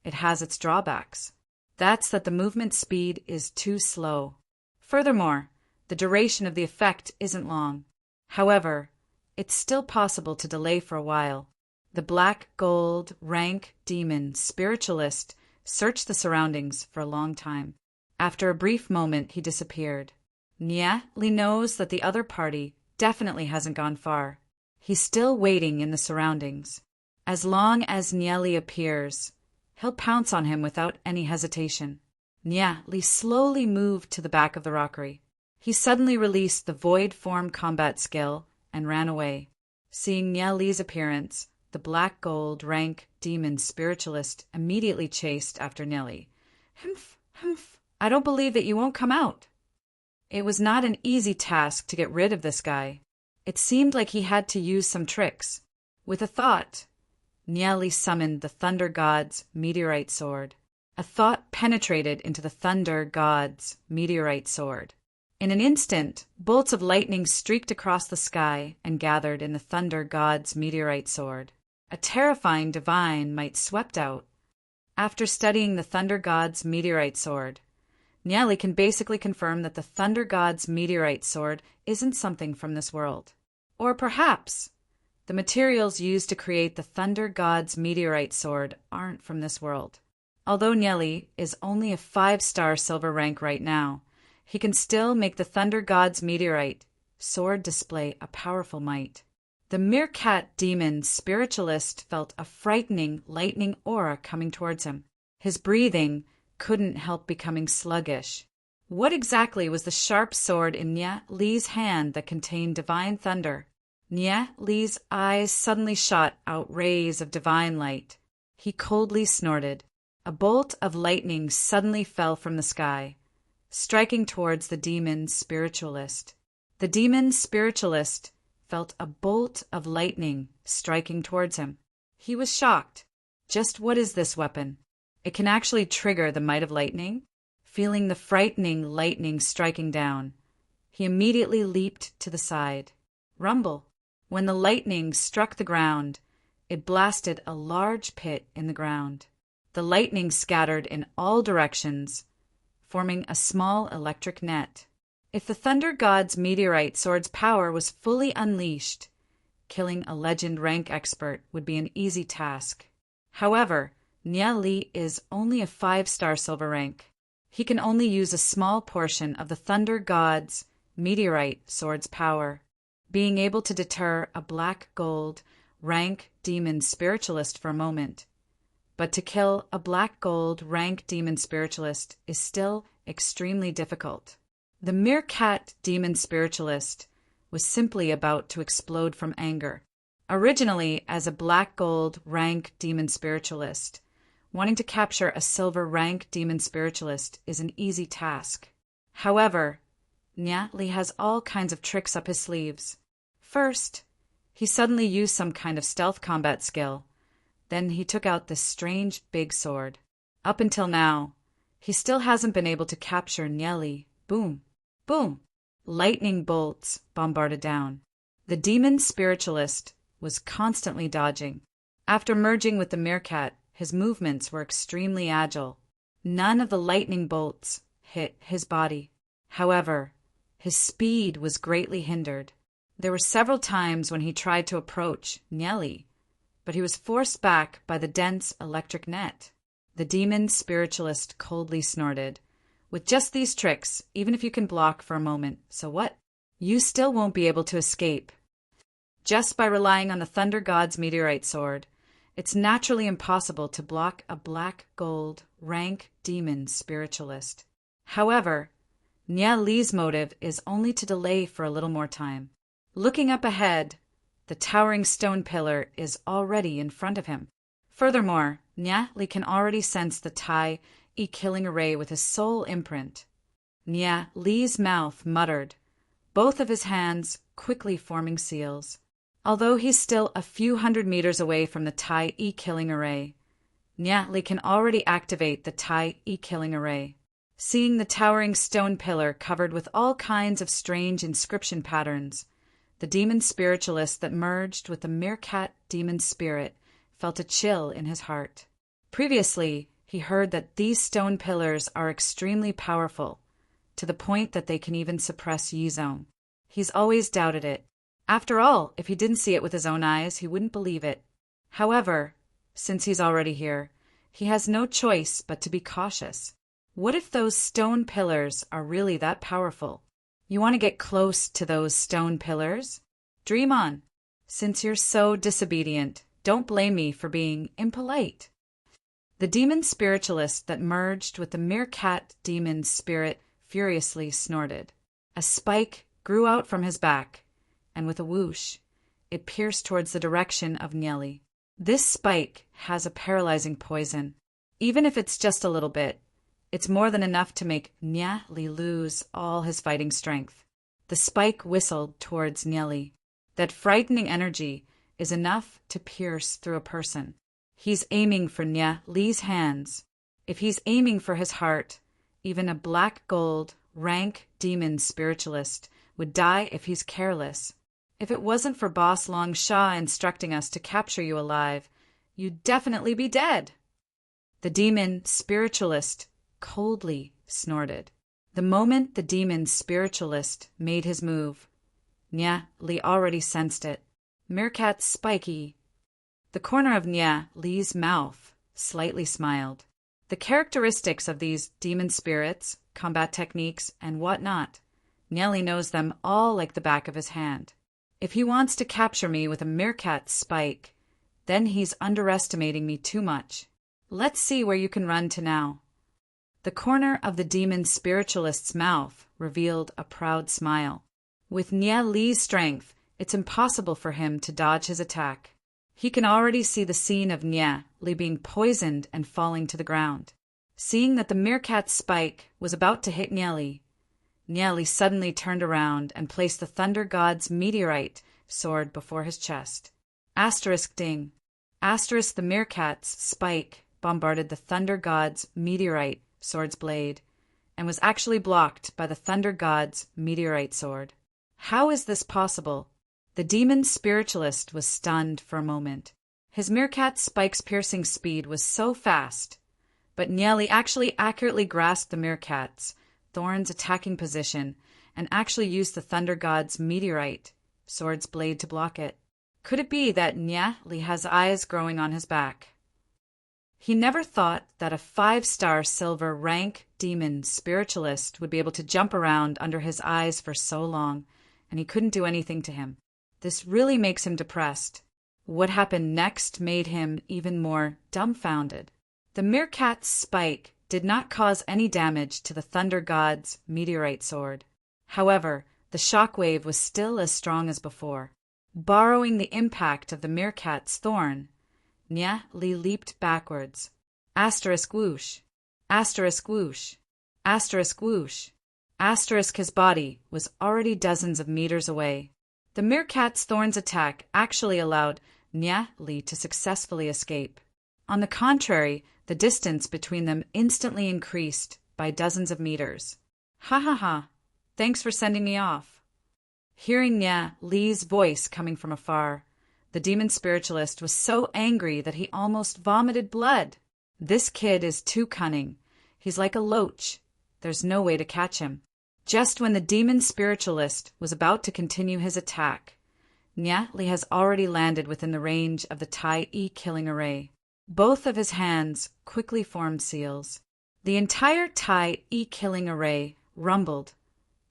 it has its drawbacks. That's that the movement speed is too slow. Furthermore, the duration of the effect isn't long. However, it's still possible to delay for a while. The black gold rank demon spiritualist searched the surroundings for a long time. After a brief moment, he disappeared. Nya Li knows that the other party definitely hasn't gone far. He's still waiting in the surroundings. As long as Nya Li appears, he'll pounce on him without any hesitation. Nya Li slowly moved to the back of the rockery. He suddenly released the void form combat skill and ran away. Seeing Nya Li's appearance, the black gold rank demon spiritualist immediately chased after Nya Li. Humph, humph. I don't believe that you won't come out. It was not an easy task to get rid of this guy. It seemed like he had to use some tricks. With a thought, Nya Li summoned the Thunder God's meteorite sword. A thought penetrated into the Thunder God's meteorite sword. In an instant, bolts of lightning streaked across the sky and gathered in the Thunder God's meteorite sword. A terrifying divine might swept out. After studying the Thunder God's meteorite sword, Nya Li can basically confirm that the Thunder God's meteorite sword isn't something from this world. Or perhaps the materials used to create the Thunder God's meteorite sword aren't from this world. Although Nya Li is only a 5-star silver rank right now, he can still make the Thunder God's meteorite sword display a powerful might. The meerkat demon spiritualist felt a frightening lightning aura coming towards him. His breathing couldn't help becoming sluggish. What exactly was the sharp sword in Nya Li's hand that contained divine thunder? Nya Li's eyes suddenly shot out rays of divine light. He coldly snorted. A bolt of lightning suddenly fell from the sky, striking towards the demon spiritualist. The demon spiritualist felt a bolt of lightning striking towards him. He was shocked. Just what is this weapon? It can actually trigger the might of lightning? Feeling the frightening lightning striking down, he immediately leaped to the side. Rumble. When the lightning struck the ground, it blasted a large pit in the ground. The lightning scattered in all directions, forming a small electric net. If the Thunder God's meteorite sword's power was fully unleashed, killing a legend rank expert would be an easy task. However, Nya Li is only a 5-star silver rank. He can only use a small portion of the Thunder God's meteorite sword's power, being able to deter a black gold rank demon spiritualist for a moment. But to kill a black gold rank demon spiritualist is still extremely difficult. The meerkat demon spiritualist was simply about to explode from anger. Originally as a black gold rank demon spiritualist, wanting to capture a silver rank demon spiritualist is an easy task. However, Nya Li has all kinds of tricks up his sleeves. First, he suddenly used some kind of stealth combat skill. Then he took out this strange big sword. Up until now, he still hasn't been able to capture Nya Li. Boom, boom. Lightning bolts bombarded down. The demon spiritualist was constantly dodging. After merging with the meerkat, his movements were extremely agile. None of the lightning bolts hit his body. However, his speed was greatly hindered. There were several times when he tried to approach Nieli, but he was forced back by the dense electric net. The demon spiritualist coldly snorted. With just these tricks, even if you can block for a moment, so what? You still won't be able to escape. Just by relying on the Thunder God's meteorite sword, it's naturally impossible to block a black gold rank demon spiritualist. However, Nieli's motive is only to delay for a little more time. Looking up ahead, the towering stone pillar is already in front of him. Furthermore, Nieli can already sense the Tai killing array with his soul imprint. Nieli's mouth muttered, both of his hands quickly forming seals. Although he's still a few hundred meters away from the Tai killing array, Nieli can already activate the Tai killing array. Seeing the towering stone pillar covered with all kinds of strange inscription patterns, the demon spiritualist that merged with the meerkat demon spirit felt a chill in his heart. Previously, he heard that these stone pillars are extremely powerful, to the point that they can even suppress Yizong. He's always doubted it. After all, if he didn't see it with his own eyes, he wouldn't believe it. However, since he's already here, he has no choice but to be cautious. What if those stone pillars are really that powerful? You want to get close to those stone pillars? Dream on. Since you're so disobedient, don't blame me for being impolite. The demon spiritualist that merged with the meerkat demon spirit furiously snorted. A spike grew out from his back, and with a whoosh, it pierced towards the direction of Nieli. This spike has a paralyzing poison. Even if it's just a little bit, it's more than enough to make Nieli lose all his fighting strength. The spike whistled towards Nieli. That frightening energy is enough to pierce through a person. He's aiming for Nieli's hands. If he's aiming for his heart, even a black gold, rank demon spiritualist would die if he's careless. If it wasn't for Boss Long Sha instructing us to capture you alive, you'd definitely be dead. The demon spiritualist coldly snorted. The moment the demon spiritualist made his move, Nieli already sensed it. Meerkat spiky. The corner of Nieli's mouth slightly smiled. The characteristics of these demon spirits, combat techniques, and whatnot, Nieli knows them all like the back of his hand. If he wants to capture me with a meerkat spike, then he's underestimating me too much. Let's see where you can run to now. The corner of the demon spiritualist's mouth revealed a proud smile. With Nieli's strength, it's impossible for him to dodge his attack. He can already see the scene of Nieli being poisoned and falling to the ground. Seeing that the meerkat spike was about to hit Nieli suddenly turned around and placed the Thunder God's meteorite sword before his chest. Asterisk ding. Asterisk the meerkat's spike bombarded the Thunder God's meteorite sword's blade and was actually blocked by the Thunder God's meteorite sword. How is this possible? The demon spiritualist was stunned for a moment. His meerkat spike's piercing speed was so fast, but Nieli actually accurately grasped the meerkat's thorn's attacking position and actually used the Thunder God's meteorite sword's blade to block it. Could it be that Nieli has eyes growing on his back? He never thought that a 5-star silver rank demon spiritualist would be able to jump around under his eyes for so long, and he couldn't do anything to him. This really makes him depressed. What happened next made him even more dumbfounded. The meerkat's spike did not cause any damage to the Thunder God's meteorite sword. However, the shockwave was still as strong as before. Borrowing the impact of the meerkat's thorn, Nieli leaped backwards. Asterisk whoosh. Asterisk whoosh. Asterisk whoosh. Asterisk his body was already dozens of meters away. The meerkat's thorn's attack actually allowed Nieli to successfully escape. On the contrary, the distance between them instantly increased by dozens of meters. Ha ha ha. Thanks for sending me off. Hearing Nya Li's voice coming from afar, the demon spiritualist was so angry that he almost vomited blood. This kid is too cunning. He's like a loach. There's no way to catch him. Just when the demon spiritualist was about to continue his attack, Nya Li has already landed within the range of the Tai E killing array. Both of his hands quickly formed seals. The entire Tai E killing array rumbled,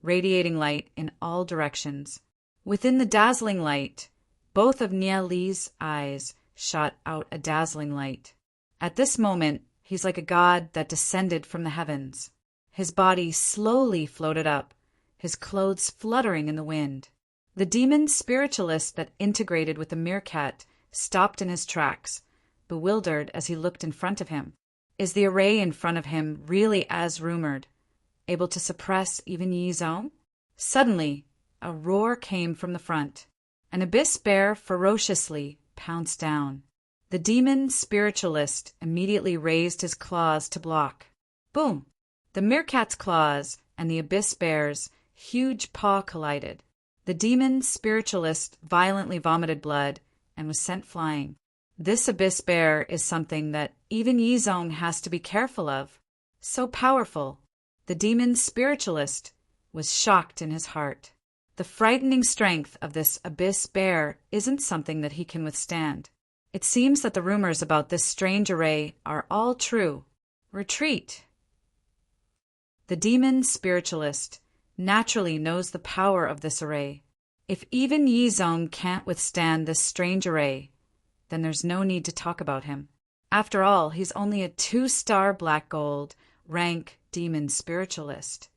radiating light in all directions. Within the dazzling light, both of Nya Li's eyes shot out a dazzling light. At this moment, he's like a god that descended from the heavens. His body slowly floated up, his clothes fluttering in the wind. The demon spiritualist that integrated with the meerkat stopped in his tracks, bewildered as he looked in front of him. Is the array in front of him really as rumored, able to suppress even Yi Zhong? Suddenly, a roar came from the front. An abyss bear ferociously pounced down. The demon spiritualist immediately raised his claws to block. Boom! The meerkat's claws and the abyss bear's huge paw collided. The demon spiritualist violently vomited blood and was sent flying. This abyss bear is something that even Yi Zhong has to be careful of. So powerful. The demon spiritualist was shocked in his heart. The frightening strength of this abyss bear isn't something that he can withstand. It seems that the rumors about this strange array are all true. Retreat! The demon spiritualist naturally knows the power of this array. If even Yi Zhong can't withstand this strange array, then there's no need to talk about him. After all, he's only a 2-star black gold rank demon spiritualist.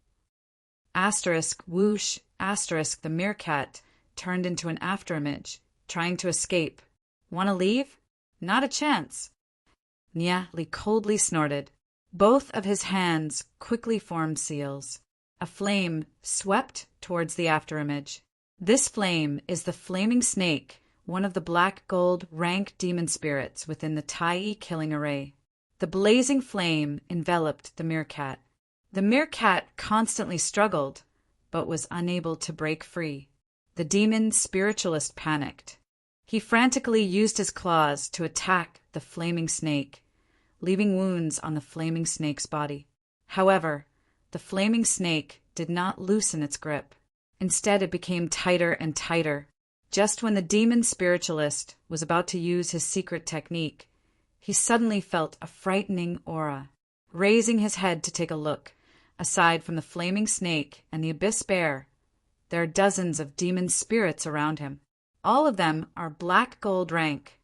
Asterisk whoosh, asterisk the meerkat turned into an afterimage, trying to escape. Want to leave? Not a chance. Nya Li coldly snorted. Both of his hands quickly formed seals. A flame swept towards the afterimage. This flame is the flaming snake, one of the black gold rank demon spirits within the Tai E killing array. The blazing flame enveloped the meerkat. The meerkat constantly struggled, but was unable to break free. The demon spiritualist panicked. He frantically used his claws to attack the flaming snake, leaving wounds on the flaming snake's body. However, the flaming snake did not loosen its grip. Instead, it became tighter and tighter. Just when the demon spiritualist was about to use his secret technique, he suddenly felt a frightening aura. Raising his head to take a look, aside from the flaming snake and the abyss bear, there are dozens of demon spirits around him. All of them are black gold rank.